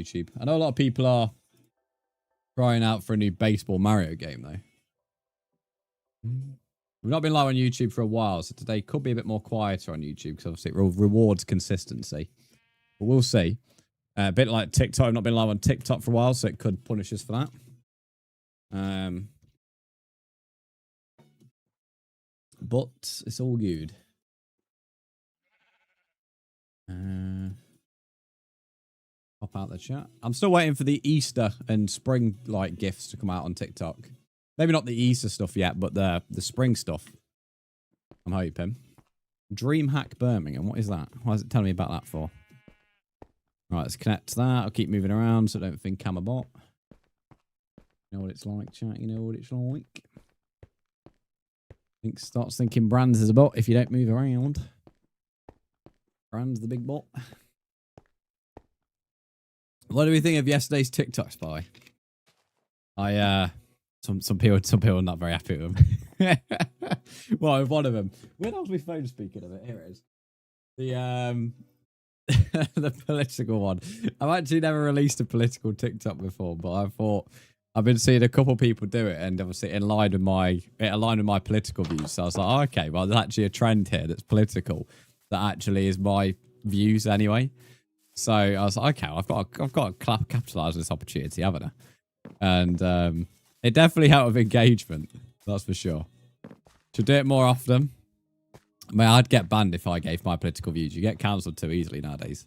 YouTube. I know a lot of people are crying out for a new baseball Mario game, though. We've not been live on YouTube for a while, so today could be a bit more quieter on YouTube because obviously it rewards consistency. But we'll see. A bit like TikTok. I've not been live on TikTok for a while, so it could punish us for that. But it's all good. Pop out the chat. I'm still waiting for the Easter and spring like gifts to come out on TikTok. Maybe not the Easter stuff yet, but the spring stuff. I'm hoping. DreamHack Birmingham. What is that? Why is it telling me about that for? Right, let's connect to that. I'll keep moving around so I don't think I'm a bot. You know what it's like, chat. You know what it's like. Starts thinking Brzndz is a bot if you don't move around. Brzndz the big bot. What do we think of yesterday's TikTok spy? Some people are not very happy with him. Well, with one of them. Where was my phone speaking of it? Here it is. The the political one. I've actually never released a political TikTok before, but I thought I've been seeing a couple people do it, and obviously it aligned with my political views. So I was like, oh, okay, well, there's actually a trend here that's political that actually is my views anyway. So I was like, okay, I've got to capitalize on this opportunity, haven't I? And it definitely helped with engagement, that's for sure. Should do it more often. I mean, I'd get banned if I gave my political views. You get cancelled too easily nowadays.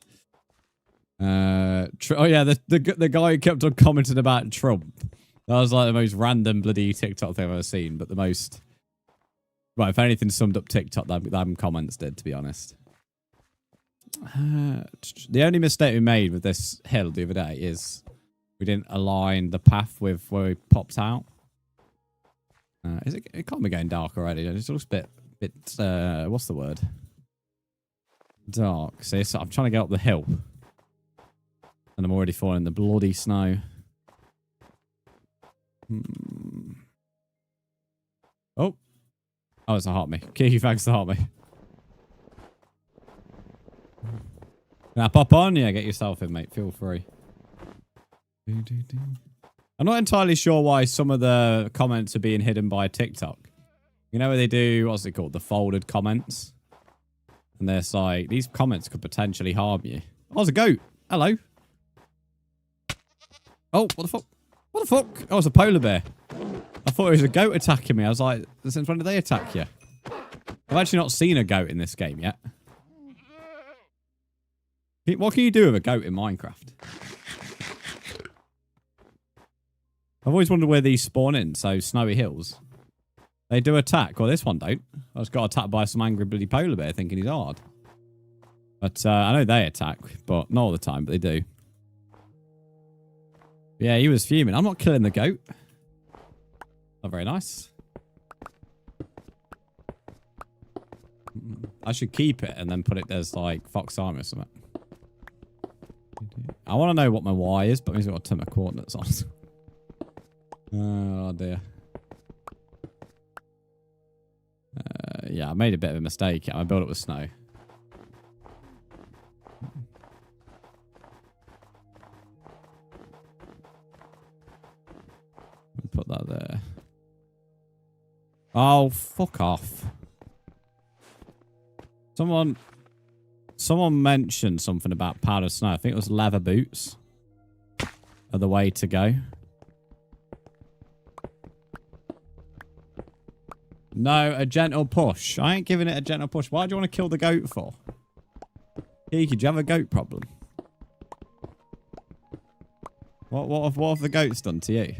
Oh yeah, the guy who kept on commenting about Trump. That was like the most random bloody TikTok thing I've ever seen, but the most... Well, if anything summed up TikTok, them comments did, to be honest. The only mistake we made with this hill the other day is we didn't align the path with where we popped out. It can't be going dark already. It just looks a bit what's the word? Dark. See, so I'm trying to get up the hill. And I'm already falling in the bloody snow. Oh, it's a heart me. Kiki, thanks to heart me. Now pop on, yeah, get yourself in, mate. Feel free. I'm not entirely sure why some of the comments are being hidden by TikTok. You know where they do, what's it called? The folded comments. And there's like, these comments could potentially harm you. Oh, there's a goat. Hello. Oh, what the fuck? What the fuck? Oh, it's a polar bear. I thought it was a goat attacking me. I was like, since when did they attack you? I've actually not seen a goat in this game yet. What can you do with a goat in Minecraft? I've always wondered where these spawn in, so snowy hills. They do attack. Well, this one don't. I just got attacked by some angry bloody polar bear thinking he's hard. But I know they attack, but not all the time, but they do. Yeah, he was fuming. I'm not killing the goat. Not very nice. I should keep it and then put it as like Fox Army or something. I want to know what my Y is, but maybe I've got to turn my coordinates on. Oh dear. Yeah, I made a bit of a mistake. I built it with snow. Put that there. Oh, fuck off. Someone mentioned something about powdered snow. I think it was leather boots are the way to go. No, a gentle push. I ain't giving it a gentle push. Why do you want to kill the goat for? Kiki, do you have a goat problem? What have the goats done to you?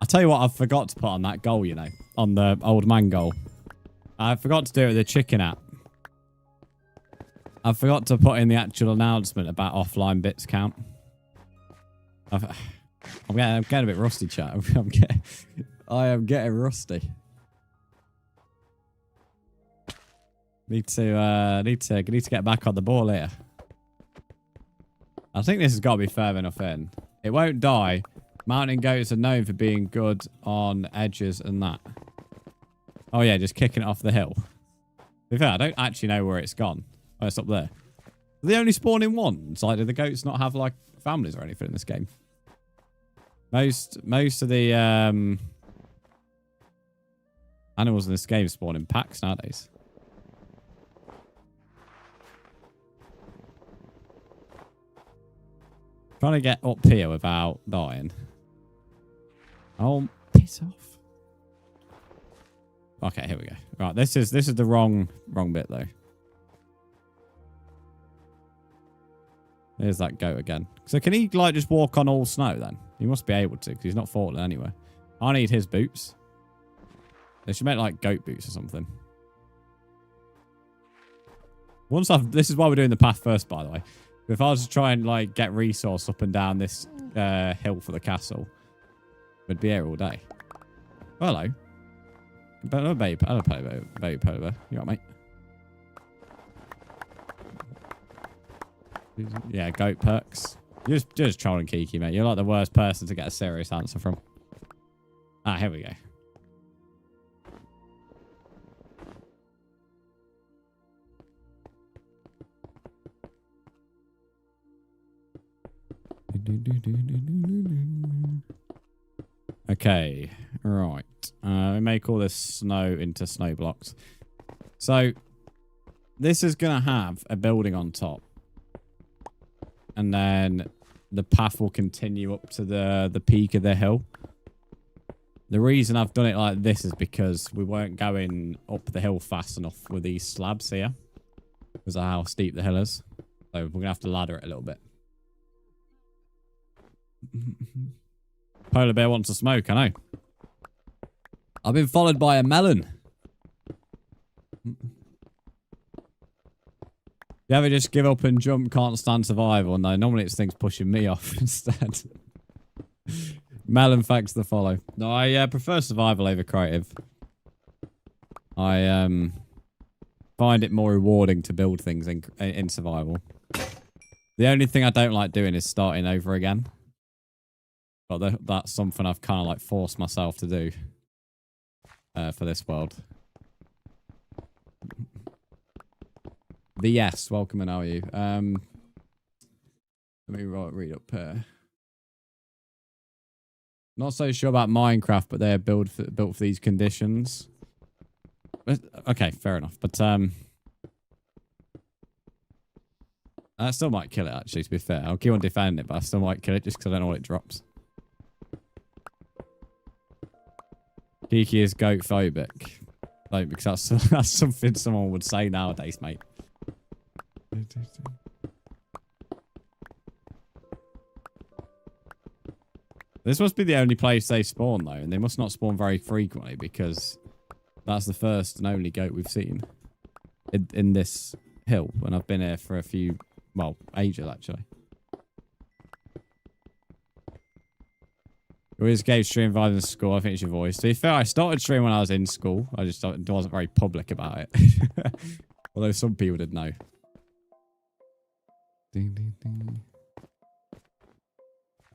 I tell you what, I forgot to put on that goal, you know, on the old man goal. I forgot to do it with the chicken app. I forgot to put in the actual announcement about offline bits count. I'm getting a bit rusty, chat. I am getting rusty. Need to get back on the ball here. I think this has got to be further enough in. It won't die. Mountain goats are known for being good on edges and that. Oh yeah, just kicking it off the hill. To be fair, I don't actually know where it's gone. Oh, it's up there. Do they only spawn in ones? Like, do the goats not have, like, families or anything in this game? Most of the animals in this game spawn in packs nowadays. Trying to get up here without dying. Oh, piss off. Okay, here we go. Right, this is the wrong bit though. There's that goat again. So can he like just walk on all snow then? He must be able to because he's not falling anywhere. I need his boots. They should make like goat boots or something. This is why we're doing the path first, by the way. If I was to try and like get resource up and down this hill for the castle, we'd be here all day. Hello. Hello, babe. Hello, babe. You alright, mate? Yeah, goat perks. You're just trolling Kiki, mate. You're like the worst person to get a serious answer from. Ah, here we go. Okay, right. We make all this snow into snow blocks. So, this is going to have a building on top. And then the path will continue up to the peak of the hill. The reason I've done it like this is because we weren't going up the hill fast enough with these slabs here. Because of how steep the hill is. So we're going to have to ladder it a little bit. Polar bear wants to smoke, I know. I've been followed by a melon. You ever just give up and jump, can't stand survival? No, normally it's things pushing me off instead. Melon facts to follow. No, I prefer survival over creative. I find it more rewarding to build things in survival. The only thing I don't like doing is starting over again. But that's something I've kind of like forced myself to do for this world. The yes, welcome and how are you? Let me read up here. Not so sure about Minecraft, but they're built for these conditions. But, okay, fair enough. But I still might kill it. Actually, to be fair, I'll keep on defending it, but I still might kill it just because I don't know what it drops. Kiki is goat phobic, like because that's something someone would say nowadays, mate. This must be the only place they spawn, though, and they must not spawn very frequently because that's the first and only goat we've seen in this hill, and I've been here for a few, well, ages, actually. We just gave stream vibes in school. I think it's your voice. To be fair, I started streaming when I was in school. I just wasn't very public about it. Although some people did know. Ding, ding, ding.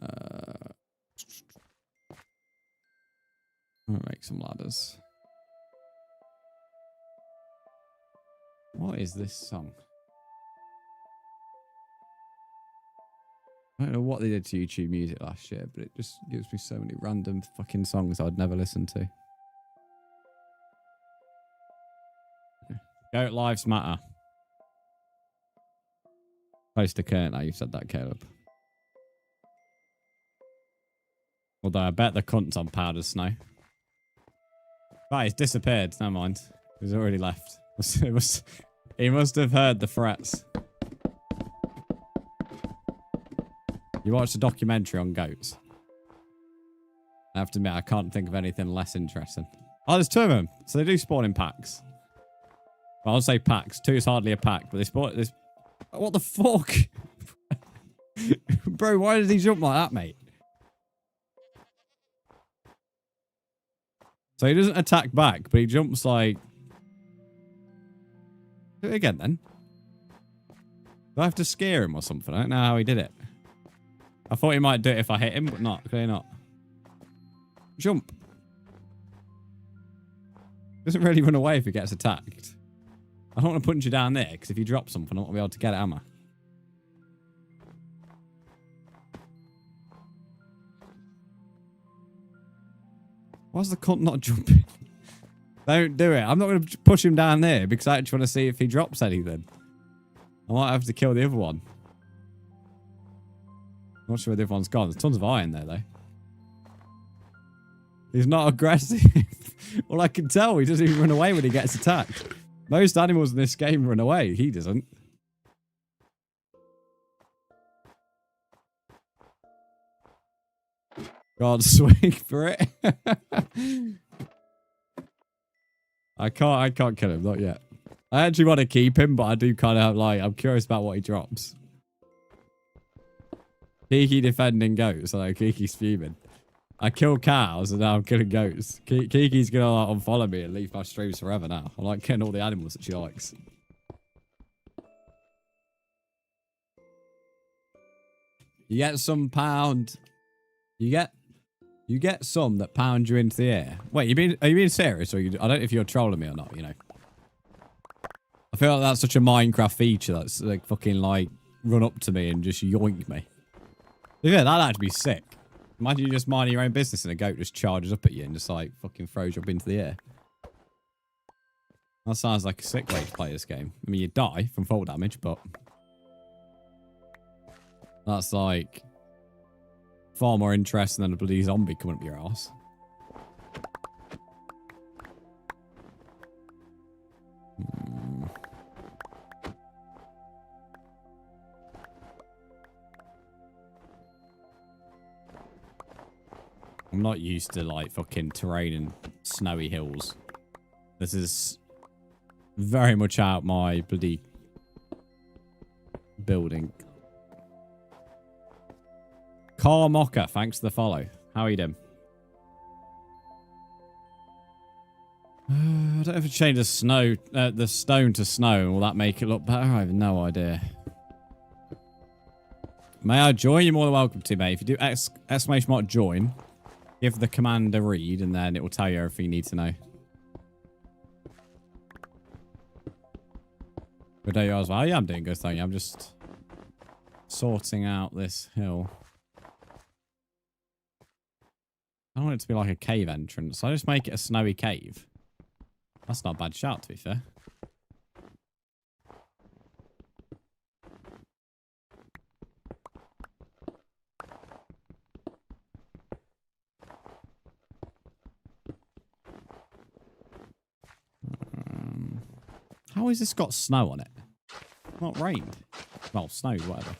I'm gonna make some ladders. What is this song? I don't know what they did to YouTube Music last year, but it just gives me so many random fucking songs I'd never listen to. Goat lives matter. Close to Kurt now, you've said that, Caleb. Although I bet the cunt's on powdered snow. Right, he's disappeared. Never mind. He's already left. He must have heard the threats. You watched a documentary on goats. I have to admit, I can't think of anything less interesting. Oh, there's two of them. So they do spawn in packs. Well, I'll say packs. Two is hardly a pack, but they spawn... What the fuck? Bro, why did he jump like that, mate? So he doesn't attack back, but he jumps like... Do it again, then. Do I have to scare him or something? I don't know how he did it. I thought he might do it if I hit him, but not. Clearly not. Jump. Doesn't really run away if he gets attacked. I don't want to punch you down there, because if you drop something, I won't be able to get it, am I? Why's the cunt not jumping? Don't do it. I'm not going to push him down there because I actually want to see if he drops anything. I might have to kill the other one. I'm not sure where the other one's gone. There's tons of iron there, though. He's not aggressive. Well, I can tell he doesn't even run away when he gets attacked. Most animals in this game run away. He doesn't. God, swing for it. I can't kill him, not yet. I actually want to keep him, but I do kind of like, I'm curious about what he drops. Kiki defending goats. I know Kiki's fuming. I kill cows and now I'm killing goats. Kiki's gonna like unfollow me and leave my streams forever now. I like killing all the animals that she likes. You get some pound. You get some that pound you into the air. Wait, are you being serious? Or I don't know if you're trolling me or not, you know. I feel like that's such a Minecraft feature that's like fucking like run up to me and just yoink me. Yeah, that'd actually be sick. Imagine you just minding your own business and a goat just charges up at you and just like fucking throws you up into the air. That sounds like a sick way to play this game. I mean, you die from fall damage, but that's like far more interesting than a bloody zombie coming up your ass. I'm not used to like fucking terrain and snowy hills. This is very much out my bloody building. Car Mocker, thanks for the follow. How are you doing? I don't know if it change the stone to snow. Will that make it look better? I have no idea. May I join? You're more than welcome to, mate. If you do exclamation mark join, give the command a read, and then it will tell you everything you need to know. Good day, you as well. Yeah, I'm doing good, thank you. I'm just sorting out this hill. I don't want it to be like a cave entrance. So I just make it a snowy cave. That's not a bad shout, to be fair. How has this got snow on it? Not rained. Well, snow, whatever.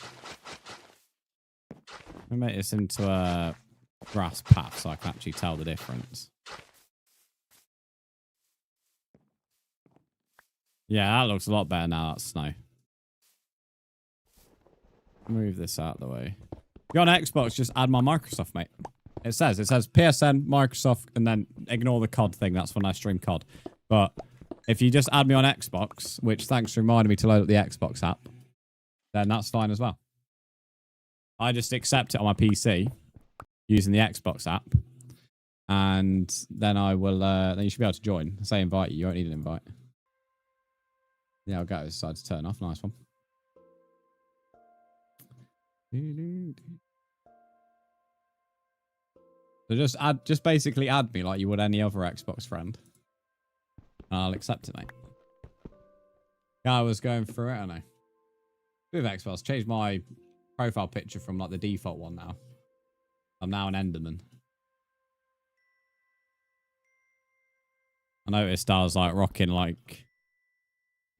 Let me make this into a grass path so I can actually tell the difference. Yeah, that looks a lot better now, that's snow. Move this out of the way. If you're on Xbox, just add my Microsoft, mate. It says PSN, Microsoft, and then ignore the COD thing. That's when I stream COD. But if you just add me on Xbox, which thanks for reminding me to load up the Xbox app, then that's fine as well. I just accept it on my PC using the Xbox app, and then I will. Then you should be able to join. Say invite you. You won't need an invite. Yeah, I'll go. Decide to turn off. Nice one. So just basically add me like you would any other Xbox friend. I'll accept it, mate. Yeah, I was going through it, I know. With Xbox, changed my profile picture from like the default one now. I'm now an Enderman. I noticed I was like rocking like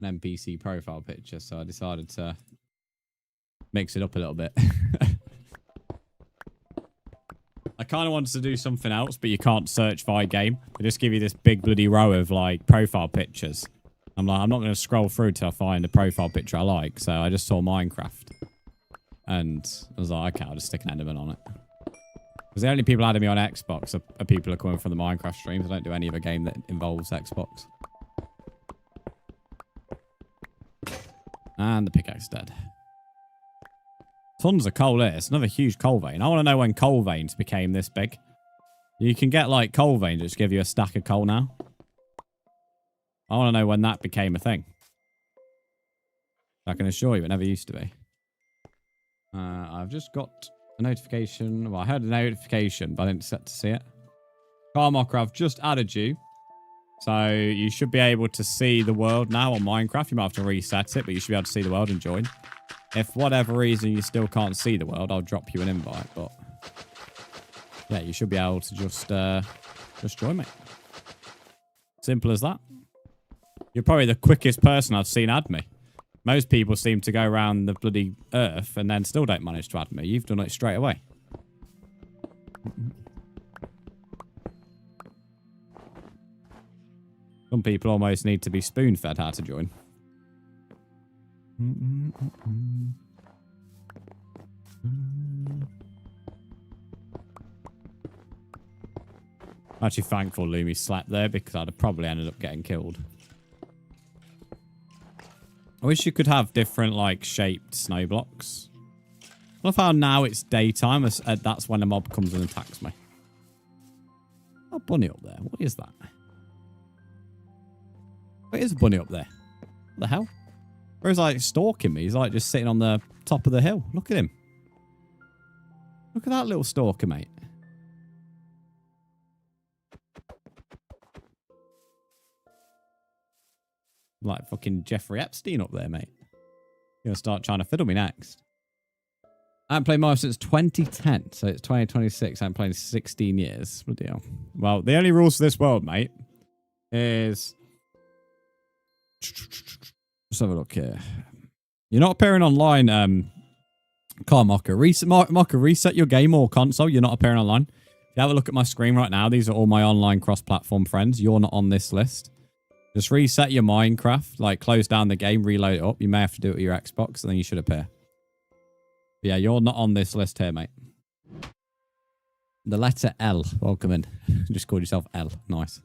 an NPC profile picture, so I decided to mix it up a little bit. I kind of wanted to do something else, but you can't search by game. They just give you this big bloody row of like profile pictures. I'm like, I'm not going to scroll through till I find a profile picture I like. So I just saw Minecraft. And I was like, okay, I'll just stick an Enderman on it. Because the only people adding me on Xbox are people who are coming from the Minecraft streams. I don't do any other game that involves Xbox. And the pickaxe is dead. Tons of coal here. It's another huge coal vein. I want to know when coal veins became this big. You can get like coal veins that just give you a stack of coal now. I want to know when that became a thing. I can assure you it never used to be. I've just got a notification. Well, I heard a notification, but I didn't set to see it. Carmocker, I've just added you. So you should be able to see the world now on Minecraft. You might have to reset it, but you should be able to see the world and join. If for whatever reason you still can't see the world, I'll drop you an invite. But yeah, you should be able to just join me. Simple as that. You're probably the quickest person I've seen add me. Most people seem to go around the bloody earth and then still don't manage to add me. You've done it straight away. Some people almost need to be spoon-fed how to join. I'm actually thankful Lumi slept there because I'd have probably ended up getting killed. I wish you could have different, like, shaped snow blocks. I love how now it's daytime. That's when a mob comes and attacks me. Oh, bunny up there. What is that? What is a bunny up there? What the hell? Or he's like stalking me. He's like just sitting on the top of the hill. Look at him. Look at that little stalker, mate. Like fucking Jeffrey Epstein up there, mate. You're going to start trying to fiddle me next. I haven't played Mario since 2010, so it's 2026. I haven't played in 16 years. What deal? Well, the only rules for this world, mate, is... Let's have a look here. You're not appearing online, Car Mocker. Reset your game or console. You're not appearing online. If you have a look at my screen right now, these are all my online cross-platform friends. You're not on this list. Just reset your Minecraft, like close down the game, reload it up. You may have to do it with your Xbox, and then you should appear. But yeah, you're not on this list here, mate. The letter L. Welcome in. Just called yourself L. Nice.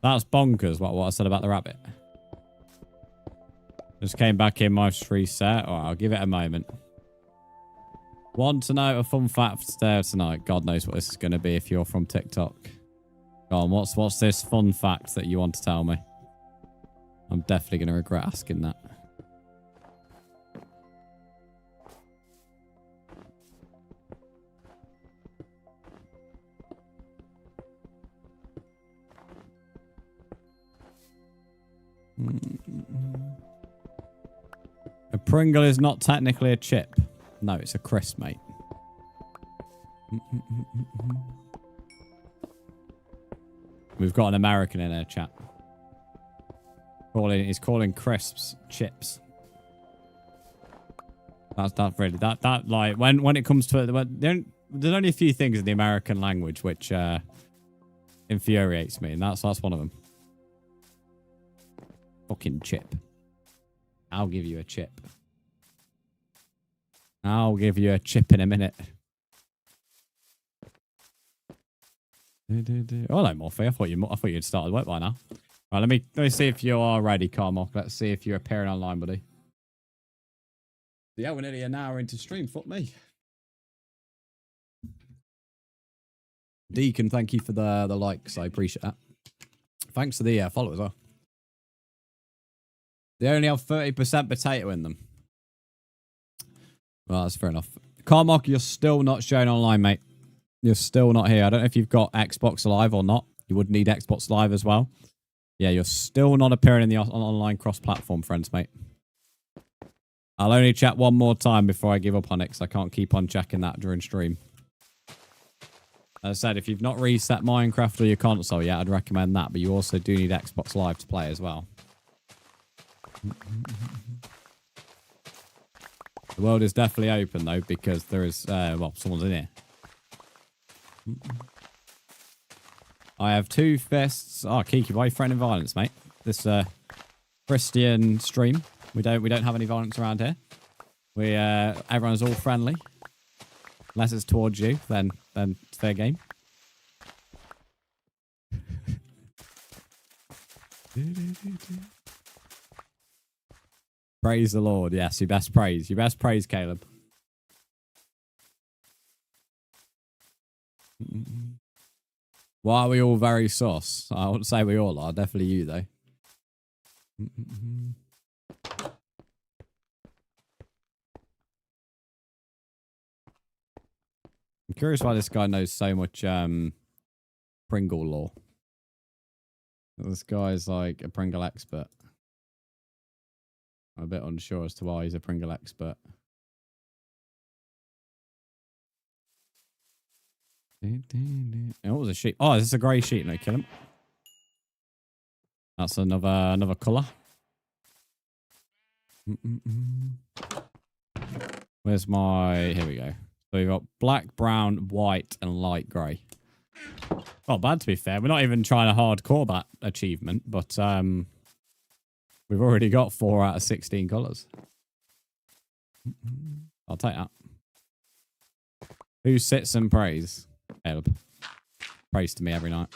That's bonkers, what I said about the rabbit. Just came back in my reset. All right, I'll give it a moment. Want to know a fun fact for tonight? God knows what this is going to be if you're from TikTok. Go on, what's this fun fact that you want to tell me? I'm definitely going to regret asking that. A Pringle is not technically a chip. No, it's a crisp, mate. We've got an American in our chat. He's calling crisps chips. That's really that like when it comes to it, there's only a few things in the American language which infuriates me, and that's one of them. Fucking chip. I'll give you a chip. I'll give you a chip in a minute. Oh, hello, Morphe. I thought you'd started work by now. Right, let me see if you are ready, Carmock. Let's see if you're appearing online, buddy. Yeah, we're nearly an hour into stream. Fuck me. Deacon, thank you for the likes. I appreciate that. Thanks for the follow as well. They only have 30% potato in them. Well, that's fair enough. Carmock, you're still not showing online, mate. You're still not here. I don't know if you've got Xbox Live or not. You would need Xbox Live as well. Yeah, you're still not appearing in the online cross-platform, friends, mate. I'll only chat one more time before I give up on it, because I can't keep on checking that during stream. As I said, if you've not reset Minecraft or your console yet, I'd recommend that. But you also do need Xbox Live to play as well. The world is definitely open, though, because there is... well, someone's in here. I have 2 fists. Oh, Kiki, why are you threatening violence, mate? This Christian stream. We don't have any violence around here. Everyone's all friendly. Unless it's towards you, then it's fair game. Praise the Lord. Yes, your best praise. Your best praise, Caleb. Why are we all very sus? I wouldn't say we all are. Definitely you, though. I'm curious why this guy knows so much Pringle lore. This guy's like a Pringle expert. I'm a bit unsure as to why he's a Pringle expert. Oh, it was a sheep. Oh, is this a grey sheep? No, kill him. That's another colour. Where's my... Here we go. So we've got black, brown, white, and light grey. Not bad, to be fair. We're not even trying to hardcore that achievement, but we've already got 4 out of 16 colours. I'll take that. Who sits and prays? Caleb. Prays to me every night.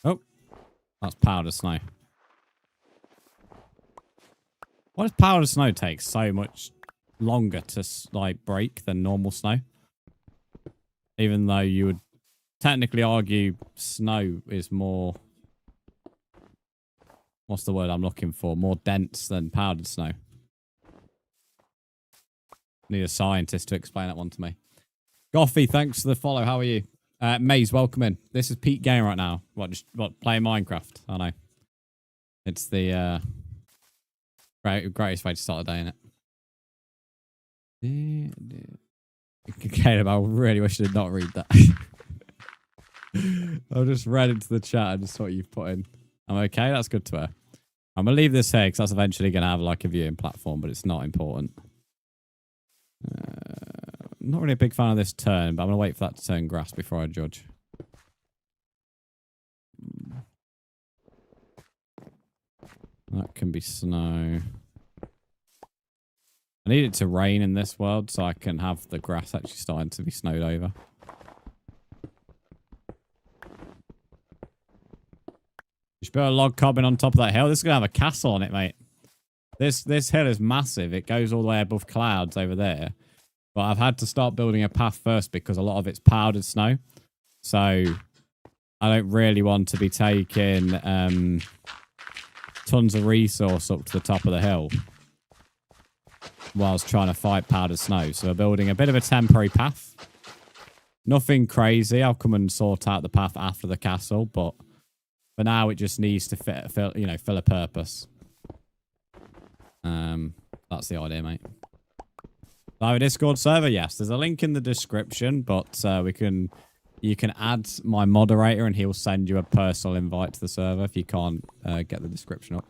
Oh, that's powdered snow. Why does powdered snow take so much longer to like break than normal snow? Even though you would technically argue snow is more... What's the word I'm looking for? More dense than powdered snow. Need a scientist to explain that one to me. Goffy, thanks for the follow. How are you? Maze, welcome in. This is Pete Game right now. What, playing Minecraft? I know. It's the greatest way to start a day, innit? Caleb, I really wish I did not read that. I just read into the chat and just what you've put in. I'm okay. That's good to her. I'm going to leave this here because that's eventually going to have like a viewing platform, but it's not important. Not really a big fan of this turn, but I'm going to wait for that to turn grass before I judge. That can be snow. I need it to rain in this world so I can have the grass actually starting to be snowed over. You should build a log cabin on top of that hill. This is going to have a castle on it, mate. This hill is massive. It goes all the way above clouds over there. But I've had to start building a path first because a lot of it's powdered snow. So I don't really want to be taking tons of resource up to the top of the hill whilst trying to fight powdered snow. So we're building a bit of a temporary path. Nothing crazy. I'll come and sort out the path after the castle, but for now it just needs to fill a purpose. That's the idea, mate. Live Discord server, yes. There's a link in the description, but you can add my moderator and he'll send you a personal invite to the server if you can't get the description up.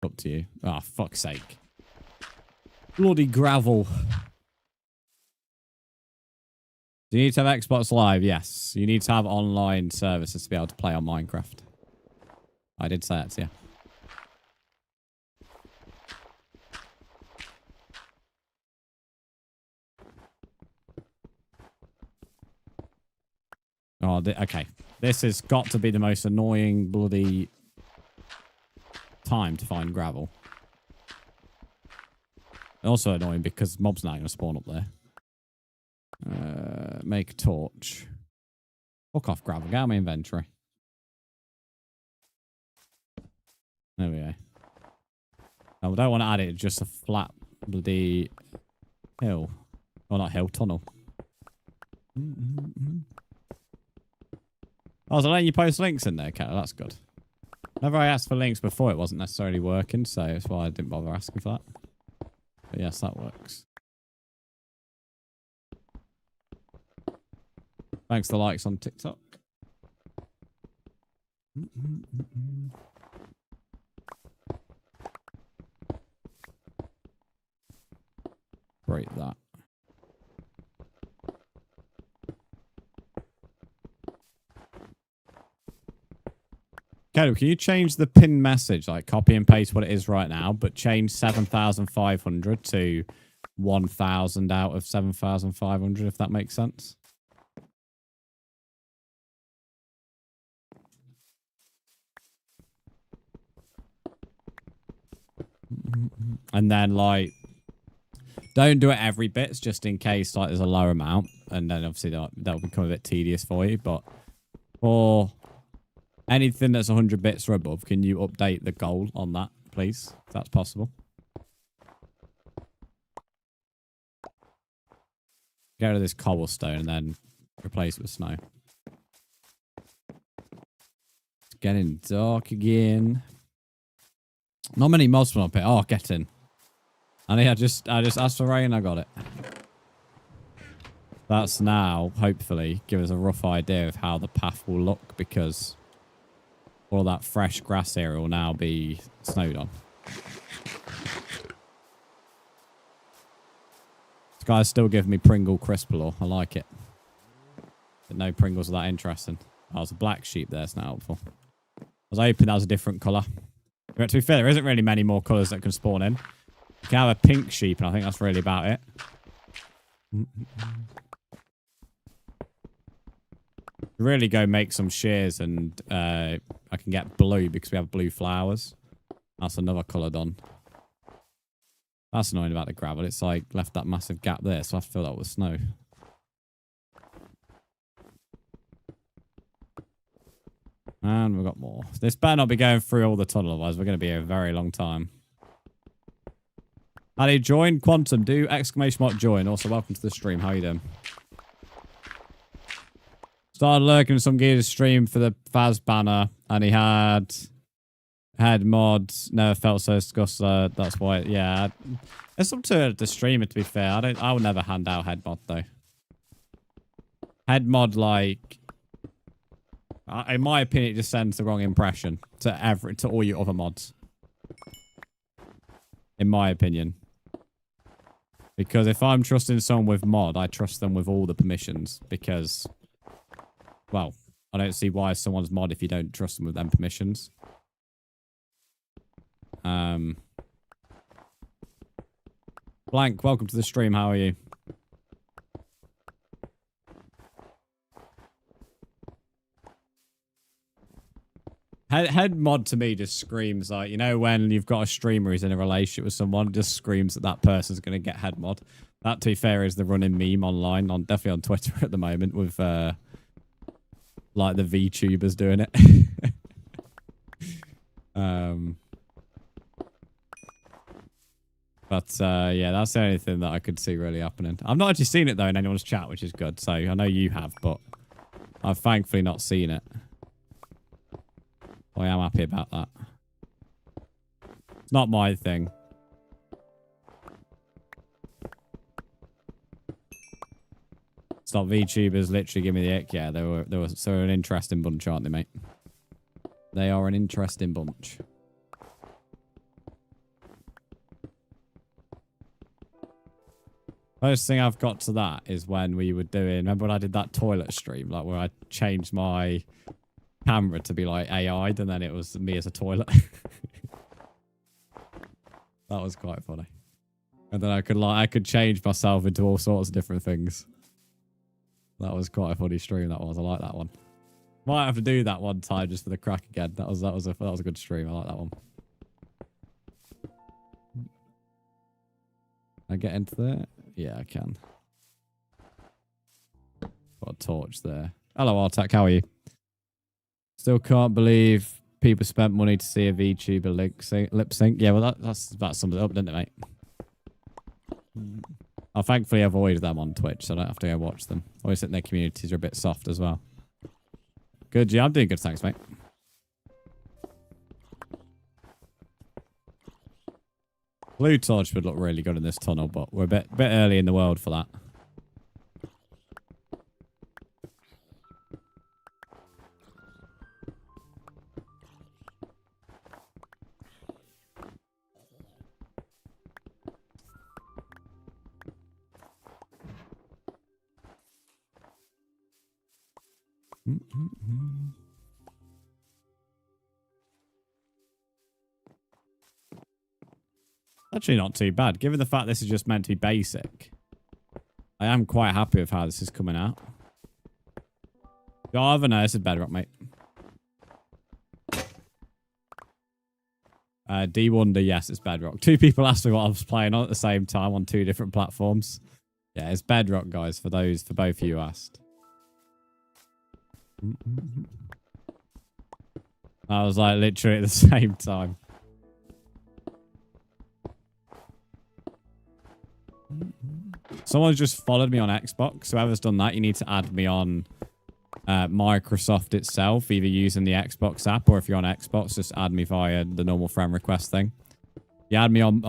Up to you. Oh, fuck's sake. Bloody gravel. Do you need to have Xbox Live? Yes. You need to have online services to be able to play on Minecraft. I did say that to you. Oh, okay. This has got to be the most annoying bloody time to find gravel. Also annoying because mobs not going to spawn up there. Make a torch. Fuck off, gravel. Get out of my inventory. There we go. No, I don't want to add it. It's just a flat bloody hill. Or not hill, tunnel. Oh, so letting you post links in there, Kat. That's good. Whenever I asked for links before, it wasn't necessarily working, so that's why I didn't bother asking for that. But yes, that works. Thanks for the likes on TikTok. Break that. Caleb, can you change the pin message, like copy and paste what it is right now, but change 7,500 to 1,000 out of 7,500, if that makes sense? And then, like, don't do it every bit, just in case, like, there's a low amount. And then, obviously, that'll become a bit tedious for you. But for anything that's 100 bits or above, can you update the goal on that, please? If that's possible. Get rid of this cobblestone and then replace it with snow. It's getting dark again. Not many mods from up here. Oh, get in. And I just asked for rain, I got it. That's now, hopefully, give us a rough idea of how the path will look, because all that fresh grass here will now be snowed on. This guy's still giving me Pringle crisp lore. I like it. But no Pringles are that interesting. Oh, there's a black sheep there. It's not helpful. I was hoping that was a different colour. But to be fair, there isn't really many more colours that can spawn in. You can have a pink sheep, and I think that's really about it. Really go make some shears, and I can get blue because we have blue flowers. That's another colour done. That's annoying about the gravel. It's like left that massive gap there, so I have to fill that with snow. And we've got more. This better not be going through all the tunnel, otherwise we're going to be here a very long time. How do you join? Quantum, do exclamation mark join. Also, welcome to the stream. How are you doing? Started lurking some gear's stream for the Faz banner, and he had head mods. Never felt so disgusted. That's why. Yeah, it's up to the streamer. To be fair, I would never hand out head mod though. Head mod, like, in my opinion, it just sends the wrong impression to all your other mods. In my opinion. Because if I'm trusting someone with mod, I trust them with all the permissions. Because, well, I don't see why someone's mod if you don't trust them with them permissions. Blank, welcome to the stream. How are you? Head mod to me just screams like, you know, when you've got a streamer who's in a relationship with someone, it just screams that person's going to get head mod. That, to be fair, is the running meme online, definitely on Twitter at the moment, with like the VTubers doing it. But yeah, that's the only thing that I could see really happening. I've not actually seen it though in anyone's chat, which is good. So I know you have, but I've thankfully not seen it. I am happy about that. It's not my thing. It's not VTubers literally give me the ick. Yeah, they were an interesting bunch, aren't they, mate? They are an interesting bunch. First thing I've got to that is when we were doing, remember when I did that toilet stream, like where I changed my camera to be like AI'd and then it was me as a toilet. That was quite funny. And then I could change myself into all sorts of different things. That was quite a funny stream. That was. I like that one. Might have to do that one time just for the crack again. That was a good stream. I like that one. Can I get into there? Yeah, I can. Got a torch there. Hello, Artak. How are you? Still can't believe people spent money to see a VTuber lip sync. Yeah, well, that sums it up, doesn't it, mate? I thankfully avoided them on Twitch, so I don't have to go watch them. Always think their communities are a bit soft as well. Good, yeah, I'm doing good, thanks, mate. Blue torch would look really good in this tunnel, but we're a bit early in the world for that. Actually not too bad. Given the fact this is just meant to be basic, I am quite happy with how this is coming out. Oh, I don't know. This is bedrock, mate. D Wonder, yes, it's Bedrock. 2 people asked me what I was playing on at the same time on 2 different platforms. Yeah, it's Bedrock, guys, for both of you asked. I was like literally at the same time. Someone's just followed me on Xbox. Whoever's done that, you need to add me on Microsoft itself, either using the Xbox app, or if you're on Xbox, just add me via the normal friend request thing. You add me on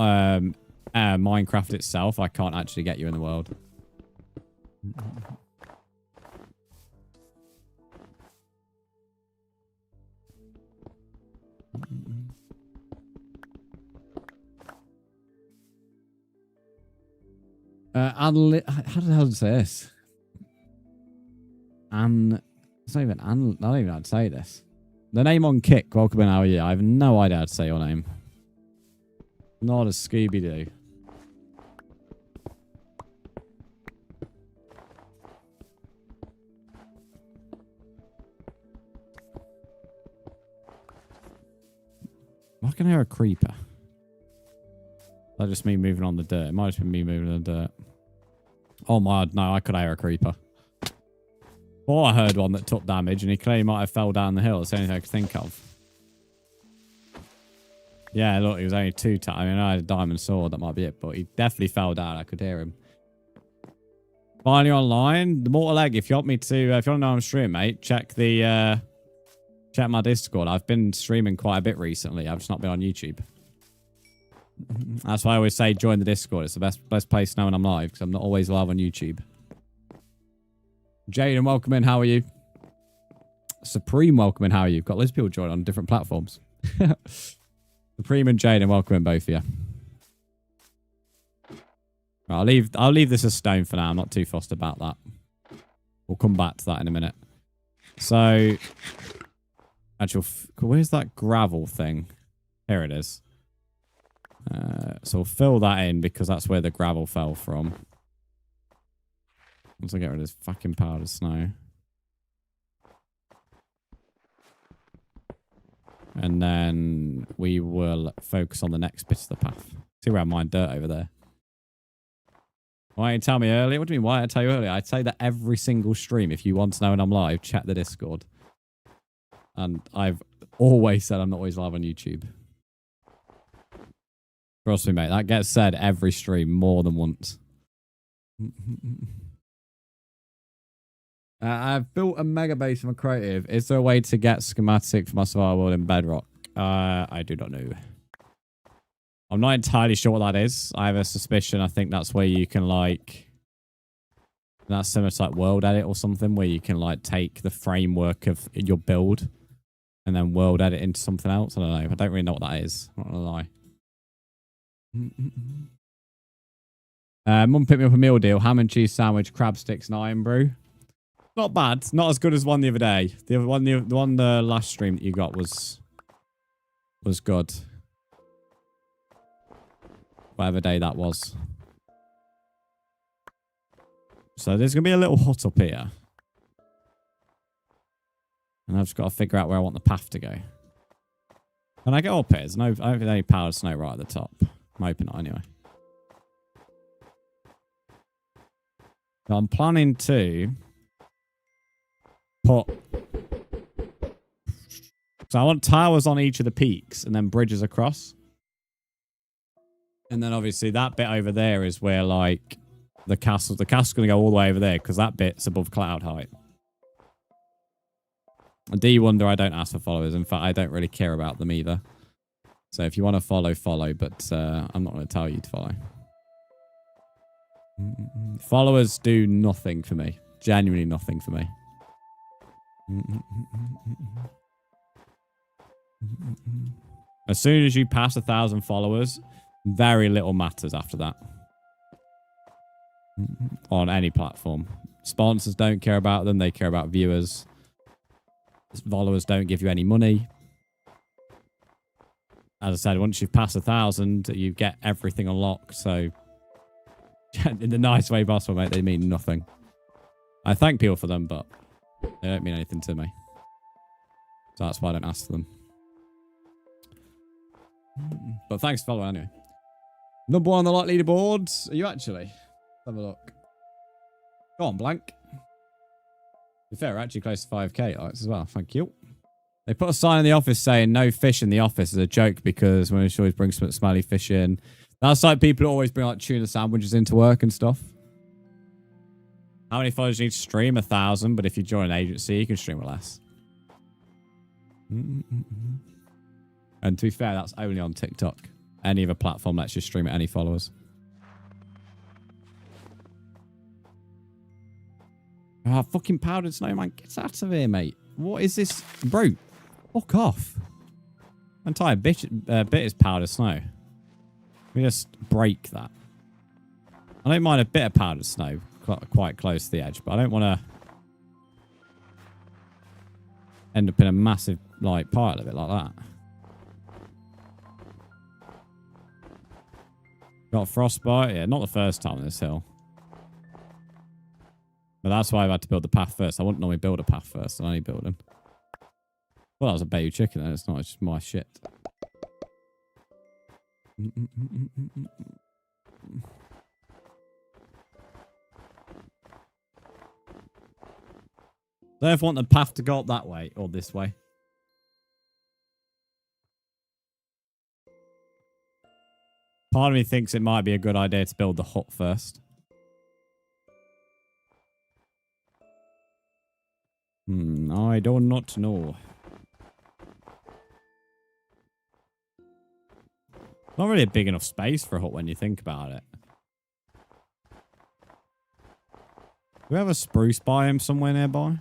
Minecraft itself, I can't actually get you in the world. How the hell do I say this? It's not even not even how to say this. The name on Kick, welcome in, how are you? I have no idea how to say your name. Not a Scooby-Doo. I can hear a creeper. That just me moving on the dirt. It might have been me moving on the dirt. Oh my god, no, I could hear a creeper. Or I heard one that took damage and he clearly might have fell down the hill. That's the only thing I could think of. Yeah, look, he was only 2 times. I mean, I had a diamond sword, that might be it, but he definitely fell down. I could hear him. Finally online, the Mortal Egg, if you want me to, if you want to know I'm streaming, mate, check my Discord. I've been streaming quite a bit recently. I've just not been on YouTube. That's why I always say join the Discord. It's the best place to know when I'm live, because I'm not always live on YouTube. Jaden, welcome in. How are you? Supreme, welcome in. How are you? Got loads of people joining on different platforms. Supreme and Jaden, welcome in, both of you. Right, I'll leave this as stone for now. I'm not too fussed about that. We'll come back to that in a minute. So, where's that gravel thing? Here it is. So we'll fill that in because that's where the gravel fell from. Once I get rid of this fucking powdered snow. And then we will focus on the next bit of the path. See where I mine dirt over there. Why didn't you tell me earlier? What do you mean? Why didn't I tell you earlier? I'd say that every single stream. If you want to know when I'm live, check the Discord. And I've always said I'm not always live on YouTube. Trust me, mate. That gets said every stream more than once. I've built a mega base from a creative. Is there a way to get schematic for my survival world in Bedrock? I do not know. I'm not entirely sure what that is. I have a suspicion. I think that's where you can like... That's similar to like world edit or something, where you can like take the framework of your build and then world edit into something else. I don't know. I don't really know what that is. I'm not gonna lie. Mum picked me up a meal deal. Ham and cheese sandwich, crab sticks and iron brew. Not bad. Not as good as one the other day. The one the last stream that you got was good. Whatever day that was. So there's going to be a little hut up here. And I've just got to figure out where I want the path to go. Can I get up here? I don't think there's any powdered snow right at the top. I'm hoping not anyway. So I'm planning to put... So I want towers on each of the peaks and then bridges across. And then obviously that bit over there is where like the castle's going to go all the way over there because that bit's above cloud height. Do you wonder I don't ask for followers? In fact, I don't really care about them either. So if you want to follow, follow. But I'm not going to tell you to follow. Followers do nothing for me. Genuinely nothing for me. As soon as you pass 1,000 followers, very little matters after that. On any platform. Sponsors don't care about them. They care about viewers. Followers don't give you any money. As I said, once you've passed 1,000, you get everything unlocked. So, in the nice way possible, mate, they mean nothing. I thank people for them, but they don't mean anything to me. So that's why I don't ask for them. But thanks for following anyway. Number 1 on the like leaderboards. Are you actually? Let's have a look. Go on, Blank. To be fair, we're actually close to 5k likes as well. Thank you. They put a sign in the office saying no fish in the office as a joke because when she always brings some smelly fish in. That's like people always bring like tuna sandwiches into work and stuff. How many followers do you need to stream? 1,000, but if you join an agency, you can stream with less. And to be fair, that's only on TikTok. Any other platform lets you stream at any followers. Ah, fucking powdered snow, man. Get out of here, mate. What is this? Bro, fuck off. Entire bit is powdered snow. Let me just break that. I don't mind a bit of powdered snow quite close to the edge, but I don't want to end up in a massive like pile of it like that. Got frostbite? Yeah, not the first time on this hill. But that's why I've had to build the path first. I wouldn't normally build a path first. I'm only building. Well, that was a baby chicken then. It's not. It's just my shit. Do I want the path to go up that way or this way? Part of me thinks it might be a good idea to build the hut first. I do not know. Not really a big enough space for a hut when you think about it. Do we have a spruce biome somewhere nearby?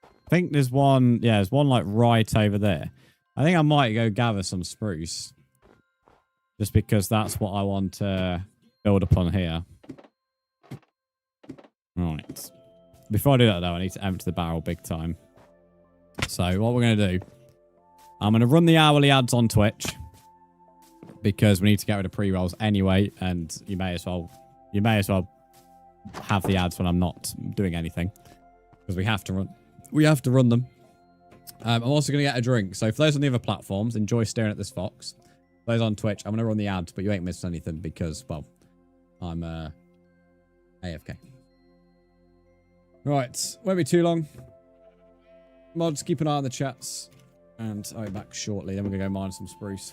I think there's one, yeah, there's one like right over there. I think I might go gather some spruce. Just because that's what I want to build upon here. Right. Before I do that though, I need to empty the barrel big time. So what we're going to do, I'm going to run the hourly ads on Twitch. Because we need to get rid of pre-rolls anyway. And you may as well have the ads when I'm not doing anything. Because we have to run them. I'm also going to get a drink. So for those on the other platforms, enjoy staring at this fox. For those on Twitch, I'm going to run the ads, but you ain't missing anything because, well, I'm AFK. Right, won't be too long. Mods, keep an eye on the chats. And I'll be back shortly. Then we're going to go mine some spruce.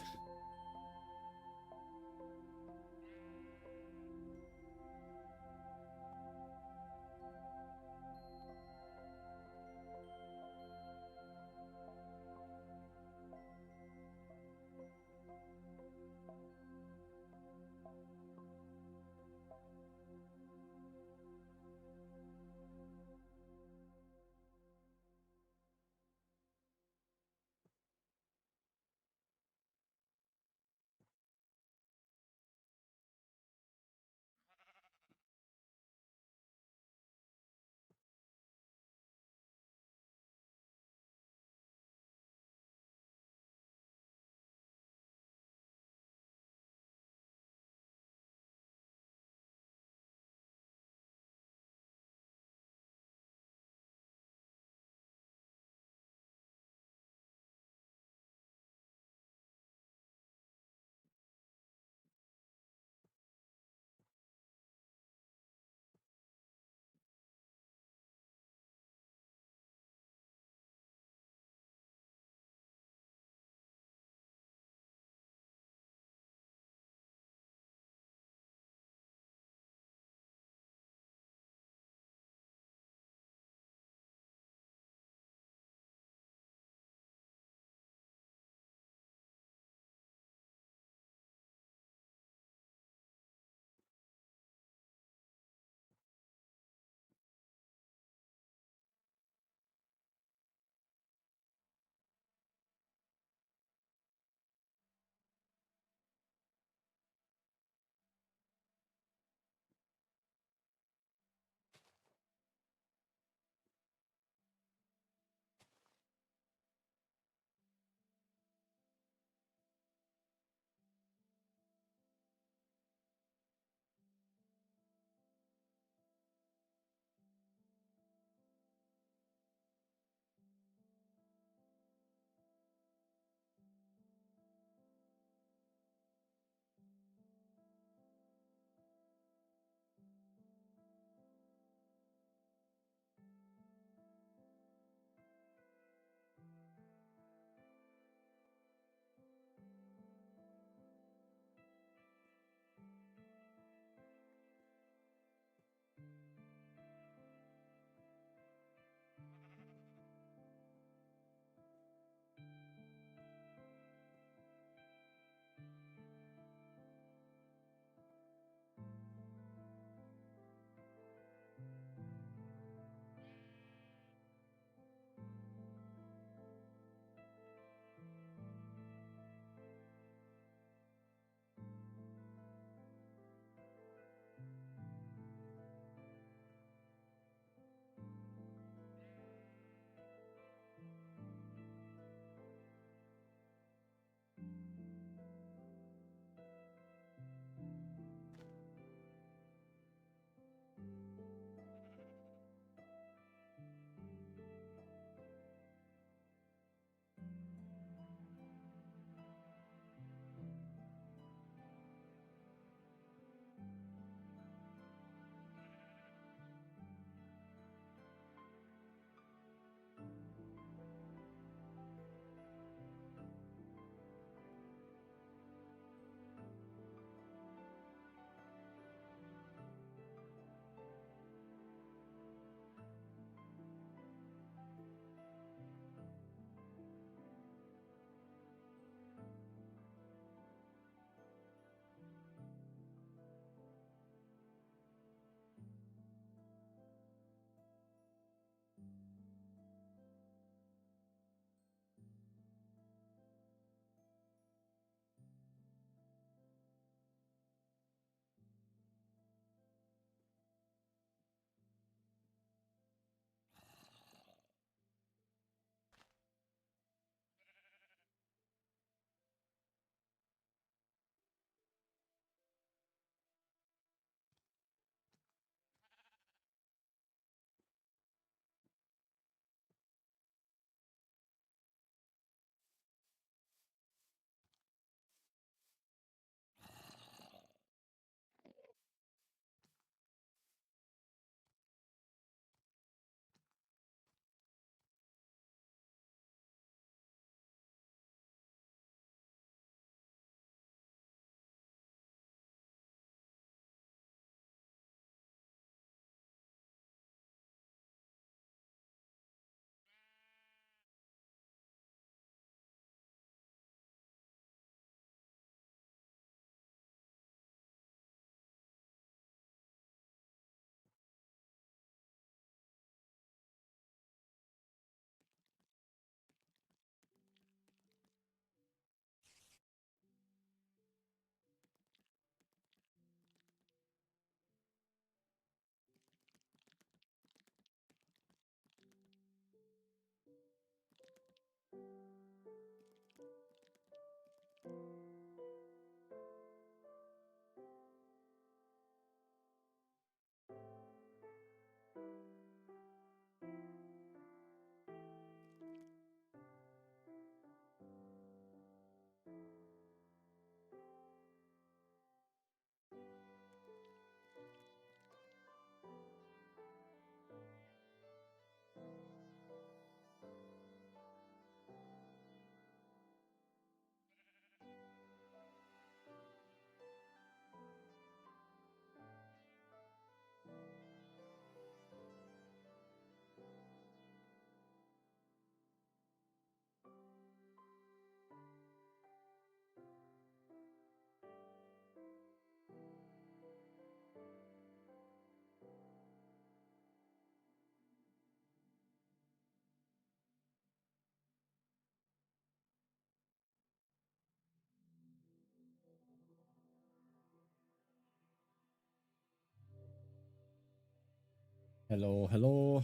Hello, hello.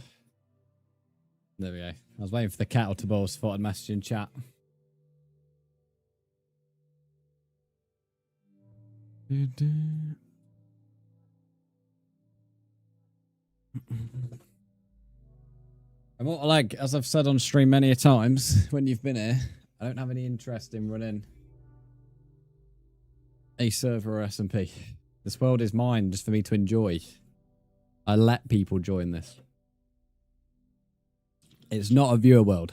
There we go. I was waiting for the kettle to boil so I thought I'd message in chat. Like, as I've said on stream many a times when you've been here, I don't have any interest in running a server or SMP. This world is mine just for me to enjoy. I let people join this. It's not a viewer world.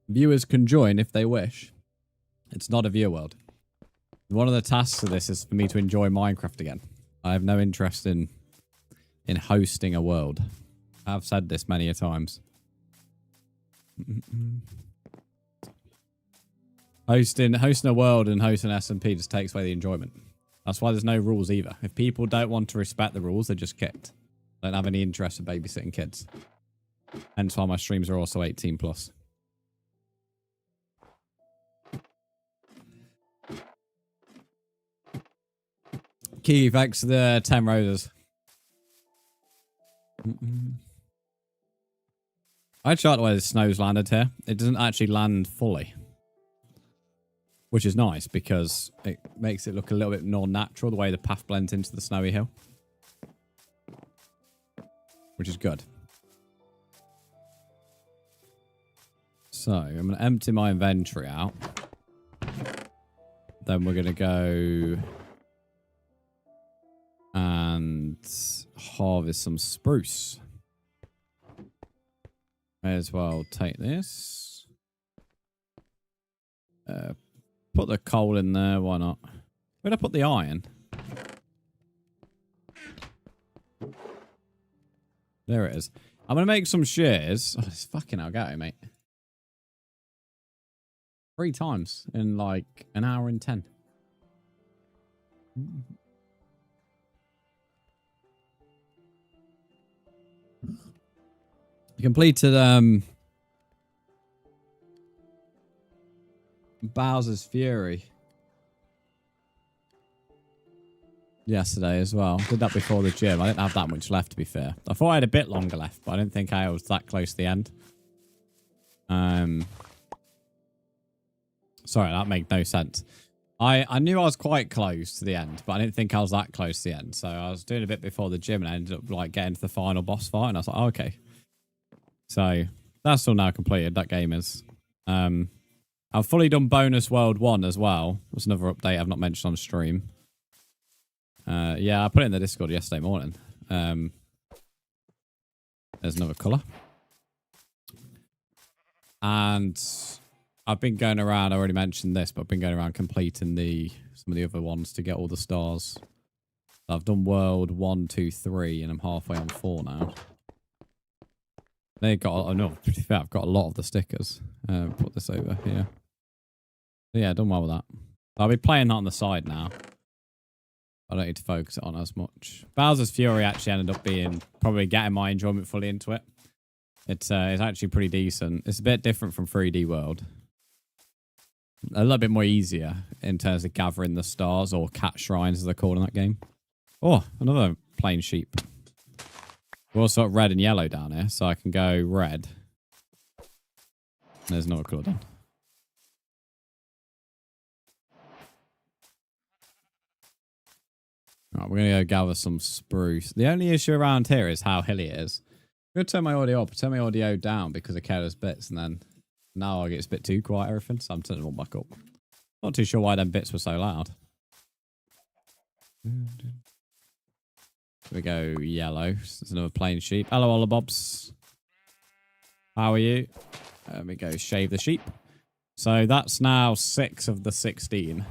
Viewers can join if they wish. It's not a viewer world. One of the tasks of this is for me to enjoy Minecraft again. I have no interest in hosting a world. I've said this many a times. Hosting a world and hosting SMP just takes away the enjoyment. That's why there's no rules either. If people don't want to respect the rules, they're just kicked. I don't have any interest in babysitting kids. Hence why my streams are also 18 plus. Key, thanks for the 10 roses. I tried the way the snow's landed here. It doesn't actually land fully. Which is nice because it makes it look a little bit more natural the way the path blends into the snowy hill. Which is good. So, I'm going to empty my inventory out. Then we're going to go and harvest some spruce. May as well take this. Put the coal in there, why not? Where'd I put the iron? There it is. I'm going to make some shears. Oh, it's fucking Elgato, mate. 3 times in like an hour and 10. I completed Bowser's Fury yesterday as well. Did that before the gym. I didn't have that much left, to be fair. I thought I had a bit longer left, but I didn't think I was that close to the end. Sorry, that made no sense. I knew I was quite close to the end, but I didn't think I was that close to the end. So I was doing a bit before the gym and I ended up like getting to the final boss fight and I was like, oh, okay. So that's all now completed. That game is. I've fully done bonus world 1 as well. There's another update I've not mentioned on stream. Yeah, I put it in the Discord yesterday morning. There's another colour. And I've been going around, I already mentioned this, but I've been going around completing some of the other ones to get all the stars. I've done world 1, 2, 3, and I'm halfway on 4 now. They got, oh no, to be fair, I've got a lot of the stickers. Put this over here. So yeah, done well with that. I'll be playing that on the side now. I don't need to focus it on as much. Bowser's Fury actually ended up being, probably getting my enjoyment fully into it. It's actually pretty decent. It's a bit different from 3D World. A little bit more easier in terms of gathering the stars or cat shrines as they're called in that game. Oh, another plain sheep. We're also got red and yellow down here, so I can go red. There's another colour done. Right, we're going to go gather some spruce. The only issue around here is how hilly it is. I'm going to turn my audio up, turn my audio down because of careless bits, and then now I get a bit too quiet, everything, so I'm turning it all back up. Not too sure why them bits were so loud. We go yellow. There's another plain sheep. Hello, Ola Bobs. How are you? There we go. Shave the sheep. So that's now 6 of the 16.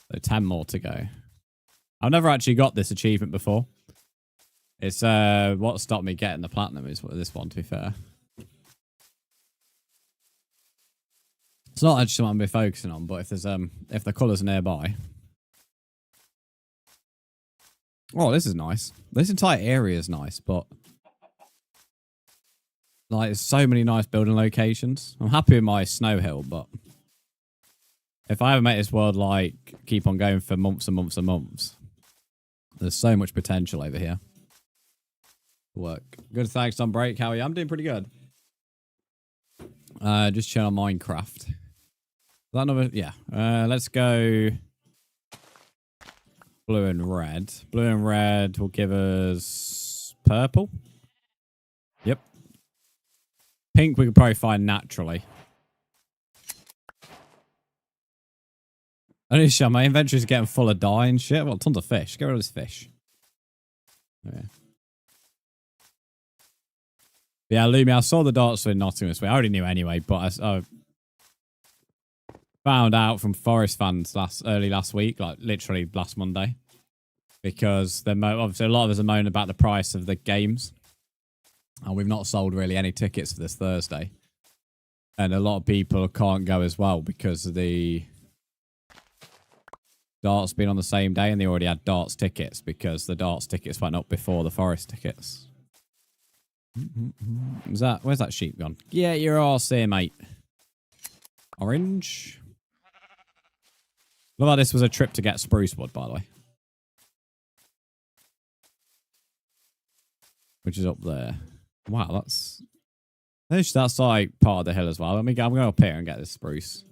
So 10 more to go. I've never actually got this achievement before. It's what stopped me getting the platinum is this one, to be fair. It's not actually something I'm focusing on, but if the colours are nearby. Oh, this is nice. This entire area is nice, but like there's so many nice building locations. I'm happy with my snow hill, but if I ever make this world like keep on going for months and months and months, There's so much potential over here. Work. Good, thanks on break. How are you? I'm doing pretty good. Just chill on Minecraft. Is that another? Yeah. Let's go blue and red. Blue and red will give us purple. Yep. Pink we could probably find naturally. I need to show my inventory's getting full of dye and shit. Well, tons of fish. Get rid of this fish. Yeah. Yeah, Lumi, I saw the darts in Nottingham this week. I already knew anyway, but I found out from Forest fans early last week, like literally last Monday, because obviously a lot of us are moaning about the price of the games, and we've not sold really any tickets for this Thursday, and a lot of people can't go as well because of the darts being on the same day, and they already had darts tickets because the darts tickets went up before the Forest tickets. Where's that sheep gone? Yeah, you're all here, mate. Orange. Look like this was a trip to get spruce wood, by the way. Which is up there. Wow, that's like part of the hill as well. I'm going up here and get this spruce.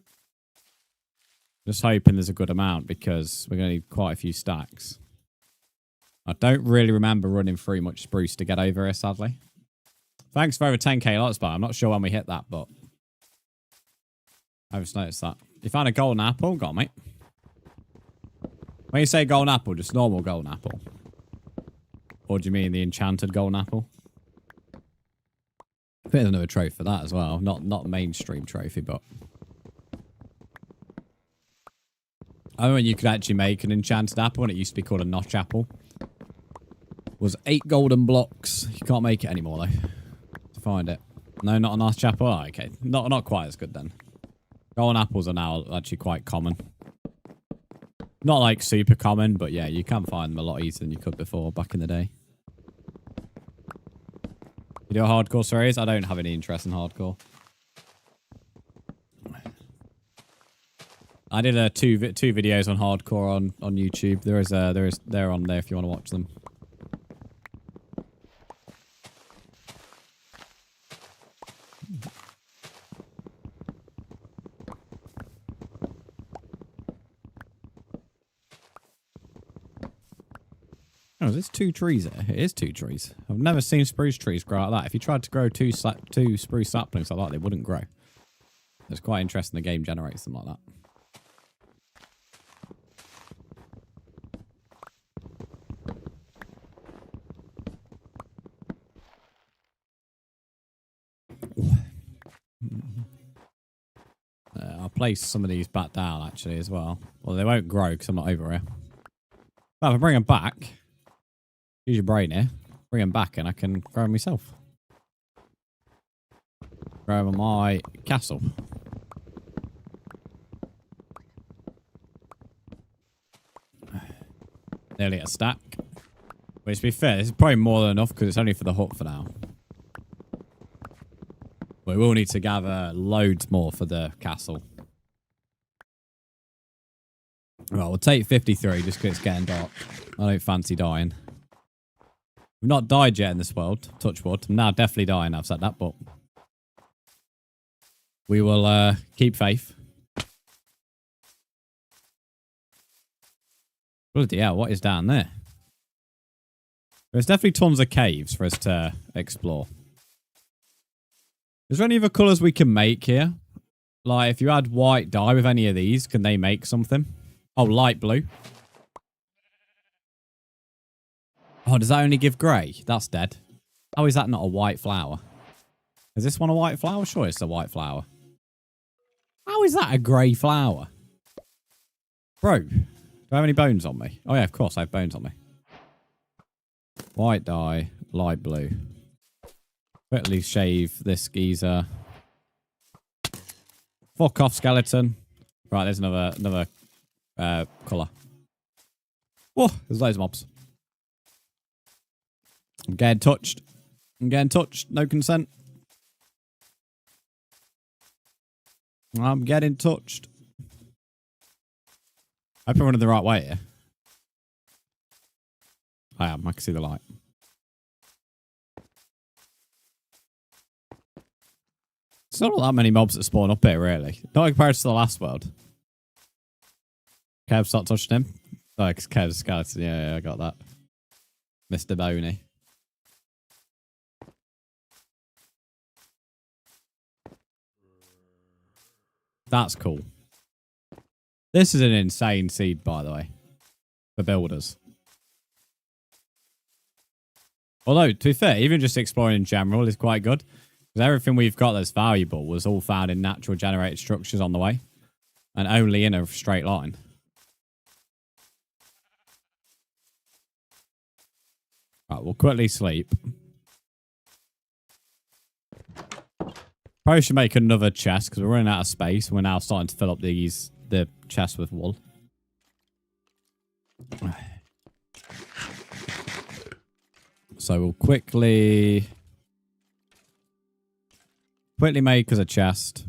Just hoping there's a good amount because we're going to need quite a few stacks. I don't really remember running through much spruce to get over here, sadly. Thanks for over 10k likes, but I'm not sure when we hit that, but I just noticed that. You found a golden apple? Go on, mate. When you say golden apple, just normal golden apple? Or do you mean the enchanted golden apple? I think there's another trophy for that as well. Not mainstream trophy, but I remember when you could actually make an enchanted apple and it used to be called a notch apple. It was 8 golden blocks. You can't make it anymore, though. Find it. No, not a notch apple. Oh, okay. Not quite as good then. Golden apples are now actually quite common. Not like super common, but yeah, you can find them a lot easier than you could before back in the day. You do a hardcore series? I don't have any interest in hardcore. I did two videos on hardcore on YouTube. They're on there if you want to watch them. Oh, is this 2 trees there? It is 2 trees. I've never seen spruce trees grow like that. If you tried to grow two spruce saplings like that, they wouldn't grow. It's quite interesting the game generates them like that. I'll place some of these back down actually as well. Well, they won't grow because I'm not over here. But if I bring them back, use your brain here, bring them back and I can grow them myself. Grow them on my castle. Nearly a stack. Which, to be fair, this is probably more than enough because it's only for the hut for now. We will need to gather loads more for the castle. Right, we'll take 53 just because it's getting dark. I don't fancy dying. We've not died yet in this world. Touch wood. I'm now definitely dying. I've said that, but we will keep faith. Bloody hell, what is down there? There's definitely tons of caves for us to explore. Is there any other colours we can make here? Like, if you add white dye with any of these, can they make something? Oh, light blue. Oh, does that only give grey? That's dead. How is that not a white flower? Is this one a white flower? Sure, it's a white flower. How is that a grey flower? Bro, do I have any bones on me? Oh, yeah, of course I have bones on me. White dye, light blue. Quickly shave this geezer. Fuck off, skeleton. Right, there's another colour. Whoa, there's loads of mobs. I'm getting touched. I'm getting touched. No consent. I'm getting touched. I hope I'm running the right way here. I am. I can see the light. It's not that many mobs that spawn up here, really. Not compared to the last world. Kev, stop touching him. Oh, because Kev's skeleton. Yeah, I got that. Mr. Boney. That's cool. This is an insane seed, by the way. For builders. Although, to be fair, even just exploring in general is quite good. Because everything we've got that's valuable was all found in natural generated structures on the way. And only in a straight line. Right, we'll quickly sleep. Probably should make another chest because we're running out of space. We're now starting to fill up the chest with wool. So we'll quickly make us a chest.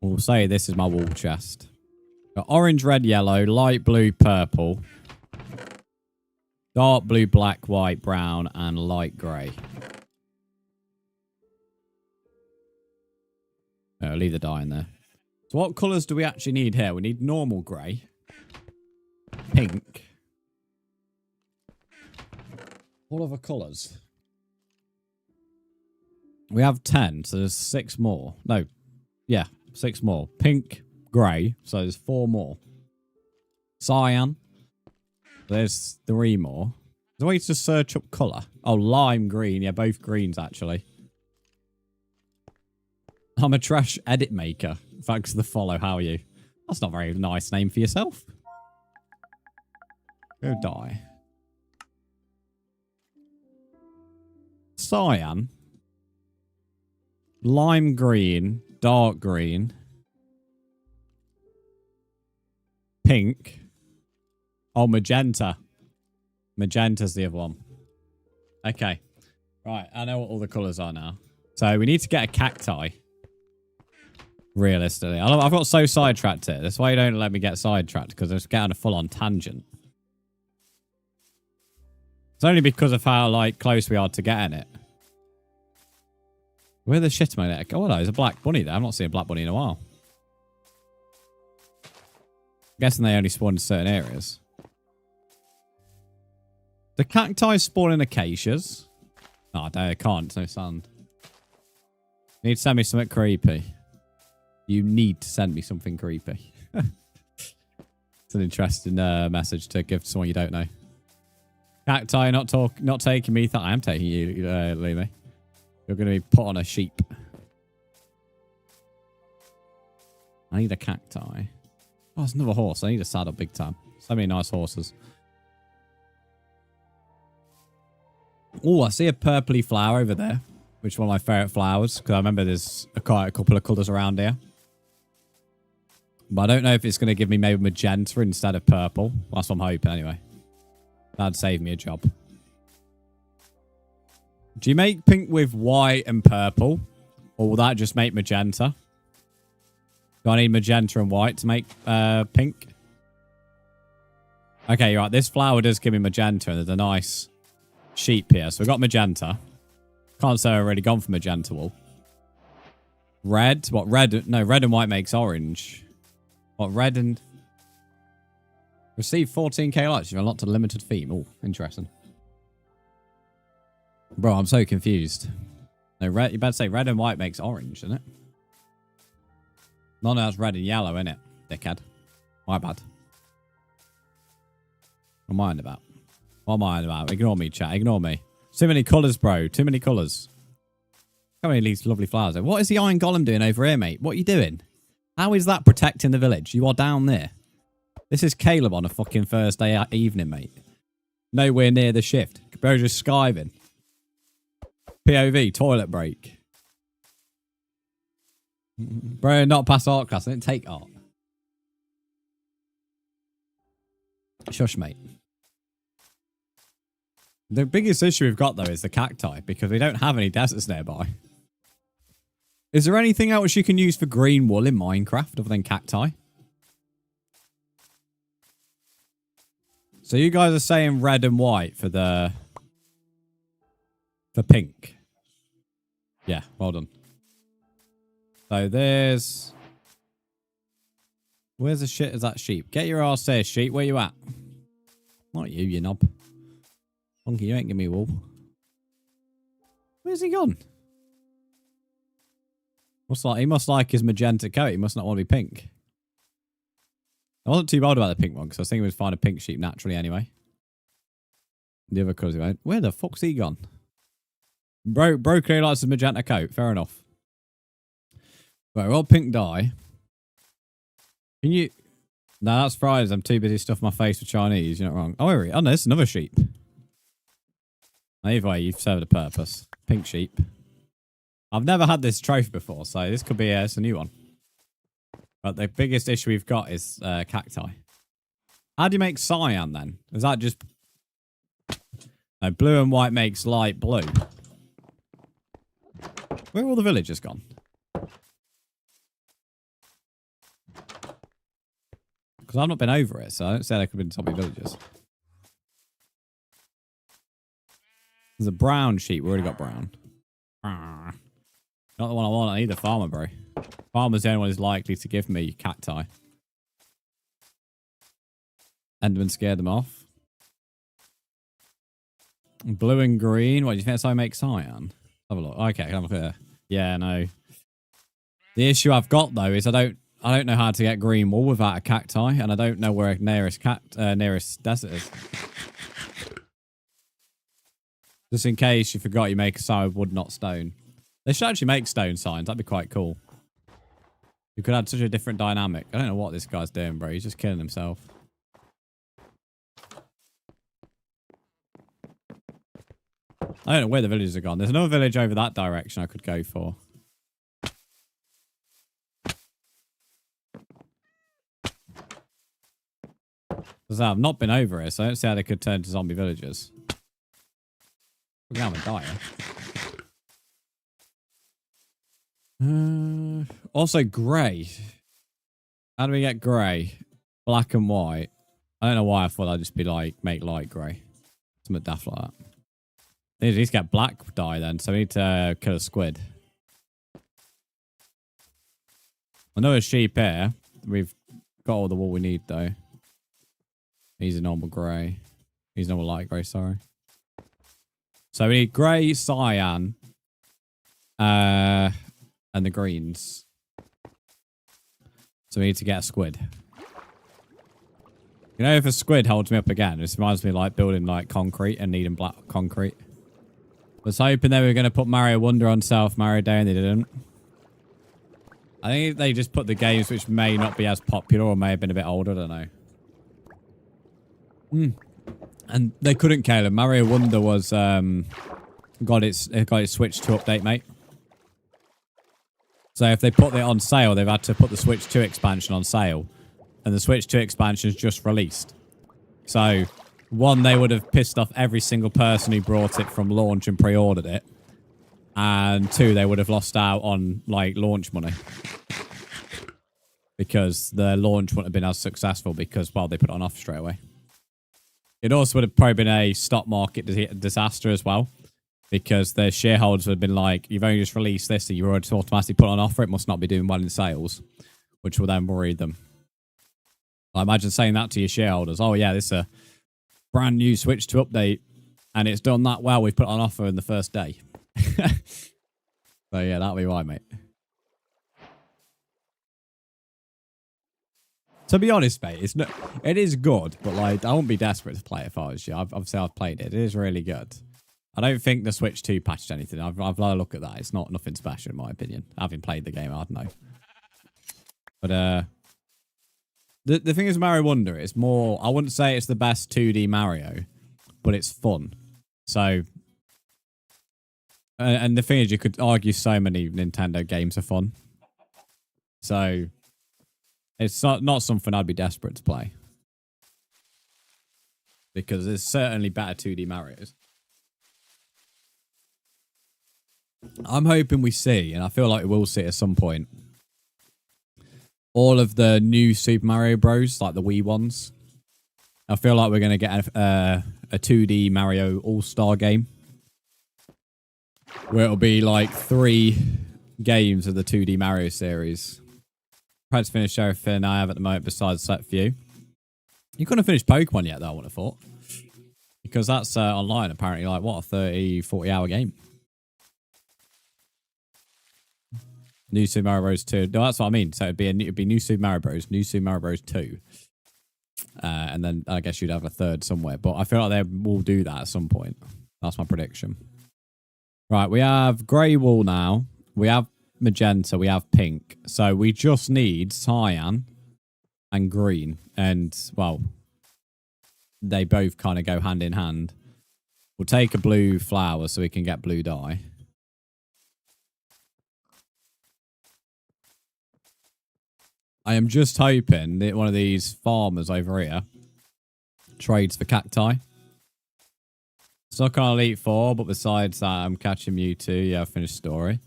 We'll say this is my wool chest. Got orange, red, yellow, light blue, purple, dark blue, black, white, brown, and light grey. I'll leave the dye in there. So what colours do we actually need here? We need normal grey, pink. What other colours? We have 10, so there's 6 more. No, yeah, 6 more. Pink, grey, so there's 4 more. Cyan, there's 3 more. There's a way to search up colour. Oh, lime green. Yeah, both greens, actually. I'm a trash edit maker. Thanks for the follow. How are you? That's not a very nice name for yourself. Go die. Cyan. Lime green. Dark green. Pink. Oh, magenta. Magenta's the other one. Okay. Right, I know what all the colours are now. So we need to get a cacti. Realistically. I've got so sidetracked here. That's why you don't let me get sidetracked, because I just get on a full-on tangent. It's only because of how, like, close we are to getting it. Where the shit am I there? Oh, no, there's a black bunny there. I've not seen a black bunny in a while. I'm guessing they only spawn in certain areas. The cacti spawn in acacias. Oh, no, I can't. It's no sand. You need to send me something creepy. You need to send me something creepy. It's an interesting message to give to someone you don't know. Cacti, not taking me. I am taking you, Lily. You're going to be put on a sheep. I need a cacti. Oh, there's another horse. I need a saddle big time. So many nice horses. Oh, I see a purpley flower over there. Which is one of my favourite flowers. Because I remember there's quite a couple of colours around here. But I don't know if it's going to give me maybe magenta instead of purple. Well, that's what I'm hoping anyway. That'd save me a job. Do you make pink with white and purple? Or will that just make magenta? Do I need magenta and white to make pink? Okay, you're right. This flower does give me magenta. And there's a nice sheep here. So we've got magenta. Can't say I've already gone for magenta wool. Red? What, red? No, red and white makes orange. What, red and... Receive 14k likes. You've unlocked a limited theme. Oh, interesting. Bro, I'm so confused. No, red. You better say red and white makes orange, isn't it? No, that's red and yellow, isn't it? Dickhead. My bad. What am I on about? What am I on about? Ignore me, chat. Ignore me. Too many colours, bro. Too many colours. How many of these lovely flowers? What is the iron golem doing over here, mate? What are you doing? How is that protecting the village? You are down there. This is Caleb on a fucking Thursday evening, mate. Nowhere near the shift. Bro, just skiving. POV, toilet break. Bro, not pass art class. I didn't take art. Shush, mate. The biggest issue we've got, though, is the cacti, because we don't have any deserts nearby. Is there anything else you can use for green wool in Minecraft other than cacti? So you guys are saying red and white for pink. Yeah, well done. So there's... Where's the shit is that sheep? Get your arse there, sheep. Where you at? Not you, you knob. Monkey, you ain't give me wool. Where's he gone? He must like his magenta coat. He must not want to be pink. I wasn't too bothered about the pink one because I was thinking we'd find a pink sheep naturally anyway. The other colours he went. Where the fuck's he gone? Bro clearly likes his magenta coat. Fair enough. Right, we're all pink dye. Can you... No, that's Fridays. I'm too busy stuffing my face with Chinese. You're not wrong. Oh, no, there's another sheep. Either way, you've served a purpose. Pink sheep. I've never had this trophy before, so this could be it's a new one. But the biggest issue we've got is cacti. How do you make cyan then? Is that just... No, blue and white makes light blue. Where are all the villagers gone? Because I've not been over it, so I don't say there could have been zombie villagers. There's a brown sheep. We already got brown. Not the one I want. I need the farmer, bro. Farmer's the only one who's likely to give me cacti. Enderman scared them off. Blue and green. What do you think that's how I make cyan? Have a look. Okay, have a look there. Yeah, no. The issue I've got though is I don't know how to get green wool without a cacti, and I don't know where nearest desert is. Just in case you forgot, you make a sign with wood, not stone. They should actually make stone signs. That'd be quite cool. You could add such a different dynamic. I don't know what this guy's doing, bro. He's just killing himself. I don't know where the villagers are gone. There's another village over that direction I could go for. Because I've not been over it, so I don't see how they could turn to zombie villagers. We're going to die. Also, grey. How do we get grey? Black and white. I don't know why I thought I'd just be like, make light grey. Something daft like that. They need to get black dye then, so we need to kill a squid. I know a sheep here. We've got all the wool we need though. He's a normal grey. He's normal light grey, sorry. So we need grey, cyan, and the greens. So we need to get a squid. You know, if a squid holds me up again, this reminds me of like building like concrete and needing black concrete. I was hoping they were going to put Mario Wonder on South Mario Day and they didn't. I think they just put the games which may not be as popular or may have been a bit older, I don't know. And they couldn't kill him. Mario Wonder was got its Switch 2 update, mate. So if they put it on sale, they've had to put the Switch 2 expansion on sale. And the Switch 2 expansion is just released. So, one, they would have pissed off every single person who brought it from launch and pre-ordered it. And two, they would have lost out on, like, launch money. Because the launch wouldn't have been as successful because, well, they put it on off straight away. It also would have probably been a stock market disaster as well. Because the shareholders would have been like, you've only just released this and you were just automatically put on offer. It must not be doing well in sales. Which will then worry them. I imagine saying that to your shareholders. Oh, yeah, this is a brand new Switch 2 update. And it's done that well. We've put on offer in the first day. So, yeah, that'll be right, mate. To be honest, mate, it is good. But, like, I won't be desperate to play it if I was you. Obviously, I've played it. It is really good. I don't think the Switch 2 patched anything. I've had a look at that. It's not nothing special, in my opinion. Having played the game, I don't know. But, the thing is Mario Wonder, it's more... I wouldn't say it's the best 2D Mario, but it's fun. So... and the thing is, you could argue so many Nintendo games are fun. So... it's not something I'd be desperate to play. Because there's certainly better 2D Marios. I'm hoping we see, and I feel like we will see at some point, all of the new Super Mario Bros, like the Wii ones. I feel like we're going to get a 2D Mario All-Star game. Where it'll be like 3 games of the 2D Mario series. Tried to finish everything I have at the moment besides Set Few. You couldn't finish Pokemon yet, though, I would have thought. Because that's online, apparently, like, what, a 30, 40-hour game. New Super Mario Bros. 2. No, that's what I mean. So it'd be New Super Mario Bros. New Super Mario Bros. 2. And then I guess you'd have a third somewhere. But I feel like they will do that at some point. That's my prediction. Right, we have grey wool now. We have magenta. We have pink. So we just need cyan and green. And, well, they both kind of go hand in hand. We'll take a blue flower so we can get blue dye. I am just hoping that one of these farmers over here trades for cacti. Stuck on Elite 4, but besides that, I'm catching Mewtwo. Yeah, I finished story.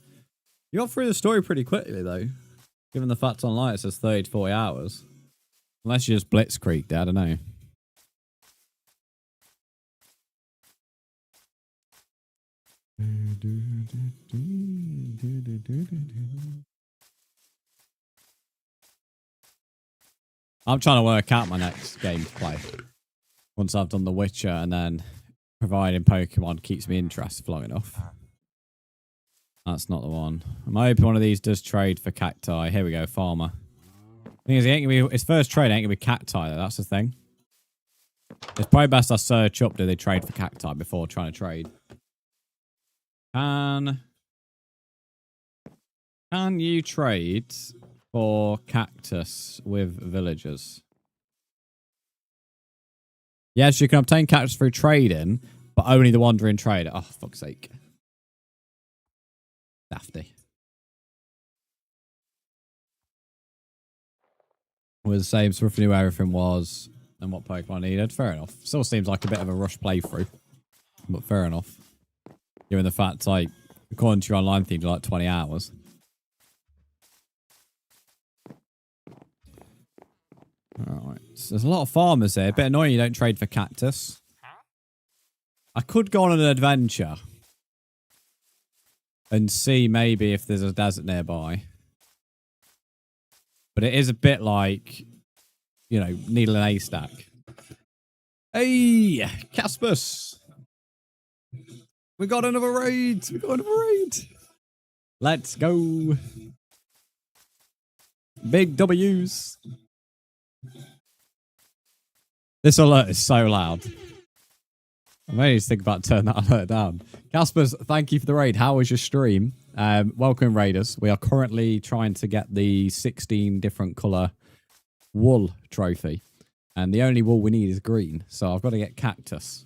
You got through the story pretty quickly, though. Given the fact online it says 30 to 40 hours. Unless you just blitzkrieged it, I don't know. I'm trying to work out my next game to play. Once I've done The Witcher and then providing Pokemon keeps me interested for long enough. That's not the one. I'm hoping one of these does trade for cacti. Here we go, farmer. Thing is, his first trade ain't gonna be cacti though, that's the thing. It's probably best I search up do they trade for cacti before trying to trade. Can you trade for cactus with villagers? Yes, you can obtain cactus through trading, but only the wandering trader. Oh, fuck's sake. Dafty. We're the same, so roughly knew where everything was and what Pokemon needed. Fair enough. Still seems like a bit of a rush playthrough, but fair enough. Given the fact, like, according to your online theme, like 20 hours. Alright. So there's a lot of farmers here. A bit annoying you don't trade for cactus. I could go on an adventure and see maybe if there's a desert nearby. But it is a bit like, you know, needle and haystack. Hey, Caspus! We got another raid! We got another raid! Let's go! Big W's. This alert is so loud. I may need to think about turning that alert down. Caspers, thank you for the raid. How was your stream? Welcome, raiders. We are currently trying to get the 16 different colour wool trophy. And the only wool we need is green. So I've got to get cactus.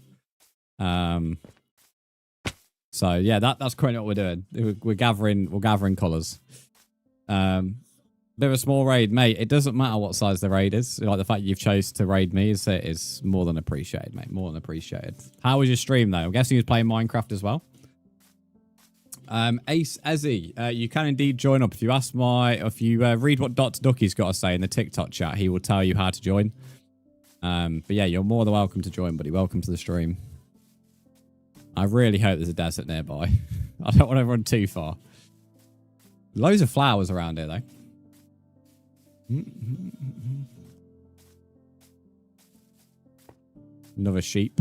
So yeah, that's currently what we're doing. We're gathering colours. Bit of a small raid, mate. It doesn't matter what size the raid is. Like the fact you've chose to raid me is more than appreciated, mate. More than appreciated. How was your stream though? I'm guessing you was playing Minecraft as well. Ace Ezzy, you can indeed join up. If you read what Dr. Ducky's got to say in the TikTok chat, he will tell you how to join. But yeah, you're more than welcome to join, buddy. Welcome to the stream. I really hope there's a desert nearby. I don't want to run too far. Loads of flowers around here though. Another sheep.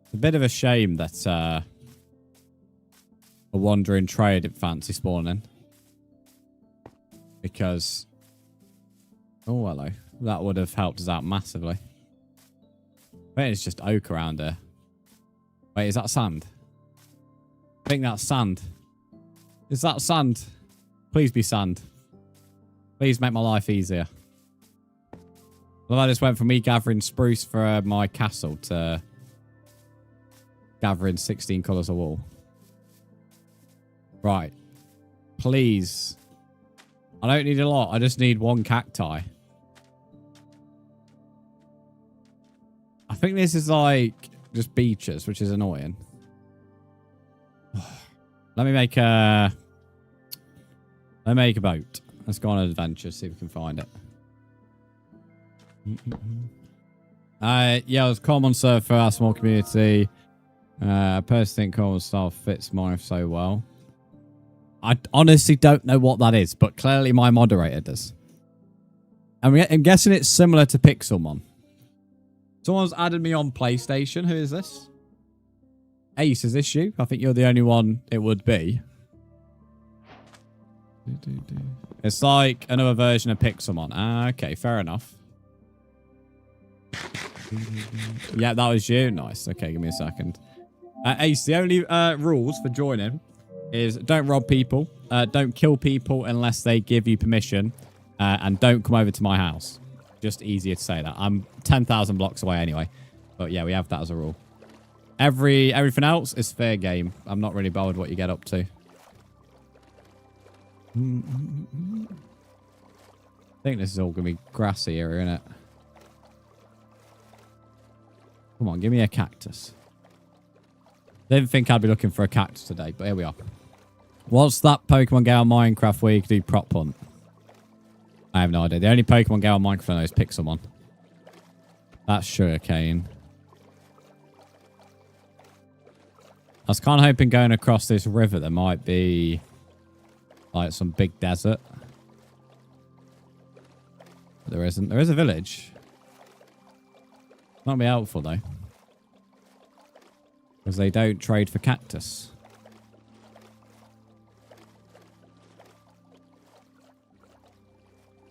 It's a bit of a shame that a wandering trade didn't fancy spawning. Because... oh, hello. That would have helped us out massively. I think it's just oak around here. Wait, is that sand? I think that's sand. Is that sand? Please be sand. Please make my life easier. Well, I just went from me gathering spruce for my castle to gathering 16 colours of wool. Right. Please. I don't need a lot. I just need one cacti. I think this is like just beaches, which is annoying. Let me make a Let's make a boat. Let's go on an adventure, see if we can find it. Yeah, it was common server for our small community. I personally think common style fits mine so well. I honestly don't know what that is, but clearly my moderator does. I'm guessing it's similar to Pixelmon. Someone's added me on PlayStation. Who is this? Ace, is this you? I think you're the only one it would be. It's like another version of Pixelmon. Ah, okay, fair enough. Yeah, that was you. Nice. Okay, give me a second. Ace, the only rules for joining is don't rob people, don't kill people unless they give you permission, and don't come over to my house. Just easier to say that. I'm 10,000 blocks away anyway. But yeah, we have that as a rule. Everything else is fair game. I'm not really bothered what you get up to. I think this is all going to be grassy area, isn't it? Come on, give me a cactus. Didn't think I'd be looking for a cactus today, but here we are. What's that Pokemon game on Minecraft where you can do prop hunt? I have no idea. The only Pokemon game on Minecraft I know is Pixelmon. That's sugarcane. I was kind of hoping going across this river there might be like some big desert. But there isn't. There is a village. Might be helpful though. Because they don't trade for cactus.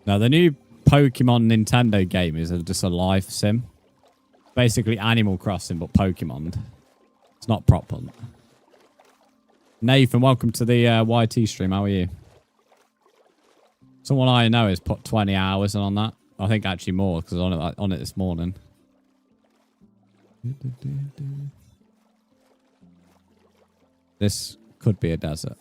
Now, the new Pokemon Nintendo game is just a life sim. Basically Animal Crossing, but Pokemon. It's not prop hunt. Nathan, welcome to the YT stream. How are you? Someone I know has put 20 hours in on that. I think actually more, because I was on it this morning. This could be a desert.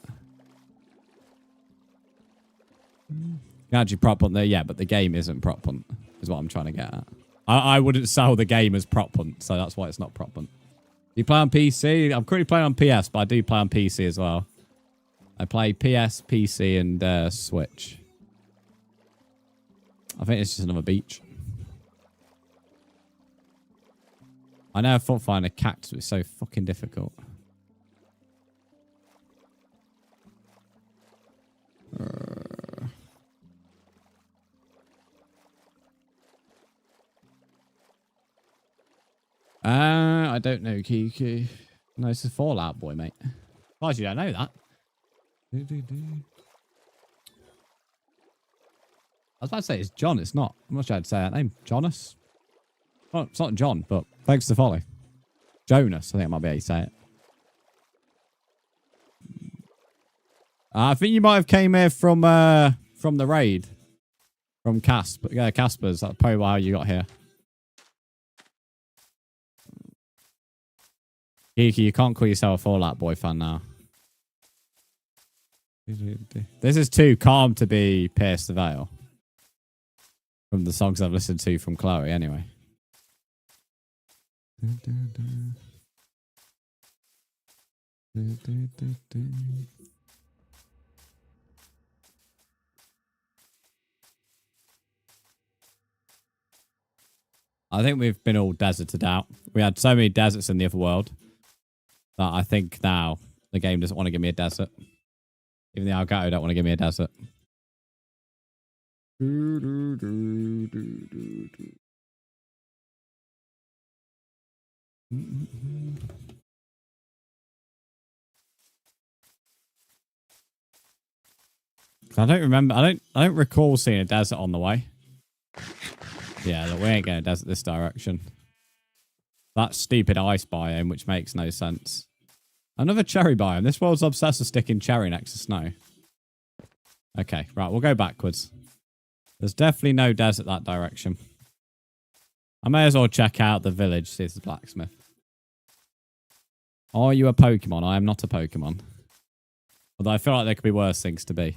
Actually prop hunt there, yeah, but the game isn't prop hunt, is what I'm trying to get at. I wouldn't sell the game as prop hunt, so that's why it's not prop hunt. Do you play on PC? I'm currently playing on PS, but I do play on PC as well. I play PS, PC, and Switch. I think it's just another beach. I never thought finding a cactus was so fucking difficult. I don't know, Kiki. No, it's a Fallout Boy, mate. Why do you don't know that? I was about to say it's John. It's not. I'm not sure I'd say that name. Jonas? Well, it's not John, but thanks for the follow. Jonas, I think I might be able to say it. I think you might have came here from the raid. From Casper. Yeah, Casper's. That's probably how you got here. Kiki, you can't call yourself a Fallout Boy fan now. This is too calm to be Pierce the Veil. From the songs I've listened to from Chloe, anyway. I think we've been all deserted out. We had so many deserts in the other world that I think now the game doesn't want to give me a desert. Even the Elgato don't want to give me a desert. I don't remember. I don't recall seeing a desert on the way. Yeah, look, we ain't getting a desert this direction. That stupid ice biome, which makes no sense. Another cherry biome. This world's obsessed with sticking cherry next to snow. Okay, right, we'll go backwards. There's definitely no desert that direction. I may as well check out the village, see if there's a blacksmith. Are you a Pokemon? I am not a Pokemon. Although I feel like there could be worse things to be.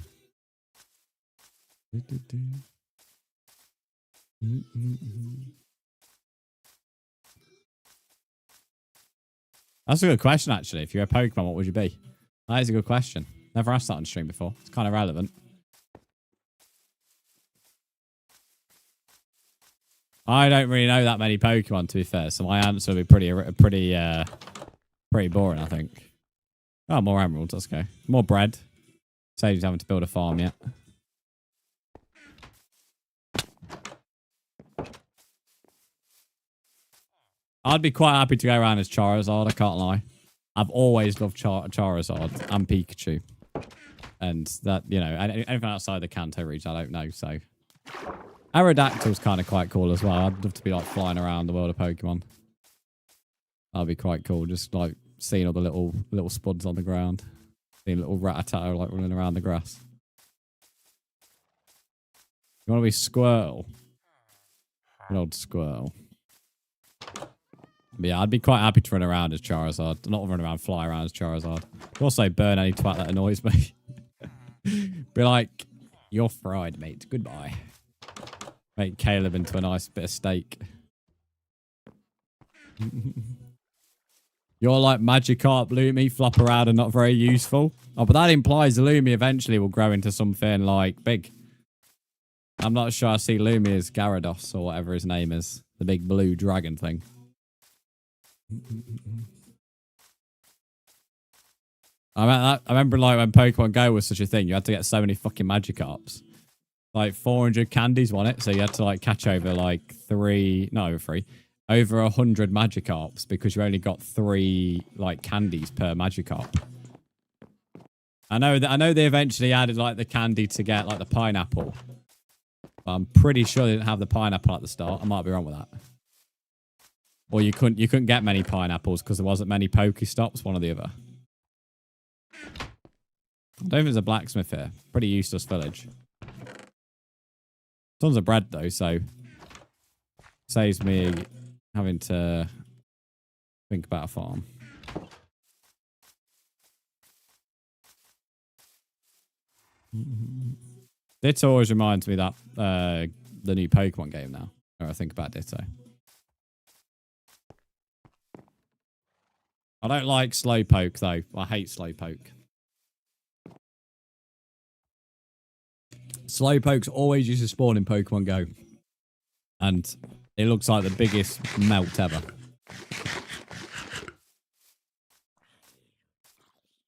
That's a good question, actually. If you're a Pokemon, what would you be? That is a good question. Never asked that on stream before. It's kind of relevant. I don't really know that many Pokemon, to be fair, so my answer will be pretty boring, I think. Oh, more emeralds. Let's go. More bread. Saves having to build a farm yet. I'd be quite happy to go around as Charizard, I can't lie. I've always loved Charizard and Pikachu. And that, you know, anything outside the Kanto region, I don't know, so... Aerodactyl's kind of quite cool as well. I'd love to be like flying around the world of Pokemon. That'd be quite cool. Just like seeing all the little spuds on the ground. Seeing little Rattata like running around the grass. You want to be Squirtle? An old Squirtle. But yeah, I'd be quite happy to run around as Charizard. Not run around, fly around as Charizard. Also burn any twat that annoys me. Be like, you're fried, mate. Goodbye. Make Caleb into a nice bit of steak. You're like Magikarp, Lumi, flop around and not very useful. Oh, but that implies the Lumi eventually will grow into something like big. I'm not sure I see Lumi as Gyarados or whatever his name is. The big blue dragon thing. I remember like when Pokemon Go was such a thing, you had to get so many fucking Magikarps. Like 400 candies on it, so you had to like catch over like over 100 Magikarps because you only got 3 like candies per Magikarp. I know they eventually added like the candy to get like the pineapple, but I'm pretty sure they didn't have the pineapple at the start. I might be wrong with that. Or you couldn't get many pineapples because there wasn't many Pokestops, one or the other. I don't think there's a blacksmith here. Pretty useless village. Tons of bread though, so saves me having to think about a farm. Ditto always reminds me that the new Pokemon game now. Or I think about Ditto. I don't like Slowpoke though. I hate Slowpoke. Slowpokes always used to spawn in Pokemon Go. And it looks like the biggest melt ever.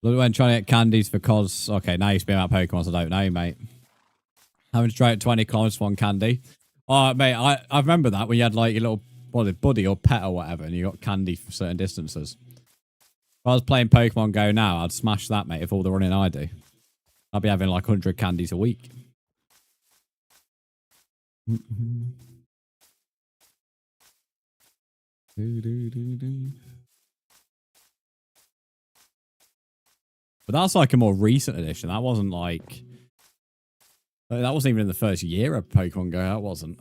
Look when trying to get candies for cos. Okay, now you speak about Pokemon, so I don't know, mate. Having to try at 20 cos for one candy. Oh, mate, I remember that when you had like your little buddy or pet or whatever, and you got candy for certain distances. If I was playing Pokemon Go now, I'd smash that, mate, if all the running I do. I'd be having like 100 candies a week. But that's like a more recent edition. That wasn't like... That wasn't even in the first year of Pokemon Go. That wasn't.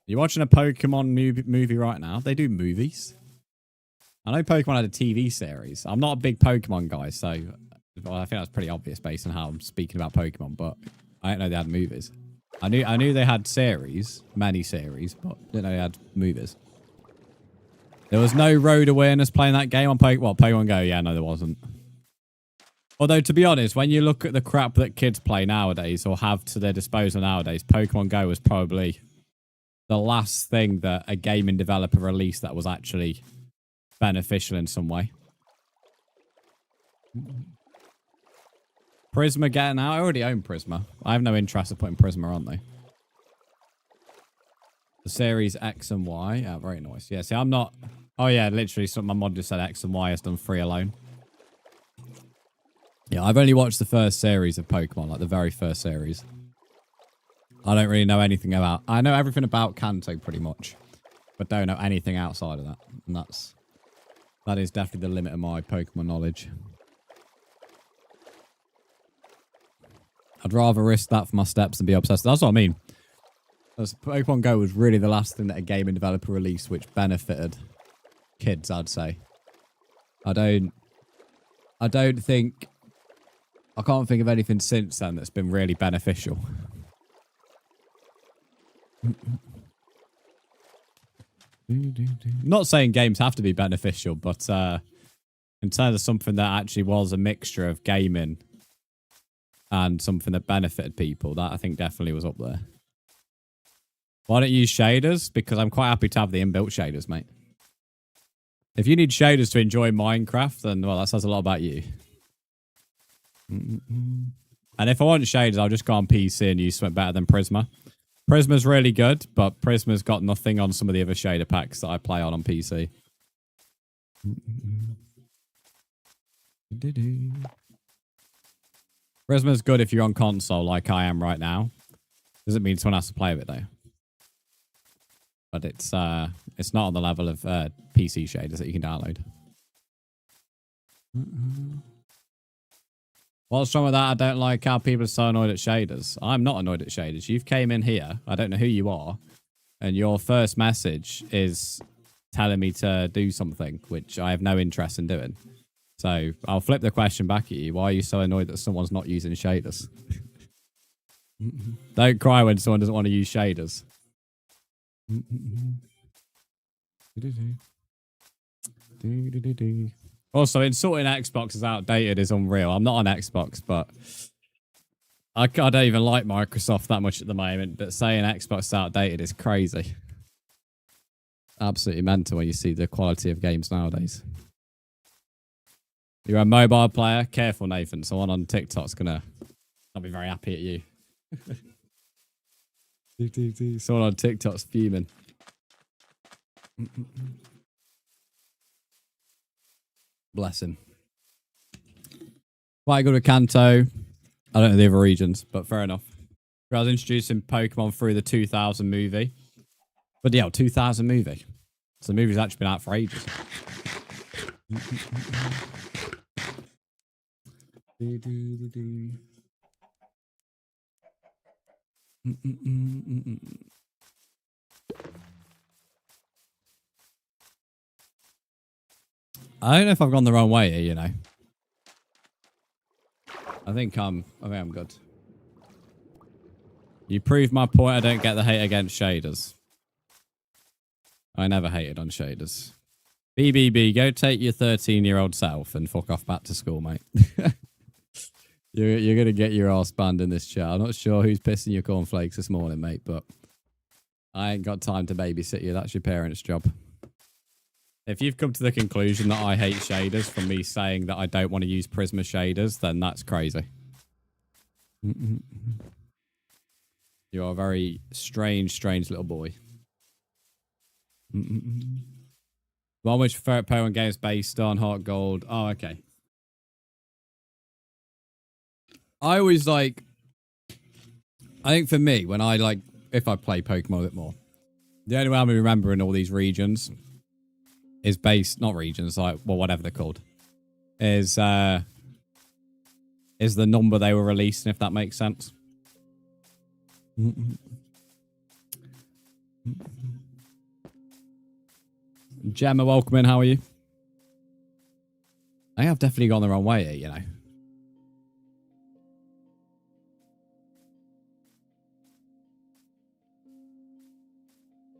You're watching a Pokemon movie right now. They do movies. I know Pokemon had a TV series. I'm not a big Pokemon guy, so well, I think that's pretty obvious based on how I'm speaking about Pokemon, but I didn't know they had movies. I knew they had series, many series, but didn't know they had movies. There was no road awareness playing that game on Pokemon Go. Yeah, no, there wasn't. Although, to be honest, when you look at the crap that kids play nowadays or have to their disposal nowadays, Pokemon Go was probably the last thing that a gaming developer released that was actually beneficial in some way. Prisma getting out? I already own Prisma. I have no interest in putting Prisma on, though. The series X and Y. Yeah, very nice. Yeah, see, I'm not... Oh, yeah, literally, my mod just said X and Y has done free alone. Yeah, I've only watched the first series of Pokemon, like the very first series. I don't really know anything about... I know everything about Kanto, pretty much. But don't know anything outside of that. And that is definitely the limit of my Pokemon knowledge. I'd rather risk that for my steps than be obsessed. That's what I mean. Pokemon Go was really the last thing that a gaming developer released which benefited kids, I'd say. I don't think... I can't think of anything since then that's been really beneficial. Not saying games have to be beneficial, but in terms of something that actually was a mixture of gaming and something that benefited people, that I think definitely was up there. Why don't you use shaders? Because I'm quite happy to have the inbuilt shaders, mate. If you need shaders to enjoy Minecraft, then, well, that says a lot about you. And if I want shaders, I'll just go on PC and use something better than Prisma. Prisma's really good, but Prisma's got nothing on some of the other shader packs that I play on PC. Prisma's good if you're on console like I am right now. Doesn't mean someone has to play with it, though. But it's not on the level of PC shaders that you can download. What's wrong with that? I don't like how people are so annoyed at shaders. I'm not annoyed at shaders. You've came in here. I don't know who you are. And your first message is telling me to do something, which I have no interest in doing. So I'll flip the question back at you. Why are you so annoyed that someone's not using shaders? Don't cry when someone doesn't want to use shaders. Also, insulting Xbox is outdated is unreal. I'm not on Xbox, but I don't even like Microsoft that much at the moment. But saying Xbox is outdated is crazy. Absolutely mental when you see the quality of games nowadays. You're a mobile player? Careful, Nathan. Someone on TikTok's gonna not be very happy at you. Someone on TikTok's fuming. Bless him. Quite good with Kanto. I don't know the other regions, but fair enough. I was introducing Pokemon through the 2000 movie. But yeah, 2000 movie. So the movie's actually been out for ages. I don't know if I've gone the wrong way here, you know. I think I'm good. You proved my point. I don't get the hate against shaders. I never hated on shaders. BBB, go take your 13-year-old self and fuck off back to school, mate. You're going to get your ass banned in this chat. I'm not sure who's pissing your cornflakes this morning, mate, but I ain't got time to babysit you. That's your parents' job. If you've come to the conclusion that I hate shaders from me saying that I don't want to use Prisma shaders, then that's crazy. You're a very strange little boy. One which favorite Pokemon games based on Heart Gold. Oh, okay. I always like... I think for me, when I like... If I play Pokemon a bit more, the only way I'm remembering all these regions is based... Not regions, like... Well, whatever they're called. Is the number they were releasing, if that makes sense. Gemma, welcome in. How are you? I have definitely gone the wrong way here, you know.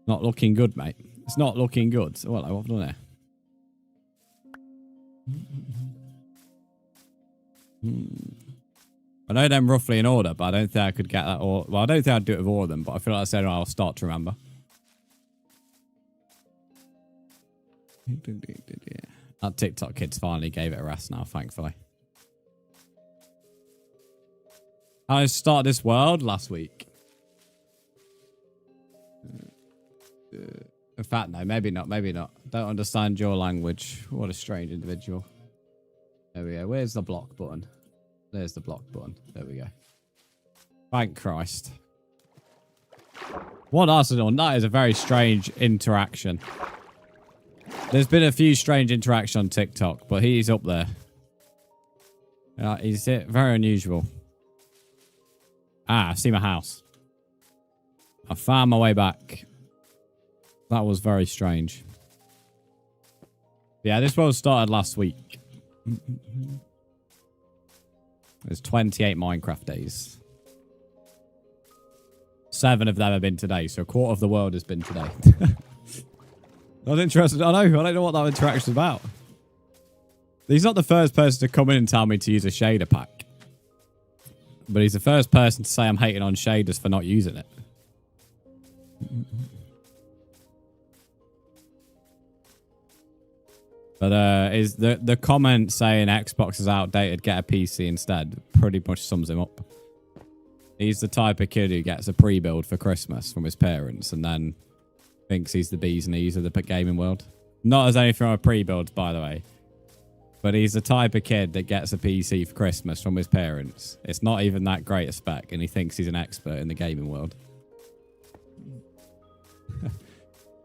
Not looking good, mate. It's not looking good. Well, what have I done here? I know them roughly in order, but I don't think I could get that. Well, I don't think I'd do it with all of them, but I feel like I said I'll start to remember. That TikTok kid's finally gave it a rest now, thankfully. I started this world last week. In fact, no, maybe not. Maybe not. Don't understand your language. What a strange individual. There we go. Where's the block button? There's the block button. There we go. Thank Christ. What Arsenal? That is a very strange interaction. There's been a few strange interactions on TikTok, but he's up there. He's very unusual. Ah, I see my house. I found my way back. That was very strange. Yeah, this world started last week. There's 28 Minecraft days. 7 of them have been today, so a quarter of the world has been today. I was interested. I don't know what that interaction is about. He's not the first person to come in and tell me to use a shader pack. But he's the first person to say I'm hating on shaders for not using it. But is the comment saying Xbox is outdated, get a PC instead, pretty much sums him up. He's the type of kid who gets a pre-build for Christmas from his parents and then thinks he's the bee's knees of the gaming world. Not as anything on a pre-build, by the way. But he's the type of kid that gets a PC for Christmas from his parents. It's not even that great a spec, and he thinks he's an expert in the gaming world.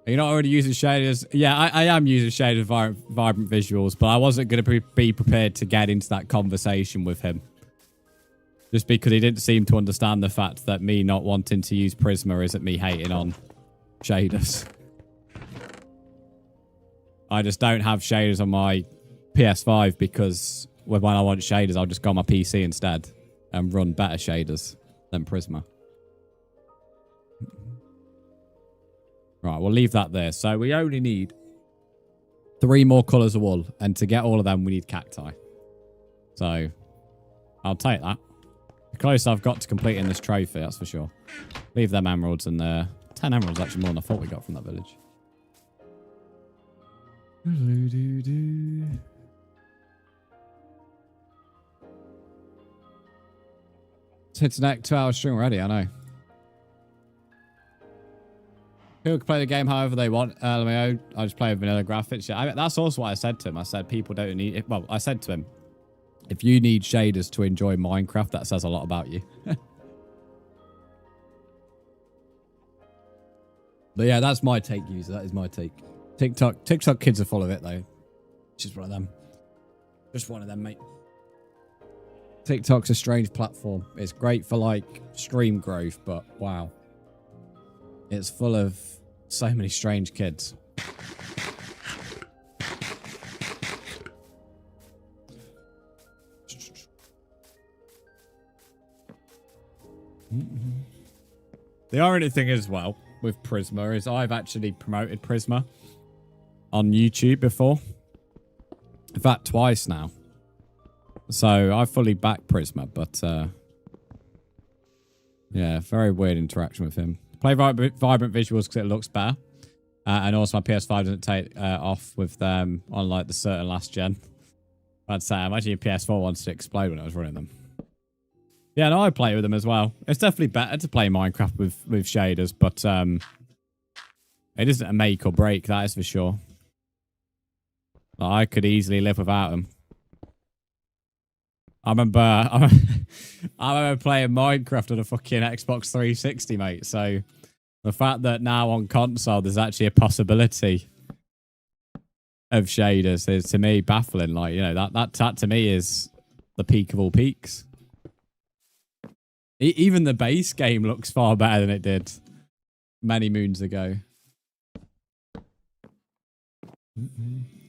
Are you not already using shaders? Yeah, I am using shaders, vibrant visuals, but I wasn't going to be prepared to get into that conversation with him. Just because he didn't seem to understand the fact that me not wanting to use Prisma isn't me hating on shaders. I just don't have shaders on my PS5 because when I want shaders, I'll just go on my PC instead and run better shaders than Prisma. Right, we'll leave that there. So we only need 3 more colours of wool, and to get all of them, we need cacti. So I'll take that. The closest I've got to completing this trophy, that's for sure. Leave them emeralds in there. 10 emeralds, actually more than I thought we got from that village. It's hit neck 2-hour stream already, I know. People can play the game however they want. I just play with vanilla graphics. Yeah, that's also what I said to him. I said people don't need it. Well, I said to him, if you need shaders to enjoy Minecraft, that says a lot about you. But yeah, that's my take, user. That is my take. TikTok kids are full of it though. Just one of them. Just one of them, mate. TikTok's a strange platform. It's great for like stream growth, but wow. It's full of so many strange kids. The irony thing as well with Prisma is I've actually promoted Prisma on YouTube before. In fact, twice now. So I fully back Prisma, but yeah, very weird interaction with him. Play vibrant visuals because it looks better. And also my PS5 doesn't take off with them on like the certain last gen. I'd say, imagine your PS4 wants to explode when I was running them. Yeah, no, I play with them as well. It's definitely better to play Minecraft with shaders, but it isn't a make or break, that is for sure. Like, I could easily live without them. I remember playing Minecraft on a fucking Xbox 360, mate. So the fact that now on console there's actually a possibility of shaders is to me baffling. Like, you know, that to me is the peak of all peaks. Even the base game looks far better than it did many moons ago.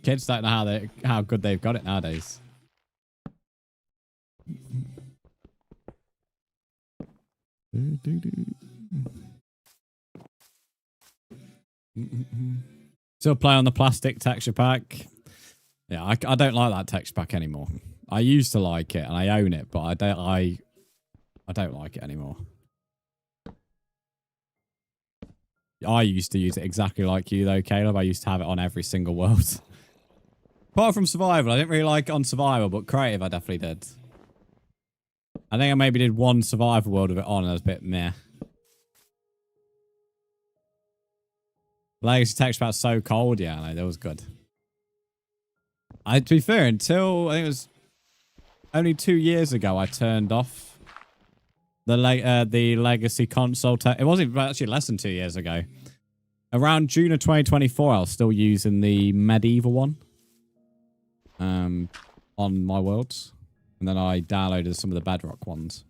Kids don't know how good they've got it nowadays. Still play on the plastic texture pack. Yeah, I don't like that texture pack anymore. I used to like it and I own it, but I don't like it anymore. I used to use it exactly like you though, Caleb. I used to have it on every single world. Apart from survival, I didn't really like it on survival, but creative I definitely did. I think I maybe did one survival world with it on and I was a bit meh. Legacy texture pack's so cold, yeah, I know, that was good. To be fair, until I think it was only 2 years ago, I turned off the legacy console. It wasn't actually less than 2 years ago. Around June of 2024, I was still using the medieval one on my worlds. And then I downloaded some of the bedrock ones.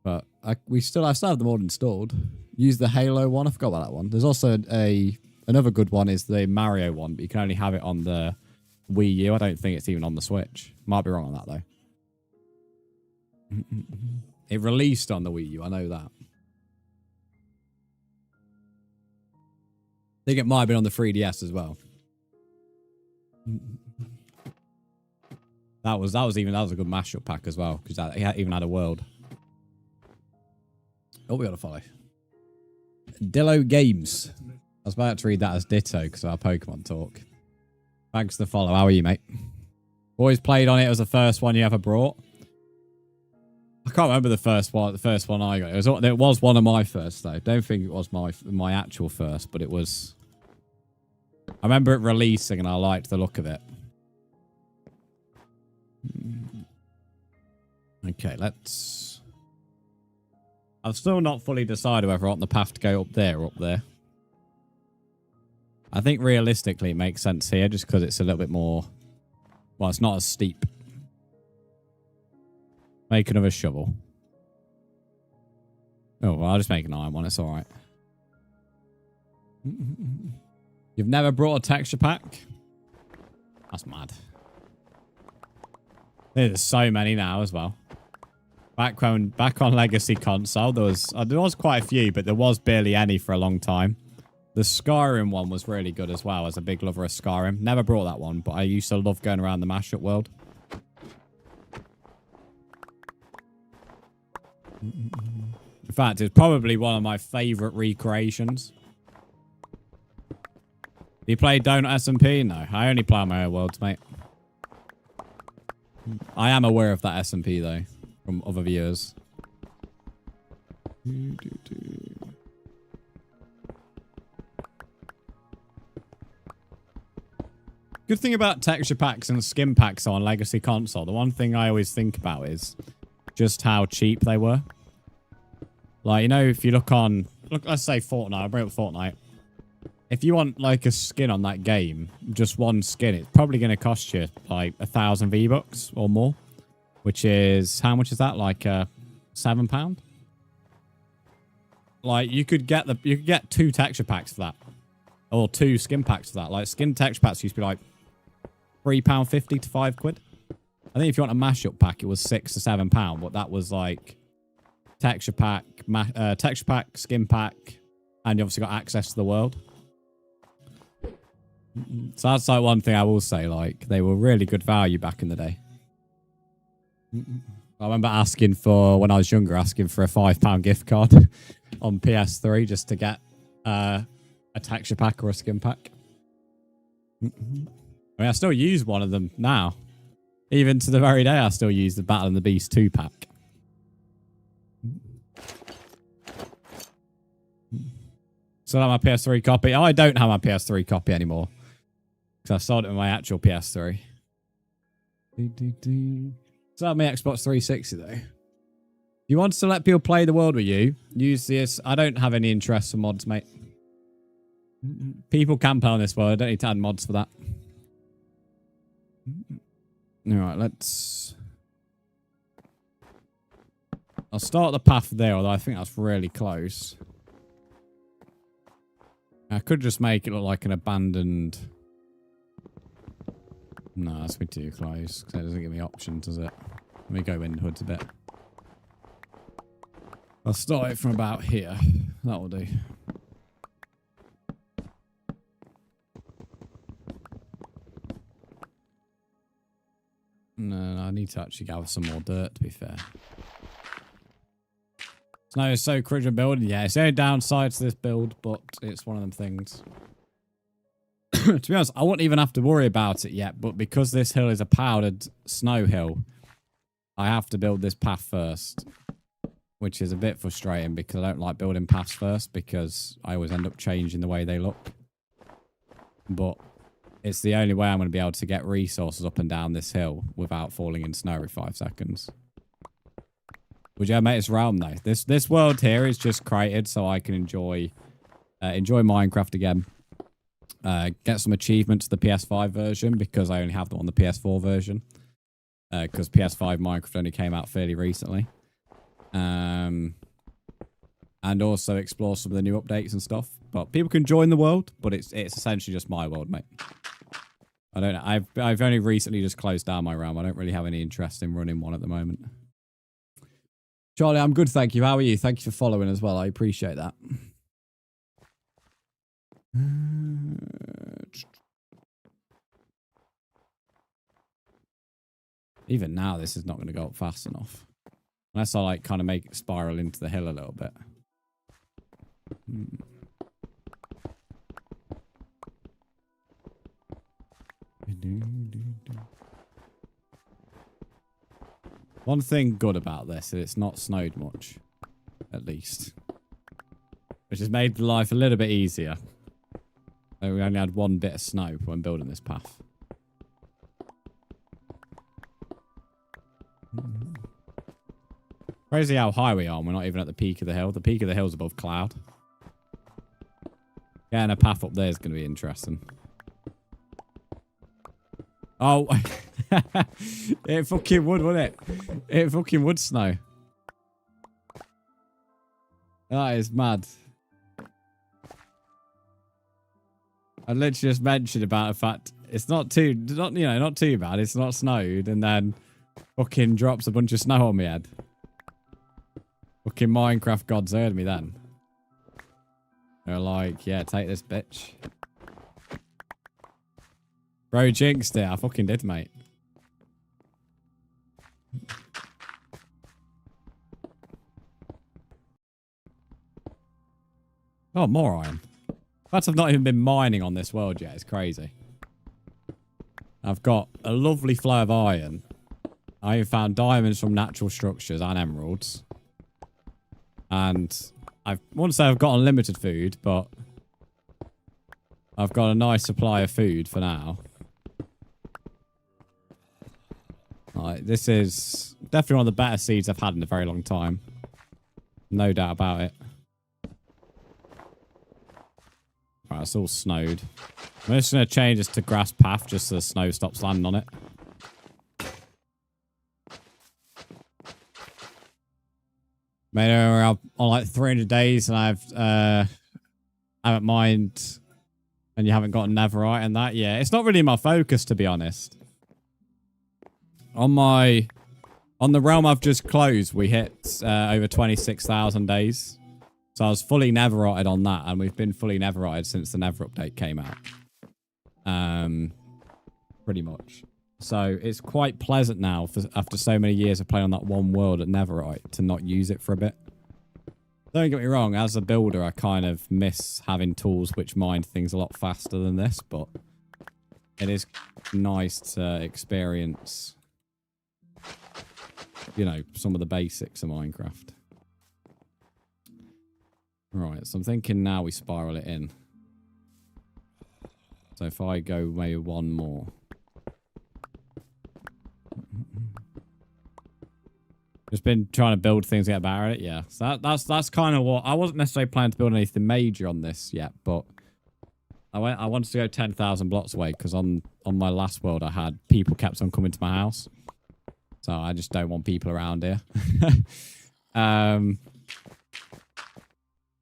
But I still have them all installed. Use the Halo one. I forgot about that one. There's also another good one is the Mario one, but you can only have it on the Wii U. I don't think it's even on the Switch. Might be wrong on that though. It released on the Wii U. I know that. I think it might have been on the 3DS as well. That was a good mashup pack as well because it even had a world. Oh, we got to follow. Dillo Games. I was about to read that as Ditto because of our Pokemon talk. Thanks for the follow. How are you, mate? Always played on it as the first one you ever brought. I can't remember the first one. The first one I got. It was one of my first though. Don't think it was my actual first, but it was. I remember it releasing and I liked the look of it. Okay, let's. I've still not fully decided whether I want the path to go up there or up there. I think realistically it makes sense here just because it's a little bit more. Well, it's not as steep. Make another shovel. Oh, well, I'll just make an iron one. It's all right. You've never brought a texture pack? That's mad. There's so many now as well. Back on Legacy console, there was quite a few, but there was barely any for a long time. The Skyrim one was really good as well. As a big lover of Skyrim, never brought that one, but I used to love going around the mashup world. In fact, it's probably one of my favourite recreations. You play Donut SMP? No, I only play on my own worlds, mate. I am aware of that SMP though, from other viewers. Good thing about texture packs and skin packs on Legacy console, the one thing I always think about is just how cheap they were. Like, you know, if you look, let's say Fortnite, I'll bring up Fortnite. If you want like a skin on that game, just one skin, it's probably going to cost you like 1,000 V-Bucks or more, which is, how much is that? Like £7? Like you could get 2 texture packs for that, or 2 skin packs for that. Like skin texture packs used to be like £3.50 to £5. I think if you want a mashup pack, it was £6 to £7, but that was like texture pack, skin pack, and you obviously got access to the world. So that's like one thing I will say, like they were really good value back in the day. I remember asking for, when I was younger, asking for a £5 gift card on PS3 just to get a texture pack or a skin pack. I mean, I still use one of them now. Even to the very day, I still use the Battle and the Beast 2 pack. Still have my PS3 copy. Oh, I don't have my PS3 copy anymore. Because I sold it with my actual PS3. Still have my Xbox 360 though. If you want to let people play the world with you, use this. I don't have any interest for mods, mate. People can play on this world. I don't need to add mods for that. Alright, let's... I'll start the path there, although I think that's really close. I could just make it look like an abandoned... No, that's me too close, because it doesn't give me options, does it? Let me go inwards a bit. I'll start it from about here. That will do. No, I need to actually gather some more dirt, to be fair. Snow is so cringe building. Yeah, it's the only downside to this build, but it's one of them things. To be honest, I wouldn't even have to worry about it yet, but because this hill is a powdered snow hill, I have to build this path first, which is a bit frustrating because I don't like building paths first because I always end up changing the way they look. But it's the only way I'm going to be able to get resources up and down this hill without falling in snow every 5 seconds. Would you ever make this realm though? This world here is just created so I can enjoy Minecraft again. Get some achievements to the PS5 version because I only have them on the PS4 version. Because PS5 Minecraft only came out fairly recently. And also explore some of the new updates and stuff. But people can join the world, but it's essentially just my world, mate. I don't know. I've only recently just closed down my realm. I don't really have any interest in running one at the moment. Charlie, I'm good, thank you. How are you? Thank you for following as well. I appreciate that. Even now, this is not going to go up fast enough. Unless I like kind of make it spiral into the hill a little bit. One thing good about this is it's not snowed much, at least. Which has made life a little bit easier. We only had one bit of snow when building this path. Crazy how high we are and we're not even at the peak of the hill. The peak of the hill's above cloud. Getting a path up there is going to be interesting. Oh, it fucking would, wouldn't it? It fucking would snow. That is mad. I literally just mentioned about the fact it's not too bad. It's not snowed, and then fucking drops a bunch of snow on my head. Fucking Minecraft gods heard me then. They're like, yeah, take this, bitch. Bro, jinxed it. I fucking did, mate. Oh, more iron. In fact, I've not even been mining on this world yet. It's crazy. I've got a lovely flow of iron. I even found diamonds from natural structures and emeralds. And I won't say I've got unlimited food, but I've got a nice supply of food for now. Like, this is definitely one of the better seeds I've had in a very long time. No doubt about it. Right, it's all snowed. I'm just going to change this to grass path just so the snow stops landing on it. Made it on like 300 days and I've haven't mined and you haven't got netherite and that. Yeah, it's not really my focus, to be honest. On the realm I've just closed, we hit over 26,000 days. So I was fully netherite on that, and we've been fully netherite since the nether update came out. Pretty much. So it's quite pleasant now, after so many years of playing on that one world at netherite, to not use it for a bit. Don't get me wrong, as a builder, I kind of miss having tools which mine things a lot faster than this, but it is nice to experience, you know, some of the basics of Minecraft. Right, so I'm thinking now we spiral it in. So if I go maybe one more. Just been trying to build things to get better at it, yeah. So that's kind of what I wasn't necessarily planning to build anything major on this yet, but I wanted to go 10,000 blocks away because on my last world I had people kept on coming to my house. So I just don't want people around here.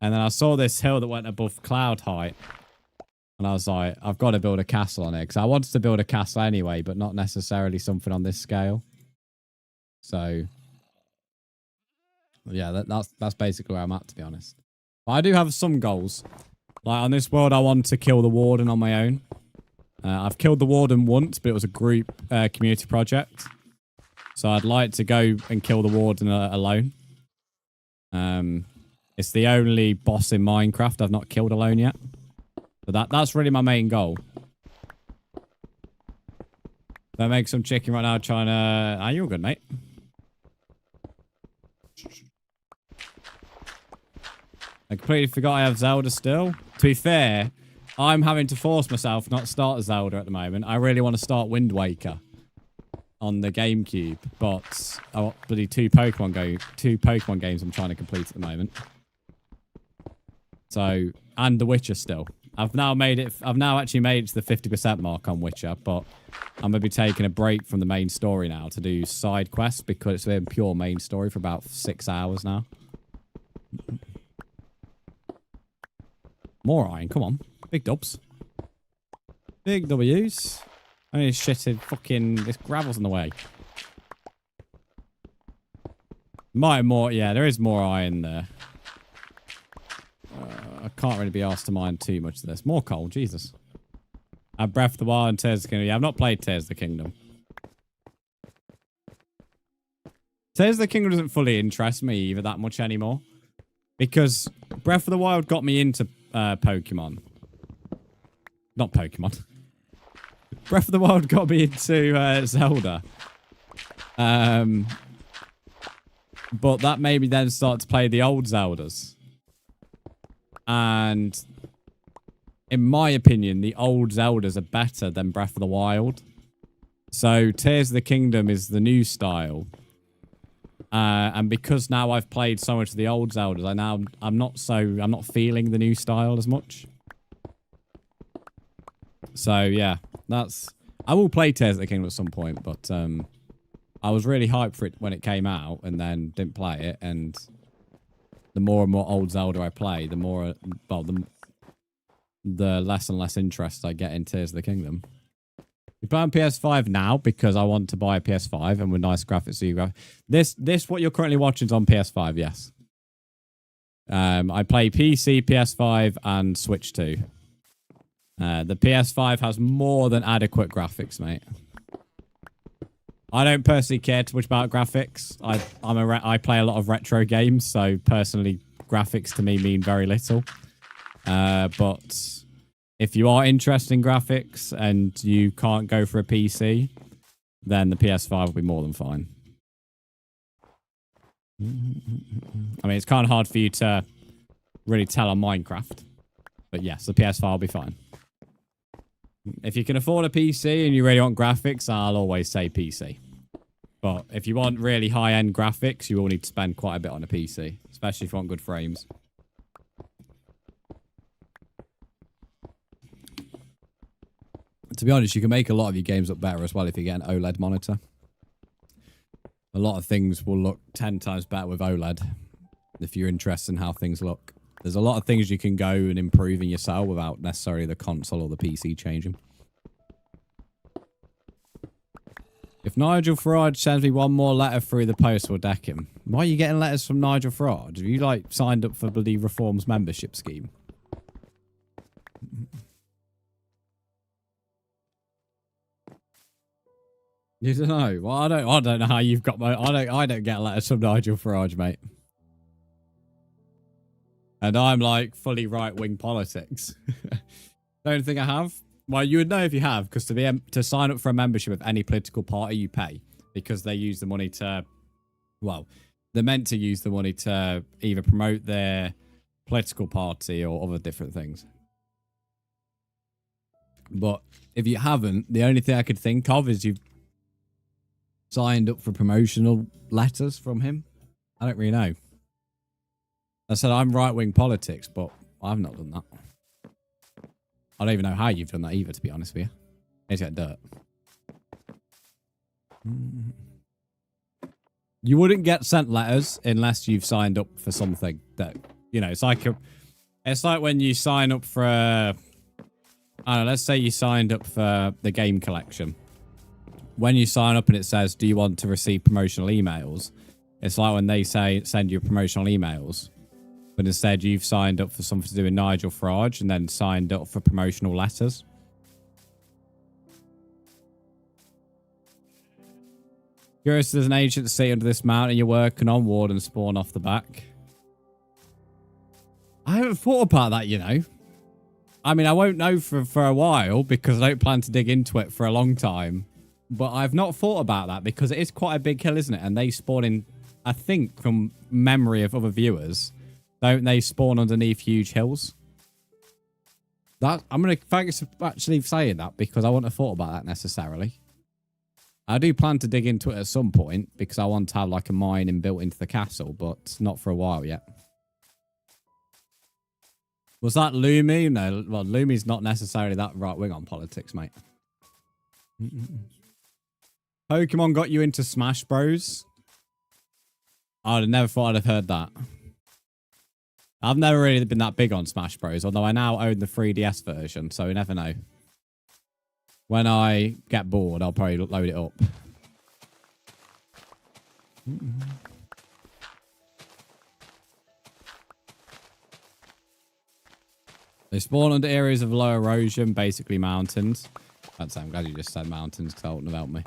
And then I saw this hill that went above cloud height. And I was like, I've got to build a castle on it. Because I wanted to build a castle anyway, but not necessarily something on this scale. So, yeah, that's basically where I'm at, to be honest. But I do have some goals. Like, on this world, I want to kill the warden on my own. I've killed the warden once, but it was a group community project. So I'd like to go and kill the warden alone. It's the only boss in Minecraft I've not killed alone yet. But that's really my main goal. I make some chicken right now trying to... Ah, you're good, mate. I completely forgot I have Zelda still. To be fair, I'm having to force myself not to start Zelda at the moment. I really want to start Wind Waker on the GameCube, but I got bloody two Pokemon games I'm trying to complete at the moment. So, and The Witcher still. I've now actually made it to the 50% mark on Witcher, but I'm going to be taking a break from the main story now to do side quests because it's been pure main story for about 6 hours now. More iron, come on. Big dubs. Big W's. Only shitted fucking... This gravel's in the way. Might more... Yeah, there is more iron there. I can't really be asked to mine too much of this. More coal, Jesus. Breath of the Wild and Tears of the Kingdom. Yeah, I've not played Tears of the Kingdom. Tears of the Kingdom doesn't fully interest me either that much anymore. Because Breath of the Wild got me into Pokemon. Not Pokemon. Breath of the Wild got me into Zelda. But that made me then start to play the old Zeldas. And in my opinion, the old Zeldas are better than Breath of the Wild. So Tears of the Kingdom is the new style. And because now I've played so much of the old Zeldas, I'm not feeling the new style as much. So yeah, I will play Tears of the Kingdom at some point, but I was really hyped for it when it came out and then didn't play it, and the more and more old Zelda I play, the more the less and less interest I get in Tears of the Kingdom. You play on PS5 now because I want to buy a PS5 and with nice graphics. This what you're currently watching is on PS5, yes. I play PC, PS5, and Switch 2. The PS5 has more than adequate graphics, mate. I don't personally care too much about graphics. I play a lot of retro games, so personally, graphics to me mean very little. But if you are interested in graphics and you can't go for a PC, then the PS5 will be more than fine. I mean, it's kind of hard for you to really tell on Minecraft. But yes, the PS5 will be fine. If you can afford a PC and you really want graphics, I'll always say PC. But if you want really high-end graphics, you will need to spend quite a bit on a PC, especially if you want good frames. To be honest, you can make a lot of your games look better as well if you get an OLED monitor. A lot of things will look 10 times better with OLED if you're interested in how things look. There's a lot of things you can go and improve in yourself without necessarily the console or the PC changing. If Nigel Farage sends me one more letter through the post, we'll deck him. Why are you getting letters from Nigel Farage? Have you, like, signed up for the Reforms membership scheme? You don't know. Well, I don't know how you've got my... I don't get letters from Nigel Farage, mate. And I'm like fully right-wing politics. Don't think I have. Well, you would know if you have, because to sign up for a membership of any political party, you pay because they use the money to. Well, they're meant to use the money to either promote their political party or other different things. But if you haven't, the only thing I could think of is you've signed up for promotional letters from him. I don't really know. I said I'm right-wing politics, but I've not done that. I don't even know how you've done that either, to be honest with you. It's got dirt. You wouldn't get sent letters unless you've signed up for something that, you know, it's like when you sign up for I don't know, let's say you signed up for the game collection. When you sign up and it says, do you want to receive promotional emails? It's like when they say, send you promotional emails. But instead, you've signed up for something to do with Nigel Farage and then signed up for promotional letters. Curious, there's an agent seat under this mountain you're working on, ward and spawn off the back. I haven't thought about that, you know. I mean, I won't know for a while because I don't plan to dig into it for a long time. But I've not thought about that because it is quite a big hill, isn't it? And they spawn in, I think, from memory of other viewers, don't they spawn underneath huge hills? I'm going to thanks for actually saying that because I wouldn't have thought about that necessarily. I do plan to dig into it at some point because I want to have like a mine inbuilt into the castle, but not for a while yet. Was that Lumi? No, well, Lumi's not necessarily that right-wing on politics, mate. Pokemon got you into Smash Bros? I'd have never thought I'd have heard that. I've never really been that big on Smash Bros, although I now own the 3DS version, so you never know. When I get bored, I'll probably load it up. They spawn under areas of low erosion, basically mountains. I'm glad you just said mountains because that wouldn't have helped me.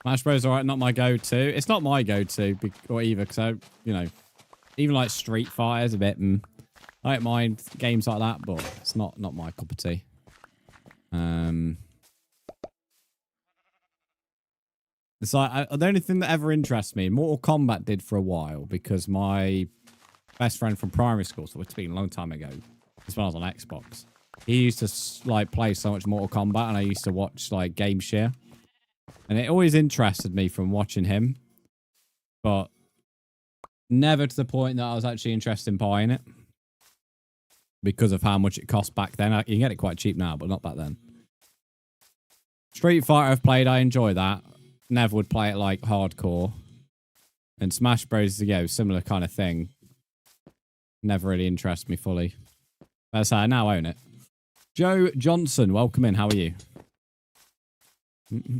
Smash Bros alright, not my go-to. It's not my go-to or either because I, you know, Even like Street Fighter's a bit. I don't mind games like that, but it's not my cup of tea. It's like the only thing that ever interests me. Mortal Kombat did for a while because my best friend from primary school, so it's been a long time ago. This when I was on Xbox. He used to like play so much Mortal Kombat, and I used to watch like Game Share, and it always interested me from watching him, but never to the point that I was actually interested in buying it because of how much it cost back then. You can get it quite cheap now, but not back then. Street Fighter I've played, I enjoy that. Never would play it like hardcore. And Smash Bros. Similar kind of thing. Never really interests me fully. That's how I now own it. Joe Johnson, welcome in. How are you? I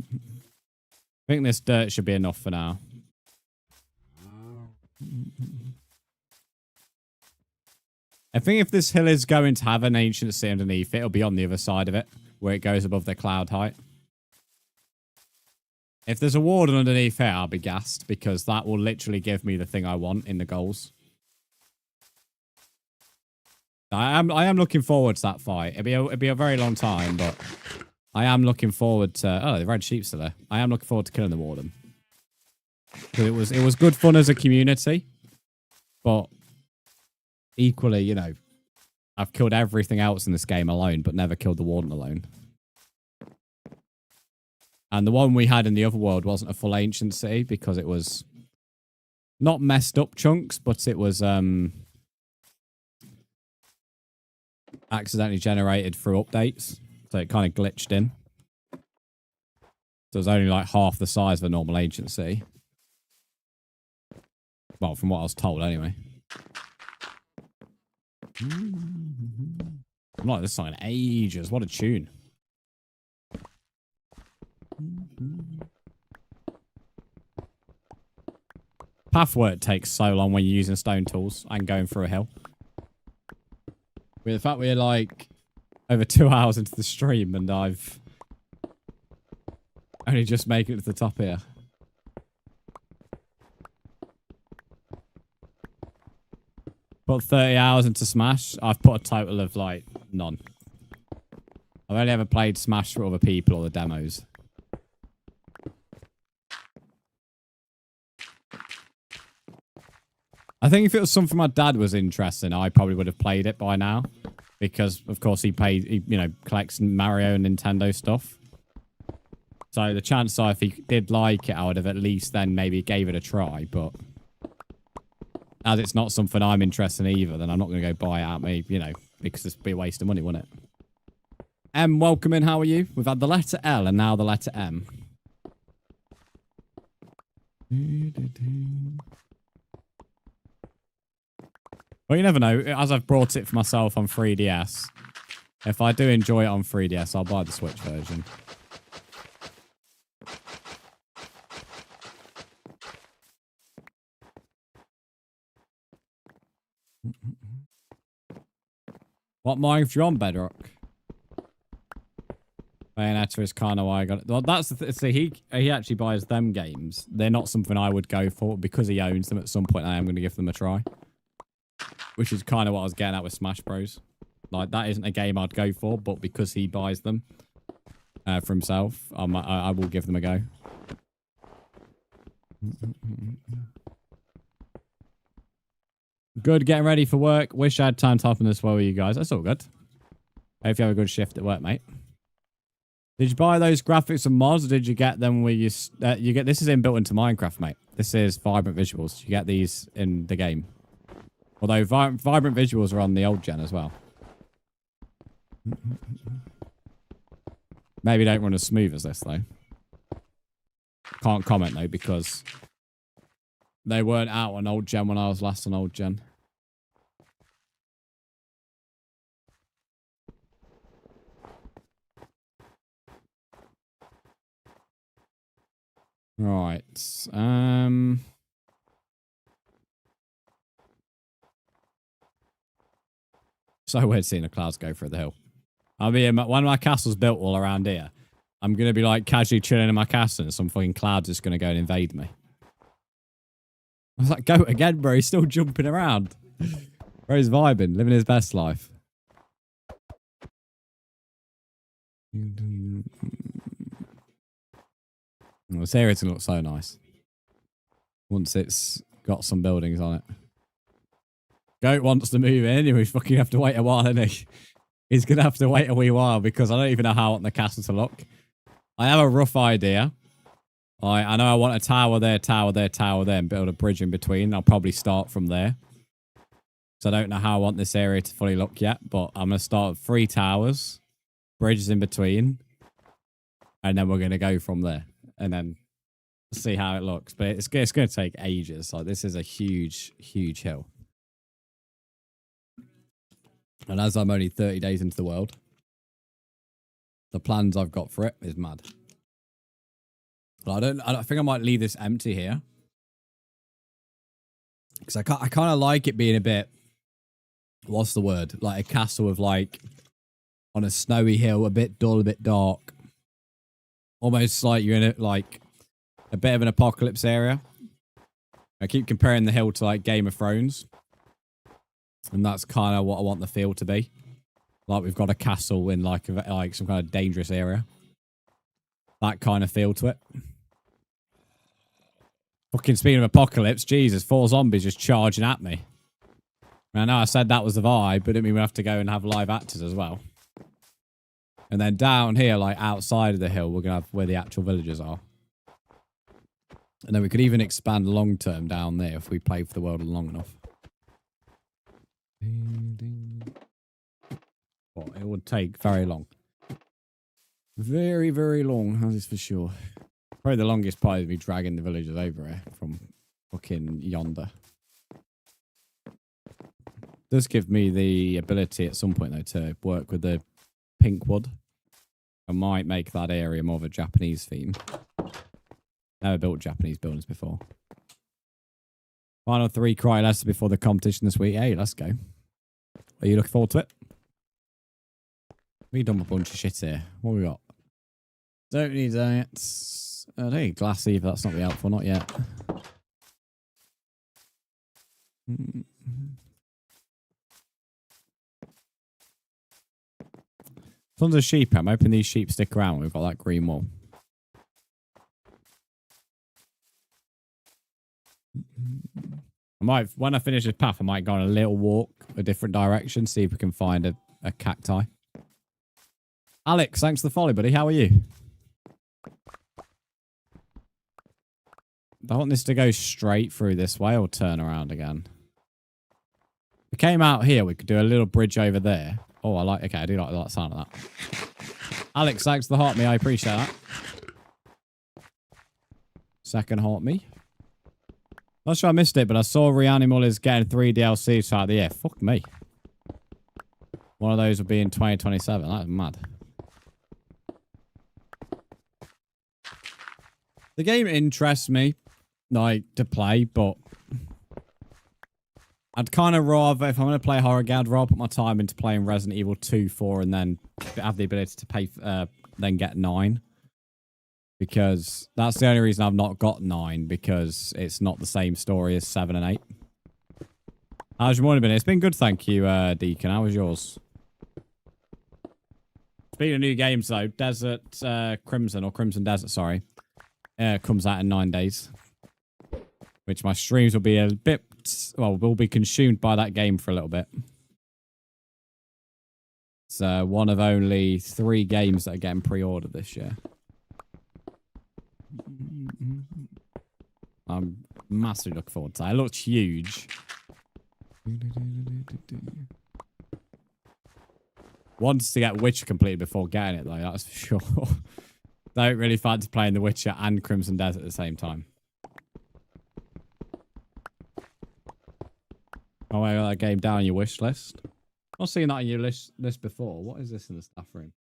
think this dirt should be enough for now. I think if this hill is going to have an ancient city underneath it, it'll be on the other side of it, where it goes above the cloud height. If there's a warden underneath here, I'll be gassed, because that will literally give me the thing I want in the goals. I am looking forward to that fight. It'll be a very long time, but I am looking forward to... Oh, the red sheep's still there. I am looking forward to killing the warden. It was good fun as a community, but equally, I've killed everything else in this game alone, but never killed the warden alone. And the one we had in the other world wasn't a full ancient city because it was not messed up chunks, but it was accidentally generated through updates. So it kind of glitched in. So it was only like half the size of a normal ancient city. Well, from what I was told anyway. I've not this song in ages. What a tune. Path work takes so long when you're using stone tools and going through a hill. With the fact we're like over 2 hours into the stream and I've only just made it to the top here. Put 30 hours into Smash. I've put a total of like none. I've only ever played Smash for other people or the demos. I think if it was something my dad was interested in, I probably would have played it by now. Because, of course, he collects Mario and Nintendo stuff. So the chance if he did like it, I would have at least then maybe gave it a try. But as it's not something I'm interested in either, then I'm not going to go buy it out me, because it'd be a waste of money, wouldn't it? M, welcome in. How are you? We've had the letter L and now the letter M. Well, you never know. As I've brought it for myself on 3DS, if I do enjoy it on 3DS, I'll buy the Switch version. What Minecraft you on, Bedrock? Bayonetta is kind of why I got it. Well, that's the see, he actually buys them games. They're not something I would go for because he owns them. At some point, I am going to give them a try. Which is kind of what I was getting at with Smash Bros. Like, that isn't a game I'd go for, but because he buys them for himself, I will give them a go. Good, getting ready for work. Wish I had time to happen as well with you guys. That's all good. Hope you have a good shift at work, mate. Did you buy those graphics and mods, or did you get them where you get... This is inbuilt into Minecraft, mate. This is vibrant visuals. You get these in the game. Although vibrant visuals are on the old gen as well. Maybe don't run as smooth as this, though. Can't comment, though, because they weren't out on old gen when I was last on old gen. Right. So weird seeing the clouds go through the hill. I mean, one of my castles built all around here. I'm going to be like casually chilling in my castle and some fucking cloud's just going to go and invade me. I was like, goat again, bro. He's still jumping around. Bro's vibing, living his best life. Well, this area's going to look so nice. Once it's got some buildings on it. Goat wants to move in, and we fucking have to wait a while, isn't he? He's going to have to wait a wee while because I don't even know how I want the castle to look. I have a rough idea. I know I want a tower there, tower there, tower there, and build a bridge in between. I'll probably start from there. So I don't know how I want this area to fully look yet, but I'm going to start with 3 towers, bridges in between, and then we're going to go from there. And then see how it looks. But it's going to take ages. Like, this is a huge, huge hill. And as I'm only 30 days into the world, the plans I've got for it is mad. But I think I might leave this empty here. Because I kind of like it being a bit, what's the word? Like a castle with like, on a snowy hill, a bit dull, a bit dark. Almost like you're in a bit of an apocalypse area. I keep comparing the hill to like Game of Thrones. And that's kind of what I want the feel to be. Like we've got a castle in like some kind of dangerous area. That kind of feel to it. Fucking speaking of apocalypse, Jesus, 4 zombies just charging at me. I know I said that was the vibe, but it didn't mean we have to go and have live actors as well. And then down here, like outside of the hill, we're going to have where the actual villagers are. And then we could even expand long term down there if we play for the world long enough. Well, it would take very long. Very, very long, that is for sure. Probably the longest part is me dragging the villagers over here from fucking yonder. Does give me the ability at some point though to work with the pink wood. I might make that area more of a Japanese theme. Never built Japanese buildings before. Final 3 cry less before the competition this week. Hey, let's go. Are you looking forward to it? We done a bunch of shit here. What we got? Don't need that. I don't need glass either. That's not really helpful. Not yet. Tons of sheep. I'm hoping these sheep stick around. We've got that green wall. When I finish this path, I might go on a little walk a different direction, see if we can find a cacti. Alex, thanks for the follow, buddy. How are you? I want this to go straight through this way or turn around again. If we came out here, we could do a little bridge over there. Oh, okay, I do like the sound of that. Alex, thanks for the heart me. I appreciate that. Second heart me. Not sure I missed it, but I saw Reanimal is getting 3 DLCs throughout the year. Fuck me. One of those will be in 2027. That's mad. The game interests me, like, to play, but I'd kind of rather, if I'm going to play a horror game, I'd rather put my time into playing Resident Evil 2, 4, and then have the ability to pay, then get 9. Because that's the only reason I've not got 9, because it's not the same story as 7 and 8. How's your morning been? It's been good, thank you, Deacon. How was yours? Speaking of new games, though, Desert Crimson, or Crimson Desert, sorry, comes out in 9 days. Which my streams will be a bit, well, will be consumed by that game for a little bit. It's one of only 3 games that are getting pre-ordered this year. I'm massively looking forward to that. It looks huge. Wants to get Witcher completed before getting it, though, that's for sure. Don't really fancy playing The Witcher and Crimson Desert at the same time. Oh, I got that game down on your wish list. I've seen that on your list before. What is this in the staff room?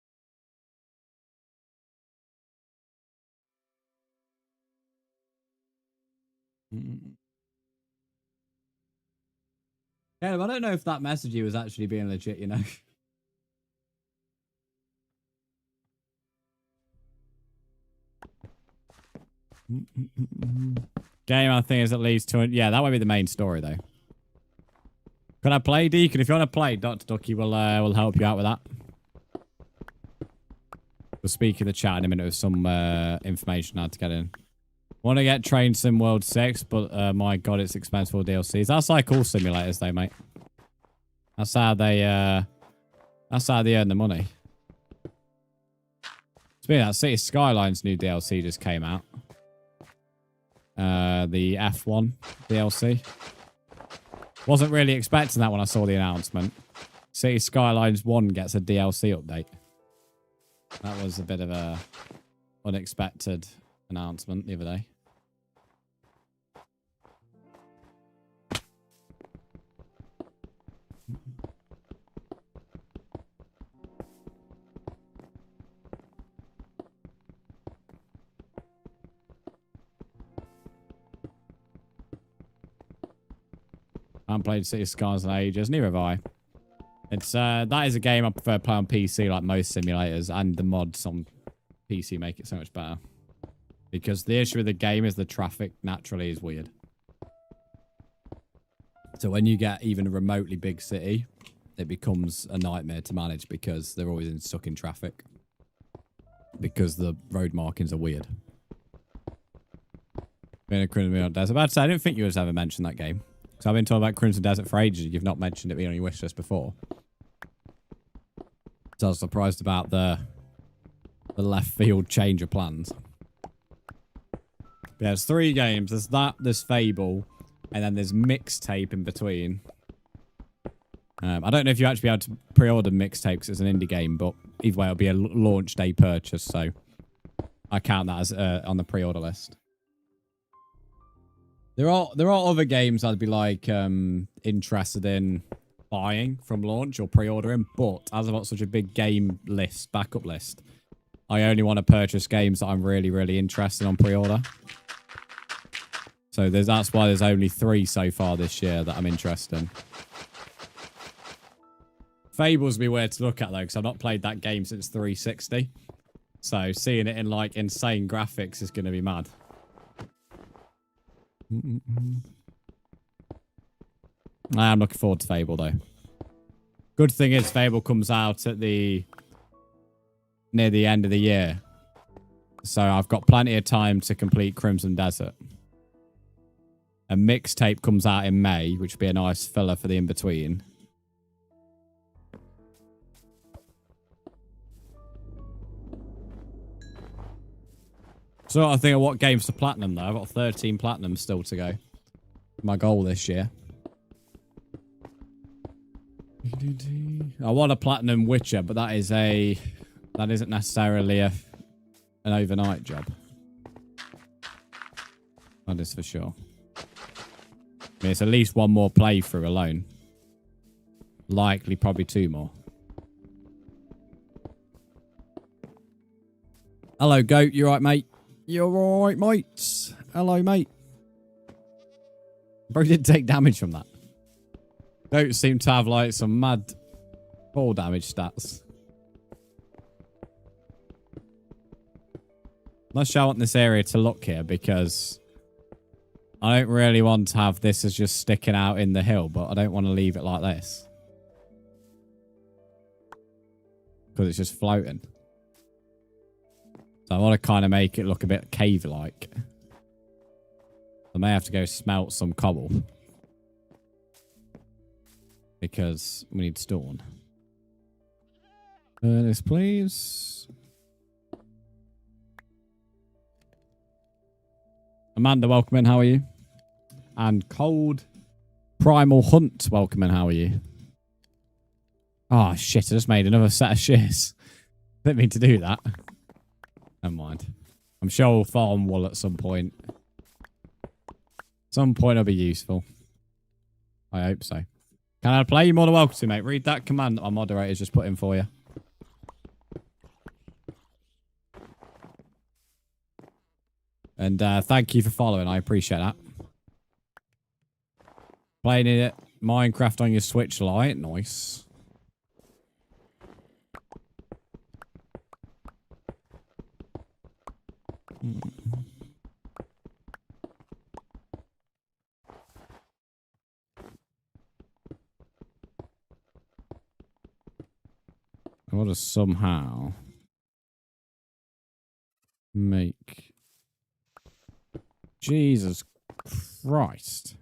Yeah, I don't know if that message was actually being legit, you know. Game, I think, is at least 200. Yeah, that won't be the main story, though. Can I play, Deacon? If you want to play, Dr. Ducky will help you out with that. We'll speak in the chat in a minute with some information I had to get in. Want to get Train Sim World 6, but my god, it's expensive for DLCs. That's like all simulators, though, mate. That's how they earn the money. Speaking of that, City Skylines new DLC just came out. The F1 DLC. Wasn't really expecting that when I saw the announcement. City Skylines 1 gets a DLC update. That was a bit of a unexpected announcement the other day. I haven't played City Skylines in ages, neither have I. It's that is a game I prefer to play on PC like most simulators, and the mods on PC make it so much better. Because the issue with the game is the traffic naturally is weird. So when you get even a remotely big city, it becomes a nightmare to manage because they're always stuck in traffic. Because the road markings are weird. Been a Crimson Desert. About to say, I didn't think you would ever mentioned that game. Because I've been talking about Crimson Desert for ages. You've not mentioned it being on your wish list before. So I was surprised about the left field change of plans. But yeah, there's 3 games. There's that, there's Fable, and then there's Mixtape in between. I don't know if you actually be able to pre-order Mixtape because it's an indie game, but either way, it'll be a launch day purchase, so I count that as on the pre-order list. There are other games I'd be like interested in buying from launch or pre-ordering, but as I've got such a big game list, backup list, I only want to purchase games that I'm really, really interested in on pre-order. So that's why there's only 3 so far this year that I'm interested in. Fable's be weird to look at though, because I've not played that game since 360. So seeing it in like insane graphics is going to be mad. I am looking forward to Fable though. Good thing is Fable comes out at near the end of the year. So I've got plenty of time to complete Crimson Desert. A Mixtape comes out in May, which would be a nice filler for the in-between. So I think of what games to platinum though. I've got 13 platinums still to go. My goal this year. I want a platinum Witcher, but that isn't necessarily an overnight job. That is for sure. I mean, it's at least 1 more playthrough alone. Likely probably 2 more. Hello, Goat. You right, mate? You're right, mate. Hello, mate. Bro didn't take damage from that. Don't seem to have like some mad fall damage stats. Not sure I want this area to look here because I don't really want to have this as just sticking out in the hill, but I don't want to leave it like this. Because it's just floating. So I want to kind of make it look a bit cave-like. I may have to go smelt some cobble. Because we need stone. This, please. Amanda, welcome in. How are you? And Cold Primal Hunt, welcome in. How are you? Oh, shit. I just made another set of shears. Didn't mean to do that. Never mind. I'm sure we'll farm wool at some point. Some point it'll be useful. I hope so. Can I play? You're more than welcome to, mate. Read that command that my moderator's just put in for you. And thank you for following. I appreciate that. Playing it Minecraft on your Switch Lite. Nice. got to somehow make... Jesus Christ.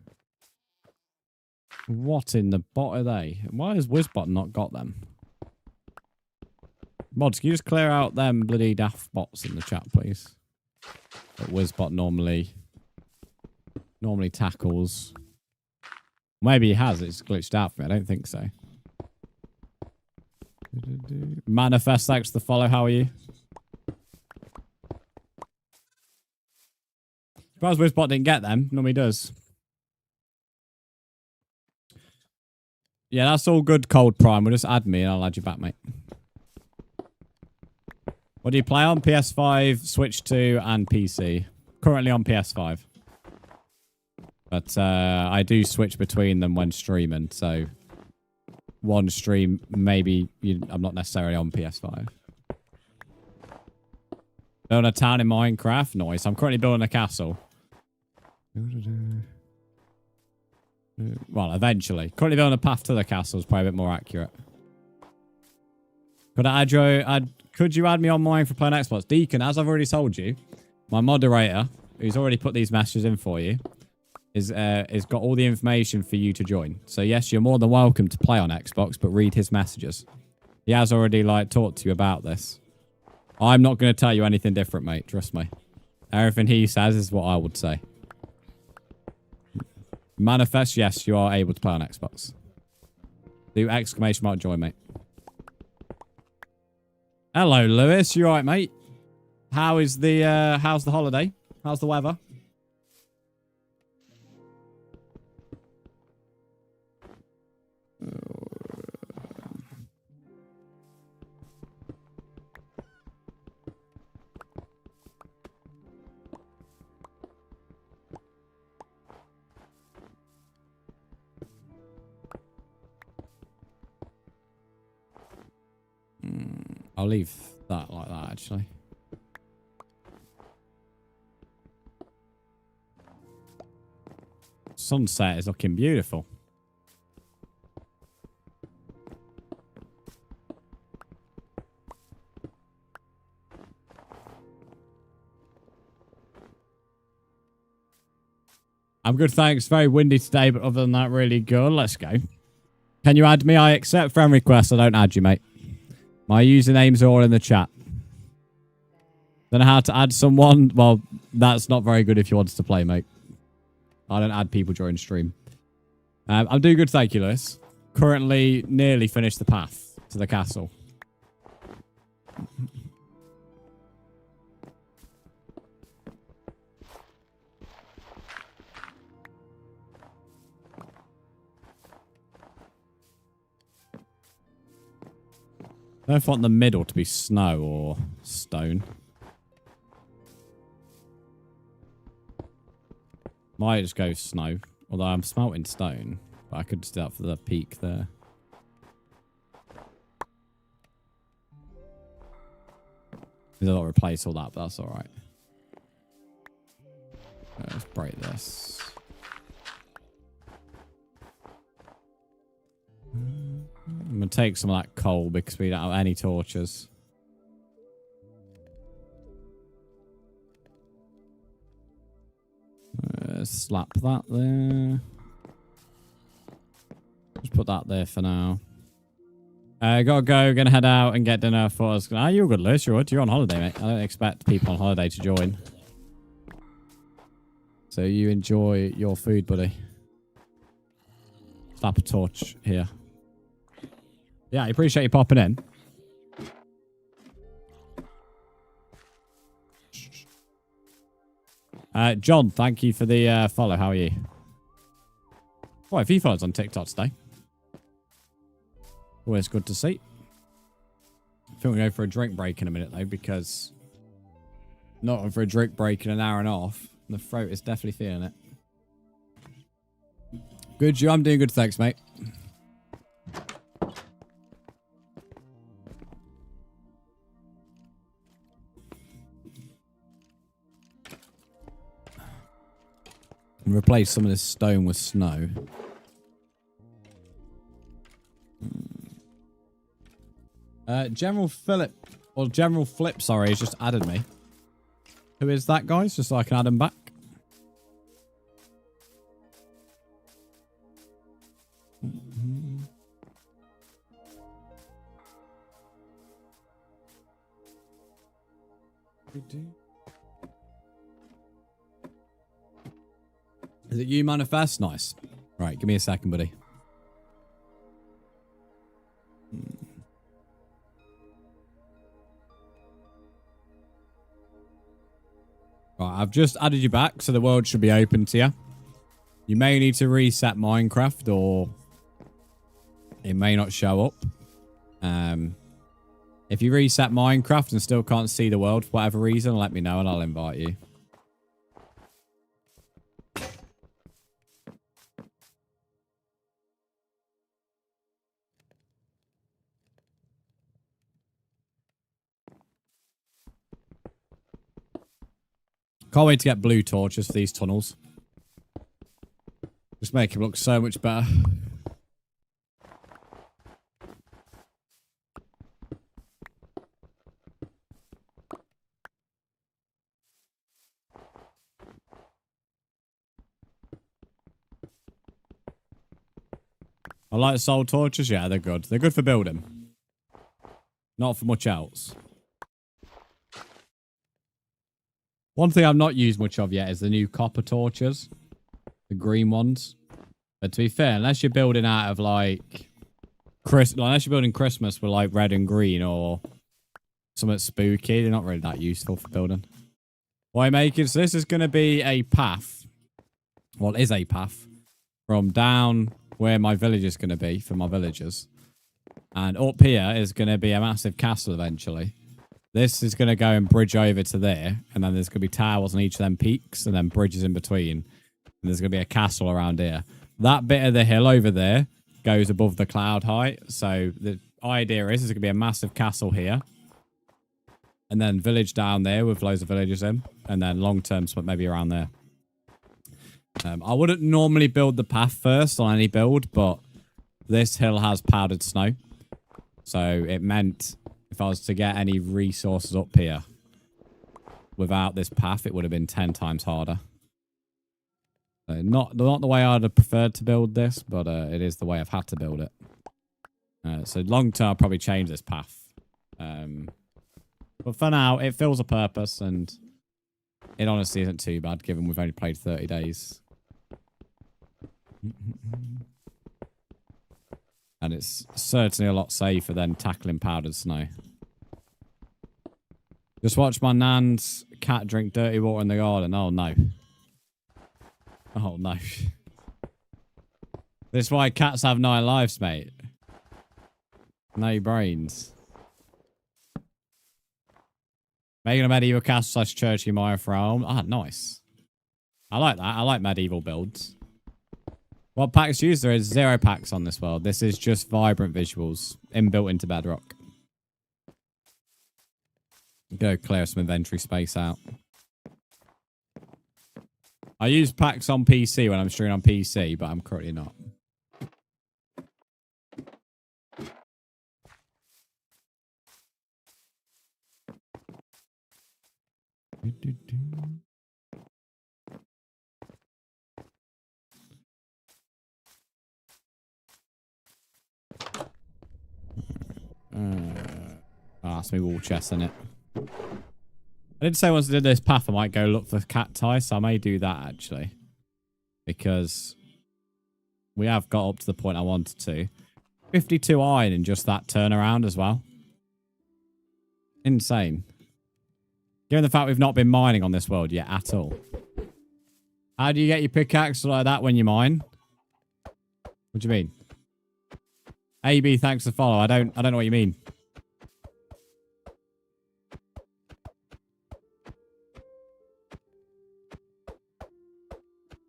What in the bot are they? Why has Wizbot not got them? Mods, can you just clear out them bloody daft bots in the chat, please? That Wizbot normally tackles. Maybe he has. It's glitched out for me. I don't think so. Manifest, thanks for the follow. How are you? Surprised Wizbot didn't get them. Normally does. Yeah, that's all good, Cold Prime. We'll just add me and I'll add you back, mate. What do you play on? PS5, Switch 2, and PC. Currently on PS5. But I do switch between them when streaming, so one stream, maybe I'm not necessarily on PS5. Building a town in Minecraft? Nice. I'm currently building a castle. Well, eventually. Currently building a path to the castle is probably a bit more accurate. Could you add me on mine for playing Xbox? Deacon, as I've already told you, my moderator, who's already put these messages in for you, is got all the information for you to join. So yes, you're more than welcome to play on Xbox, but read his messages. He has already talked to you about this. I'm not going to tell you anything different, mate. Trust me. Everything he says is what I would say. Manifest, yes, you are able to play on Xbox. Do exclamation mark join, mate. Hello, Lewis. You alright, mate? How's the holiday? How's the weather? I'll leave that like that, actually. Sunset is looking beautiful. I'm good, thanks. Very windy today, but other than that, really good. Let's go. Can you add me? I accept friend requests. I don't add you, mate. My usernames are all in the chat. Don't know how to add someone. Well, that's not very good if you want to play, mate. I don't add people during stream. I'm doing good, thank you, Lewis. Currently nearly finished the path to the castle. I don't want the middle to be snow or stone. Might just go snow. Although I'm smelting stone. But I could just do that for the peak there. I'll replace all that, but that's alright. Let's break this. I'm going to take some of that coal because we don't have any torches. Slap that there. Just put that there for now. Gotta go. Gonna head out and get dinner for us. Ah, you're good, Lewis. You're on holiday, mate. I don't expect people on holiday to join. So you enjoy your food, buddy. Slap a torch here. Yeah, I appreciate you popping in. John, thank you for the follow. How are you? Quite a few follows on TikTok today. Always good to see. I think we'll go for a drink break in a minute, though, because not going for a drink break in an hour and a half. The throat is definitely feeling it. Good, you. I'm doing good, thanks, mate. And replace some of this stone with snow. General Philip, or General Flip, sorry, has just added me. Who is that, guys? Just so I can add him back. Is it you, Manifest? Nice. Right, give me a second, buddy. Right, I've just added you back, so the world should be open to you. You may need to reset Minecraft, or it may not show up. If you reset Minecraft and still can't see the world for whatever reason, let me know and I'll invite you. Can't wait to get blue torches for these tunnels. Just make it look so much better. I like soul torches. Yeah, they're good. They're good for building. Not for much else. One thing I've not used much of yet is the new copper torches. The green ones. But to be fair, unless you're building out of like... unless you're building Christmas with like red and green or something spooky, they're not really that useful for building. What I'm making, so this is going to be a path. Well, it is a path. From down where my village is going to be for my villagers. And up here is going to be a massive castle eventually. This is going to go and bridge over to there. And then there's going to be towers on each of them peaks and then bridges in between. And there's going to be a castle around here. That bit of the hill over there goes above the cloud height. So the idea is there's going to be a massive castle here. And then village down there with loads of villagers in. And then long-term split maybe around there. I wouldn't normally build the path first on any build, but this hill has powdered snow. So it meant if I was to get any resources up here without this path, it would have been 10 times harder. Not the way I'd have preferred to build this, but it is the way I've had to build it. So long term, I'll probably change this path. But for now, it fills a purpose, and it honestly isn't too bad, given we've only played 30 days. And it's certainly a lot safer than tackling powdered snow. Just watch my nan's cat drink dirty water in the garden. Oh, no. Oh, no. This is why cats have 9 lives, mate. No brains. Making a medieval castle / church in my home. Ah, nice. I like that. I like medieval builds. What packs used? There is 0 packs on this world. This is just vibrant visuals inbuilt into bedrock. Go clear some inventory space out. I use packs on PC when I'm streaming on PC, but I'm currently not. That's me wall chest in it. I did say once I did this path, I might go look for cat tie, so I may do that actually. Because we have got up to the point I wanted to. 52 iron in just that turnaround as well. Insane. Given the fact we've not been mining on this world yet at all. How do you get your pickaxe like that when you mine? What do you mean? AB, thanks for the follow. I don't know what you mean.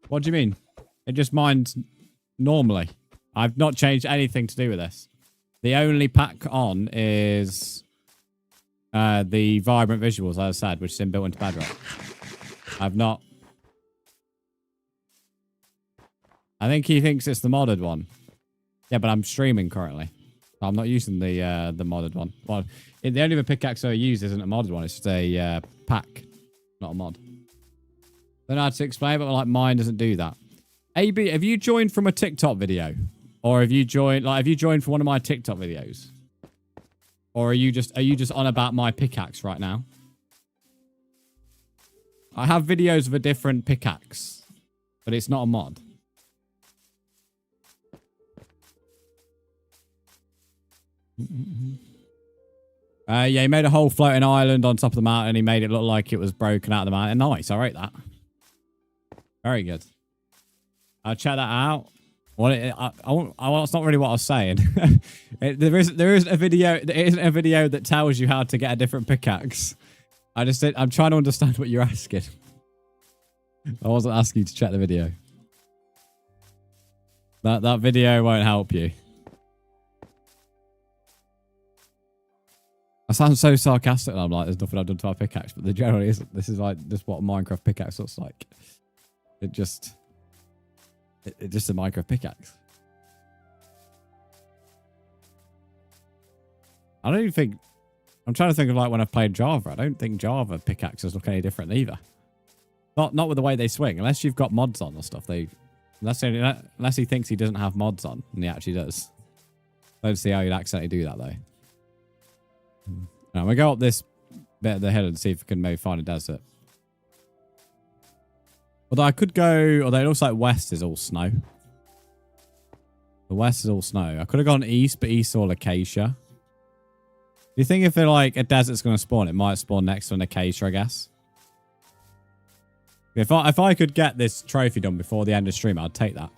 What do you mean? It just mines normally. I've not changed anything to do with this. The only pack on is the vibrant visuals, as I said, which is inbuilt into bedrock. I've not... I think he thinks it's the modded one. Yeah, but I'm streaming currently. I'm not using the modded one. Well, the only other pickaxe I use isn't a modded one. It's just a pack, not a mod. Don't know how to explain, but like mine doesn't do that. AB, have you joined from a TikTok video, or have you joined from one of my TikTok videos, or are you just on about my pickaxe right now? I have videos of a different pickaxe, but it's not a mod. Yeah, he made a whole floating island on top of the mountain. He made it look like it was broken out of the mountain. Nice, I rate that. Very good. I'll check that out. Well, it's not really what I was saying. There isn't a video. There isn't a video that tells you how to get a different pickaxe. I'm trying to understand what you're asking. I wasn't asking you to check the video. That video won't help you. I sound so sarcastic. And I'm like, there's nothing I've done to my pickaxe, but there generally isn't. This is like just what a Minecraft pickaxe looks like. It's just a Minecraft pickaxe. I don't even think. I'm trying to think of like when I've played Java. I don't think Java pickaxes look any different either. Not with the way they swing. Unless you've got mods on or stuff. Unless he thinks he doesn't have mods on, and he actually does. I don't see how you'd accidentally do that though. Now, I'm going to go up this bit of the hill and see if we can maybe find a desert. Although I could go... Although it looks like west is all snow. The west is all snow. I could have gone east, but east all acacia. Do you think if they're like a desert's going to spawn, it might spawn next to an acacia, I guess? If I could get this trophy done before the end of stream, I'd take that.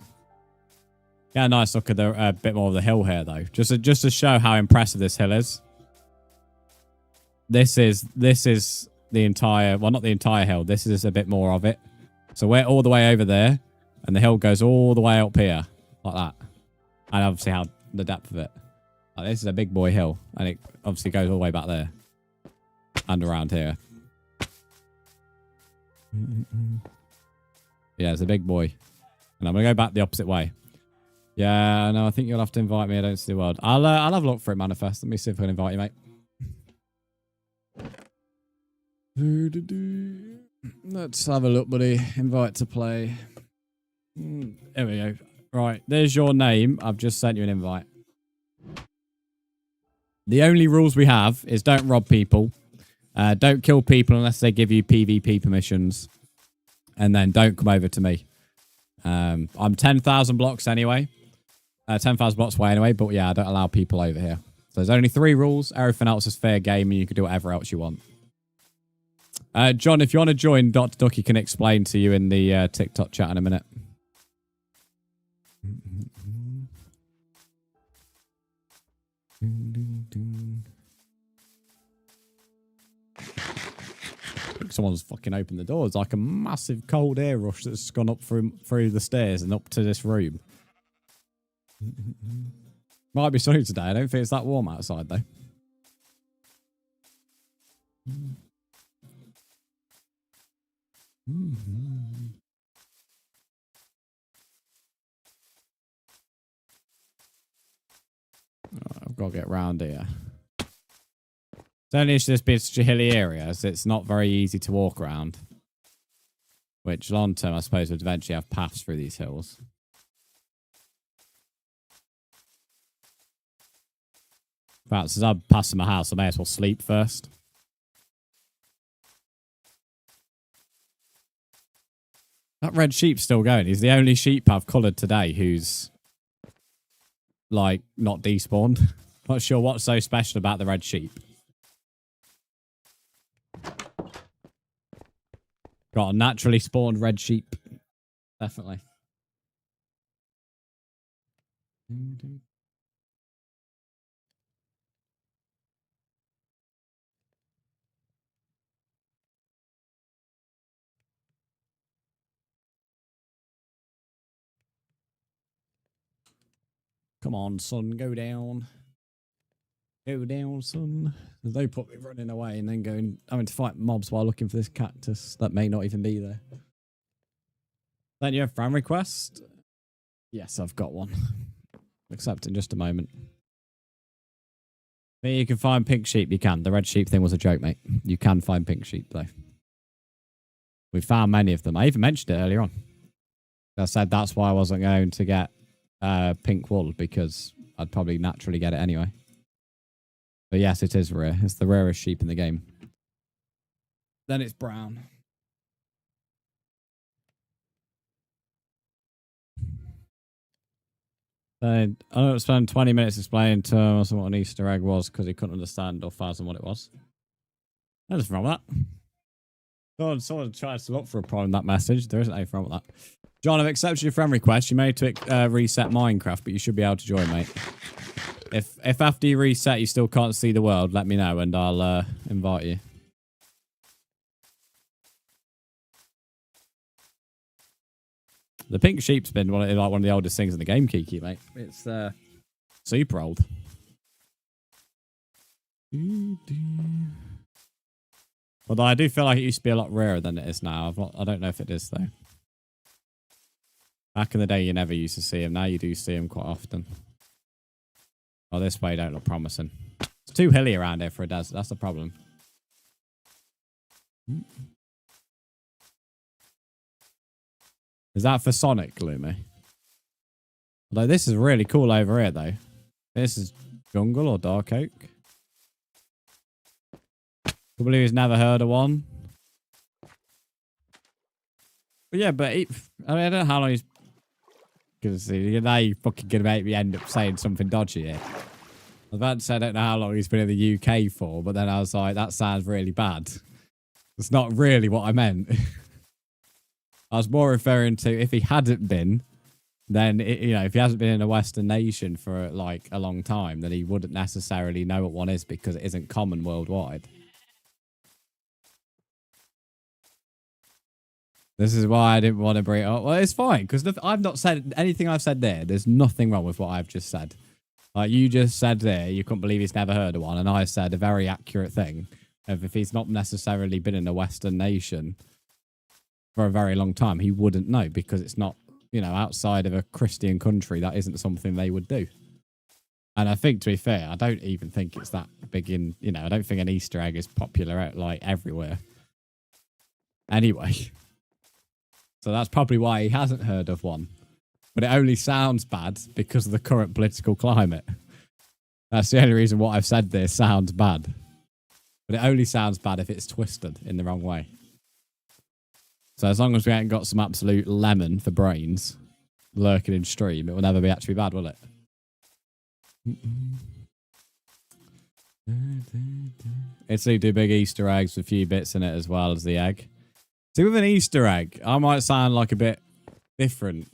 Get a nice look at a bit more of the hill here, though. Just to show how impressive this hill is. This is the entire, well, not the entire hill. This is a bit more of it. So we're all the way over there, and the hill goes all the way up here, like that. And obviously how the depth of it. Like, this is a big boy hill, and it obviously goes all the way back there. And around here. Yeah, it's a big boy. And I'm going to go back the opposite way. Yeah, no, I think you'll have to invite me. I don't see the world. I'll have a look for it, Manifest. Let me see if I can invite you, mate. Let's have a look, buddy. Invite to play. There we go. Right, there's your name. I've just sent you an invite. The only rules we have is don't rob people. Don't kill people unless they give you PvP permissions. And then don't come over to me. I'm 10,000 blocks anyway. 10,000 blocks away anyway. But yeah, I don't allow people over here. So there's only 3 rules. Everything else is fair game and you can do whatever else you want. John, if you want to join, Dr. Ducky can explain to you in the TikTok chat in a minute. Someone's fucking opened the door. It's like a massive cold air rush that's gone up through the stairs and up to this room. Might be sunny today. I don't think it's that warm outside though. I've got to get round here. The only issue this being such a hilly area is it's not very easy to walk around. Which long term I suppose would eventually have paths through these hills. But since I'm passing my house, I may as well sleep first. That red sheep's still going. He's the only sheep I've collared today who's like not despawned. Not sure what's so special about the red sheep. Got a naturally spawned red sheep. Definitely. Come on, son, go down. Go down, son. There's no point me running away and then having to fight mobs while looking for this cactus that may not even be there. Then you have friend request? Yes, I've got one. Accept in just a moment. You can find pink sheep. You can. The red sheep thing was a joke, mate. You can find pink sheep, though. We found many of them. I even mentioned it earlier on. I said that's why I wasn't going to get pink wool, because I'd probably naturally get it anyway. But yes, it is rare. It's the rarest sheep in the game. Then it's brown. I don't spend 20 minutes explaining to him what an Easter egg was because he couldn't understand or fathom what it was. There's nothing wrong with that. Someone tries to look for a problem in that message. There isn't anything wrong with that. John, I've accepted your friend request. You may need to reset Minecraft, but you should be able to join, mate. If after you reset you still can't see the world, let me know and I'll invite you. The pink sheep's been one of the oldest things in the game, Kiki, mate. It's super old. Although I do feel like it used to be a lot rarer than it is now. I don't know if it is, though. Back in the day, you never used to see them. Now you do see them quite often. Oh, this way don't look promising. It's too hilly around here for a desert. That's the problem. Is that for Sonic, Gloomy? Although this is really cool over here, though. This is jungle or dark oak. I believe he's never heard of one. But yeah, but I don't know how long he's... Because now you're fucking going to make me end up saying something dodgy here. I was about to say I don't know how long he's been in the UK for, but then I was like, that sounds really bad. It's not really what I meant. I was more referring to if he hadn't been, then, if he hasn't been in a Western nation for like a long time, then he wouldn't necessarily know what one is because it isn't common worldwide. This is why I didn't want to bring it up. Well, it's fine because I've not said anything I've said there. There's nothing wrong with what I've just said. Like you just said there, you couldn't believe he's never heard of one. And I said a very accurate thing of if he's not necessarily been in a Western nation for a very long time, he wouldn't know because it's not, outside of a Christian country, that isn't something they would do. And I think, to be fair, I don't even think it's that big in, I don't think an Easter egg is popular like everywhere. Anyway. So that's probably why he hasn't heard of one. But it only sounds bad because of the current political climate. That's the only reason what I've said there sounds bad. But it only sounds bad if it's twisted in the wrong way. So as long as we ain't got some absolute lemon for brains lurking in stream, it will never be actually bad, will it? It's do big Easter eggs with a few bits in it as well as the egg. See, with an Easter egg, I might sound like a bit different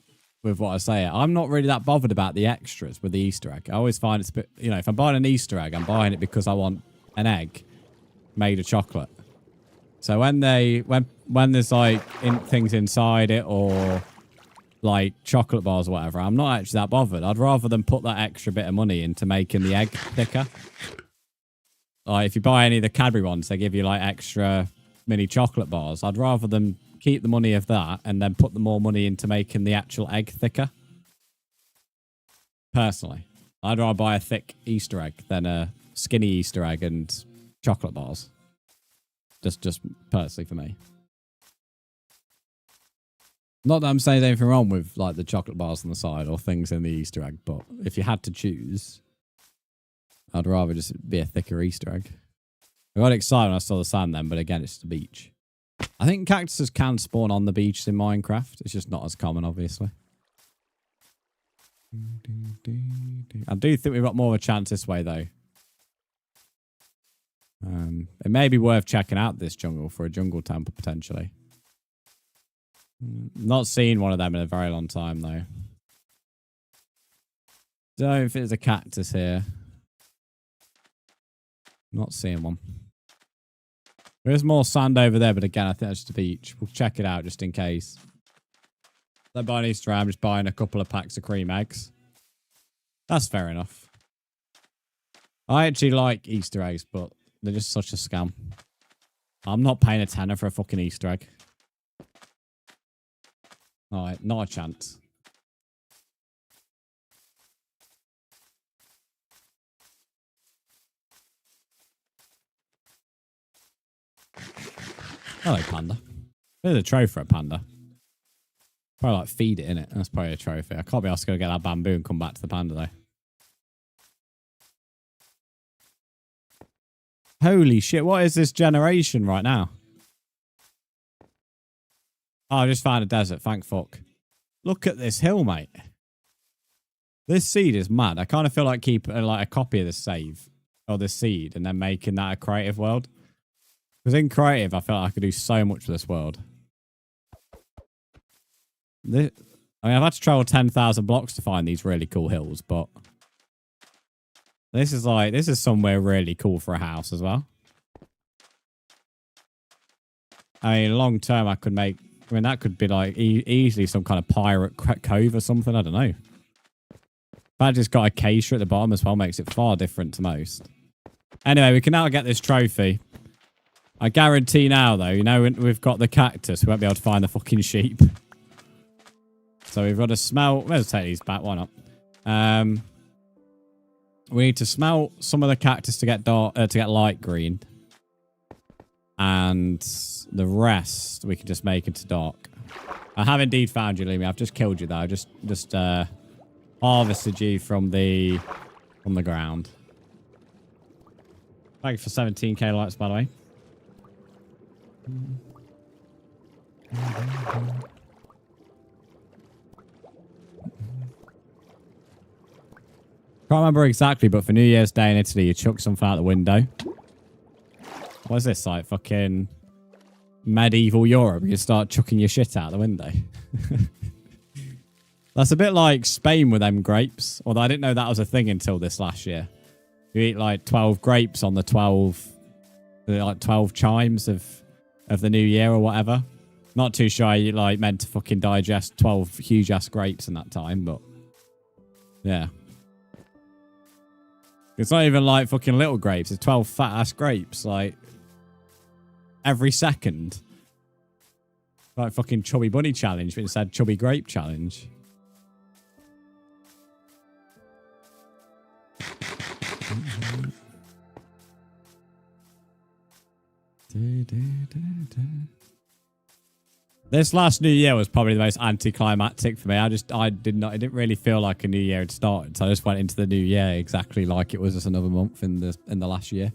with what I say. I'm not really that bothered about the extras with the Easter egg. I always find it's a bit, if I'm buying an Easter egg, I'm buying it because I want an egg made of chocolate. So when there's like things inside it or like chocolate bars or whatever, I'm not actually that bothered. I'd rather than put that extra bit of money into making the egg thicker. Like if you buy any of the Cadbury ones, they give you like extra mini chocolate bars. I'd rather them keep the money of that and then put the more money into making the actual egg thicker. Personally, I'd rather buy a thick Easter egg than a skinny Easter egg and chocolate bars. Just personally for me. Not that I'm saying there's anything wrong with like the chocolate bars on the side or things in the Easter egg, but if you had to choose, I'd rather just be a thicker Easter egg. I got excited when I saw the sand then, but again, it's the beach. I think cactuses can spawn on the beach in Minecraft. It's just not as common, obviously. I do think we've got more of a chance this way, though. It may be worth checking out this jungle for a jungle temple, potentially. Not seen one of them in a very long time, though. Don't think there's a cactus here. Not seeing one. There's more sand over there, but again, I think that's just a beach. We'll check it out just in case. They're buying Easter egg, I'm just buying a couple of packs of cream eggs. That's fair enough. I actually like Easter eggs, but they're just such a scam. I'm not paying a tenner for a fucking Easter egg. Alright, not a chance. Hello, panda. There's a trophy for a panda. Probably like feed it, innit? That's probably a trophy. I can't be asked to go get that bamboo and come back to the panda, though. Holy shit, what is this generation right now? Oh, I just found a desert, thank fuck. Look at this hill, mate. This seed is mad. I kind of feel like keeping like a copy of the save or the seed and then making that a creative world. Because in creative, I felt like I could do so much for this world. I mean, I've had to travel 10,000 blocks to find these really cool hills, but this is somewhere really cool for a house as well. I mean, long term, I mean, that could be like easily some kind of pirate cove or something. I don't know. I just got acacia at the bottom as well, makes it far different to most. Anyway, we can now get this trophy. I guarantee now, though, you know, we've got the cactus. We won't be able to find the fucking sheep. So we've got to smell. Let's take these back. Why not? We need to smell some of the cactus to get dark, to get light green, and the rest we can just make into dark. I have indeed found you, Lumi. I've just killed you, though. I just harvested you from the ground. Thank you for 17k likes, by the way. Can't remember exactly, but for New Year's Day in Italy, you chuck something out the window. What is this, like fucking medieval Europe? You start chucking your shit out the window. That's a bit like Spain with them grapes. Although I didn't know that was a thing until this last year. You eat like 12 grapes on the 12 chimes of the new year or whatever. Not too sure you like meant to fucking digest 12 huge ass grapes in that time, but yeah. It's not even like fucking little grapes. It's 12 fat ass grapes like every second. Like fucking chubby bunny challenge, but instead chubby grape challenge. This last New Year was probably the most anticlimactic for me. I didn't really feel like a new year had started, so I just went into the new year exactly like it was just another month in the last year.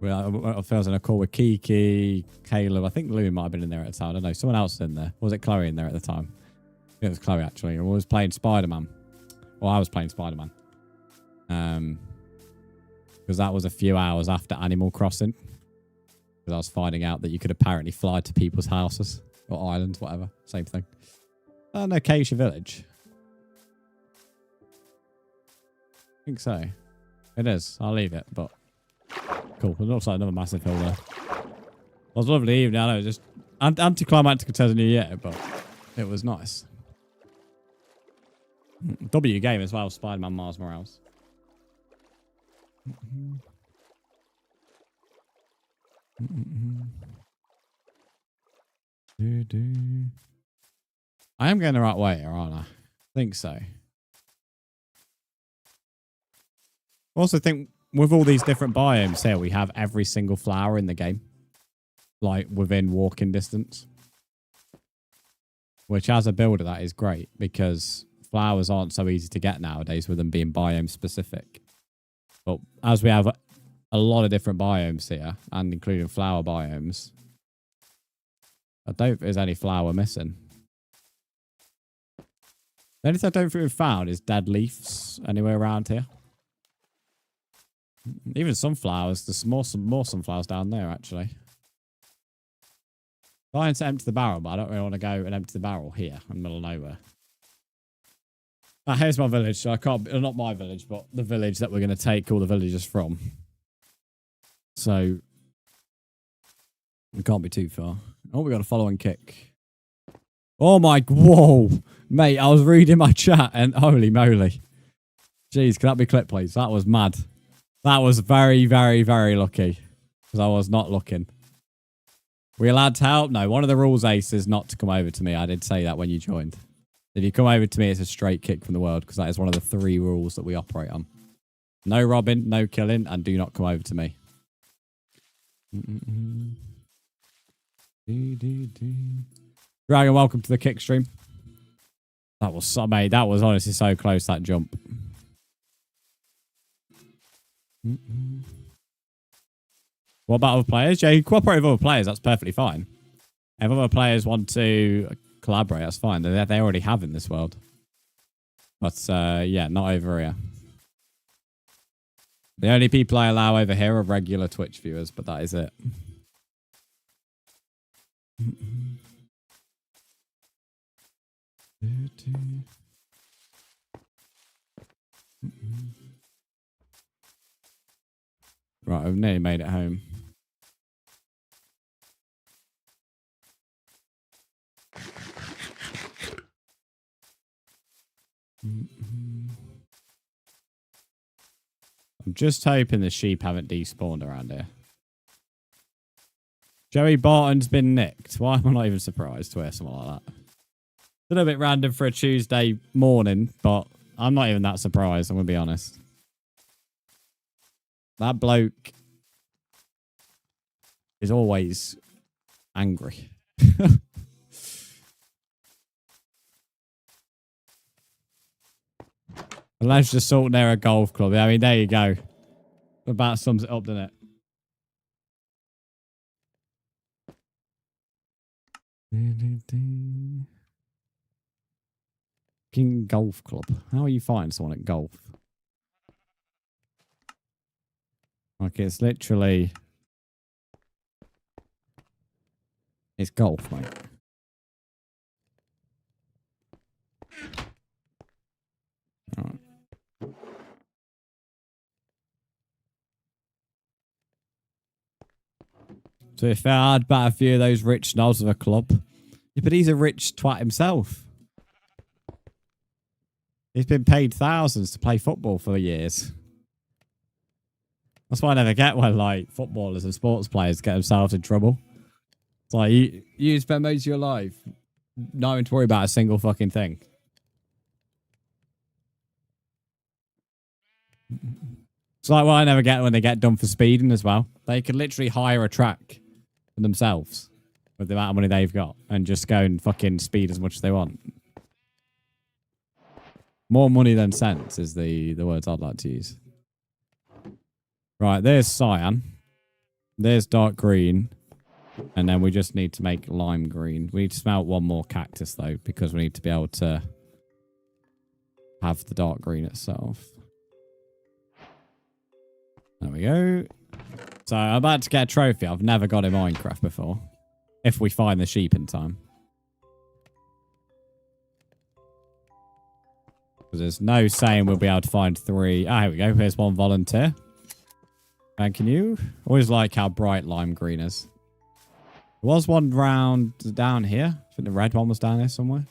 I was in a call with Kiki, Caleb. I think Louis might have been in there at the time. I don't know. Someone else was in there. Or was it Chloe in there at the time? I think it was Chloe actually. I was playing Spider-Man. Well, I was playing Spider-Man. Because that was a few hours after Animal Crossing. Because I was finding out that you could apparently fly to people's houses or islands, whatever. Same thing. No, Acacia Village. I think so. It is. I'll leave it, but cool. It looks like another massive hill there. It was a lovely evening. I know, just anticlimactic to the new year, but it was nice. W game as well, Spider-Man Miles Morales. I am going the right way, aren't I? I think so. I also think with all these different biomes here, we have every single flower in the game. Like within walking distance. Which as a builder, that is great because flowers aren't so easy to get nowadays with them being biome specific. But as we have a lot of different biomes here, and including flower biomes, I don't think there's any flower missing. The only thing I don't think we've found is dead leaves anywhere around here. Even sunflowers, there's more sunflowers down there actually. I'm trying to empty the barrel, but I don't really want to go and empty the barrel here in the middle of nowhere. Here's my village. So I can't, not my village, but the village that we're going to take all the villagers from. So it can't be too far. Oh, we got a following kick. Oh my, whoa, mate! I was reading my chat and holy moly, jeez, can that be clip, please? That was mad. That was very, very, very lucky because I was not looking. We allowed to help? No, one of the rules, Ace, is not to come over to me. I did say that when you joined. If you come over to me, it's a straight kick from the world because that is one of the 3 rules that we operate on. No robbing, no killing, and do not come over to me. Dragon, welcome to the kick stream. That was so, mate. That was honestly so close, that jump. What about other players? Yeah, you cooperate with other players. That's perfectly fine. If other players want to collaborate, that's fine. They already have in this world. But, yeah, not over here. The only people I allow over here are regular Twitch viewers, but that is it. Right, I've nearly made it home. I'm just hoping the sheep haven't despawned around here. Joey Barton's been nicked. Why am I not even surprised to hear something like that? It's a little bit random for a Tuesday morning, but I'm not even that surprised, I'm going to be honest. That bloke is always angry. Unless just salt near a golf club. I mean, there you go. About sums it up, doesn't it? King Golf Club. How will you find someone at golf? Like, it's literally... It's golf, mate. Alright. So if I'd bet a few of those rich knobs of a club. Yeah, but he's a rich twat himself. He's been paid thousands to play football for years. That's why I never get when, like, footballers and sports players get themselves in trouble. It's like, you spend most of your life not having to worry about a single fucking thing. It's like what I never get when they get done for speeding as well. They could literally hire a track for themselves with the amount of money they've got and just go and fucking speed as much as they want. More money than sense is the words I'd like to use. Right, there's cyan. There's dark green. And then we just need to make lime green. We need to smelt one more cactus, though, because we need to be able to have the dark green itself. There we go. So I'm about to get a trophy I've never got in Minecraft before. If we find the sheep in time. Because there's no saying we'll be able to find 3. Ah, here we go. Here's one volunteer. Thank you. Always like how bright lime green is. There was one round down here. I think the red one was down here somewhere.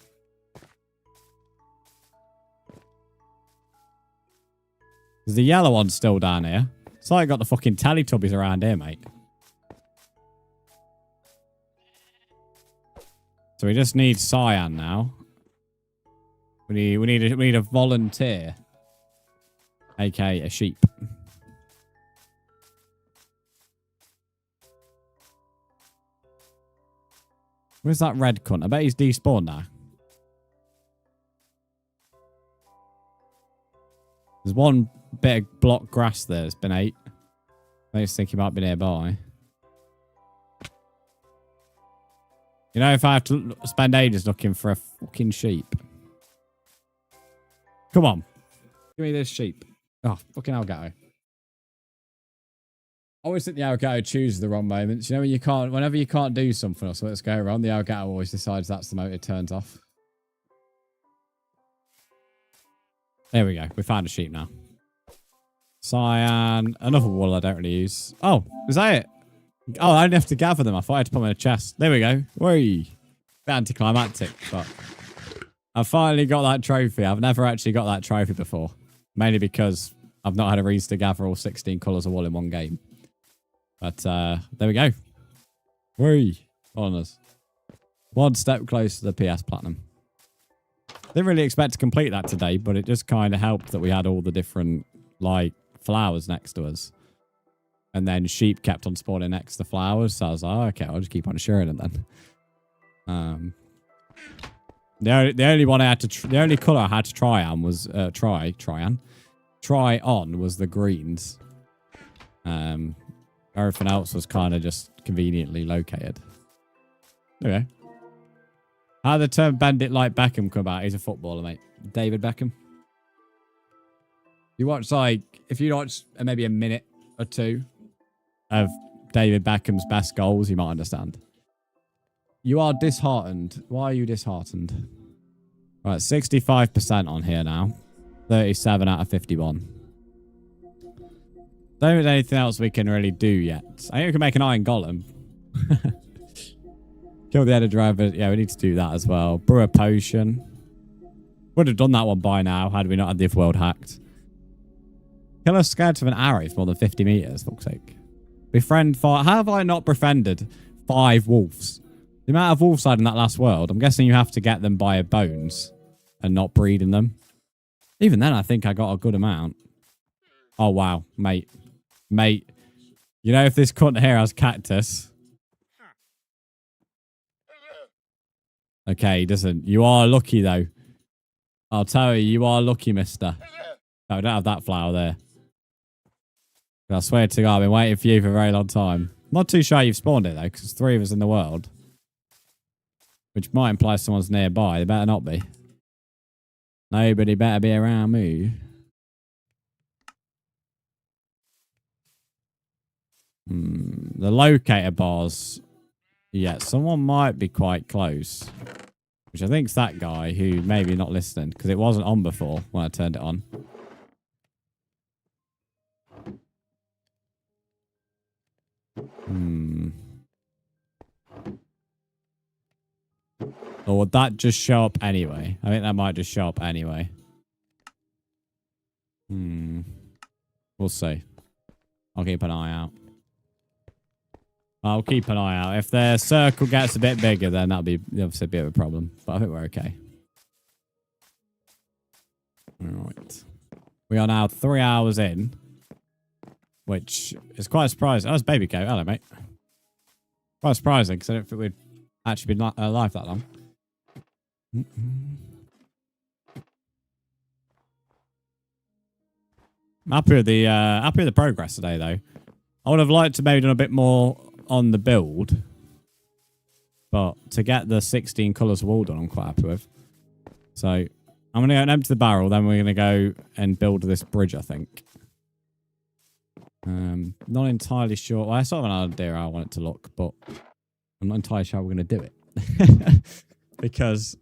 The yellow one's still down here. It's like I got the fucking Teletubbies around here, mate. So we just need cyan now. We need a volunteer. aka a sheep. Where's that red cunt? I bet he's despawned now. There's one bit of block grass there that's been ate. I just think he might be nearby. You know, if I have to spend ages looking for a fucking sheep. Come on. Give me this sheep. Oh, fucking Elgato. I always think the Elgato chooses the wrong moments. You know, when you can't, whenever you can't do something or something's going wrong, the Elgato always decides that's the moment it turns off. There we go. We found a sheep now. Cyan. Another wool I don't really use. Oh, is that it? Oh, I only have to gather them. I thought I had to put them in a chest. There we go. Whee. Bit anticlimactic, but I finally got that trophy. I've never actually got that trophy before. Mainly because I've not had a reason to gather all 16 colours of wool in one game. But there we go. Whee. On us. One step closer to the PS Platinum. Didn't really expect to complete that today, but it just kind of helped that we had all the different, like, flowers next to us. And then sheep kept on spawning next to the flowers. So I was like, oh, okay, I'll just keep on sharing them then. The only one I had to, the only color I had to try on was try on was the greens. Everything else was kind of just conveniently located. Okay. How did the term bandit like Beckham come about? He's a footballer, mate. David Beckham. You watch like, if you watch maybe a minute or two of David Beckham's best goals, you might understand. You are disheartened. Why are you disheartened? Right, 65% on here now. 37 out of 51. Don't think there's anything else we can really do yet. I think we can make an iron golem. Kill the ender driver. Yeah, we need to do that as well. Brew a potion. Would have done that one by now had we not had the world hacked. Kill a scared of an arrow for more than 50 meters, for fuck's sake. Befriend 5. How have I not befriended 5 wolves? The amount of wolves I had in that last world, I'm guessing you have to get them by bones and not breeding them. Even then, I think I got a good amount. Oh, wow. Mate. Mate. You know, if this cunt here has cactus. Okay, he doesn't. You are lucky, though. I'll tell you, you are lucky, mister. No, I don't have that flower there. I swear to God, I've been waiting for you for a very long time. I'm not too sure you've spawned it, though, because there's 3 of us in the world. Which might imply someone's nearby. They better not be. Nobody better be around me. The locator bars. Yeah, someone might be quite close. Which I think's that guy who maybe not listening. Because it wasn't on before when I turned it on. Or would that just show up anyway? I think that might just show up anyway. We'll see. I'll keep an eye out. I'll keep an eye out. If their circle gets a bit bigger, then that'll be obviously a bit of a problem. But I think we're okay. Alright. We are now 3 hours in. Which is quite surprising. That was baby goat. Hello, mate. Quite surprising, because I don't think we'd actually been alive that long. I'm happy with the progress today, though. I would have liked to maybe done a bit more on the build, but to get the 16 colours of wool done, I'm quite happy with. So I'm going to go and empty the barrel, then we're going to go and build this bridge, I think. Not entirely sure. Well, I sort of an idea how I want it to look, but I'm not entirely sure how we're going to do it. Because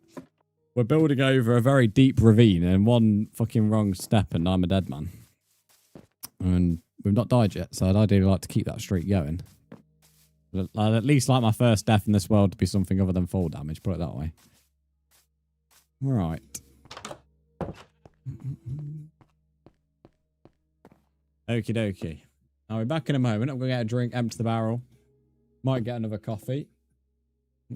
we're building over a very deep ravine, and one fucking wrong step and I'm a dead man. And we've not died yet, so I'd ideally like to keep that streak going. I'd at least like my first death in this world to be something other than fall damage, put it that way. Right. Okie dokie. I'll be back in a moment. I'm going to get a drink, empty the barrel. Might get another coffee.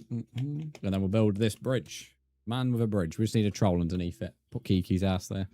And then we'll build this bridge. Man with a bridge. We just need a troll underneath it. Put Kiki's ass there.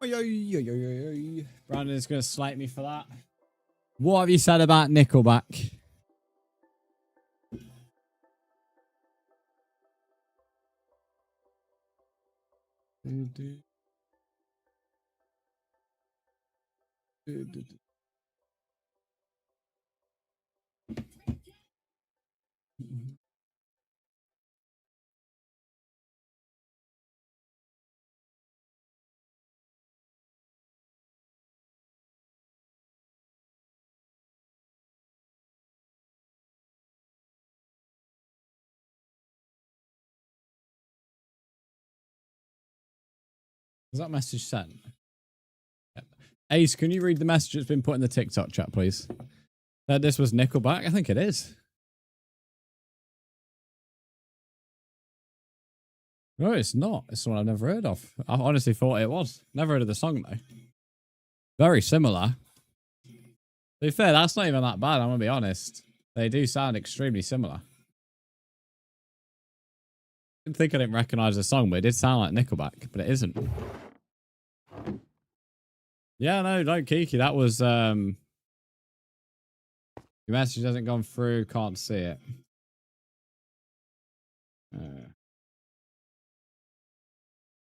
Brandon's going to slate me for that. What have you said about Nickelback? Was that message sent? Yep. Ace, can you read the message that's been put in the TikTok chat, please? That this was Nickelback? I think it is. No, it's not. It's one I've never heard of. I honestly thought it was. Never heard of the song, though. Very similar. To be fair, that's not even that bad, I'm going to be honest. They do sound extremely similar. I didn't think I didn't recognise the song, but it did sound like Nickelback, but it isn't. Yeah, no, don't Kiki. That was, your message hasn't gone through, can't see it.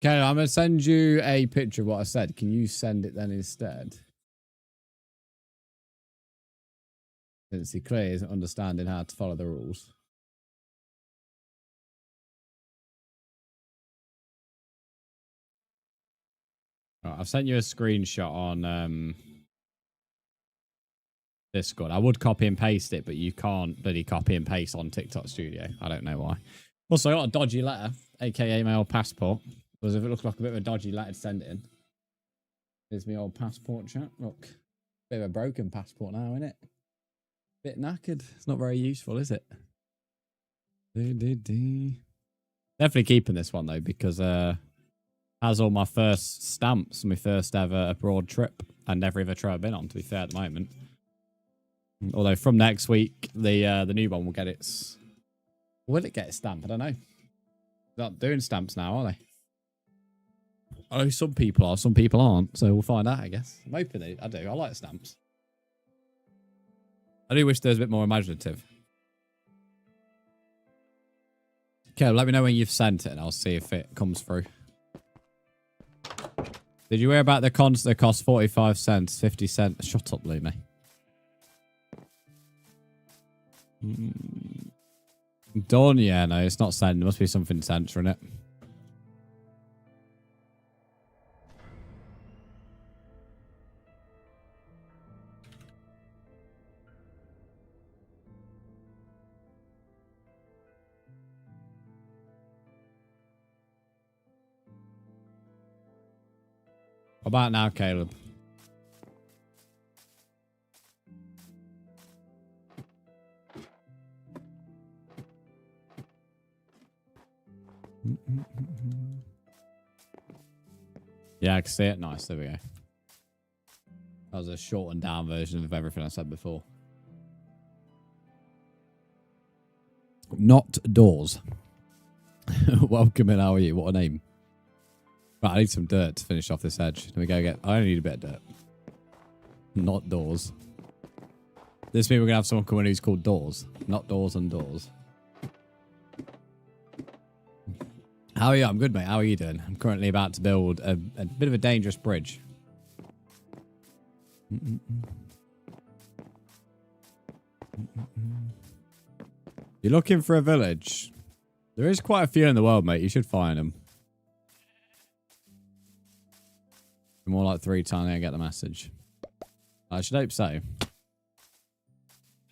Okay, I'm going to send you a picture of what I said. Can you send it then instead? Since he clearly isn't understanding how to follow the rules. Right, I've sent you a screenshot on Discord. I would copy and paste it, but you can't bloody copy and paste on TikTok Studio. I don't know why. Also, I got a dodgy letter, aka my old passport. Because if it looks like a bit of a dodgy letter to send it in. Here's my old passport chat. Look. Bit of a broken passport now, isn't it? Bit knackered. It's not very useful, is it? Definitely keeping this one though, because has all my first stamps, my first ever abroad trip, and every other trip I've been on, to be fair, at the moment. Although from next week, the new one will get its... Will it get a stamp? I don't know. They're not doing stamps now, are they? Oh, some people are, some people aren't. So we'll find out, I guess. I'm hoping I do. I like stamps. I do wish there was a bit more imaginative. Okay, let me know when you've sent it and I'll see if it comes through. Did you hear about the cons that cost 45 cents, 50 cents? Shut up, Lumi. Done? Yeah, no, it's not sent. There must be something censoring it. What about now, Caleb? Yeah, I can see it. Nice. There we go. That was a shortened down version of everything I said before. Not doors. Welcome in. How are you? What a name. Right, I need some dirt to finish off this edge. Let me go get... I only need a bit of dirt. Not doors. This means we're going to have someone coming who's called Doors. Not Doors and Doors. How are you? I'm good, mate. How are you doing? I'm currently about to build a bit of a dangerous bridge. You're looking for a village? There is quite a few in the world, mate. You should find them. More like 3 times I get the message. I should hope so. If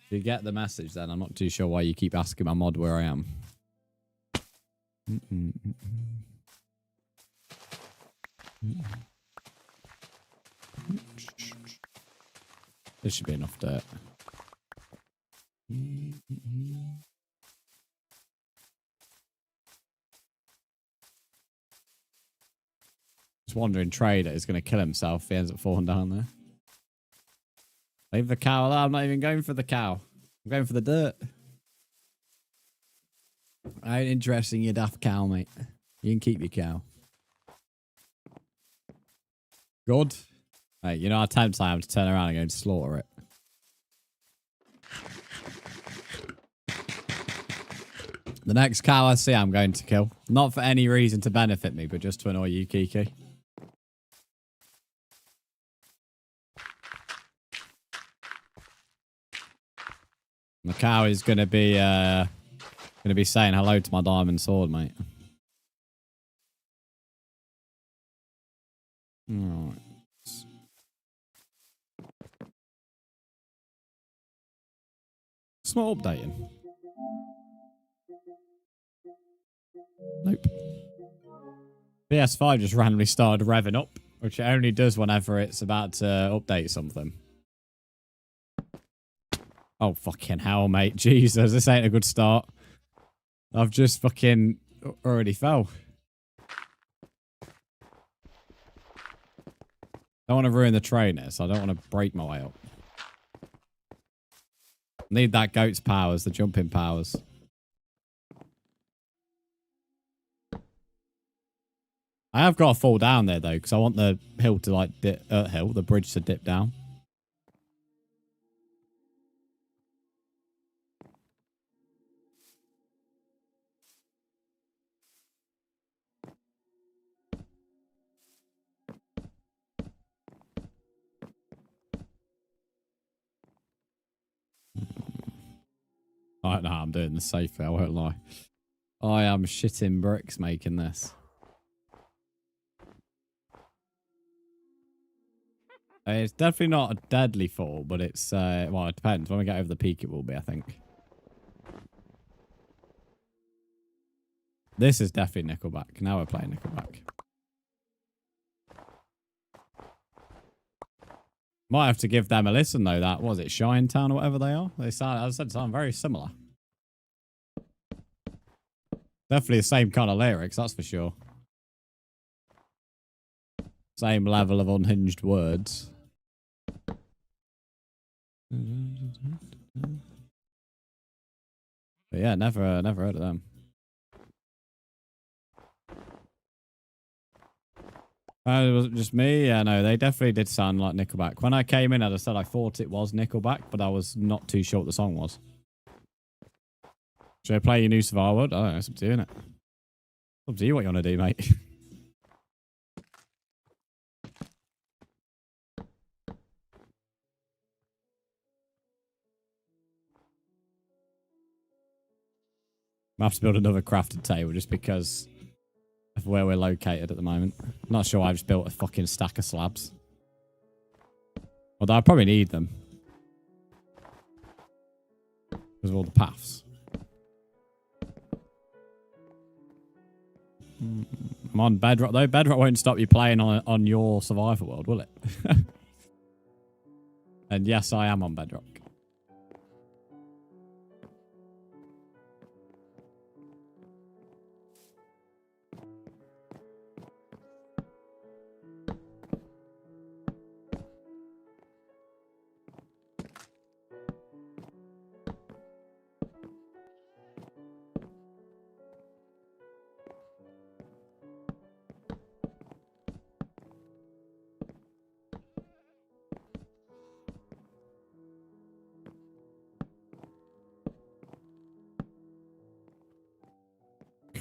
you get the message, then I'm not too sure why you keep asking my mod where I am. This should be enough dirt. This wandering trader is going to kill himself if he ends up falling down there. Leave the cow alone. I'm not even going for the cow. I'm going for the dirt. I ain't interested in your daft cow, mate. You can keep your cow. Good. Hey, you know how tempted I am to turn around and go and slaughter it. The next cow I see, I'm going to kill. Not for any reason to benefit me, but just to annoy you, Kiki. The cow is going to be saying hello to my diamond sword, mate. Alright. It's not updating. Nope. PS5 just randomly started revving up, which it only does whenever it's about to update something. Oh, fucking hell, mate. Jesus, this ain't a good start. I've just fucking already fell. I don't want to ruin the trainer, so I don't want to break my way up. Need that goat's powers, the jumping powers. I have got to fall down there, though, because I want the hill to, like, the bridge to dip down. I don't know how I'm doing this safely, I won't lie. I am shitting bricks making this. It's definitely not a deadly fall, but it's, well, it depends. When we get over the peak, it will be, I think. This is definitely Nickelback. Now we're playing Nickelback. Might have to give them a listen, though. That, was it Shinetown or whatever they are? They sound, as I said, sound very similar. Definitely the same kind of lyrics, that's for sure. Same level of unhinged words. But yeah, never heard of them. Was it just me? Yeah, no, they definitely did sound like Nickelback. When I came in, as I said, I thought it was Nickelback, but I was not too sure what the song was. Should I play your new Survival World? I don't know, it's up to you, innit? It's up to you what you want to do, mate. I have to build another crafted table just because of where we're located at the moment. I'm not sure I've just built a fucking stack of slabs. Although I probably need them. Because of all the paths. I'm on bedrock though. Bedrock won't stop you playing on your survival world, will it? And yes, I am on bedrock.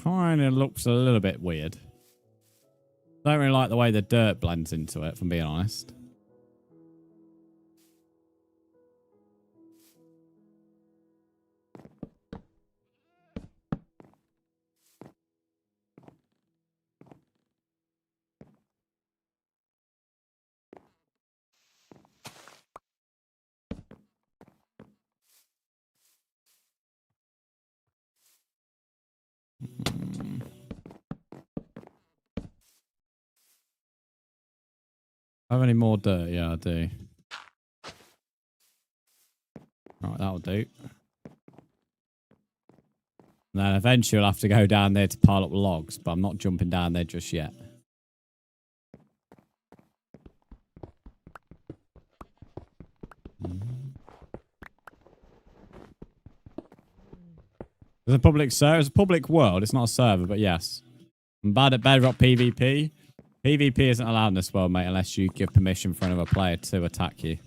Kind of looks a little bit weird. Don't really like the way the dirt blends into it, if I'm being honest. Have any more dirt? Yeah, I do. Right, that'll do. And then eventually I'll have to go down there to pile up logs, but I'm not jumping down there just yet. There's a public server. It's a public world. It's not a server, but yes. I'm bad at bedrock PvP. PvP isn't allowed in this world, mate, unless you give permission for another player to attack you.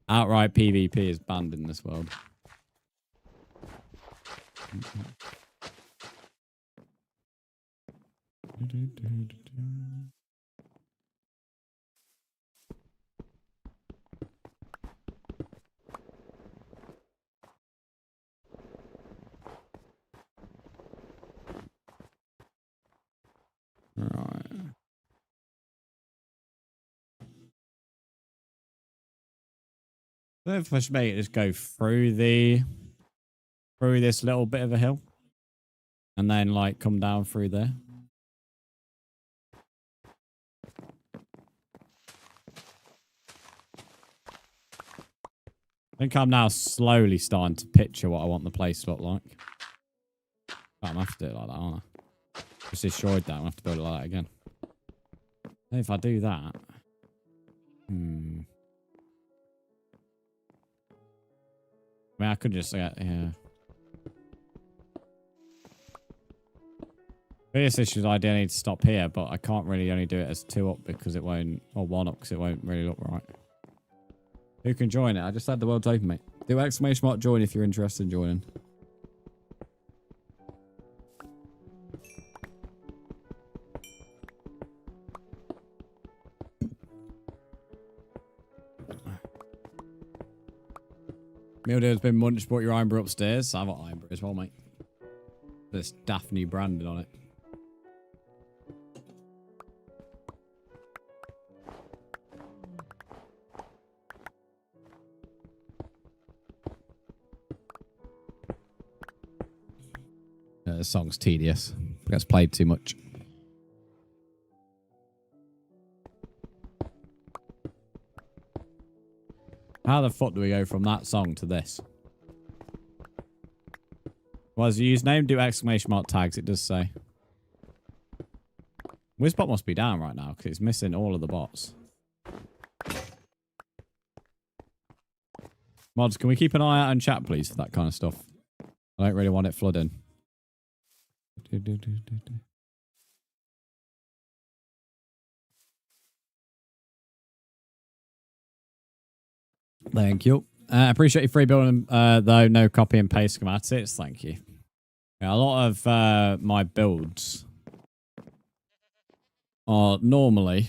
Outright PvP is banned in this world. Right. So if I should make it just go through this little bit of a hill and then like come down through there. I think I'm now slowly starting to picture what I want the place to look like. But I'm going to have to do it like that, aren't I? Just destroyed that. I'm going to have to build it like that again. If I do that... I mean, I could just get... Yeah. Biggest issue is I do need to stop here, but I can't really only do it as 2 up because it won't... Or 1 up because it won't really look right. Who can join it? I just had the world open, mate. Do exclamation mark join if you're interested in joining. Meal deal has been munched, brought your Ironbrew upstairs. I've got Ironbrew as well, mate. There's Daphne branded on it. The song's tedious. It gets played too much. How the fuck do we go from that song to this? Was the username? Do exclamation mark tags, it does say. Wizbot must be down right now because it's missing all of the bots. Mods, can we keep an eye out in chat, please, for that kind of stuff? I don't really want it flooding. Thank you. I appreciate your free building, though. No copy and paste schematics. Thank you. Yeah, a lot of my builds are normally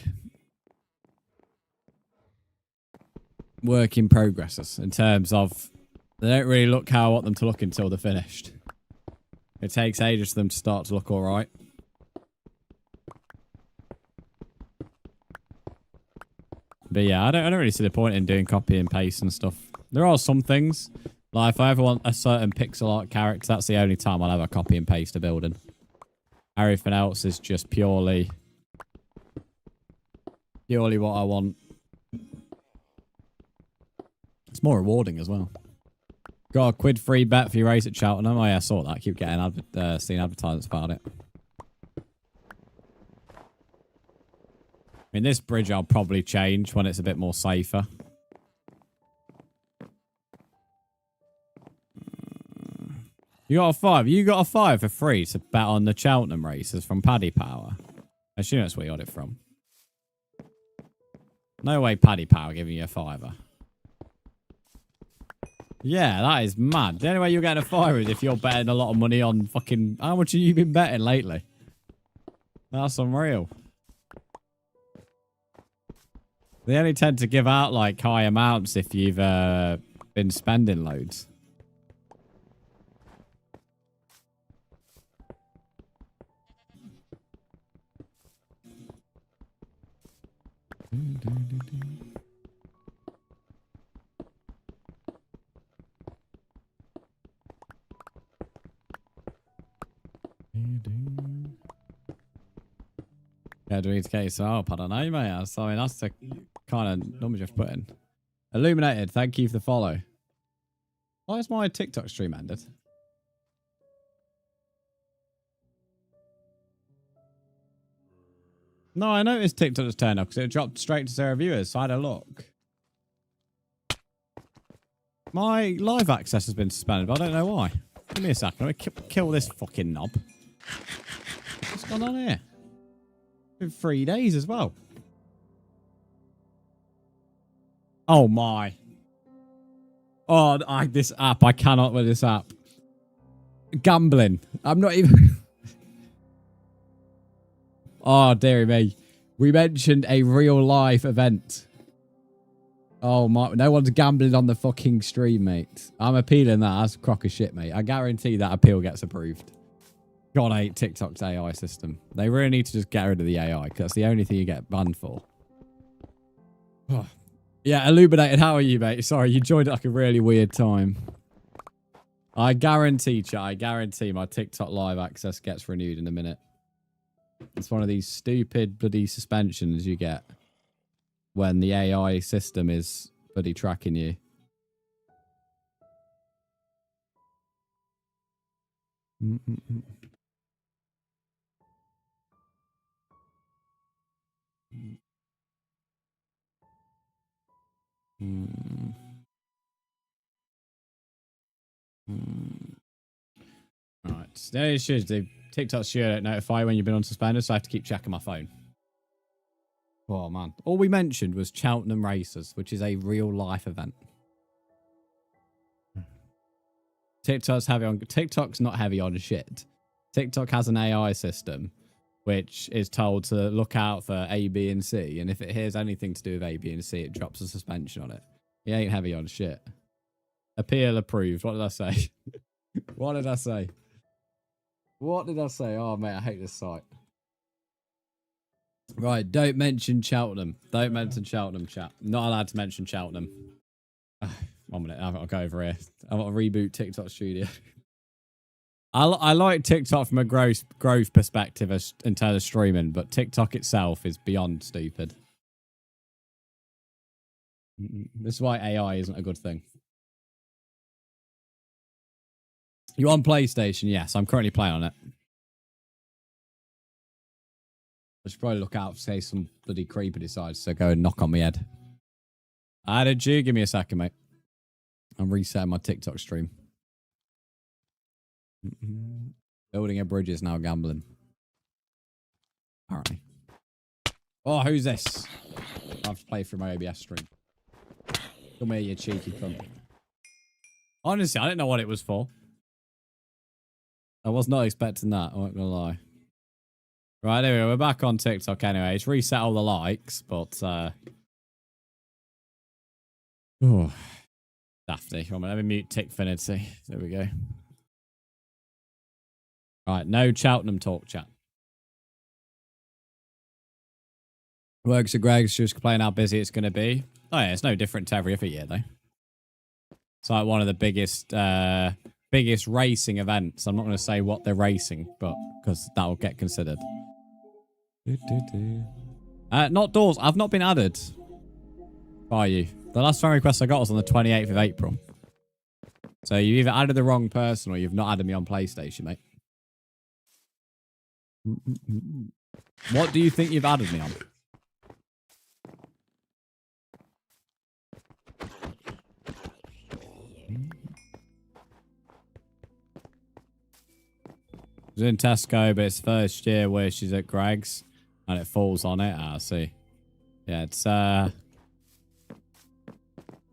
work in progresses in terms of they don't really look how I want them to look until they're finished. It takes ages for them to start to look all right. But yeah, I don't really see the point in doing copy and paste and stuff. There are some things, like if I ever want a certain pixel art character, that's the only time I'll ever copy and paste a building. Everything else is just purely what I want. It's more rewarding as well. Got a quid free bet for your race at Cheltenham. Oh yeah, I saw that. I keep getting seeing advertisements about it. I mean, this bridge I'll probably change when it's a bit more safer. You got a 5. You got a 5 for free to bet on the Cheltenham races from Paddy Power. I assume that's where you got it from. No way Paddy Power giving you a 5er. Yeah, that is mad. The only way you're getting a 5er is if you're betting a lot of money on fucking... How much have you been betting lately? That's unreal. They only tend to give out like high amounts if you've been spending loads. Yeah, do we need to get yourself up? I don't know, mate. I mean, that's the kind of numbers you've put in. Illuminated, thank you for the follow. Why is my TikTok stream ended? No, I noticed TikTok just turned off because it dropped straight to 0 viewers, so I had a look. My live access has been suspended, but I don't know why. Give me a second. Let me kill this fucking knob. What's going on here? In 3 days as well. Oh my. Oh, this app. I cannot with this app. Gambling. I'm not even... Oh, dearie me. We mentioned a real life event. Oh my, no one's gambling on the fucking stream, mate. I'm appealing that. That's a crock of shit, mate. I guarantee that appeal gets approved. God, I hate TikTok's AI system. They really need to just get rid of the AI because that's the only thing you get banned for. Oh. Yeah, Illuminated, how are you, mate? Sorry, you joined at like a really weird time. I guarantee, chat, I guarantee my TikTok live access gets renewed in a minute. It's one of these stupid bloody suspensions you get when the AI system is bloody tracking you. Alright, so the issue is the TikTok sure don't notify when you've been on suspended, so I have to keep checking my phone. Oh man. All we mentioned was Cheltenham Races, which is a real life event. TikTok's not heavy on shit. TikTok has an AI system which is told to look out for A, B, and C, and if it hears anything to do with A, B, and C, it drops a suspension on it. It ain't heavy on shit. Appeal approved. What did I say? What did I say? What did I say? Oh, mate, I hate this site. Right, don't mention Cheltenham. Don't mention Cheltenham, chat. Not allowed to mention Cheltenham. 1 minute, I've got to go over here. I've got to reboot TikTok Studio. I like TikTok from a growth perspective in terms of streaming, but TikTok itself is beyond stupid. This is why AI isn't a good thing. You on PlayStation? Yes, I'm currently playing on it. I should probably look out for, say, some bloody creeper decides to go and knock on my head. I did you? Give me a second, mate. I'm resetting my TikTok stream. Building a bridge is now gambling. Alright. Oh, who's this? I have to play through my OBS stream. Come here, you cheeky cunt. Honestly, I didn't know what it was for. I was not expecting that, I'm not gonna lie. Right, anyway, we're back on TikTok anyway. It's reset all the likes, but oh, dafty. Let me mute Tickfinity. There we go. Right, no Cheltenham talk, chat. Works at Greg's, just complaining how busy it's going to be. Oh yeah, it's no different to every other year, though. It's like one of the biggest racing events. I'm not going to say what they're racing, but because that will get considered. Not doors. I've not been added by you. The last friend request I got was on the 28th of April. So you either added the wrong person or you've not added me on PlayStation, mate. What do you think you've added me on? She's in Tesco, but it's first year where she's at Greg's and it falls on it. I see. Yeah, it's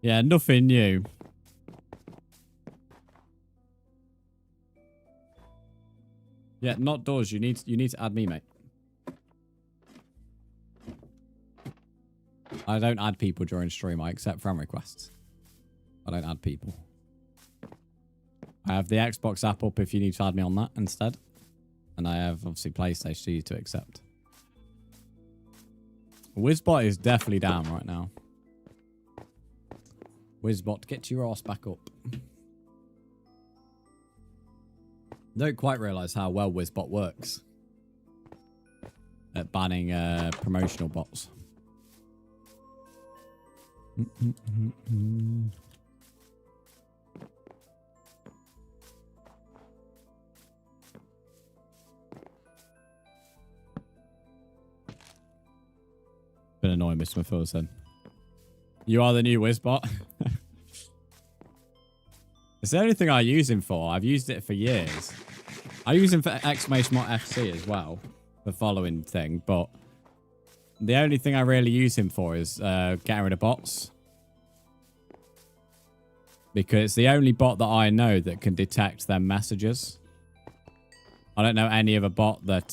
yeah, nothing new. Yeah, not doors. You need to add me, mate. I don't add people during stream. I accept friend requests. I don't add people. I have the Xbox app up if you need to add me on that instead. And I have, obviously, PlayStation for you to accept. Wizbot is definitely down right now. Wizbot, get your ass back up. I don't quite realise how well Wizbot works at banning promotional bots. Been annoying, Mr. Mathilson. You are the new Wizbot. It's the only thing I use him for. I've used it for years. I use him for exclamation mark FC as well, the following thing, but The only thing I really use him for is getting rid of bots. Because it's the only bot that I know that can detect their messages. I don't know any other bot that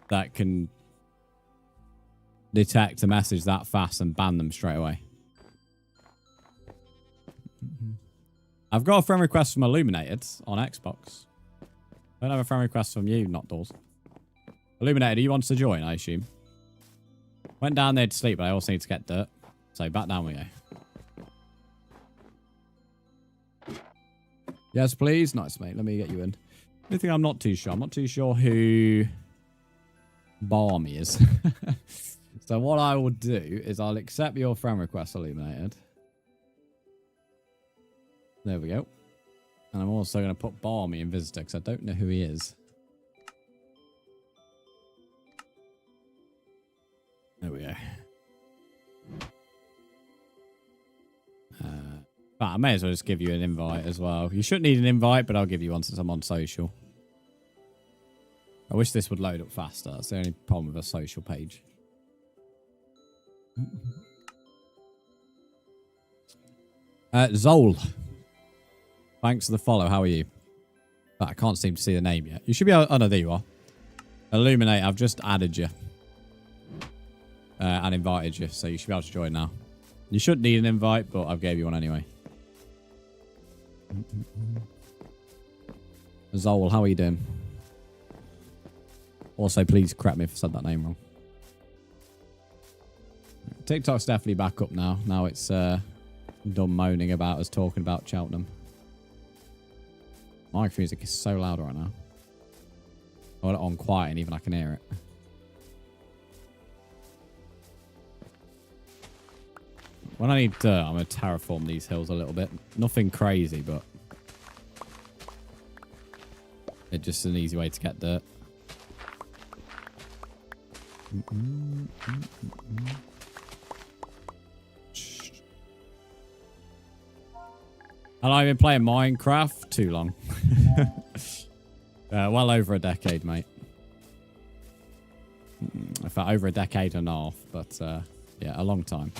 that can detect a message that fast and ban them straight away. I've got a friend request from Illuminated on Xbox. I don't have a friend request from you, not Doors. Illuminated, you want to join, I assume? Went down there to sleep, but I also need to get dirt. So back down we go. Yes, please. Nice, mate. Let me get you in. The thing I'm not too sure. I'm not too sure who Barmy is. So what I will do is I'll accept your friend request, Illuminated. There we go. And I'm also going to put Barmy in visitor because I don't know who he is. There we go. But I may as well just give you an invite as well. You shouldn't need an invite, but I'll give you one since I'm on social. I wish this would load up faster. That's the only problem with a social page. Zol. Thanks for the follow. How are you? But I can't seem to see the name yet. You should be able... Oh, no, there you are. Illuminate. I've just added you. And invited you. So you should be able to join now. You shouldn't need an invite, but I've gave you one anyway. Zol, how are you doing? Also, please correct me if I said that name wrong. TikTok's definitely back up now. Now it's done moaning about us talking about Cheltenham. My music is so loud right now. I got it on quiet and even I can hear it. When I need dirt, I'm going to terraform these hills a little bit. Nothing crazy, but it's just an easy way to get dirt. And I've been playing Minecraft too long. Well over a decade, mate. In fact, over a decade and a half, but yeah, a long time.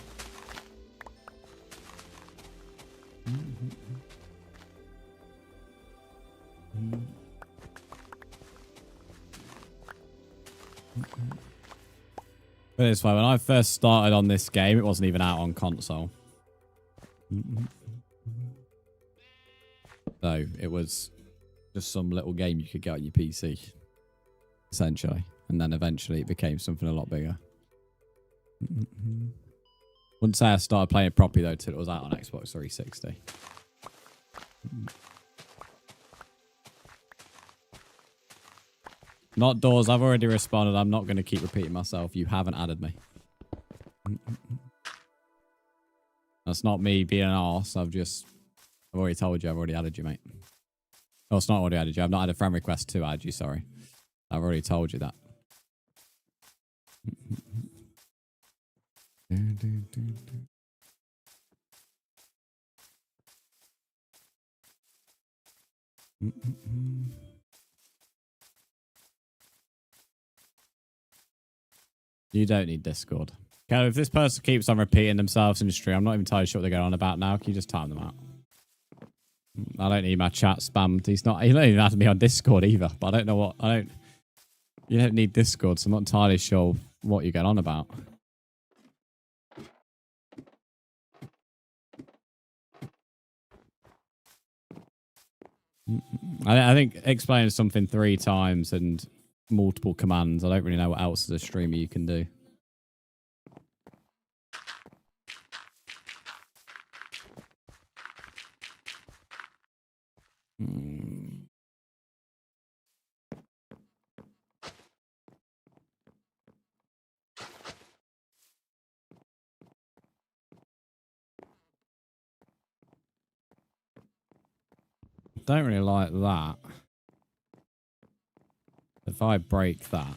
But this way, when I first started on this game, it wasn't even out on console. So it was just some little game you could get on your PC, essentially. And then eventually it became something a lot bigger. Wouldn't say I started playing it properly though till it was out on Xbox 360. Not Doors, I've already responded. I'm not going to keep repeating myself. You haven't added me. That's not me being an arse. I've already told you I've already added you, mate. Oh, it's not already added you. I've not had a friend request to add you, sorry. I've already told you that. You don't need Discord. Okay, if this person keeps on repeating themselves in the stream, I'm not even entirely sure what they're going on about now. Can you just time them out? I don't need my chat spammed. He don't even have to be on Discord either. But I don't know what... You don't need Discord, so I'm not entirely sure what you're going on about. I think explaining something 3 times and multiple commands, I don't really know what else as a streamer you can do. Don't really like that. If I break that.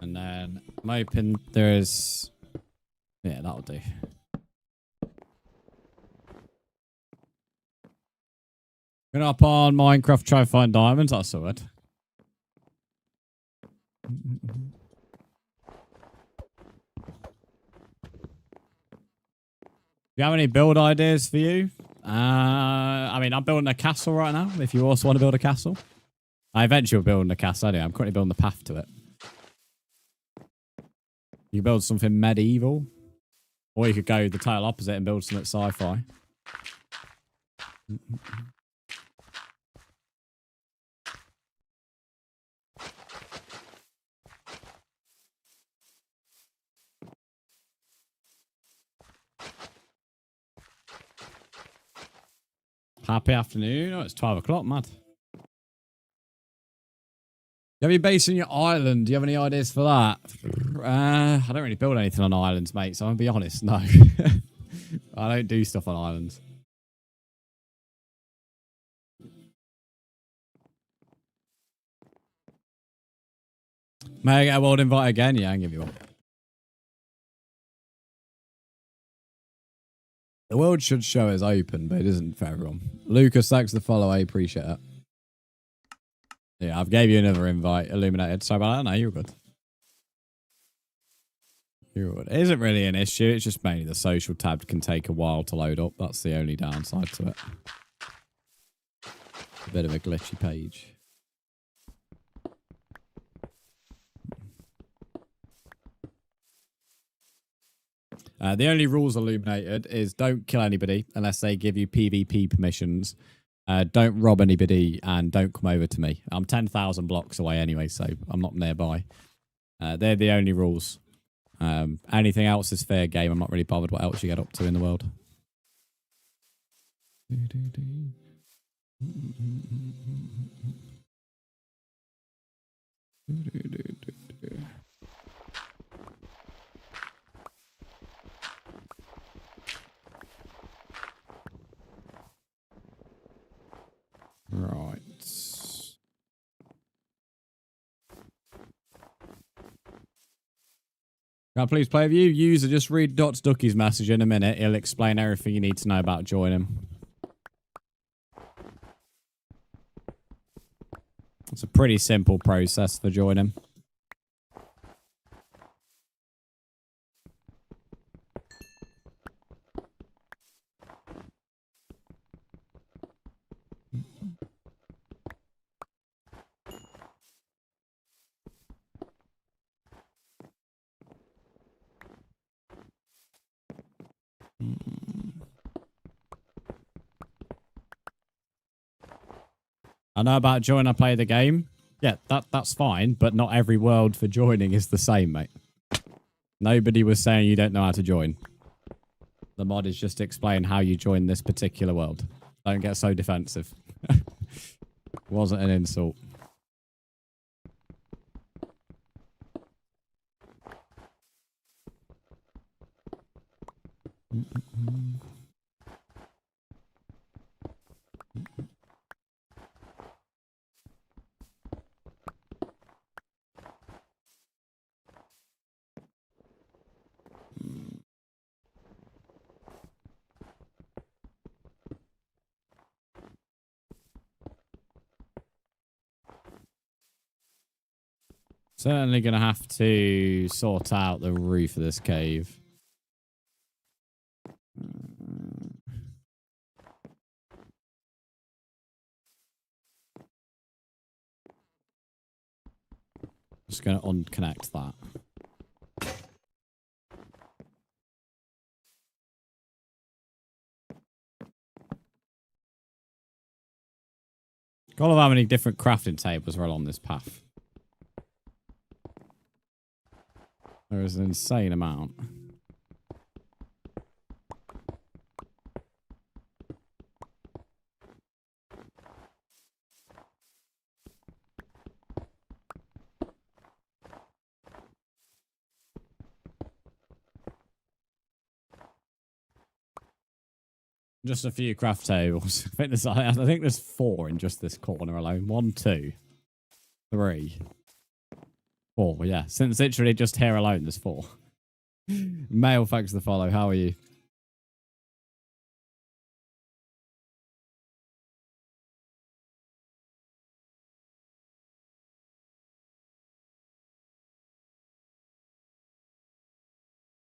And then I'm hoping there's... Yeah, that'll do. Going up on Minecraft, try to find diamonds. I saw it. Do you have any build ideas for you? I mean, I'm building a castle right now. If you also want to build a castle, I eventually will build a castle. Anyway, I'm currently building the path to it. You build something medieval, or you could go the total opposite and build something sci-fi. Happy afternoon. Oh, it's 12 o'clock, mad. You have your base on your island. Do you have any ideas for that? I don't really build anything on islands, mate, so I'm going to be honest, no. I don't do stuff on islands. May I get a world invite again? Yeah, I can give you one. The world should show is open, but it isn't for everyone. Lucas, thanks for the follow. I appreciate it. Yeah, I've gave you another invite, Illuminated. Sorry about that. No, you're good. You're good. It isn't really an issue. It's just mainly the social tab can take a while to load up. That's the only downside to it. A bit of a glitchy page. The only rules Illuminated is don't kill anybody unless they give you PvP permissions. Don't rob anybody and don't come over to me. I'm 10,000 blocks away anyway, so I'm not nearby. They're the only rules. Anything else is fair game. I'm not really bothered what else you get up to in the world. Right. Can I please play with you? User, just read Dot's Ducky's message in a minute. He'll explain everything you need to know about joining. It's a pretty simple process for joining. I know about join, I play the game. Yeah, that's fine, but not every world for joining is the same, mate. Nobody was saying you don't know how to join. The mod is just explain how you join this particular world. Don't get so defensive. Wasn't an insult. Certainly going to have to sort out the roof of this cave. Just going to unconnect that. God of how many different crafting tables are along this path. There is an insane amount. Just a few craft tables. I think there's 4 in just this corner alone. 1, 2, 3, 4. Yeah, since literally just here alone, there's 4. Mail, thanks for the follow. How are you?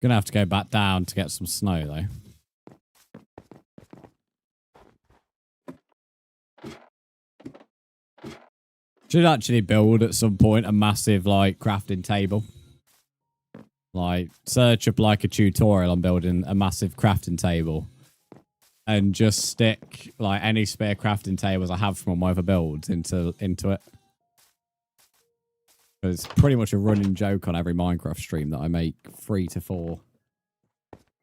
Gonna have to go back down to get some snow, though. Should actually build at some point a massive, like, crafting table. Like, search up, like, a tutorial on building a massive crafting table. And just stick, like, any spare crafting tables I have from all my other builds into it. It's pretty much a running joke on every Minecraft stream that I make 3 to 4.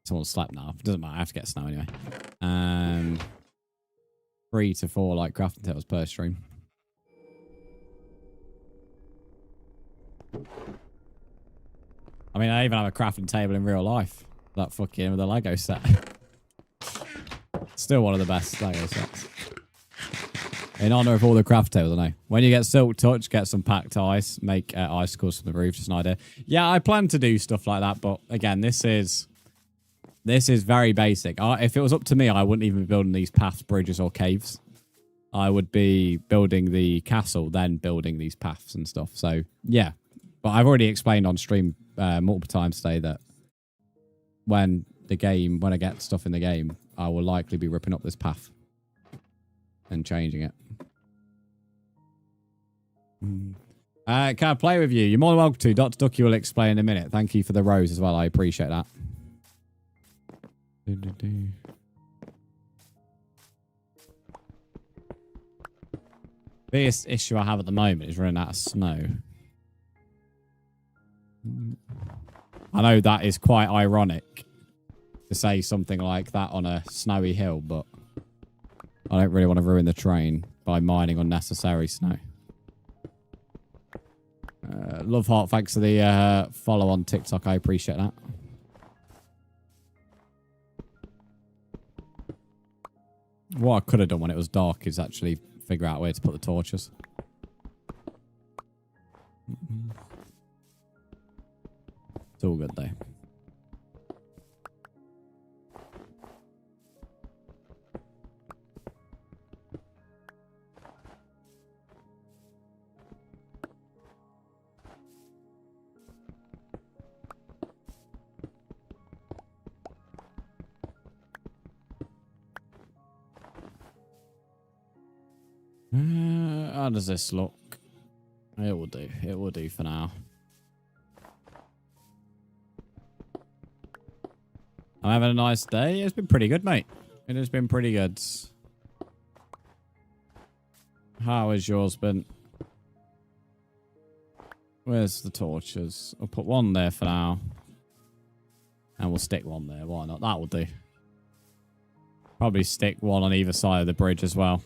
Someone slept now. It doesn't matter. I have to get snow anyway. 3 to 4 like crafting tables per stream. I mean, I even have a crafting table in real life. That fucking with a Lego set. Still one of the best Lego sets. In honor of all the craft tables, I know. When you get Silk Touch, get some packed ice, make icicles from the roof. Just an idea. Yeah, I plan to do stuff like that, but again, this is very basic. If it was up to me, I wouldn't even be building these paths, bridges, or caves. I would be building the castle, then building these paths and stuff. So yeah, but I've already explained on stream multiple times today that when I get stuff in the game, I will likely be ripping up this path and changing it. Can I play with you? You're more than welcome to. Dr. Ducky will explain in a minute. Thank you for the rose as well. I appreciate that. Biggest issue I have at the moment is running out of snow. I know that is quite ironic to say something like that on a snowy hill, but I don't really want to ruin the train by mining unnecessary snow. Love Heart, thanks for the follow on TikTok. I appreciate that. What I could have done when it was dark is actually figure out where to put the torches. It's all good though. How does this look? It will do. It will do for now. I'm having a nice day. It's been pretty good, mate. It has been pretty good. How has yours been? Where's the torches? I'll put one there for now. And we'll stick one there. Why not? That will do. Probably stick one on either side of the bridge as well.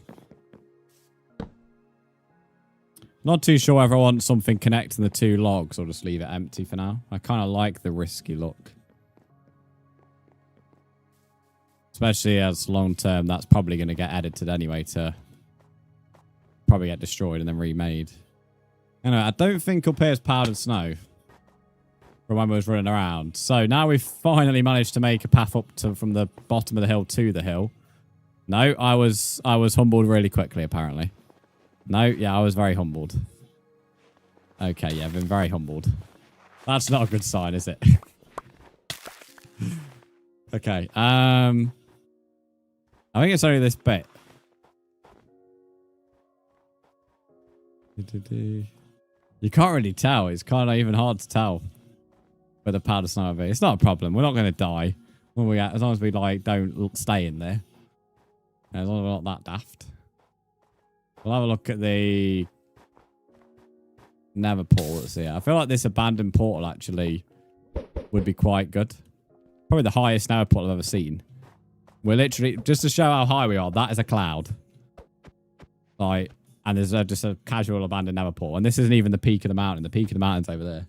Not too sure whether I want something connecting the two logs or just leave it empty for now. I kind of like the risky look. Especially as long term, that's probably going to get edited anyway to probably get destroyed and then remade. Anyway, I don't think up here is powdered snow from when we was running around. So now we've finally managed to make a path up from the bottom of the hill to the hill. No, I was humbled really quickly, apparently. No, yeah, I was very humbled. Okay, yeah, I've been very humbled. That's not a good sign, is it? Okay, I think it's only this bit. You can't really tell. It's kind of even hard to tell with the powder snow of it. It's not a problem. We're not going to die when as long as we like don't stay in there. As long as we're not that daft. We'll have a look at the Nether portal that's here. I feel like this abandoned portal actually would be quite good. Probably the highest Nether portal I've ever seen. We're literally, just to show how high we are, that is a cloud. Like, and there's just a casual abandoned Nether portal. And this isn't even the peak of the mountain. The peak of the mountain's over there.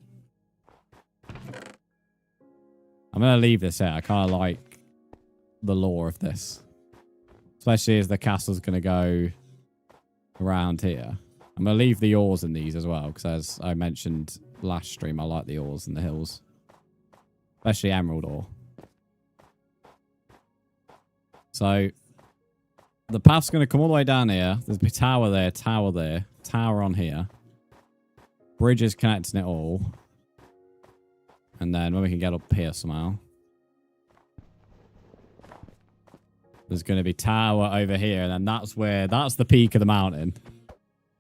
I'm going to leave this here. I kind of like the lore of this. Especially as the castle's going to go around here. I'm going to leave the ores in these as well, because as I mentioned last stream, I like the ores in the hills. Especially emerald ore. So, the path's going to come all the way down here. There's a tower there, tower on here. Bridge is connecting it all. And then when we can get up here somehow. There's going to be tower over here. And then that's the peak of the mountain.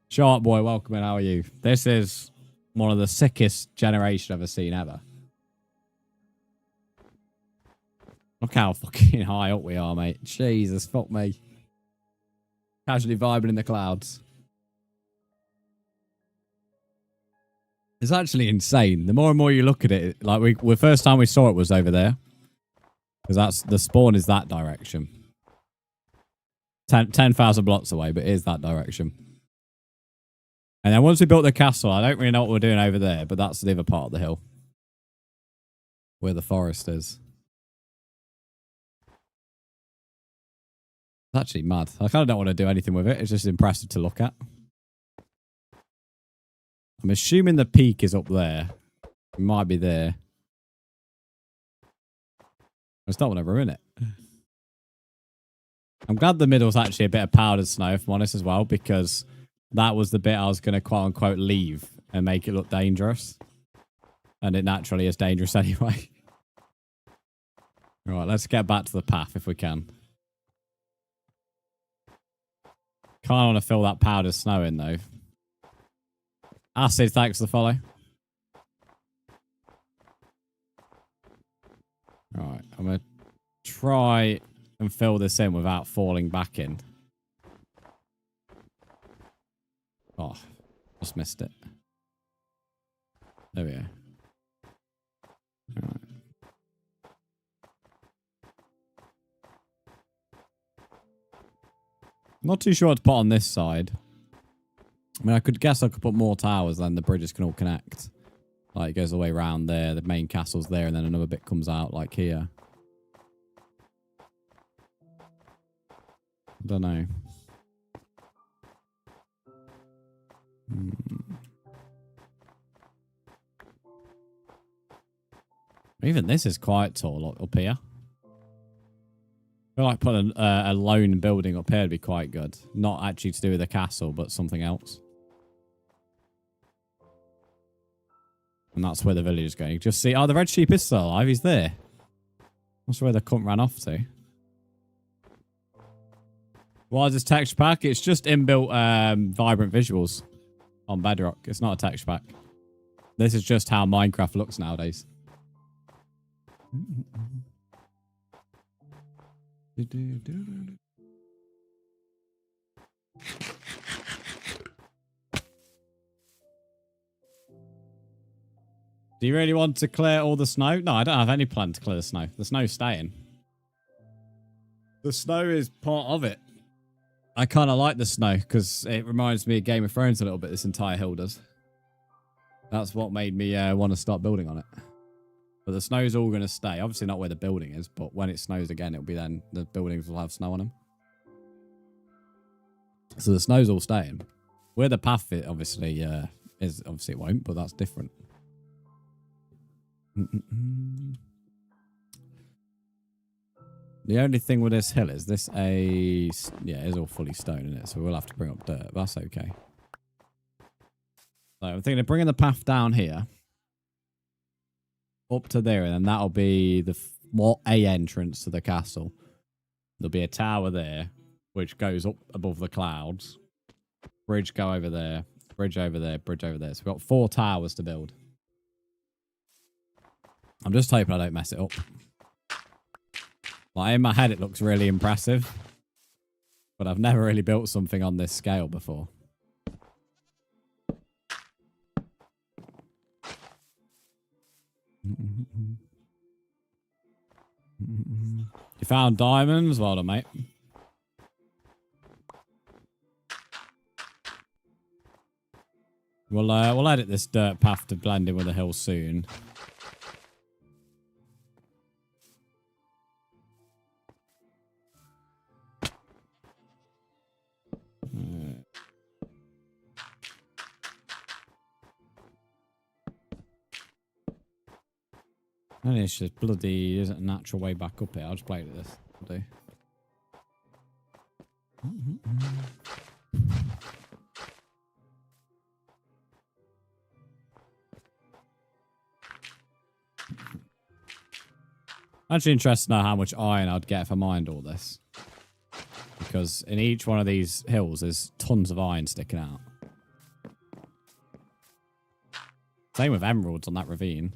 Shark Boy, welcome in. How are you? This is one of the sickest generation I've ever seen ever. Look how fucking high up we are, mate. Jesus, fuck me. Casually vibing in the clouds. It's actually insane. The more and more you look at it, like the first time we saw it was over there. Because that's the spawn is that direction. 10,000 blocks away, but it is that direction. And then once we built the castle, I don't really know what we're doing over there, but that's the other part of the hill. Where the forest is. It's actually mad. I kind of don't want to do anything with it. It's just impressive to look at. I'm assuming the peak is up there. It might be there. I just don't want to ruin it. I'm glad the middle's actually a bit of powdered snow, if I'm honest, as well, because that was the bit I was going to quote-unquote leave and make it look dangerous. And it naturally is dangerous anyway. All right, let's get back to the path if we can. Kind of want to fill that powdered snow in, though. Acid, thanks for the follow. Right, I'm going to try and fill this in without falling back in. Oh, just missed it. There we go. All right. Not too sure what to put on this side. I mean, I could put more towers, then the bridges can all connect. Like, it goes all the way around there, the main castle's there, and then another bit comes out, like here. I don't know. Even this is quite tall up here. I feel like putting a lone building up here would be quite good. Not actually to do with the castle, but something else. And that's where the village is going. Just see, oh, the red sheep is still alive. He's there. That's where the cunt ran off to. Why is this texture pack? It's just inbuilt vibrant visuals on Bedrock. It's not a texture pack. This is just how Minecraft looks nowadays. Do you really want to clear all the snow? No, I don't have any plan to clear the snow. The snow's staying. The snow is part of it. I kind of like the snow because it reminds me of Game of Thrones a little bit. This entire hill does. That's what made me want to start building on it. But the snow's all going to stay. Obviously not where the building is, but when it snows again, it'll be then the buildings will have snow on them. So the snow's all staying. Where the path it obviously is, obviously it won't, but that's different. The only thing with this hill is this it's all fully stone in it, so we'll have to bring up dirt. That's okay. So I'm thinking of bringing the path down here up to there, and then that'll be a entrance to the castle. There'll be a tower there, which goes up above the clouds. Bridge go over there, bridge over there, bridge over there. So we've got 4 towers to build. I'm just hoping I don't mess it up. Like, in my head, it looks really impressive. But I've never really built something on this scale before. You found diamonds? Well done, mate. We'll edit this dirt path to blend in with the hill soon. And it's just bloody, isn't a natural way back up here. I'll just play it this. I'll do. Actually interested to know how much iron I'd get if I mined all this. Because in each one of these hills, there's tons of iron sticking out. Same with emeralds on that ravine.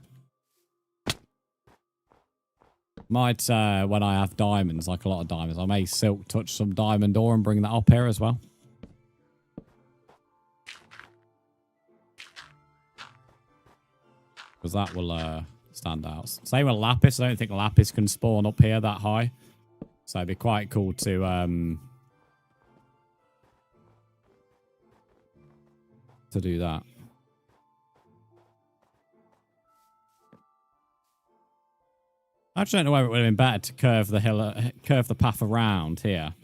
Might, when I have diamonds, like a lot of diamonds, I may silk touch some diamond ore and bring that up here as well. Because that will stand out. Same with lapis. I don't think lapis can spawn up here that high. So it'd be quite cool to do that. I actually don't know whether it would have been better to curve the hill, curve the path around here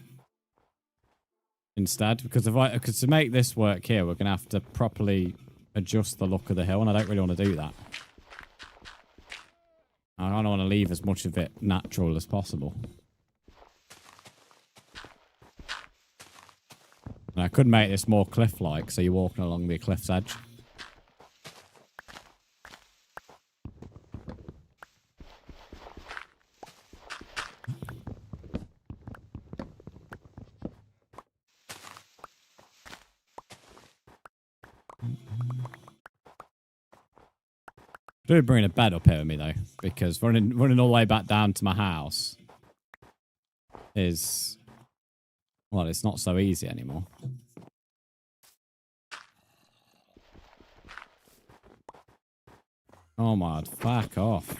instead, because because to make this work here, we're gonna have to properly adjust the look of the hill, and I don't really want to do that. I don't want to leave as much of it natural as possible. And I could make this more cliff-like, so you're walking along the cliff's edge. I do bring a bed up here with me though, because running all the way back down to my house is, well, it's not so easy anymore. Oh my, fuck off.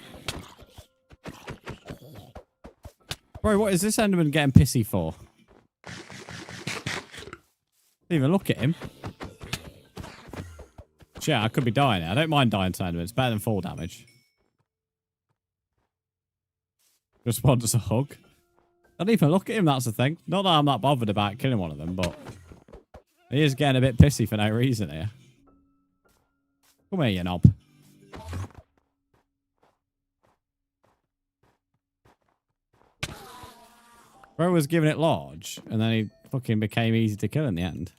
Bro, what is this Enderman getting pissy for? Didn't even look at him. Shit, I could be dying. I don't mind dying to Enderman. It's better than fall damage. Just wants a hug. I don't even look at him, that's the thing. Not that I'm not bothered about killing one of them, but he is getting a bit pissy for no reason here. Come here, you knob. Bro was giving it large, and then he fucking became easy to kill in the end.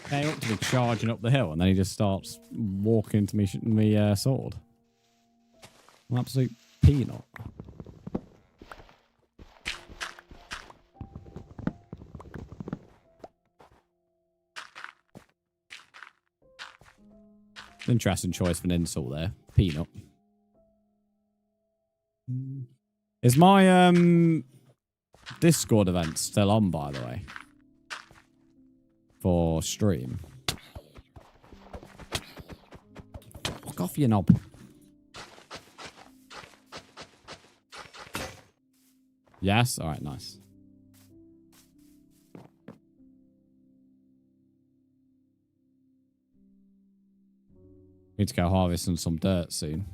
Came up to me charging up the hill, and then he just starts walking into me sword. An absolute peanut. Interesting choice for an insult there. Peanut. Is my Discord event still on, by the way? For stream. Fuck off, you knob. Yes? Alright, nice. Need to go harvesting some dirt soon.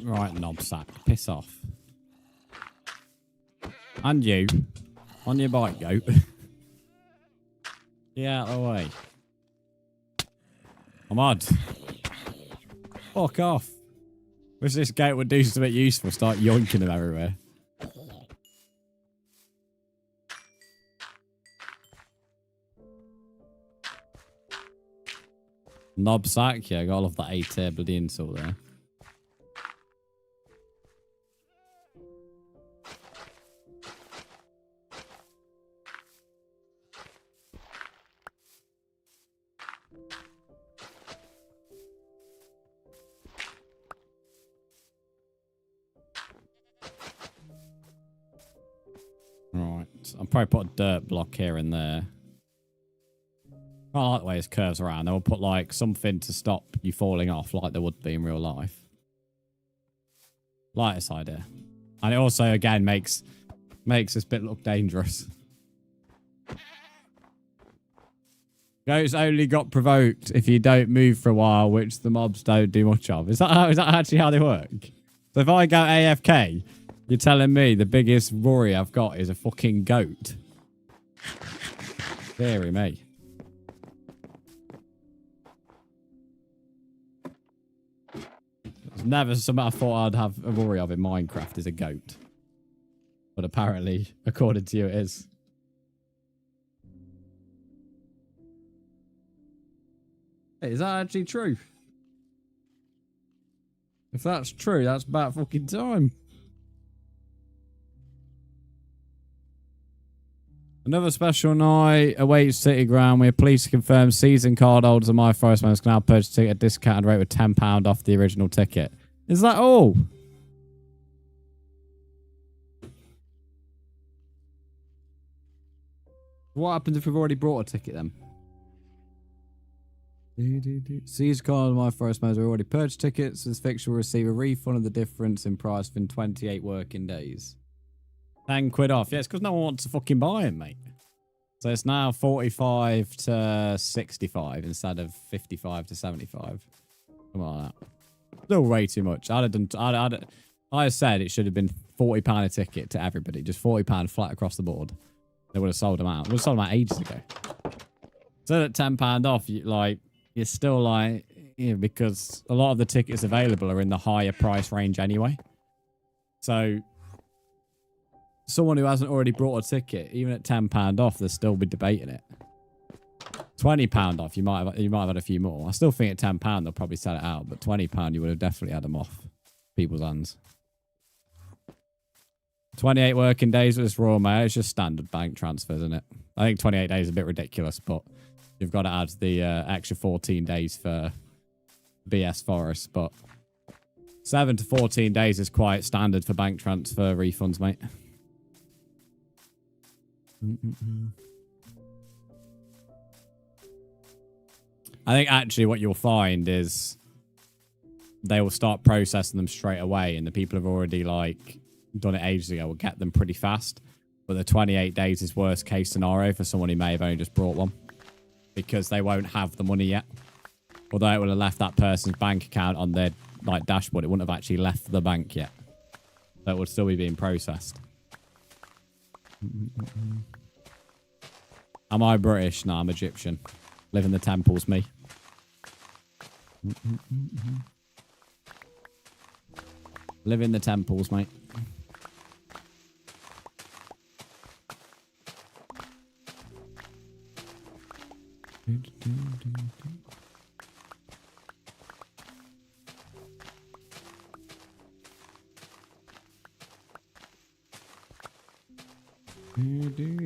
Right, knobsack. Piss off. And you. On your bike, goat. Get out of the way. I'm odd. Fuck off. Wish this goat would do something useful. Start yoinking them everywhere. Knobsack. Yeah, I got all of that A-tier bloody insult there. Right. I'll probably put a dirt block here and there. I like the way this curves around. Then we'll put like something to stop you falling off like there would be in real life. Like this idea. And it also, again, makes this bit look dangerous. Goats only got provoked if you don't move for a while, which the mobs don't do much of. Is that actually how they work? So if I go AFK, you're telling me the biggest worry I've got is a fucking goat? Deary me. Never something I thought I'd have a worry of in Minecraft is a goat. But apparently, according to you, it is. Hey, is that actually true? If that's true, that's about fucking time. Another special night awaits City Ground. We are pleased to confirm season card holders of My Forest members can now purchase a ticket at a discounted rate with £10 off the original ticket. Is that all? What happens if we've already brought a ticket then? Season card of My Forest members have already purchased tickets. This fixture will receive a refund of the difference in price within 28 working days. £10 off. Yeah, it's because no one wants to fucking buy them, mate. So it's now 45 to 65 instead of 55 to 75. Something like that. Still way too much. I said it should have been £40 a ticket to everybody. Just £40 flat across the board. They would have sold them out. Would have sold them out ages ago. So at £10 off, you're still like, yeah, because a lot of the tickets available are in the higher price range anyway. So someone who hasn't already brought a ticket, even at £10 off, they'll still be debating it. £20 off, you might have had a few more. I still think at £10 they'll probably sell it out, but £20 you would have definitely had them off people's hands. 28 working days with this Royal Mail. It's just standard bank transfers, isn't it? I think 28 days is a bit ridiculous, but you've got to add the extra 14 days for BS Forest. But 7 to 14 days is quite standard for bank transfer refunds, mate. I think actually what you'll find is they will start processing them straight away, and the people who've already done it ages ago will get them pretty fast. But the 28 days is worst case scenario for someone who may have only just brought one, because they won't have the money yet. Although it would have left that person's bank account on their dashboard, it wouldn't have actually left the bank yet. So it would still be being processed. Am I British? No, I'm Egyptian. Live in the temples, me. Live in the temples, mate.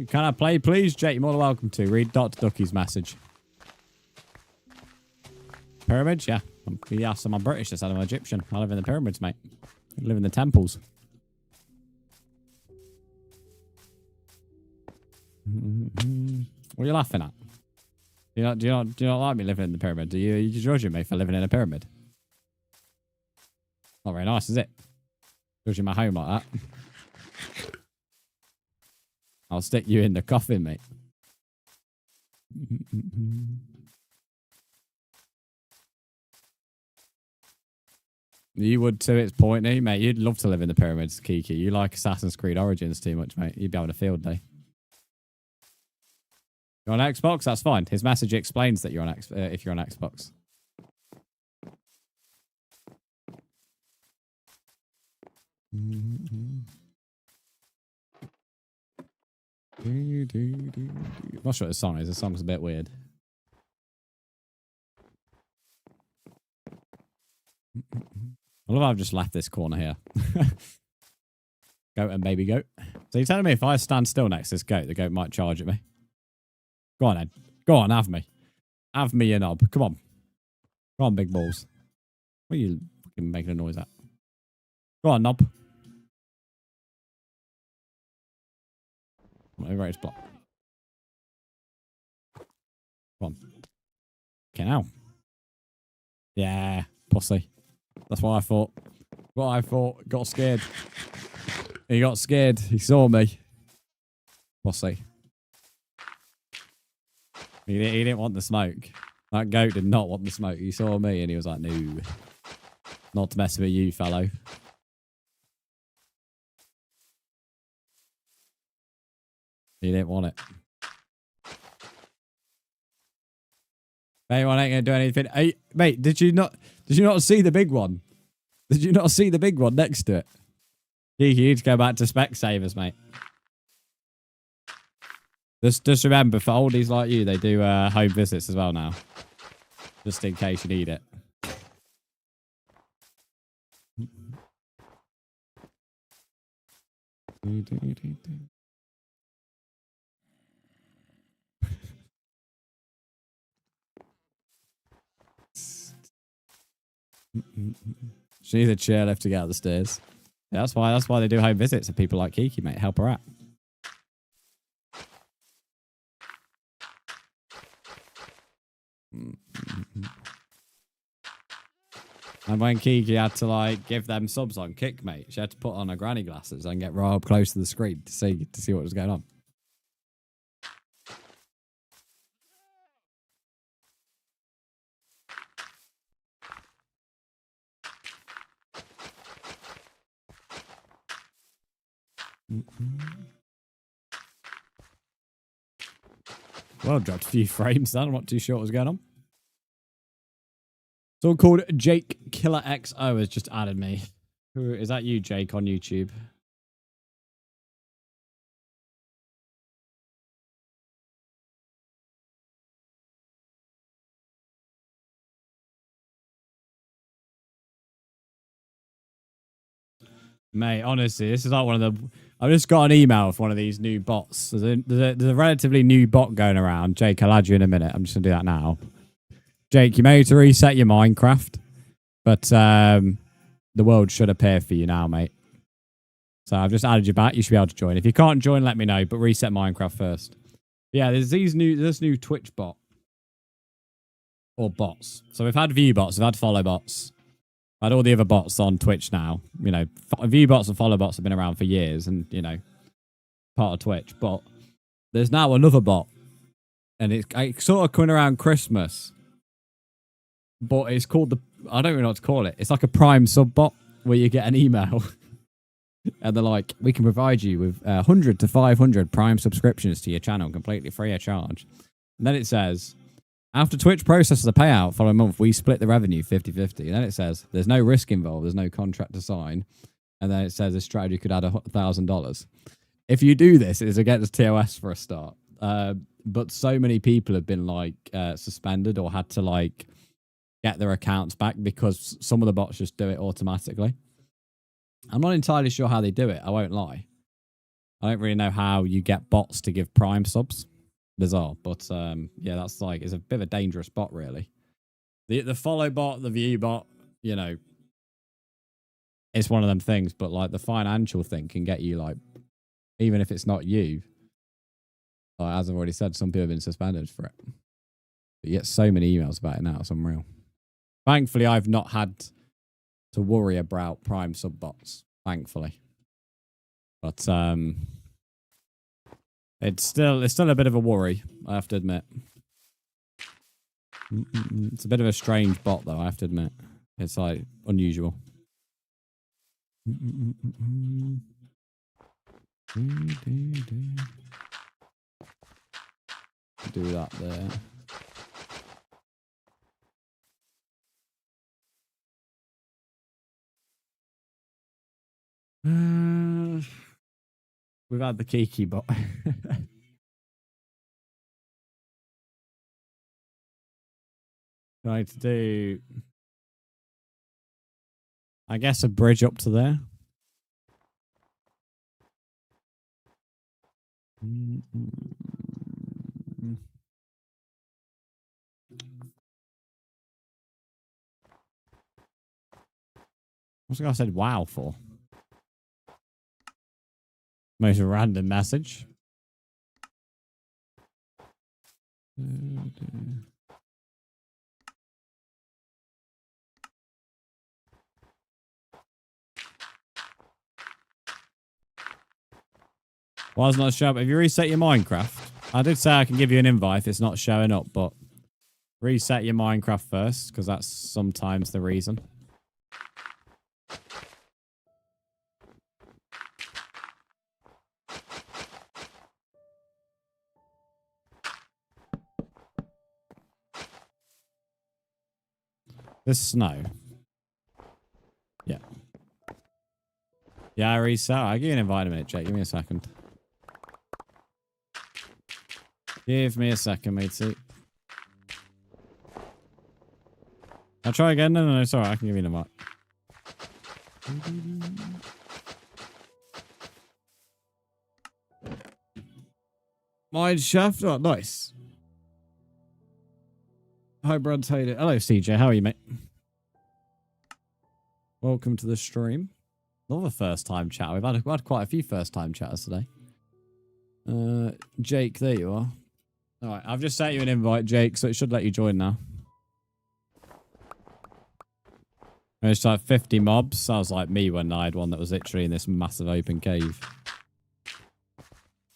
Can I play, please? Jake, you're more than welcome to. Read Dr. Ducky's message. Pyramids? Yeah. Yes, I'm British. I said I'm Egyptian. I live in the pyramids, mate. I live in the temples. What are you laughing at? Do you not like me living in the pyramid? Are you judging me for living in a pyramid? Not very nice, is it? Judging my home like that. I'll stick you in the coffin, mate. You would too, it's pointy, mate. You'd love to live in the pyramids, Kiki. You like Assassin's Creed Origins too much, mate. You'd be having a field day. You're on Xbox? That's fine. His message explains that you're on if you're on Xbox. I'm not sure what the song is. The song's a bit weird. I love how I've just left this corner here. Goat and baby goat. So you're telling me if I stand still next to this goat, the goat might charge at me? Go on, then. Go on, have me. Have me, you knob. Come on. Go on, big balls. What are you fucking making a noise at? Go on, knob. Come on, block. Come on. Okay, now. Yeah, pussy. That's what I thought. What I thought. Got scared. He got scared. He saw me. Pussy. He didn't want the smoke. That goat did not want the smoke. He saw me and he was like, no. Not to mess with you, fellow. He didn't want it. Anyone ain't gonna do anything. Hey, mate, did you not see the big one? Did you not see the big one next to it? You need to go back to Specsavers, mate. Just remember, for oldies like you, they do home visits as well now. Just in case you need it. She needs a chairlift to get out the stairs. Yeah, that's why they do home visits, and people like Kiki, mate. Help her out. And when Kiki had to like give them subs on Kick, mate, she had to put on her granny glasses and get right up close to the screen to see what was going on. Well, dropped a few frames then. I'm not too sure what was going on. Someone called Jake Killer XO has just added me. Who is that? You, Jake, on YouTube? Mate, honestly, this is like one of the... I've just got an email with one of these new bots. There's a relatively new bot going around. Jake, I'll add you in a minute. I'm just going to do that now. Jake, you may need to reset your Minecraft, but the world should appear for you now, mate. So I've just added you back. You should be able to join. If you can't join, let me know, but reset Minecraft first. Yeah, there's this new Twitch bot. Or bots. So we've had view bots, we've had follow bots. I've had all the other bots on Twitch now. You know, view bots and follow bots have been around for years and, you know, part of Twitch. But there's now another bot. And it's sort of coming around Christmas. But it's called the... I don't even know what to call it. It's like a Prime sub bot where you get an email. And they're like, we can provide you with 100 to 500 Prime subscriptions to your channel completely free of charge. And then it says... After Twitch processes a payout following month, we split the revenue 50-50. And then it says, there's no risk involved. There's no contract to sign. And then it says this strategy could add $1,000. If you do this, it's against TOS for a start. But so many people have been like suspended or had to like get their accounts back because some of the bots just do it automatically. I'm not entirely sure how they do it. I won't lie. I don't really know how you get bots to give Prime subs. Bizarre, but yeah, that's like, it's a bit of a dangerous bot, really. The follow bot, the view bot, you know, it's one of them things, but like the financial thing can get you like, even if it's not you, like, as I've already said, some people have been suspended for it. But you get so many emails about it now, it's unreal. Thankfully, I've not had to worry about Prime sub bots, thankfully. But it's still a bit of a worry, I have to admit. It's a bit of a strange bot, though, I have to admit. It's like unusual. Do that there. We've had the Kiki bot. Trying to do, I guess, a bridge up to there. What's the guy said wow for? Most random message. Why is it not showing up? If you reset your Minecraft, I did say I can give you an invite if it's not showing up, but reset your Minecraft first, because that's sometimes the reason. There's snow. Yeah. Yeah, I reset. I'll give you an invite in a minute, Jake. Give me a second. Give me a second, matey. I'll try again. No, it's alright. I can give you an invite. Mine shaft. Oh, nice. Hi, Brzndz. How you doing? Hello, CJ. How are you, mate? Welcome to the stream. Another first-time chat. We've had quite a few first-time chatters today. Jake, there you are. All right, I've just sent you an invite, Jake, so it should let you join now. There's like 50 mobs. Sounds like me when I had one that was literally in this massive open cave.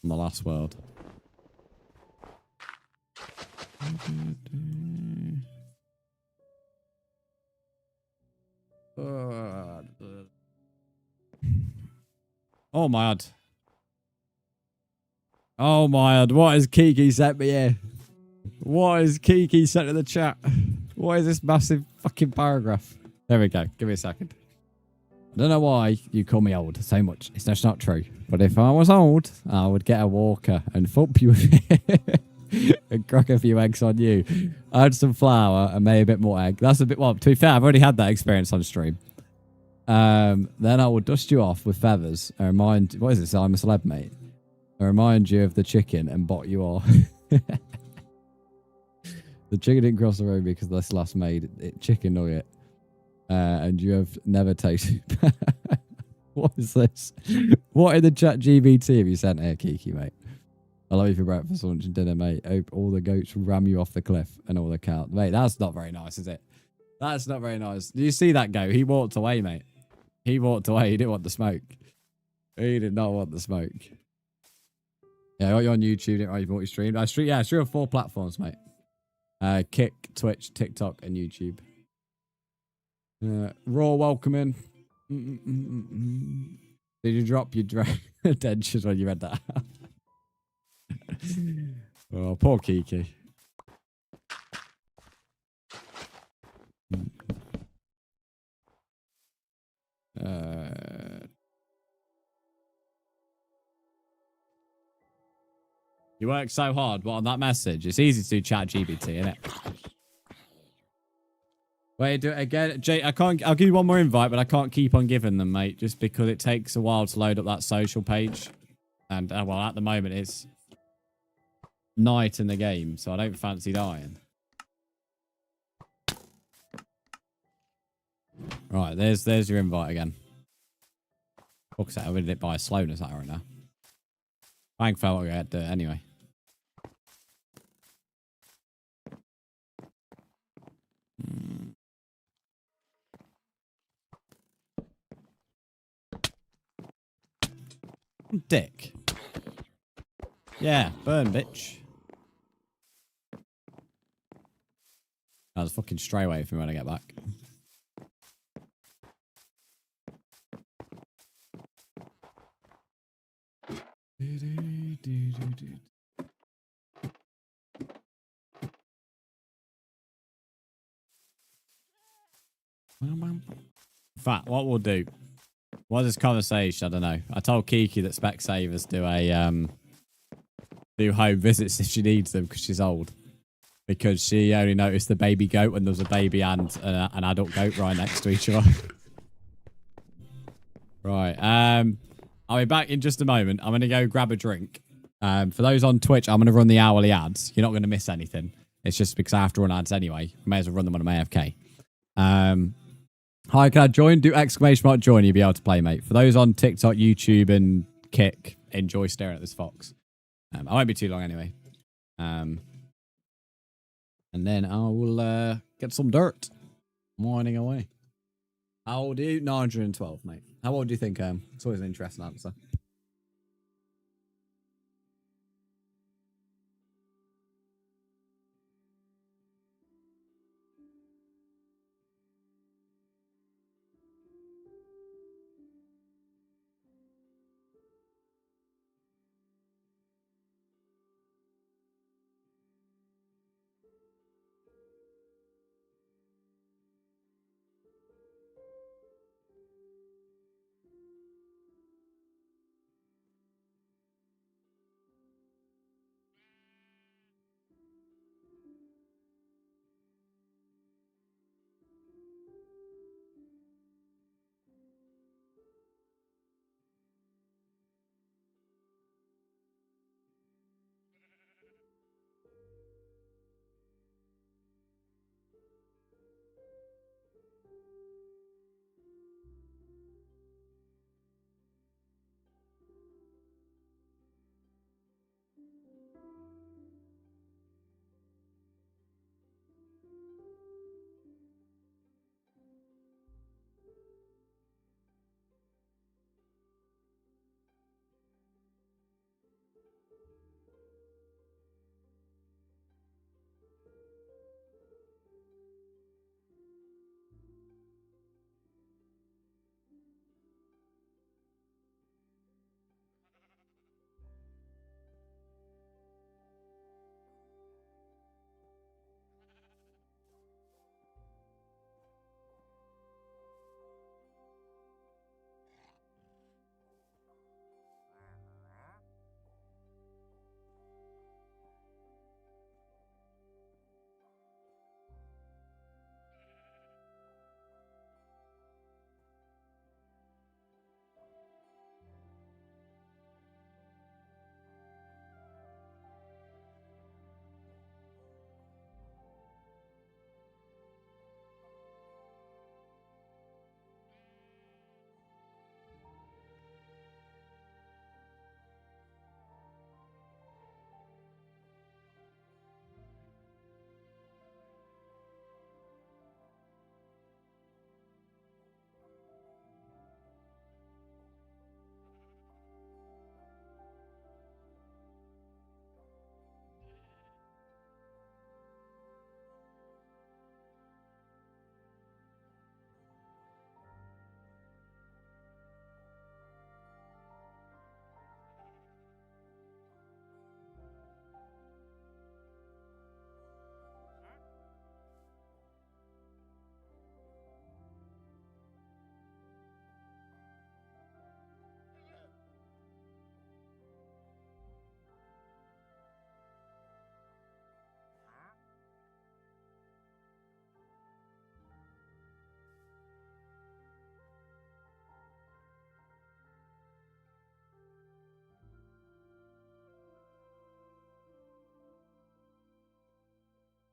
On the last world. Oh my god. Oh my god. What has Kiki sent me here? What has Kiki sent in the chat? What is this massive fucking paragraph? There we go. Give me a second. I don't know why you call me old so much. It's just not true. But if I was old, I would get a walker and thump you with it. And crack a few eggs on you. Add some flour and maybe a bit more egg. That's a bit, well, to be fair, I've already had that experience on stream. Then I will dust you off with feathers and remind, what is this? I'm a celeb, mate. I remind you of the chicken and bot you off. The chicken didn't cross the road because this last made it chicken nugget. And you have never tasted. What is this? What in the chat GBT have you sent here, Kiki, mate? I love you for breakfast, lunch, and dinner, mate. Hope all the goats will ram you off the cliff and all the cow. Mate, that's not very nice, is it? That's not very nice. Do you see that goat? He walked away, mate. He walked away. He didn't want the smoke. He did not want the smoke. Yeah, I got you on YouTube. Didn't you bought you streamed? I stream on 4 platforms, mate. Kick, Twitch, TikTok, and YouTube. Raw welcoming. Did you drop your dentures when you read that? Oh, poor Kiki. You work so hard, but on that message, it's easy to do chat GBT, isn't it? Wait, do it again. Jay, I can't. I'll give you one more invite, but I can't keep on giving them, mate, just because it takes a while to load up that social page. And, well, at the moment, it's night in the game, so I don't fancy dying. Right, there's your invite again. Fuck's sake, I really did it by slowness that right now. Bang fell, I had to do it anyway. Dick. Yeah, burn, bitch. That was a fucking stray away from when I get back. In fact, what we'll do. What's this conversation? I don't know. I told Kiki that Specsavers do home visits if she needs them because she's old. Because she only noticed the baby goat when there was a baby and an adult goat right next to each other. Right. I'll be back in just a moment. I'm going to go grab a drink. For those on Twitch, I'm going to run the hourly ads. You're not going to miss anything. It's just because I have to run ads anyway. I may as well run them on my AFK. Hi, can I join? Do exclamation mark join. You'll be able to play, mate. For those on TikTok, YouTube, and Kick, enjoy staring at this fox. I won't be too long anyway. And then I will get some dirt. Mining away. How old are you? 912, mate. How old do you think I am? It's always an interesting answer.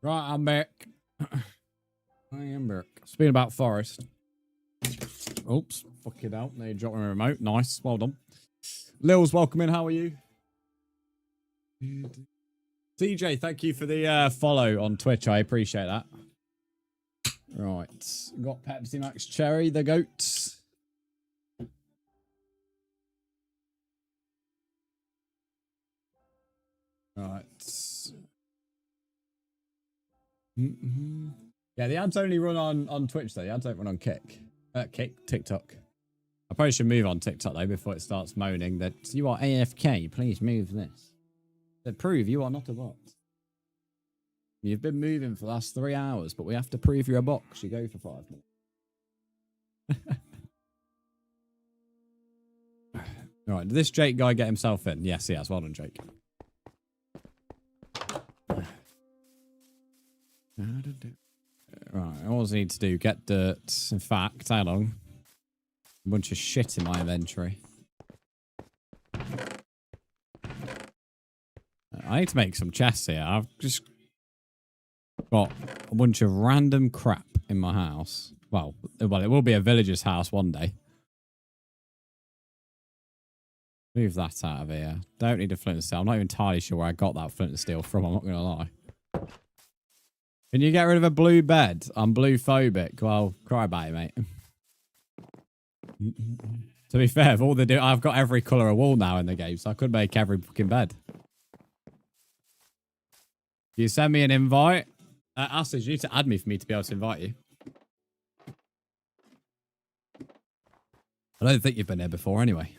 Right, I'm back. I am back. Speaking about forest. Oops, fuck it out. They dropped my remote. Nice, well done. Lils, welcome in. How are you? TJ, thank you for the follow on Twitch. I appreciate that. Right, got Pepsi Max Cherry, the goat. Right. Yeah, the ads only run on Twitch though. The ads don't run on TikTok. I probably should move on TikTok though before it starts moaning that you are AFK. Please move this. To prove you are not a bot. You've been moving for the last 3 hours, but we have to prove you're a bot because you go for 5 minutes. Alright, did this Jake guy get himself in? Yes, he has. Well done, Jake. Right, all I need to do, get dirt. In fact, how long? A bunch of shit in my inventory. I need to make some chests here. I've just got a bunch of random crap in my house. Well, it will be a villager's house one day. Move that out of here. Don't need a flint and steel. I'm not even entirely sure where I got that flint and steel from. I'm not going to lie. Can you get rid of a blue bed? I'm blue phobic. Well, cry about it, mate. To be fair, I've got every colour of wall now in the game, so I could make every fucking bed. You send me an invite? Acid, you need to add me for me to be able to invite you. I don't think you've been here before anyway.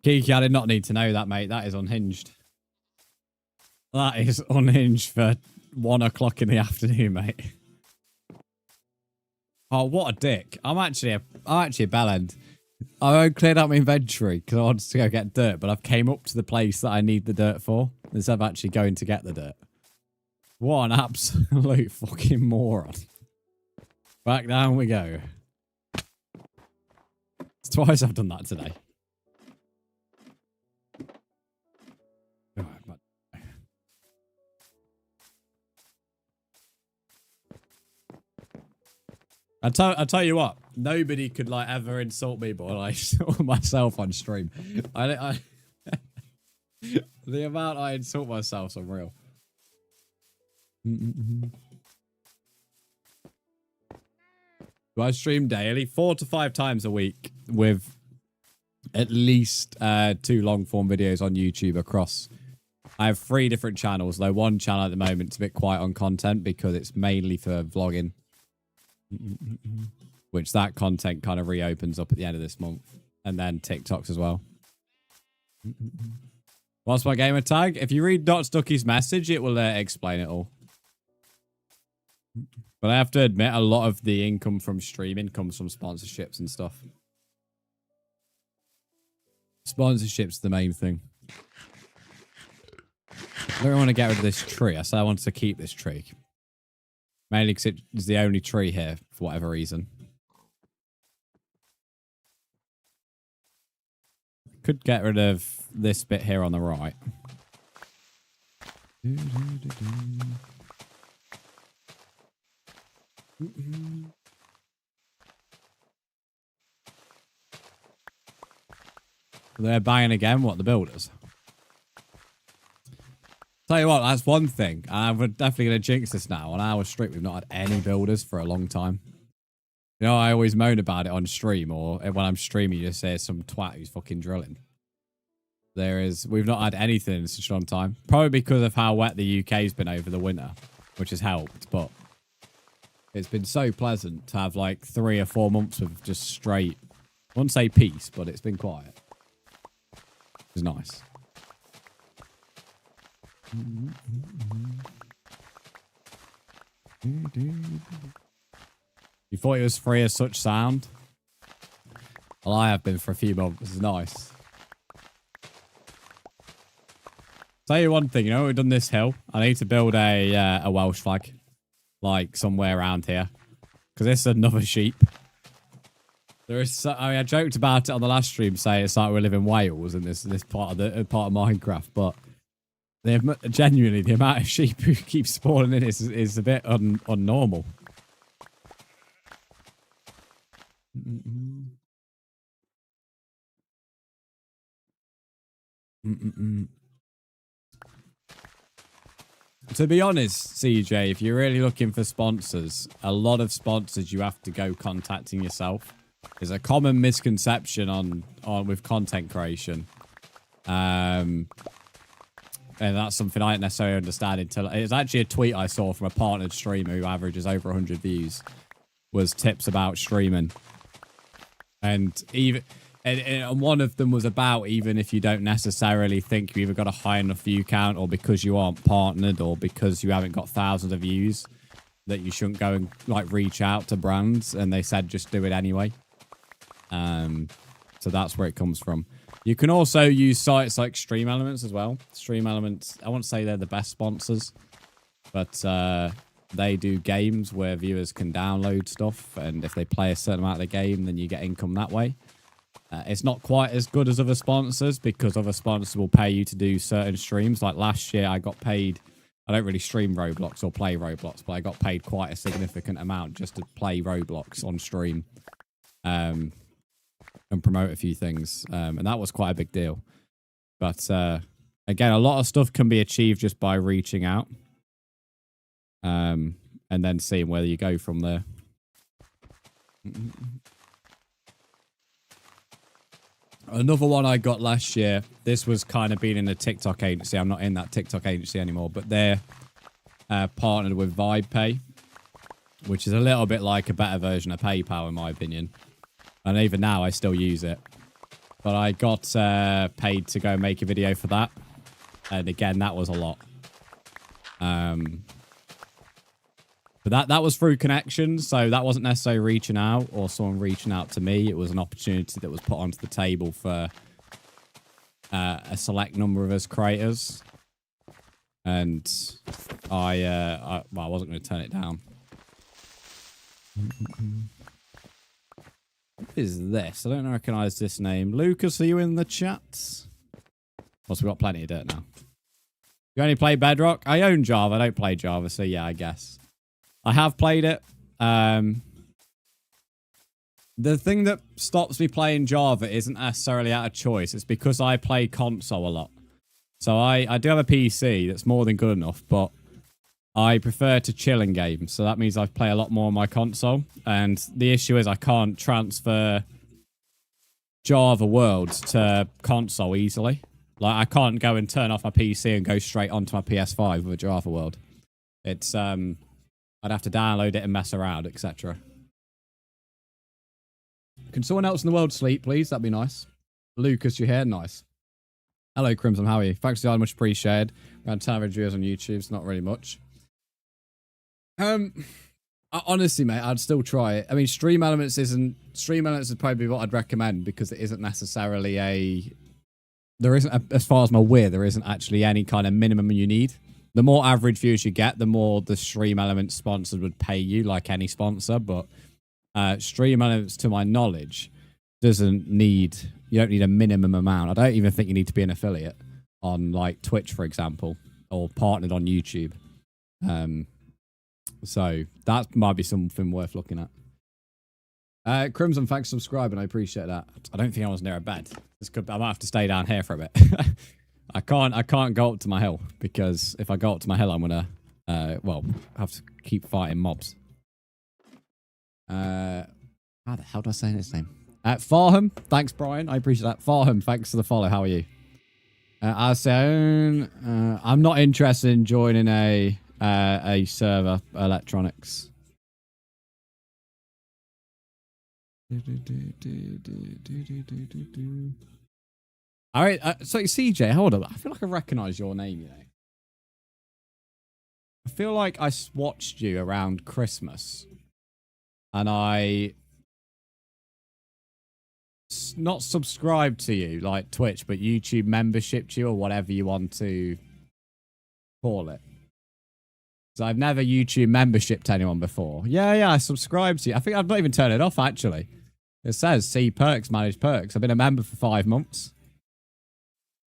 Kiki, I did not need to know that, mate. That is unhinged. That is unhinged for 1 o'clock in the afternoon, mate. Oh, what a dick. I'm actually a bellend. I cleared out my inventory because I wanted to go get dirt, but I've came up to the place that I need the dirt for instead of actually going to get the dirt. What an absolute fucking moron. Back down we go. It's twice I've done that today. I tell you what, nobody could like ever insult me, but I insult myself on stream. The amount I insult myself is unreal. Do I stream daily? 4 to 5 times a week with at least 2 long form videos on YouTube across. I have 3 different channels, though one channel at the moment is a bit quiet on content because it's mainly for vlogging. Which that content kind of reopens up at the end of this month. And then TikToks as well. What's my gamer tag? If you read Dot Stucky's message, it will explain it all. But I have to admit, a lot of the income from streaming comes from sponsorships and stuff. Sponsorships the main thing. I don't want to get rid of this tree. I said I wanted to keep this tree. Mainly because it is the only tree here, for whatever reason. Could get rid of this bit here on the right. They're buying again, what, the builders? Tell you what, that's one thing. I'm definitely going to jinx this now. On our street, we've not had any builders for a long time. You know, I always moan about it on stream, or when I'm streaming, you just say some twat who's fucking drilling. We've not had anything in such a long time. Probably because of how wet the UK's been over the winter, which has helped, but it's been so pleasant to have like 3 or 4 months of just straight, I wouldn't say peace, but it's been quiet. It's nice. You thought it was free as such sound? Well, I have been for a few months. It's nice. Tell you one thing, you know, we've done this hill. I need to build a Welsh flag, like somewhere around here, because this is another sheep. There is. I mean, I joked about it on the last stream, saying it's like we live in Wales in this part of the part of Minecraft, but genuinely the amount of sheep who keep spawning in is a bit unnormal. To be honest, CJ, if you're really looking for sponsors, a lot of sponsors you have to go contacting yourself. There's a common misconception on with content creation. And that's something I didn't necessarily understand until it was actually a tweet I saw from a partnered streamer who averages over 100 views. Was tips about streaming, and one of them was about even if you don't necessarily think you either got a high enough view count or because you aren't partnered or because you haven't got thousands of views that you shouldn't go and like reach out to brands, and they said just do it anyway. So that's where it comes from. You can also use sites like Stream Elements as well. Stream Elements, I won't say they're the best sponsors, but they do games where viewers can download stuff, and if they play a certain amount of the game, then you get income that way. It's not quite as good as other sponsors because other sponsors will pay you to do certain streams. Like last year, I got paid. I don't really stream Roblox or play Roblox, but I got paid quite a significant amount just to play Roblox on stream and promote a few things. And that was quite a big deal. But again, a lot of stuff can be achieved just by reaching out. And then seeing where you go from there. Another one I got last year. This was kind of being in a TikTok agency. I'm not in that TikTok agency anymore, but they're partnered with VibePay, which is a little bit like a better version of PayPal, in my opinion. And even now, I still use it. But I got paid to go make a video for that. And again, that was a lot. But that was through connections, so that wasn't necessarily reaching out or someone reaching out to me. It was an opportunity that was put onto the table for a select number of us creators. And I wasn't going to turn it down. What is this? I don't recognize this name. Lucas, are you in the chat? Plus, we've got plenty of dirt now. You only play Bedrock? I own Java. I don't play Java, so yeah, I guess. I have played it. The thing that stops me playing Java isn't necessarily out of choice. It's because I play console a lot. So I do have a PC that's more than good enough, but I prefer to chill in games. So that means I play a lot more on my console. And the issue is I can't transfer Java worlds to console easily. Like, I can't go and turn off my PC and go straight onto my PS5 with a Java world. It's, I'd have to download it and mess around, etc. Can someone else in the world sleep, please? That'd be nice. Lucas, you're here? Nice. Hello, Crimson. How are you? Thanks for the much appreciated. Around 10 average viewers on YouTube. It's not really much. Honestly, mate, I'd still try it. I mean, Stream Elements is probably what I'd recommend because it isn't necessarily there isn't, as far as I'm aware, there isn't actually any kind of minimum you need. The more average views you get, the more the Stream Elements sponsor would pay you, like any sponsor. But Stream Elements, to my knowledge, you don't need a minimum amount. I don't even think you need to be an affiliate on like Twitch, for example, or partnered on YouTube. So that might be something worth looking at. Crimson, thanks for subscribing. I appreciate that. I don't think I was near a bed. I might have to stay down here for a bit. I can't go up to my hill because if I go up to my hill, I'm gonna have to keep fighting mobs. How the hell do I say his name? Farham, thanks, Brian. I appreciate that. Farham, thanks for the follow. How are you? I'm not interested in joining a server, electronics. All right, so CJ, hold on. I feel like I recognize your name, you know. I feel like I watched you around Christmas, and I not subscribed to you like Twitch, but YouTube membershiped you or whatever you want to call it. So I've never YouTube membershiped anyone before. Yeah, I subscribed to you. I think I've not even turned it off, actually. It says, see perks, manage perks. I've been a member for 5 months.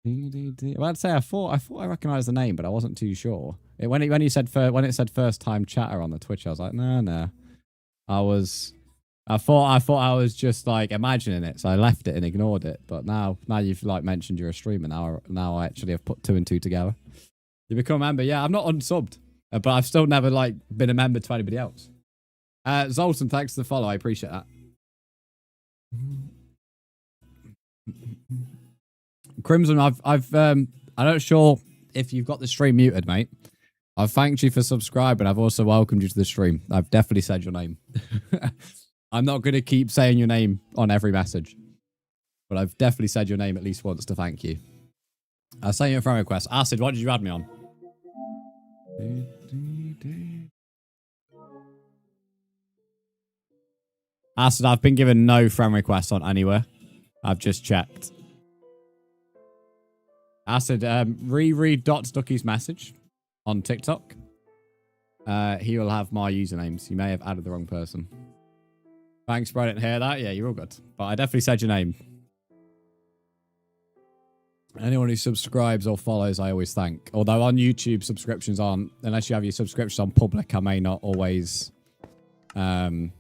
Well, I'd say I thought I recognised the name, but I wasn't too sure. When it said first time chatter on the Twitch, I was like, no. I thought I was just like imagining it, so I left it and ignored it. But now you've like mentioned you're a streamer. Now I actually have put 2 and 2 together. You become a member, yeah. I'm not unsubbed, but I've still never like been a member to anybody else. Zoltan, thanks for the follow. I appreciate that. Crimson, I'm not sure if you've got the stream muted, mate. I've thanked you for subscribing. I've also welcomed you to the stream. I've definitely said your name. I'm not going to keep saying your name on every message, but I've definitely said your name at least once to thank you. I sent you a friend request. Acid, what did you add me on? Acid, I've been given no friend requests on anywhere. I've just checked. Acid, reread Ducky's message on TikTok. He will have my usernames. You may have added the wrong person. Thanks, bro. I didn't hear that. Yeah, you're all good. But I definitely said your name. Anyone who subscribes or follows, I always thank. Although on YouTube, subscriptions aren't, unless you have your subscriptions on public, I may not always know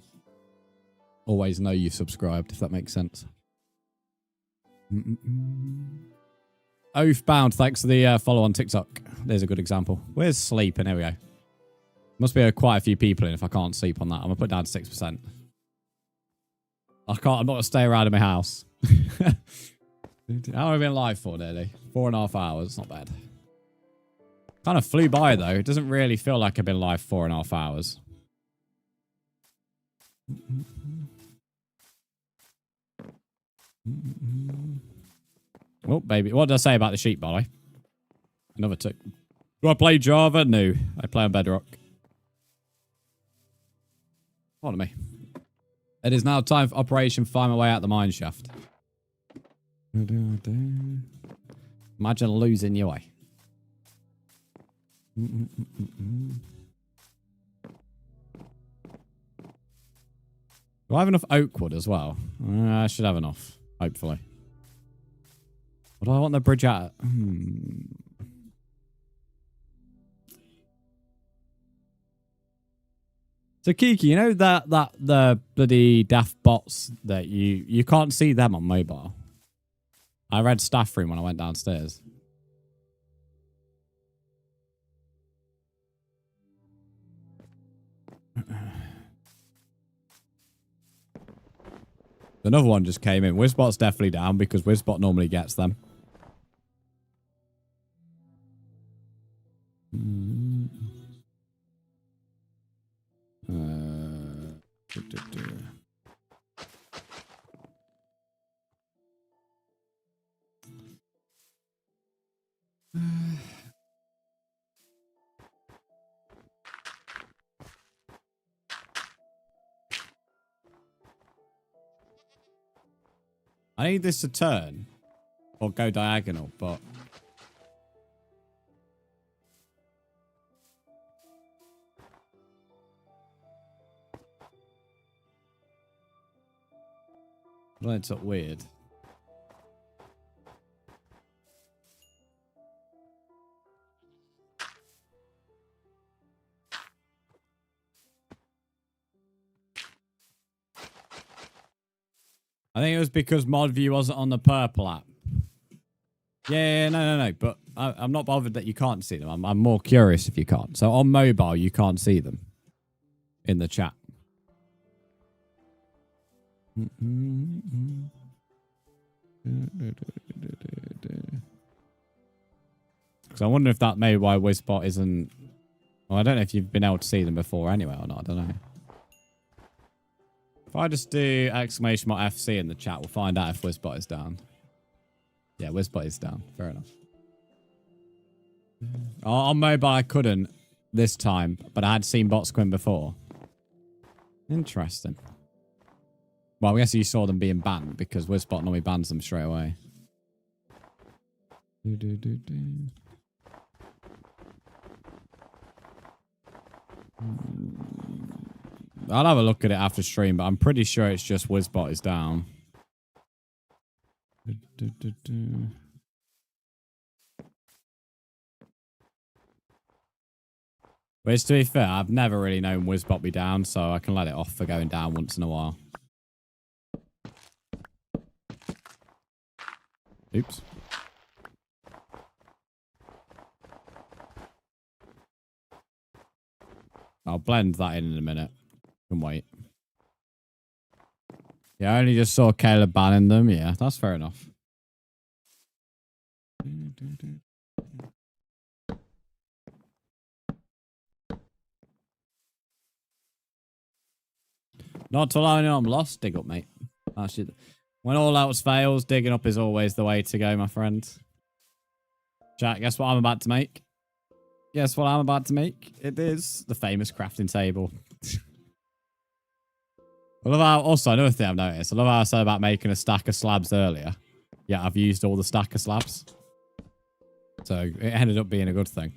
you've subscribed, if that makes sense. Oathbound, thanks for the follow on TikTok. There's a good example. Where's sleeping? Here we go. Must be quite a few people in if I can't sleep on that. I'm going to put down 6%. I'm not going to stay around in my house. How have I been live for nearly? 4.5 hours. Not bad. Kind of flew by though. It doesn't really feel like I've been live 4.5 hours. Oh, baby. What did I say about the sheep, by the way? Another tick. Do I play Java? No. I play on Bedrock. Pardon me. It is now time for Operation Find My Way Out the Mine Shaft. Imagine losing your way. Do I have enough oak wood as well? I should have enough, hopefully. What do I want the bridge at? So Kiki, you know that the bloody daft bots that you can't see them on mobile. I read staff room when I went downstairs. Another one just came in. Wizbot's definitely down because Wizbot normally gets them. I need this to turn or go diagonal, but well, it's up weird. I think it was because mod view wasn't on the purple app. Yeah, no. But I'm not bothered that you can't see them. I'm more curious if you can't. So on mobile, you can't see them in the chat. Because I wonder if that may be why Wizbot isn't... Well, I don't know if you've been able to see them before anyway or not. I don't know. If I just do !FC in the chat, we'll find out if Wizbot is down. Yeah, Wizbot is down. Fair enough. On mobile, I couldn't this time, but I had seen bots come in before. Interesting. Well, I guess you saw them being banned because Wizbot normally bans them straight away. I'll have a look at it after stream, but I'm pretty sure it's just Wizbot is down. But to be fair, I've never really known Wizbot be down, so I can let it off for going down once in a while. Oops. I'll blend that in a minute. Can wait. Yeah, I only just saw Caleb banning them. Yeah, that's fair enough. Not till I know I'm lost. Dig up, mate. Actually, when all else fails, digging up is always the way to go, my friend. Chat, guess what I'm about to make? Guess what I'm about to make? It is the famous crafting table. I love how, also, another thing I've noticed, I love how I said about making a stack of slabs earlier. Yeah, I've used all the stack of slabs. So it ended up being a good thing.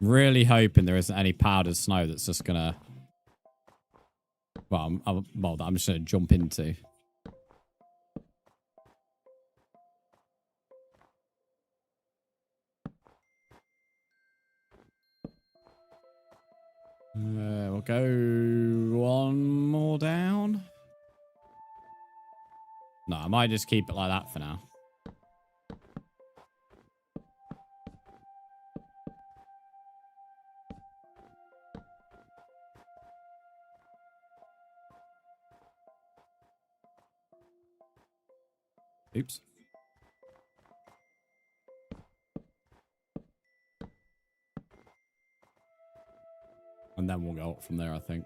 Really hoping there isn't any powdered snow that's just gonna... Well, I'm just gonna jump into. We'll go one more down. No, I might just keep it like that for now. Oops. And then we'll go up from there, I think.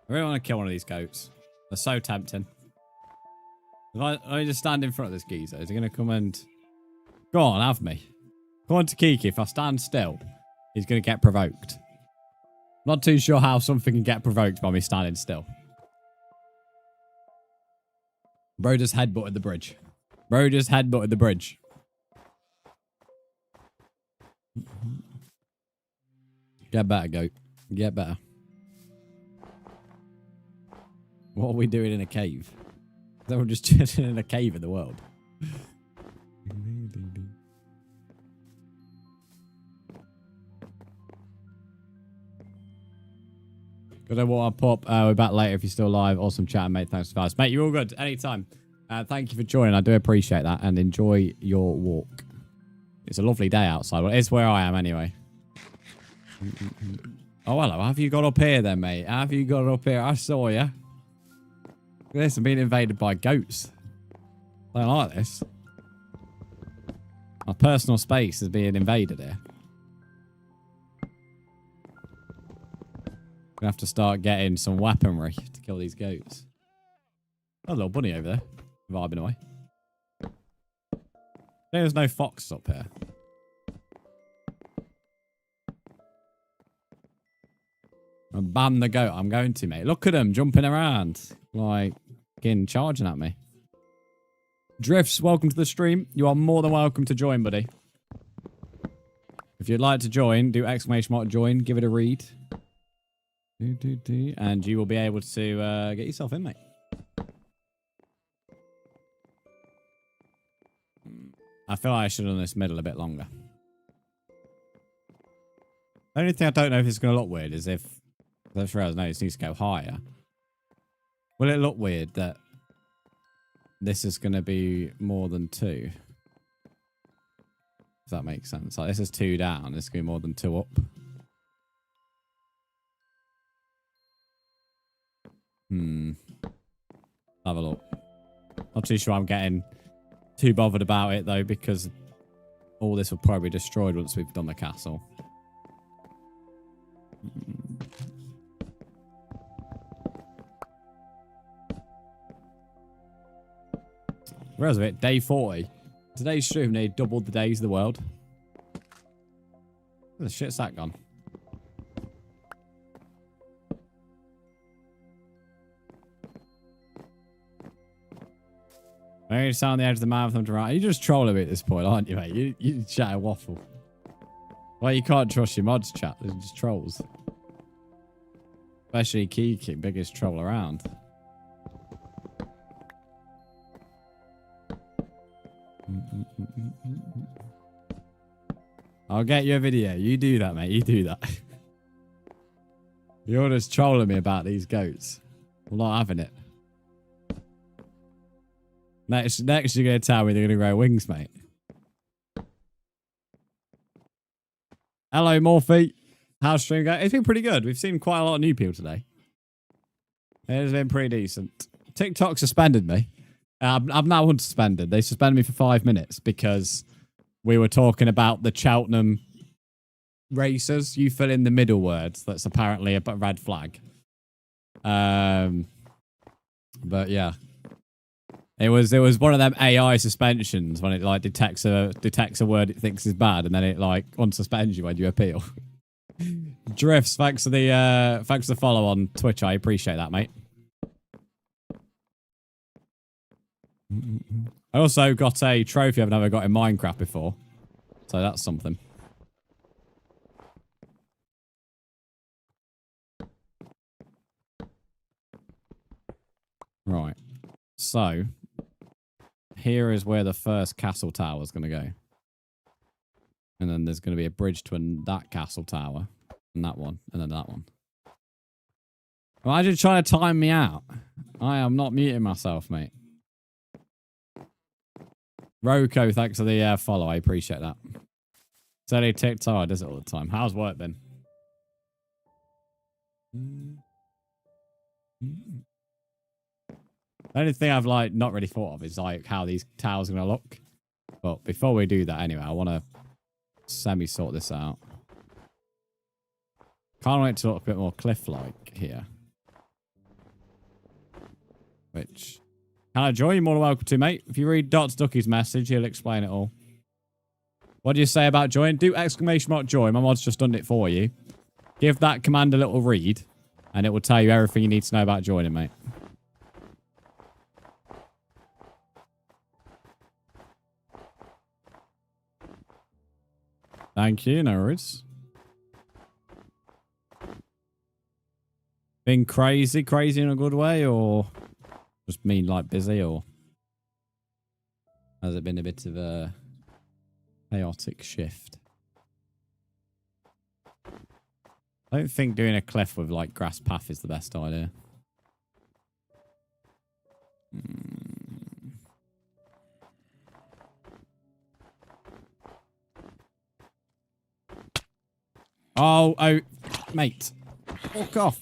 I really want to kill one of these goats. They're so tempting. If I just stand in front of this geezer, is he going to come and... Go on, have me. Go on to Kiki. If I stand still, he's going to get provoked. Not too sure how something can get provoked by me standing still. Bro just headbutted the bridge. Bro just headbutted the bridge. Get better, goat. Get better. What are we doing in a cave? Is everyone just chilling in a cave in the world? Good day, what up, Pop. We're back later if you're still live. Awesome chat, mate. Thanks for that. Mate, you're all good. Anytime. Thank you for joining. I do appreciate that. And enjoy your walk. It's a lovely day outside. Well, it's where I am anyway. Oh, hello. Have you got up here then, mate? Have you got up here? I saw you. Look at this. I'm being invaded by goats. I don't like this. My personal space is being invaded here. Gonna have to start getting some weaponry to kill these goats. Oh, a little bunny over there. Vibing away. There's no foxes up here. I'll ban the goat. I'm going to, mate. Look at him jumping around. Like, getting charging at me. Drifts, welcome to the stream. You are more than welcome to join, buddy. If you'd like to join, do exclamation mark join. Give it a read. And you will be able to get yourself in, mate. I feel like I should have done this middle a bit longer. The only thing I don't know if it's going to look weird is if... That's right, no, it needs to go higher. Will it look weird that this is going to be more than 2? If that makes sense. Like, this is 2 down. This is going to be more than 2 up. Have a look. Not too sure I'm getting too bothered about it, though, because all this will probably be destroyed once we've done the castle. Where's it? Day 40. Today's stream, they doubled the days of the world. Where the shit's that gone? Maybe it's on the edge of the mouth of them to right. You're just trolling me at this point, aren't you, mate? You chat a waffle. Well, you can't trust your mods chat. They're just trolls. Especially Kiki, biggest troll around. I'll get you a video. You do that, mate. You do that. You're just trolling me about these goats. I'm not having it. Next you're going to tell me they're going to grow wings, mate. Hello, Morphe. How's stream going? It's been pretty good. We've seen quite a lot of new people today. It's been pretty decent. TikTok suspended me. I'm now unsuspended. They suspended me for 5 minutes because we were talking about the Cheltenham racers. You fill in the middle words. That's apparently a red flag. But yeah. It was one of them AI suspensions when it like detects a word it thinks is bad and then it like unsuspends you when you appeal. Drifts, thanks for the follow on Twitch. I appreciate that, mate. I also got a trophy I've never got in Minecraft before. So that's something. Right. So, here is where the first castle tower is going to go. And then there's going to be a bridge to that castle tower. And that one. And then that one. Why are you trying to time me out? I am not muting myself, mate. Roko, thanks for the follow. I appreciate that. Totally TikTok does it all the time. How's work been? The only thing I've like not really thought of is like how these towers are going to look. But before we do that anyway, I want to semi-sort this out. Kind of want it to look a bit more cliff-like here. Which... Hello, Joy. You're more than welcome to, mate. If you read Dots Ducky's message, he'll explain it all. What do you say about join? Do exclamation mark join. My mod's just done it for you. Give that command a little read, and it will tell you everything you need to know about joining, mate. Thank you. No worries. Been crazy in a good way, or... Just mean like busy, or has it been a bit of a chaotic shift? I don't think doing a cliff with like grass path is the best idea. Oh, mate. Walk off.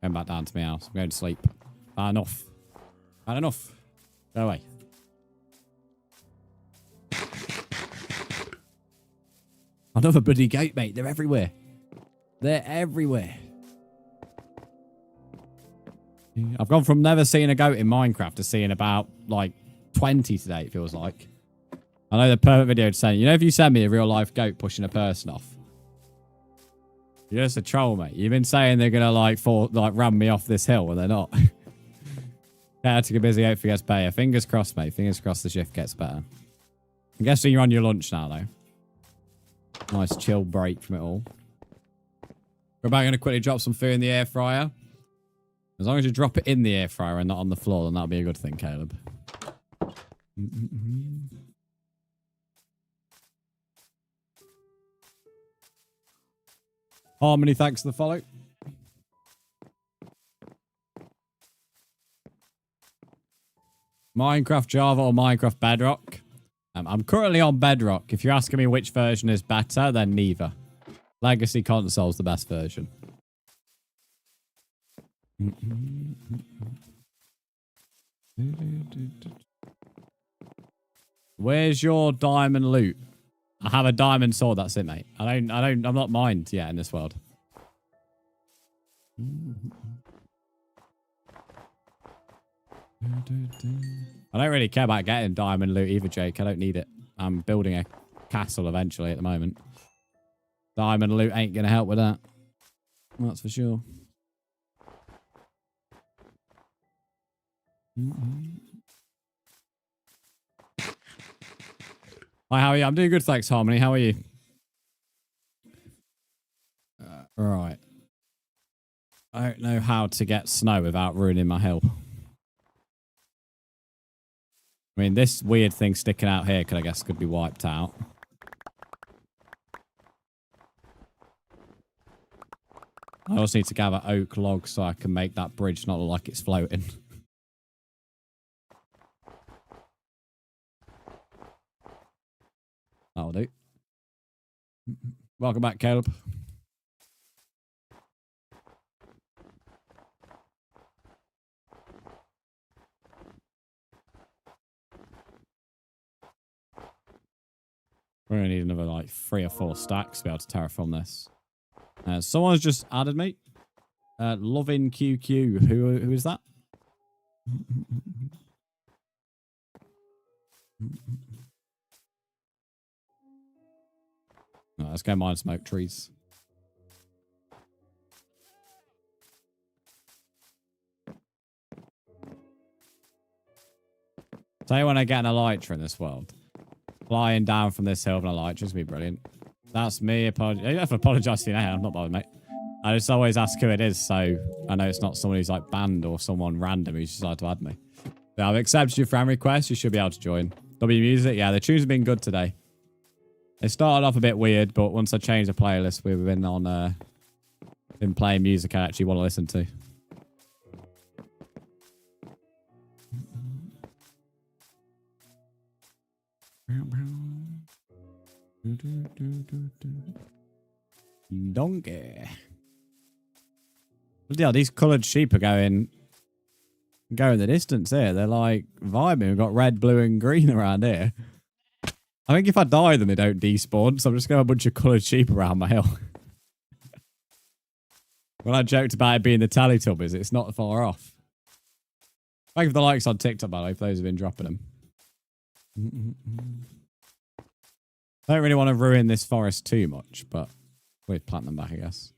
Going back down to my house. I'm going to sleep. Bad enough. Bad enough. Go away. Another bloody goat, mate. They're everywhere. They're everywhere. I've gone from never seeing a goat in Minecraft to seeing about, like, 20 today, it feels like. I know the perfect video to say, you know, if you send me a real-life goat pushing a person off, you're just a troll, mate. You've been saying they're gonna like ram me off this hill, and they're not. Yeah, I took a busy out for gets better. Fingers crossed, mate. Fingers crossed the shift gets better. I'm guessing you're on your lunch now, though. Nice chill break from it all. We're about gonna quickly drop some food in the air fryer. As long as you drop it in the air fryer and not on the floor, then that'll be a good thing, Caleb. Harmony, thanks for the follow. Minecraft Java or Minecraft Bedrock? I'm currently on Bedrock. If you're asking me which version is better, then neither. Legacy console's the best version. Where's your diamond loot? I have a diamond sword, that's it, mate. I'm not mined yet in this world. I don't really care about getting diamond loot either, Jake. I don't need it. I'm building a castle eventually at the moment. Diamond loot ain't going to help with that. That's for sure. Hi, how are you? I'm doing good, thanks, Harmony. How are you? Right. I don't know how to get snow without ruining my hill. I mean, this weird thing sticking out here could, I guess, could be wiped out. I also need to gather oak logs so I can make that bridge not look like it's floating. That'll do. Welcome back, Caleb. We're going to need another, like, 3 or 4 stacks to be able to terraform this. Someone's just added me. Loving QQ. Who is that? No, let's go mine smoke trees. Tell you when I get an elytra in this world. Flying down from this hill with an elytra is going to be brilliant. That's me. You don't have to apologise to you now. I'm not bothered, mate. I just always ask who it is, so I know it's not someone who's like banned or someone random who's decided to add me. Yeah, I've accepted your friend request. You should be able to join. W Music, yeah, the tunes have been good today. It started off a bit weird, but once I changed the playlist, we've been on, been playing music I actually want to listen to. Donkey. Yeah, these coloured sheep are going the distance here. They're like vibing. We've got red, blue, and green around here. I think if I die, then they don't despawn. So I'm just going to have a bunch of coloured sheep around my hill. When I joked about it being the Teletubbies, it's not far off. Thank you for the likes on TikTok, by the way, for those who've been dropping them. I don't really want to ruin this forest too much, but we'll plant them back, I guess.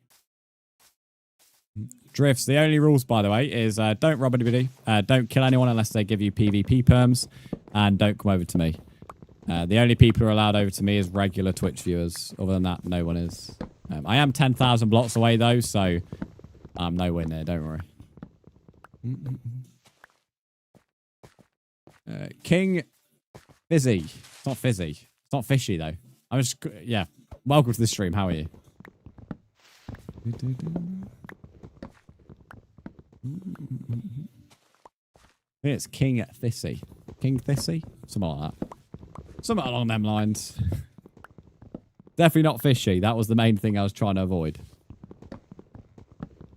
Drifts. The only rules, by the way, is don't rob anybody, don't kill anyone unless they give you PvP perms, and don't come over to me. The only people who are allowed over to me is regular Twitch viewers. Other than that, no one is. I am 10,000 blocks away, though, so I'm nowhere near, don't worry. King Fizzy. It's not fizzy. It's not fishy, though. I'm just... Yeah. Welcome to the stream. How are you? I think it's King Thissy. King Thissy? Something like that. Something along them lines. Definitely not fishy. That was the main thing I was trying to avoid.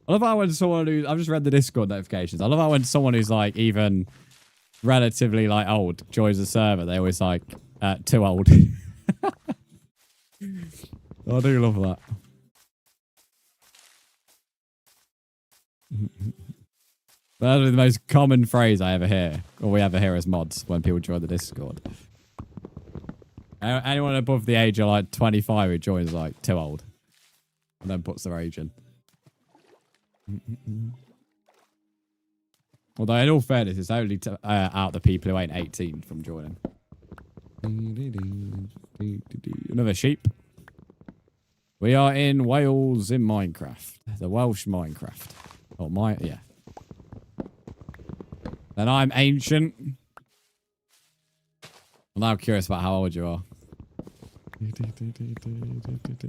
I love how when someone who... I've just read the Discord notifications. I love how when someone who's like even relatively like old joins the server, they always like too old. I do love that. That is the most common phrase I ever hear, or we ever hear as mods when people join the Discord. Anyone above the age of like 25 who joins like too old and then puts their age in. Although in all fairness, it's only out the people who ain't 18 from joining. Another sheep. We are in Wales in Minecraft. The Welsh Minecraft. Oh, yeah. Then I'm ancient. I'm now curious about how old you are.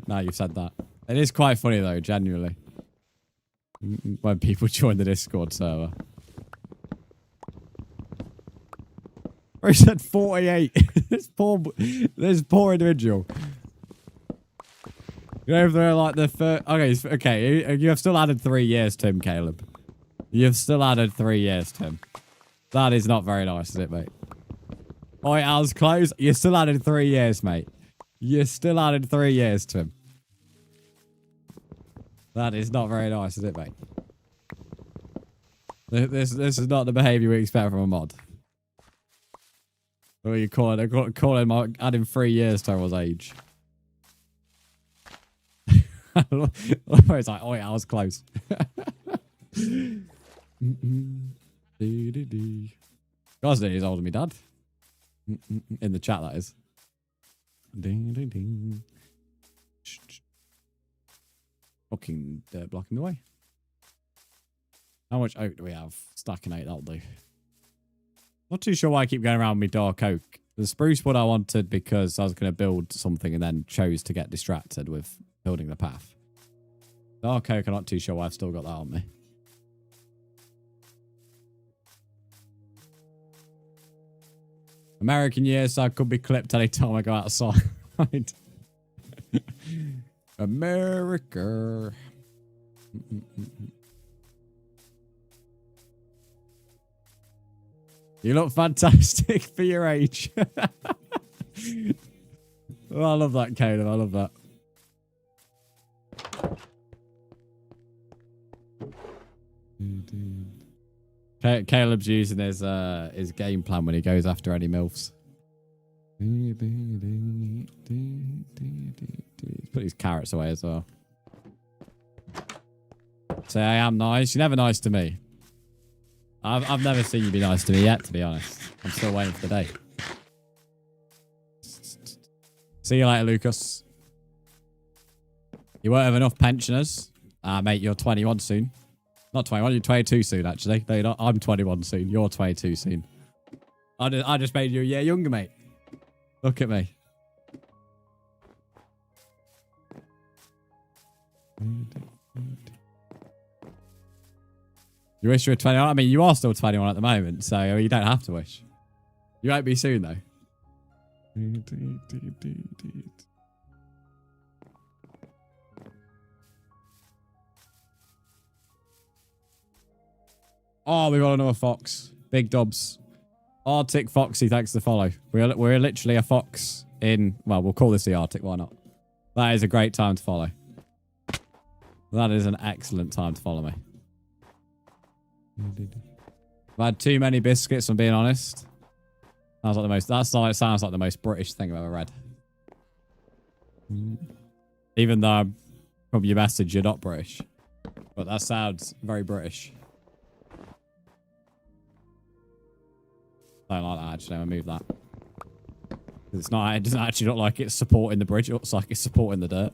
Now you've said that. It is quite funny though, genuinely. When people join the Discord server. He said 48. this poor individual. You know, if they're like the first... Okay, you have still added 3 years to him, Caleb. You've still added 3 years to him. That is not very nice, is it, mate? Oh, I was close. You still added 3 years, mate. You still added 3 years to him. That is not very nice, is it, mate? This is not the behaviour we expect from a mod. What are you calling it? Calling him adding 3 years to everyone's age. It's like, oh yeah, I was close. Guy's nearly as old as me dad. In the chat, that is. Ding, ding, ding. Fucking dirt blocking the way. How much oak do we have? Stacking 8, that'll do. Not too sure why I keep going around with dark oak. The spruce wood I wanted because I was going to build something and then chose to get distracted with building the path. Dark oak, I'm not too sure why I've still got that on me. American year, so I could be clipped any time I go outside. America. You look fantastic for your age. Oh, I love that, Caleb. I love that. Caleb's using his game plan when he goes after any MILFs. He's put his carrots away as well. Say I am nice. You're never nice to me. I've never seen you be nice to me yet, to be honest. I'm still waiting for the day. See you later, Lucas. You won't have enough pensioners. Mate, you're 21 soon. Not 21, you're 22 soon, actually. No, you're not. I'm 21 soon. You're 22 soon. I just made you a year younger, mate. Look at me. You wish you were 21? I mean, you are still 21 at the moment, so you don't have to wish. You won't be soon, though. Oh, we got another fox. Big dubs. Arctic Foxy, thanks for the follow. We're literally a fox in... Well, we'll call this the Arctic, why not? That is a great time to follow. That is an excellent time to follow me. I've had too many biscuits, I'm being honest. Sounds like the most... That sounds like the most British thing I've ever read. Even though from your message you're not British. But that sounds very British. I don't like that, actually. I'm going to move that. It's not, it doesn't actually look like it's supporting the bridge. It looks like it's supporting the dirt.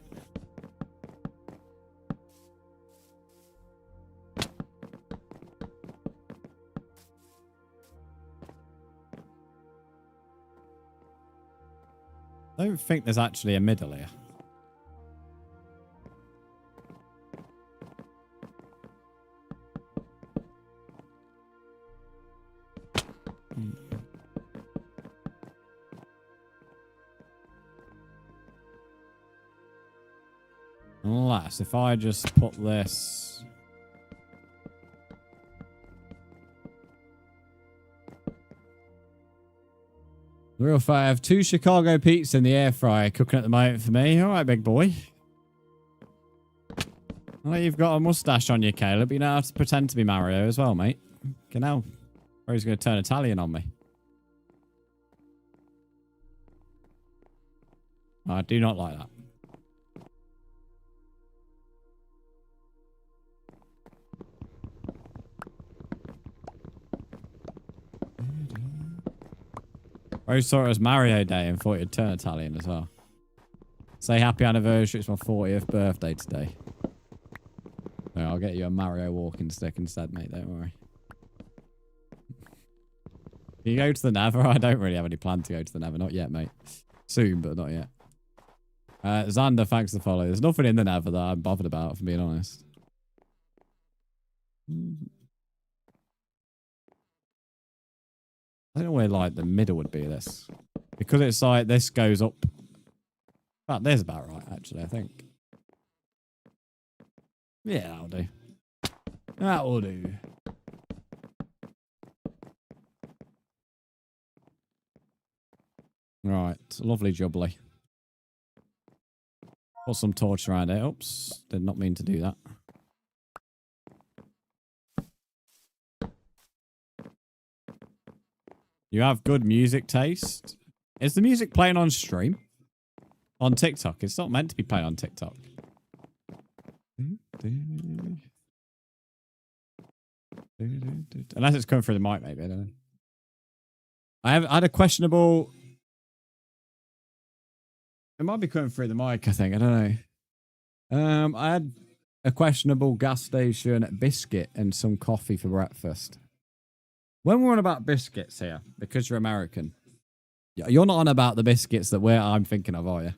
I don't think there's actually a middle here. Unless if I just put this... Real fire. I have 2 Chicago pizzas in the air fryer cooking at the moment for me. All right, big boy. I know you've got a mustache on you, Caleb. You know how to pretend to be Mario as well, mate. Get out. Or he's going to turn Italian on me. I do not like that. I saw it as Mario Day and thought it'd turn Italian as well. Say happy anniversary. It's my 40th birthday today. So I'll get you a Mario walking stick instead, mate. Don't worry. Can you go to the Nether? I don't really have any plan to go to the Nether. Not yet, mate. Soon, but not yet. Xander, thanks for the follow. There's nothing in the Nether that I'm bothered about, if I'm being honest. I don't know where, like, the middle would be this. Because it's like, this goes up. But there's about right, actually, I think. Yeah, that'll do. That'll do. Right, lovely jubbly. Put some torch around it. Oops, did not mean to do that. You have good music taste. Is the music playing on stream? On TikTok? It's not meant to be playing on TikTok. Unless it's coming through the mic, maybe. I don't know. I had a questionable... It might be coming through the mic, I think. I don't know. I had a questionable gas station biscuit and some coffee for breakfast. When we're on about biscuits here, because you're American, you're not on about the biscuits that I'm thinking of, are you?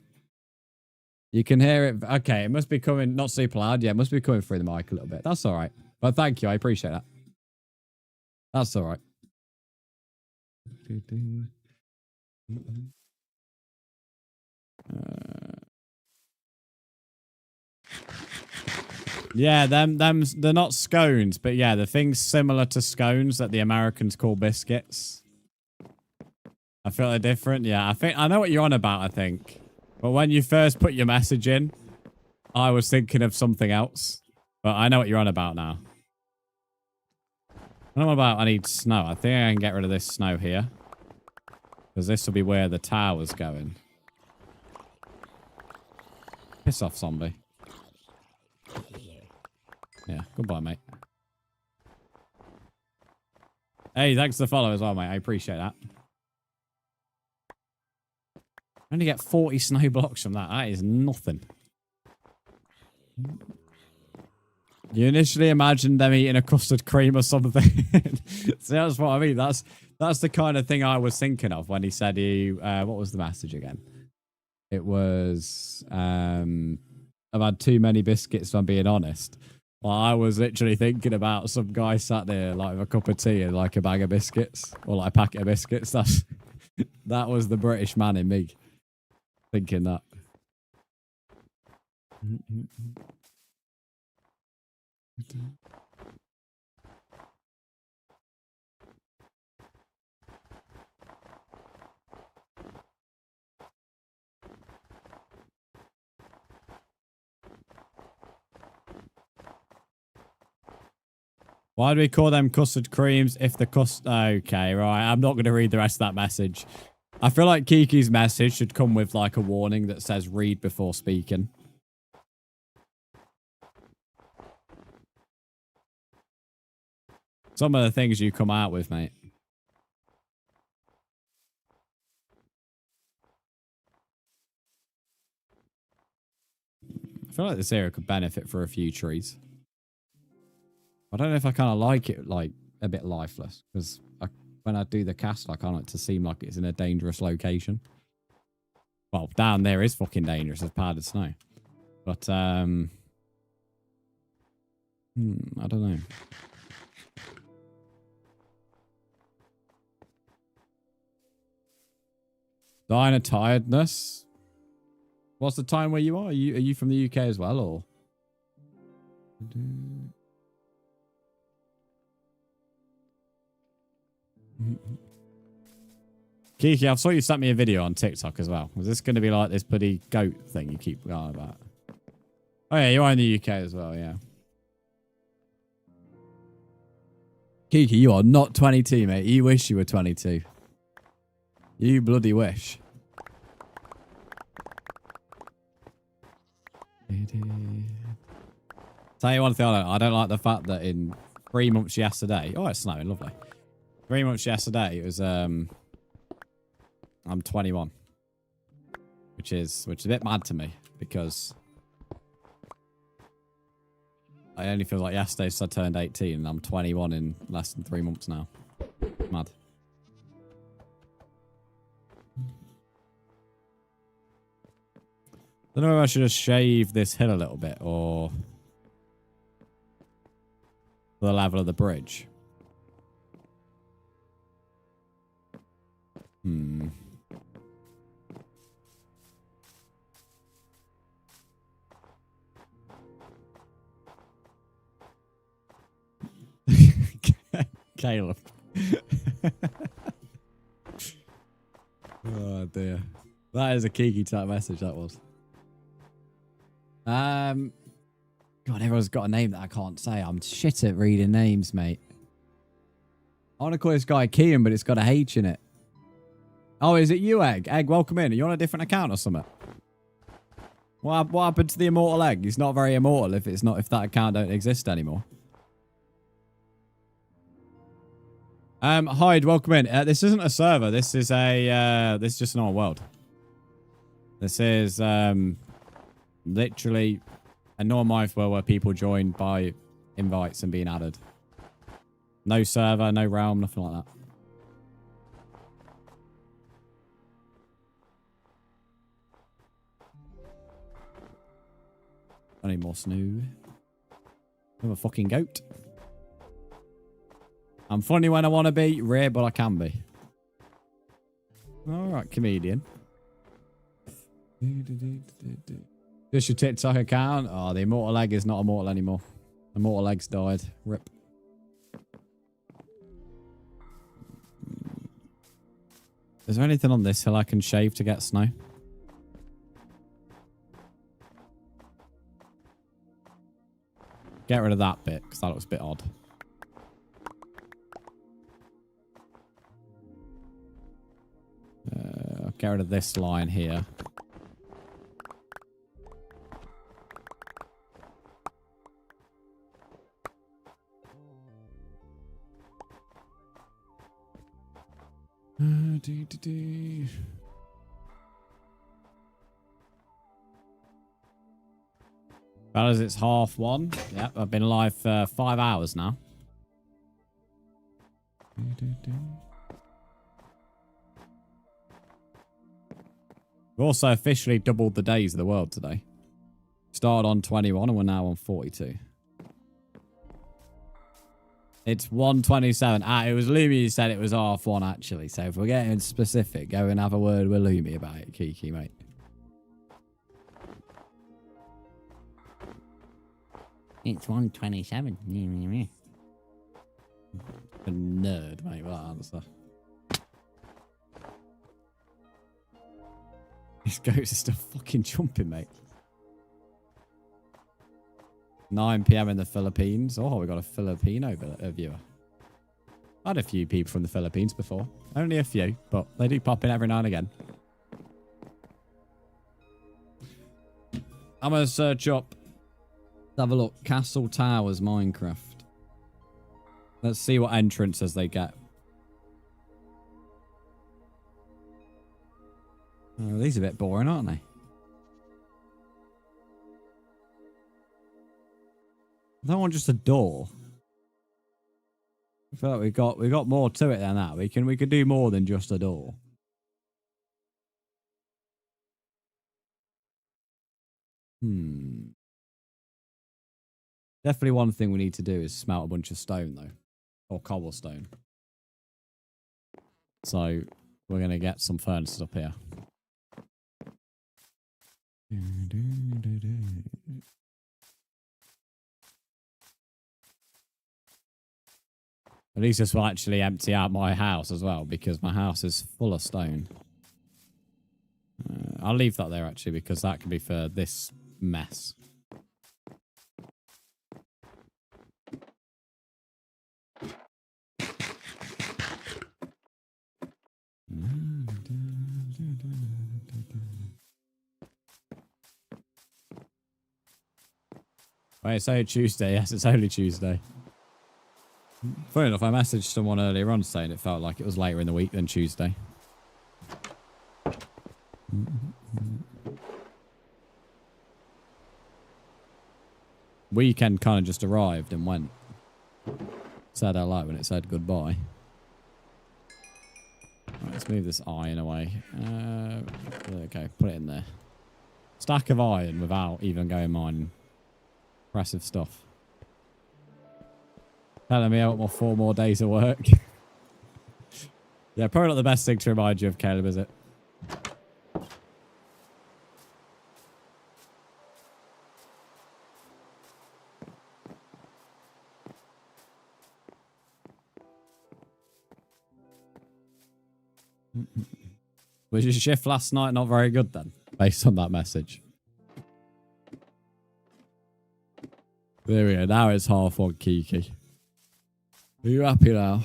You can hear it. Okay, it must be coming, not super loud. Yeah, it must be coming through the mic a little bit. That's all right. But thank you. I appreciate that. That's all right. Yeah, they're not scones, but yeah, the things similar to scones that the Americans call biscuits. I feel they're different. Yeah, I know what you're on about, I think. But when you first put your message in, I was thinking of something else. But I know what you're on about now. I know about I need snow. I think I can get rid of this snow here. Because this will be where the tower's going. Piss off, zombie. Yeah, goodbye, mate. Hey, thanks for the follow as well, mate. I appreciate that. I only get 40 snow blocks from that. That is nothing. You initially imagined them eating a custard cream or something. So that's what I mean. That's the kind of thing I was thinking of when he said what was the message again? It was I've had too many biscuits, if I'm being honest. Well, I was literally thinking about some guy sat there like with a cup of tea and like a bag of biscuits or like a packet of biscuits. That was the British man in me thinking that. Why do we call them custard creams if the Okay, right. I'm not going to read the rest of that message. I feel like Kiki's message should come with like a warning that says read before speaking. Some of the things you come out with, mate. I feel like this area could benefit for a few trees. I don't know if I kind of like it, like, a bit lifeless. Because when I do the cast, I kind of like to seem like it's in a dangerous location. Well, down there is fucking dangerous. It's powdered snow. But, I don't know. Dying of tiredness? What's the time where you are? Are you from the UK as well, or? Kiki, I saw you sent me a video on TikTok as well. Was this going to be like this bloody goat thing you keep going about? Oh yeah, you are in the UK as well, yeah. Kiki, you are not 22, mate. You wish you were 22. You bloody wish. Tell you one thing I don't like the fact that in 3 months yesterday... Oh, it's snowing, lovely. 3 months yesterday, it was... I'm 21. Which is a bit mad to me, because... I only feel like yesterday since I turned 18, and I'm 21 in less than 3 months now. Mad. I don't know if I should just shave this hill a little bit, or... the level of the bridge. Caleb. Oh dear. That is a Kiki type message, that was. God, everyone's got a name that I can't say. I'm shit at reading names, mate. I want to call this guy Kian, but it's got a H in it. Oh, is it you, Egg? Egg, welcome in. Are you on a different account or something? What happened to the immortal Egg? He's not very immortal if that account don't exist anymore. Hyde, welcome in. This isn't a server. This is a this is just an old world. This is literally a normal life world where people join by invites and being added. No server, no realm, nothing like that. I need more snow. I'm a fucking goat. I'm funny when I want to be, rare, but I can be. Alright, comedian. Just your TikTok account? Oh, the immortal egg is not immortal anymore. Immortal eggs died. Rip. Is there anything on this hill I can shave to get snow? Get rid of that bit, because that looks a bit odd. Get rid of this line here. Fellas, it's 1:30. Yep, I've been live for 5 hours now. We've also officially doubled the days of the world today. Started on 21 and we're now on 42. It's 1:27. It was Lumi who said it was 1:30 actually. So if we're getting specific, go and have a word with Lumi about it, Kiki, mate. It's 1:27. A nerd, mate, with that answer. These goats are still fucking jumping, mate. 9 PM in the Philippines. Oh, we got a Filipino viewer. I had a few people from the Philippines before. Only a few, but they do pop in every now and again. I'm going to search up. Have a look. Castle Towers Minecraft. Let's see what entrances they get. Oh, these are a bit boring, aren't they? I don't want just a door. I feel like we got more to it than that. We could do more than just a door. Definitely one thing we need to do is smelt a bunch of stone though. Or cobblestone. So we're gonna get some furnaces up here. At least this will actually empty out my house as well, because my house is full of stone. I'll leave that there actually, because that can be for this mess. Wait, it's only Tuesday. Yes, it's only Tuesday. Funny enough, I messaged someone earlier on saying it felt like it was later in the week than Tuesday. Weekend kind of just arrived and went. Said hello and it said goodbye. Right, let's move this iron away. Okay, put it in there. Stack of iron without even going mining. Impressive stuff. Telling me I want 4 more days of work. Yeah, probably not the best thing to remind you of, Caleb, is it? Was your shift last night not very good then, based on that message? There we go. Now it's half on Kiki. Are you happy now?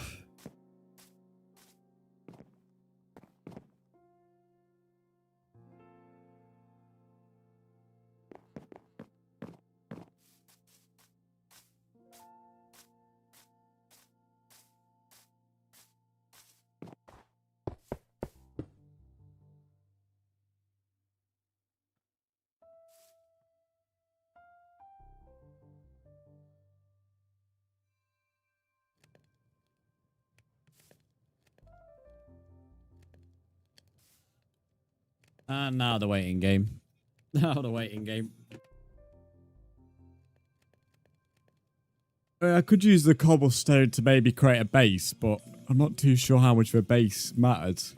And now the waiting game. Now the waiting game. I could use the cobblestone to maybe create a base, but I'm not too sure how much of a base matters.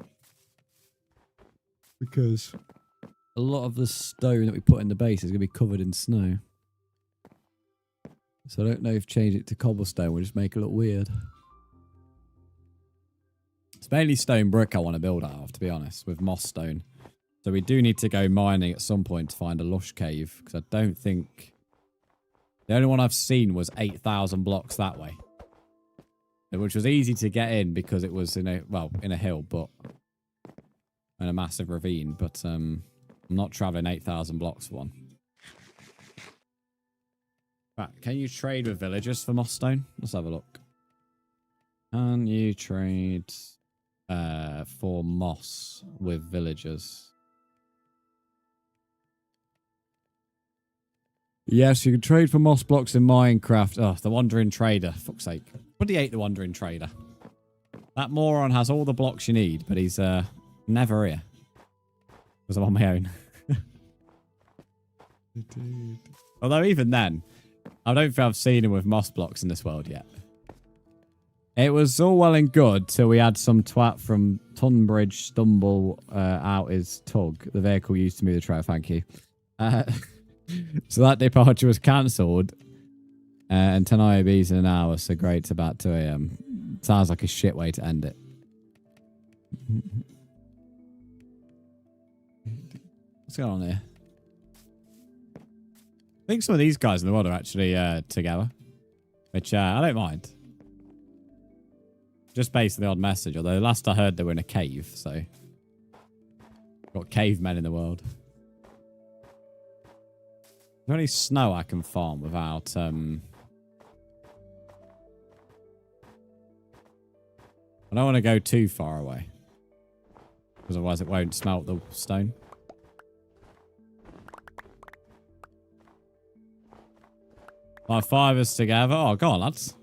Because a lot of the stone that we put in the base is going to be covered in snow. So I don't know if changing it to cobblestone will just make it look weird. It's mainly stone brick I want to build out of, to be honest, with moss stone. So we do need to go mining at some point to find a lush cave, because I don't think... The only one I've seen was 8,000 blocks that way. Which was easy to get in because it was in a, well, in a hill, but... in a massive ravine, but I'm not traveling 8,000 blocks for one. Right, can you trade with villagers for moss stone? Let's have a look. Can you trade for moss with villagers? Yes, you can trade for moss blocks in Minecraft. Oh, the Wandering Trader. Fuck's sake. Bloody hate the Wandering Trader. That moron has all the blocks you need, but he's never here. Because I'm on my own. Although even then, I don't think I've seen him with moss blocks in this world yet. It was all well and good till we had some twat from Tunbridge stumble out his tug. The vehicle used to move the trail, thank you. So that departure was cancelled. And 10 IOBs in an hour, so great, it's about 2 AM. Sounds like a shit way to end it. What's going on here? I think some of these guys in the world are actually together. Which I don't mind. Just based on the odd message. Although last I heard they were in a cave, so... Got cavemen in the world. Is there any snow I can farm without... I don't want to go too far away. Because otherwise it won't smelt the stone. My 5 is together. Oh, go on, lads.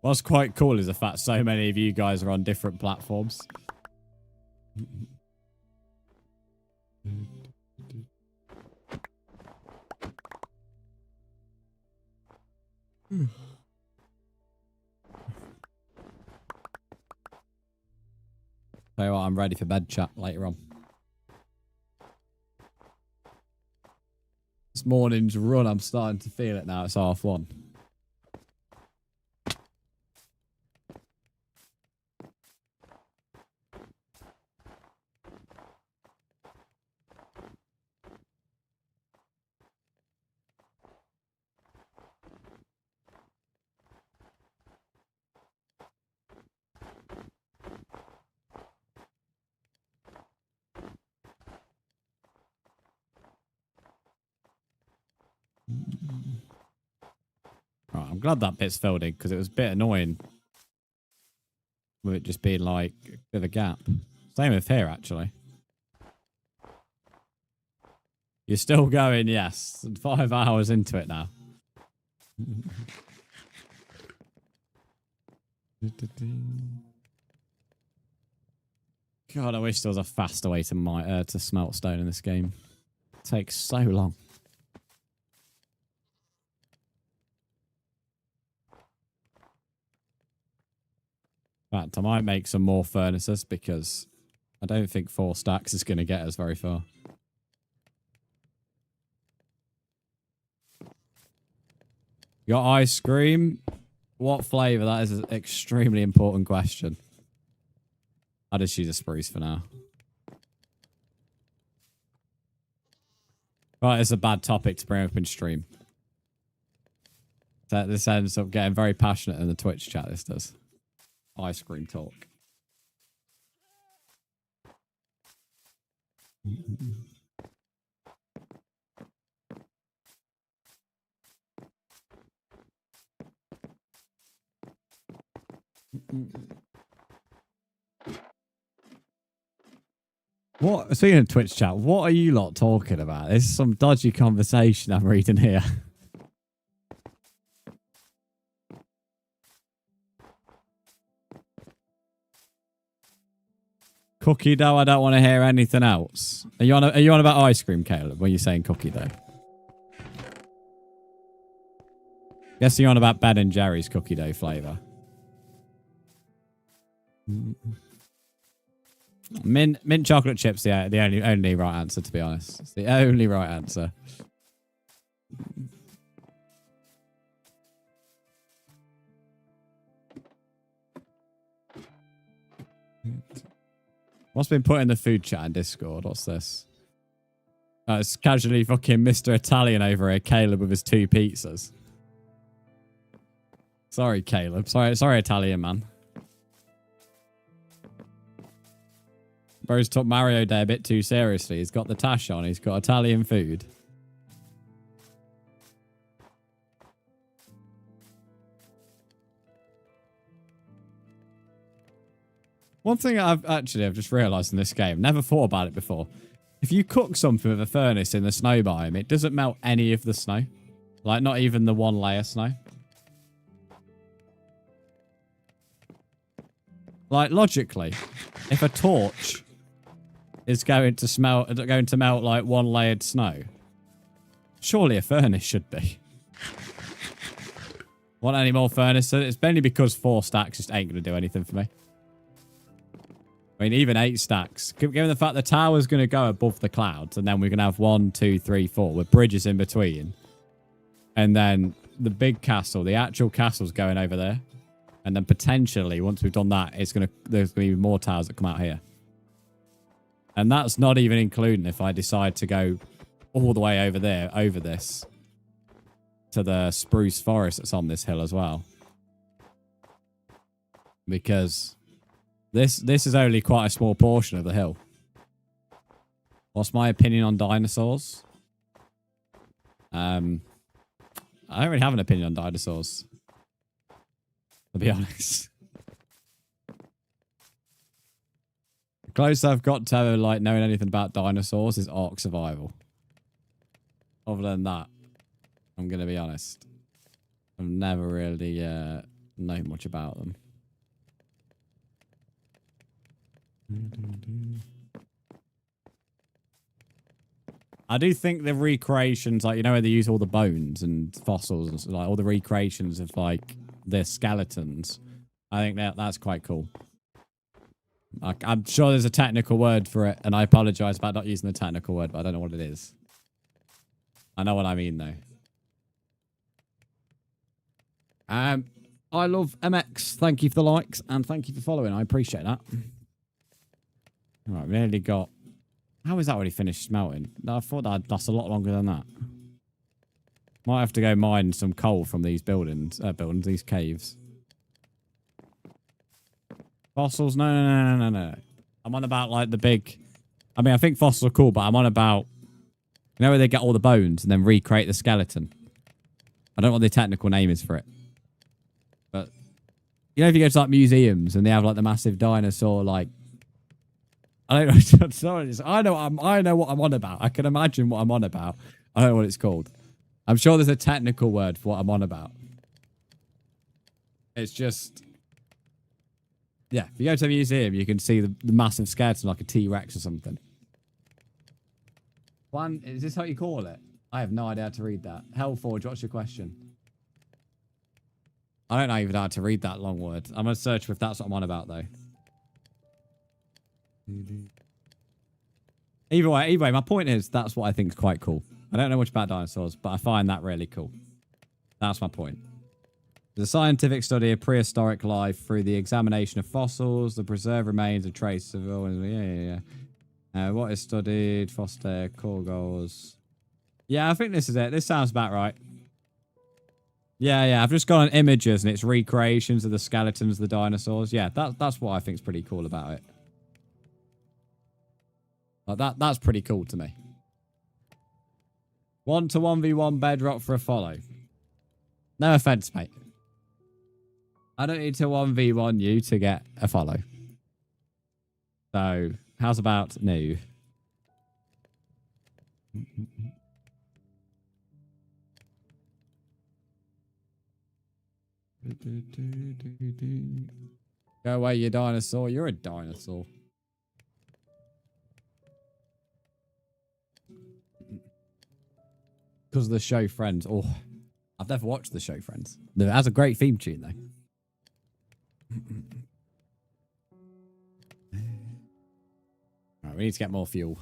What's quite cool is the fact so many of you guys are on different platforms. Tell you what, I'm ready for bed chat later on. This morning's run, I'm starting to feel it now. It's 1:30. Right, I'm glad that bit's filled in because it was a bit annoying with it just being like a bit of a gap. Same with here, actually. You're still going, yes. 5 hours into it now. God, I wish there was a faster way to smelt stone in this game. It takes so long. In fact, I might make some more furnaces because I don't think 4 stacks is going to get us very far. You got ice cream? What flavour? That is an extremely important question. I'll just use a spruce for now. Right, it's a bad topic to bring up in stream. This ends up getting very passionate in the Twitch chat, this does. Ice cream talk. What? Speaking of Twitch chat, what are you lot talking about? This is some dodgy conversation I'm reading here. Cookie dough, I don't want to hear anything else. Are you on about ice cream, Caleb, when you're saying cookie dough? Guess you're on about Ben and Jerry's cookie dough flavour. Mint chocolate chips, yeah, the only right answer, to be honest. It's the only right answer. What's been put in the food chat in Discord? What's this? It's casually fucking Mr. Italian over here, Caleb with his 2 pizzas. Sorry, Caleb. Sorry, Italian man. Bro's took Mario Day a bit too seriously. He's got the tash on. He's got Italian food. One thing I've just realised in this game, never thought about it before. If you cook something with a furnace in the snow biome, it doesn't melt any of the snow. Like, not even the 1 layer snow. Like, logically, if a torch is going to melt like 1 layered snow, surely a furnace should be. Want any more furnace? It's mainly because 4 stacks just ain't going to do anything for me. I mean, even 8 stacks. Given the fact the tower's going to go above the clouds, and then we're going to have 1, 2, 3, 4 with bridges in between. And then the big castle, the actual castle's going over there. And then potentially, once we've done that, there's going to be more towers that come out here. And that's not even including if I decide to go all the way over there, over this, to the spruce forest that's on this hill as well. Because this is only quite a small portion of the hill. What's my opinion on dinosaurs? I don't really have an opinion on dinosaurs, to be honest. The closest I've got to ever, like, knowing anything about dinosaurs is Ark Survival. Other than that, I'm going to be honest, I've never really known much about them. I do think the recreations, like, you know, where they use all the bones and fossils and like all the recreations of like their skeletons, I think that's quite cool. I'm sure there's a technical word for it, and I apologize about not using the technical word, but I don't know what it is. I know what I mean though. I love MX. Thank you for the likes and thank you for following. I appreciate that. All right, we nearly got... How is that already finished smelting? I thought that'd last a lot longer than that. Might have to go mine some coal from these these caves. Fossils? No. I'm on about, like, the big... I mean, I think fossils are cool, but I'm on about... You know where they get all the bones and then recreate the skeleton? I don't know what the technical name is for it. But... You know, if you go to, like, museums and they have, like, the massive dinosaur, like... I don't know. Sorry, I know what I'm on about. I can imagine what I'm on about. I don't know what it's called. I'm sure there's a technical word for what I'm on about. It's just... Yeah, if you go to a museum, you can see the massive skeleton like a T-Rex or something. Is this how you call it? I have no idea how to read that. Hellforge, what's your question? I don't know even how to read that long word. I'm going to search for if that's what I'm on about, though. Either way, my point is that's what I think is quite cool. I don't know much about dinosaurs, but I find that really cool. That's my point. There's a scientific study of prehistoric life through the examination of fossils, the preserved remains and traces of... what is studied? Foster, core goals. Yeah, I think this is it. This sounds about right. Yeah. I've just gone on images and it's recreations of the skeletons of the dinosaurs. Yeah, that's what I think is pretty cool about it. Like that's pretty cool to me. 1-1v1 bedrock for a follow. No offense, mate. I don't need to 1v1 you to get a follow. So, how's about new? Go away, you dinosaur. You're a dinosaur. Because of the show Friends. Oh, I've never watched the show Friends. It has a great theme tune, though. Right, we need to get more fuel.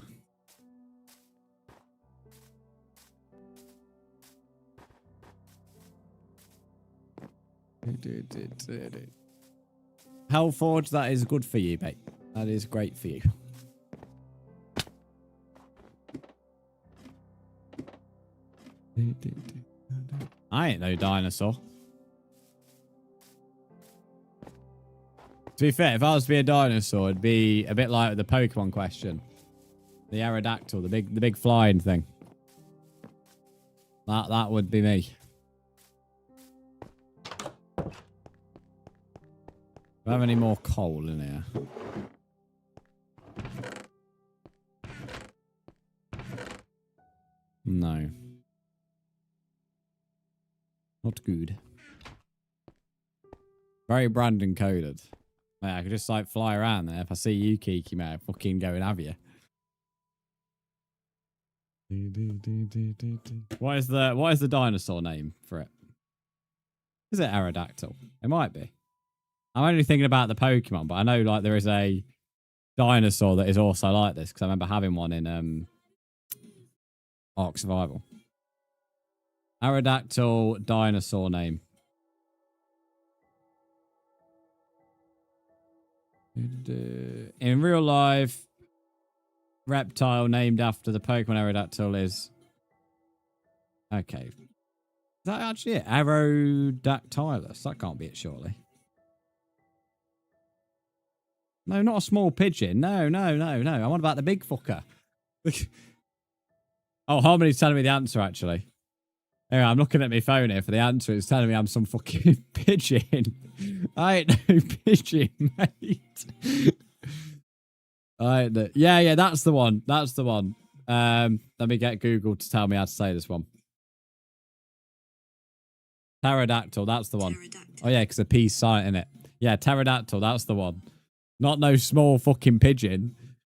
Hellforge, that is good for you, mate. That is great for you. I ain't no dinosaur. To be fair, if I was to be a dinosaur, it'd be a bit like the Pokemon question. The Aerodactyl, the big flying thing. That would be me. Do I have any more coal in here? No. Not good. Very Brandon coded. Mate, I could just like fly around there. If I see you, Kiki, mate, I fucking go and have you. What is the dinosaur name for it? Is it Aerodactyl? It might be. I'm only thinking about the Pokemon, but I know like there is a dinosaur that is also like this because I remember having one in Ark Survival. Aerodactyl dinosaur name. In real life, reptile named after the Pokemon Aerodactyl is... Okay. Is that actually it? Aerodactylus. That can't be it, surely. No, not a small pigeon. No. I'm on about the big fucker. Oh, Harmony's telling me the answer, actually. Anyway, I'm looking at my phone here for the answer. It's telling me I'm some fucking pigeon. I ain't no pigeon, mate. Yeah, that's the one. That's the one. Let me get Google to tell me how to say this one. Pterodactyl, that's the one. Oh, yeah, because the P's silent in it. Yeah, pterodactyl, that's the one. Not no small fucking pigeon.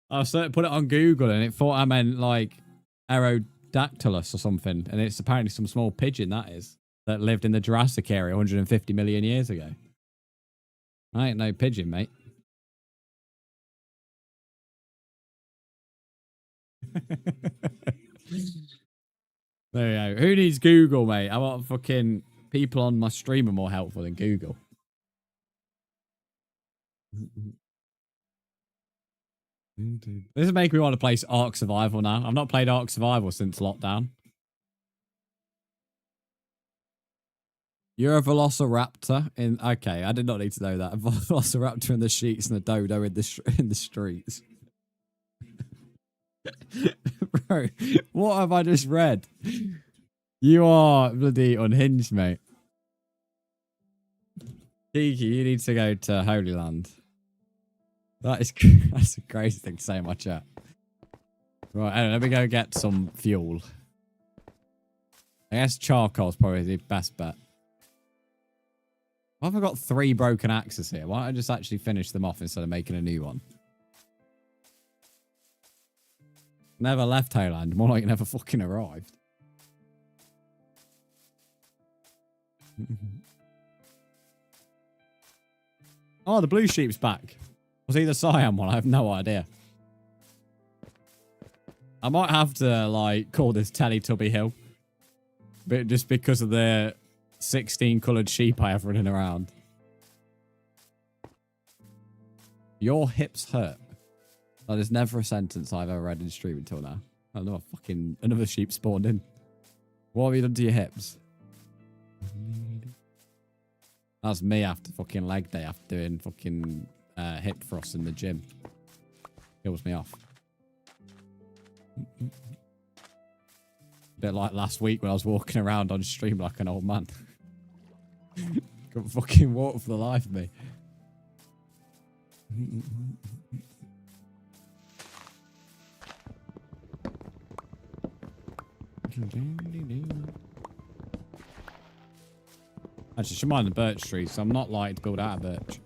I put it on Google and it thought I meant like Aerodactylus or something. And it's apparently some small pigeon, that is. That lived in the Jurassic area 150 million years ago. I ain't no pigeon, mate. There we go. Who needs Google, mate? I want fucking people on my stream are more helpful than Google. This is making me want to play Ark Survival now. I've not played Ark Survival since lockdown. You're a velociraptor in... Okay, I did not need to know that. A velociraptor in the sheets and a dodo in the streets. Bro, what have I just read? You are bloody unhinged, mate. Kiki, you need to go to Holy Land. That's a crazy thing to say in my chat. Right, anyway, let me go get some fuel. I guess charcoal's probably the best bet. Why have I got 3 broken axes here? Why don't I just actually finish them off instead of making a new one? Never left Hoyland. More like never fucking arrived. Oh, the blue sheep's back. Was he the cyan one? I have no idea. I might have to, like, call this Teletubby Hill. But just because of the 16 coloured sheep I have running around. Your hips hurt. That is never a sentence I've ever read in stream until now. I don't know, another sheep spawned in. What have you done to your hips? That's me after fucking leg day, after doing fucking hip thrusts in the gym. Kills me off. Bit like last week when I was walking around on stream like an old man. Couldn't fucking walk for the life of me. Actually, should mind the birch trees, so I'm not likely to build out of birch.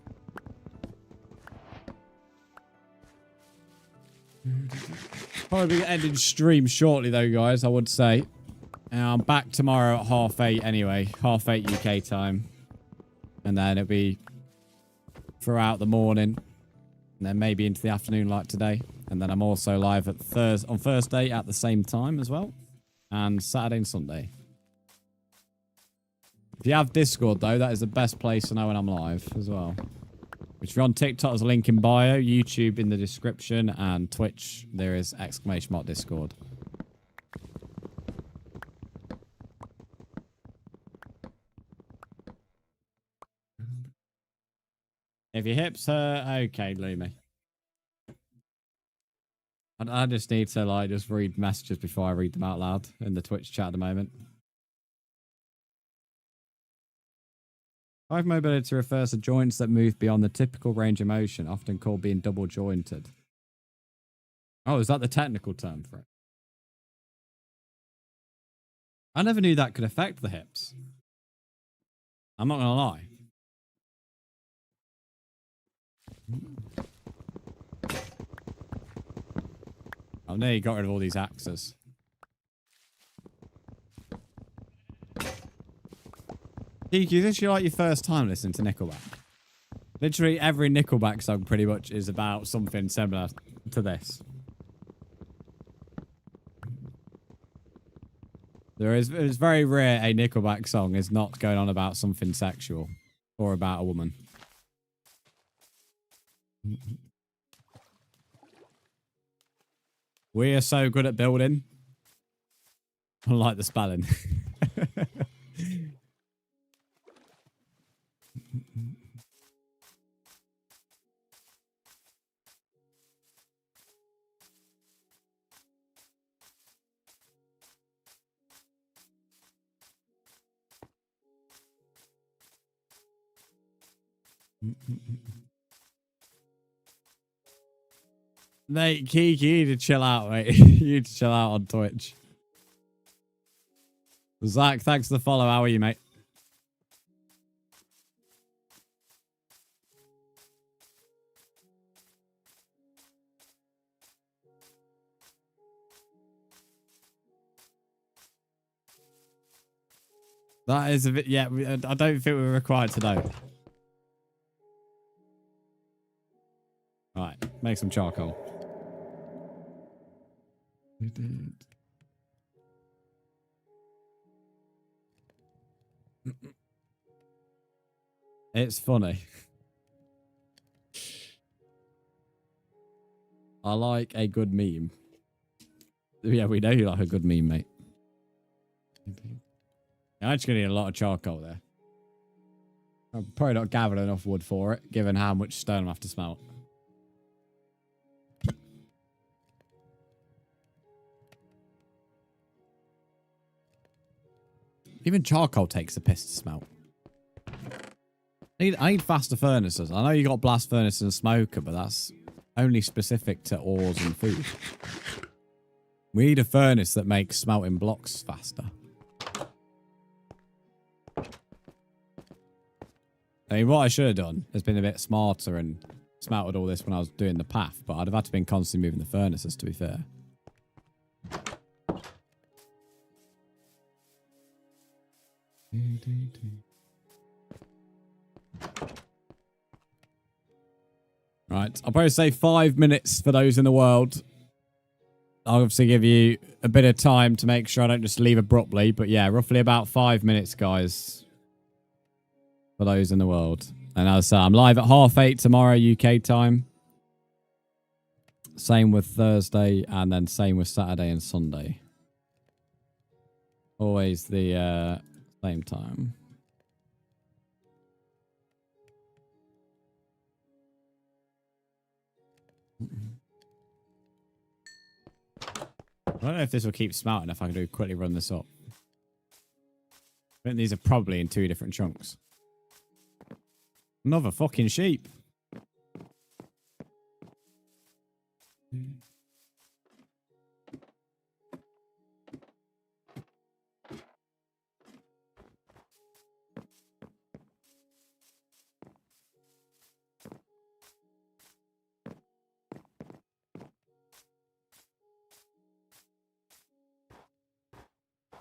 Probably ending stream shortly though, guys, I would say. And I'm back tomorrow at 8:30 anyway. 8:30 UK time. And then it'll be throughout the morning. And then maybe into the afternoon like today. And then I'm also live at on Thursday at the same time as well. And Saturday and Sunday. If you have Discord though, that is the best place to know when I'm live as well. Which if you're on TikTok, there's a link in bio, YouTube in the description, and Twitch, there is !Discord. If your hips hurt, okay, Lumi. I just need to like just read messages before I read them out loud in the Twitch chat at the moment. 5 mobility refers to joints that move beyond the typical range of motion, often called being double jointed. Oh, is that the technical term for it? I never knew that could affect the hips. I'm not gonna lie. Oh, no, you got rid of all these axes. Kiki, this is like your first time listening to Nickelback. Literally every Nickelback song pretty much is about something similar to this. It's very rare a Nickelback song is not going on about something sexual or about a woman. We are so good at building. Unlike the spelling. Mate, Kiki, you need to chill out, mate. You need to chill out on Twitch. Zach, thanks for the follow. How are you, mate? That is a bit, yeah, I don't think we're required to know. Right, make some charcoal. We did. It's funny. I like a good meme. Yeah, we know you like a good meme, mate. I'm actually going to need a lot of charcoal there. I'm probably not gathering enough wood for it, given how much stone I have to smelt. Even charcoal takes a piss to smelt. I need faster furnaces. I know you got blast furnace and smoker, but that's only specific to ores and food. We need a furnace that makes smelting blocks faster. I mean, what I should have done has been a bit smarter and smelted all this when I was doing the path, but I'd have had to been constantly moving the furnaces, to be fair. Right, I'll probably say 5 minutes for those in the world. I'll obviously give you a bit of time to make sure I don't just leave abruptly, but yeah, roughly about 5 minutes, guys, for those in the world. And as I say, I'm live at 8:30 tomorrow UK time. Same with Thursday, and then same with Saturday and Sunday. Always the same time. I don't know if this will keep smelting if I can quickly run this up. I think these are probably in 2 different chunks. Another fucking sheep.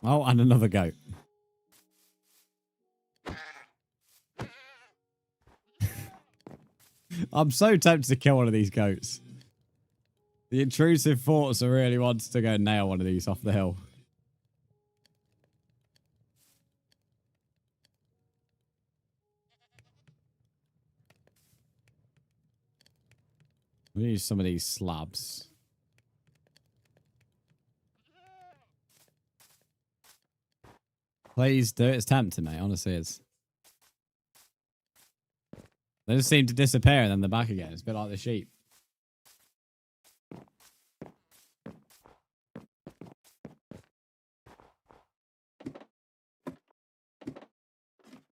Oh, and another goat. I'm so tempted to kill one of these goats. The intrusive thoughts are really wants to go nail one of these off the hill. We use some of these slabs. Please do. It's tempting, mate. Honestly, it's. They just seem to disappear and then they're back again. It's a bit like the sheep.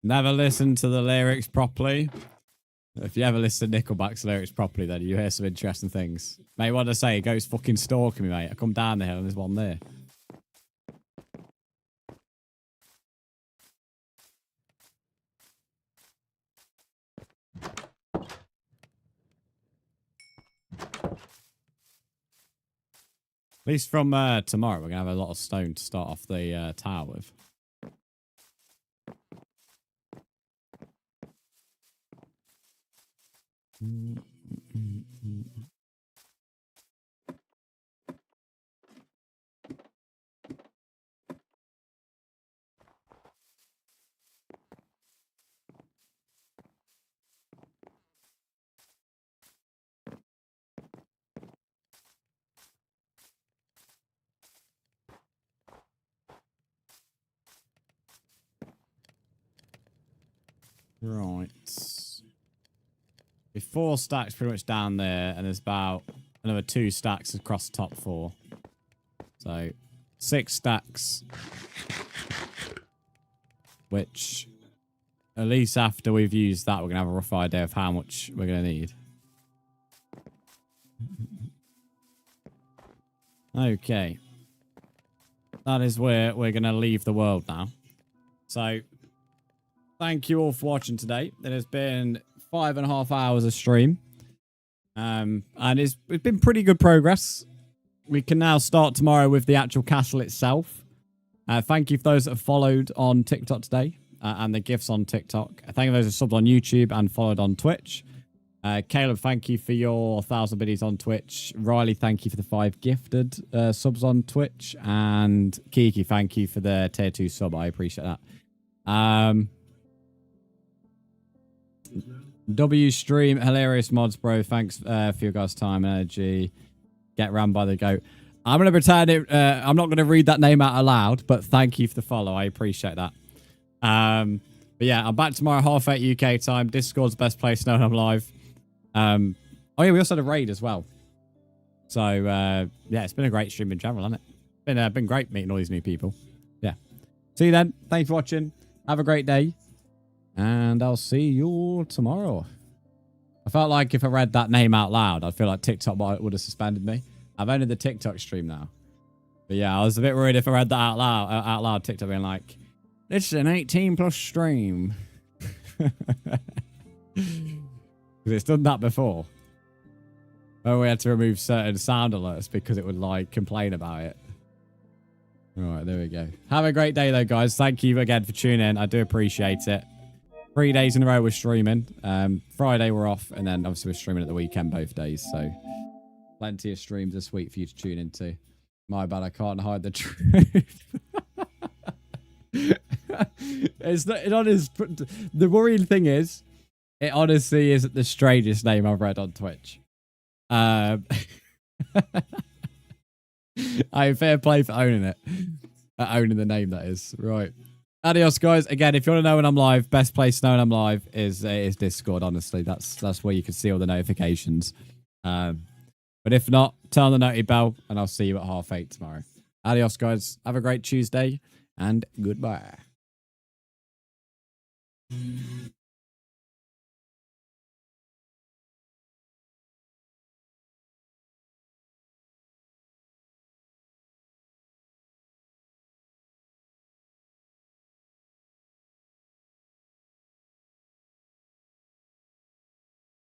Never listen to the lyrics properly. If you ever listen to Nickelback's lyrics properly, then you hear some interesting things. Mate, what did I say? It goes fucking stalking me, mate. I come down the hill and there's one there. At least from tomorrow, we're going to have a lot of stone to start off the tower with. Right. There's 4 stacks pretty much down there, and there's about another 2 stacks across the top 4. So 6 stacks. Which, at least after we've used that, we're going to have a rough idea of how much we're going to need. Okay. That is where we're going to leave the world now. So, thank you all for watching today. It has been 5.5 hours of stream. And it's been pretty good progress. We can now start tomorrow with the actual castle itself. Thank you for those that have followed on TikTok today and the gifts on TikTok. Thank you for those that subbed on YouTube and followed on Twitch. Caleb, thank you for your 1,000 biddies on Twitch. Riley, thank you for the 5 gifted subs on Twitch. And Kiki, thank you for the tier 2 sub. I appreciate that. W stream, hilarious mods, bro. Thanks for your guys' time and energy. Get ran by the goat. I'm going to pretend it. I'm not going to read that name out aloud, but thank you for the follow. I appreciate that. But yeah, I'm back tomorrow, 8:30 UK time. Discord's the best place known I'm live. Oh yeah, we also had a raid as well. So yeah, it's been a great stream in general, hasn't it? Been great meeting all these new people. Yeah. See you then. Thanks for watching. Have a great day. And I'll see you tomorrow. I felt like if I read that name out loud, I feel like TikTok would have suspended me. I've ended the TikTok stream now. But yeah, I was a bit worried if I read that out loud, TikTok being like, this is an 18+ stream. Because it's done that before. Where we had to remove certain sound alerts because it would like complain about it. Alright, there we go. Have a great day though, guys. Thank you again for tuning in. I do appreciate it. 3 days in a row we're streaming. Friday we're off, and then obviously we're streaming at the weekend both days. So plenty of streams this week for you to tune into. My bad, I can't hide the truth. It's not, it honest, the worrying thing is, it honestly is the strangest name I've read on Twitch. I fair play for owning it. Owning the name, that is. Right. Adios, guys. Again, if you want to know when I'm live, best place to know when I'm live is Discord, honestly. That's where you can see all the notifications. But if not, turn on the noti bell, and I'll see you at 8:30 tomorrow. Adios, guys. Have a great Tuesday, and goodbye.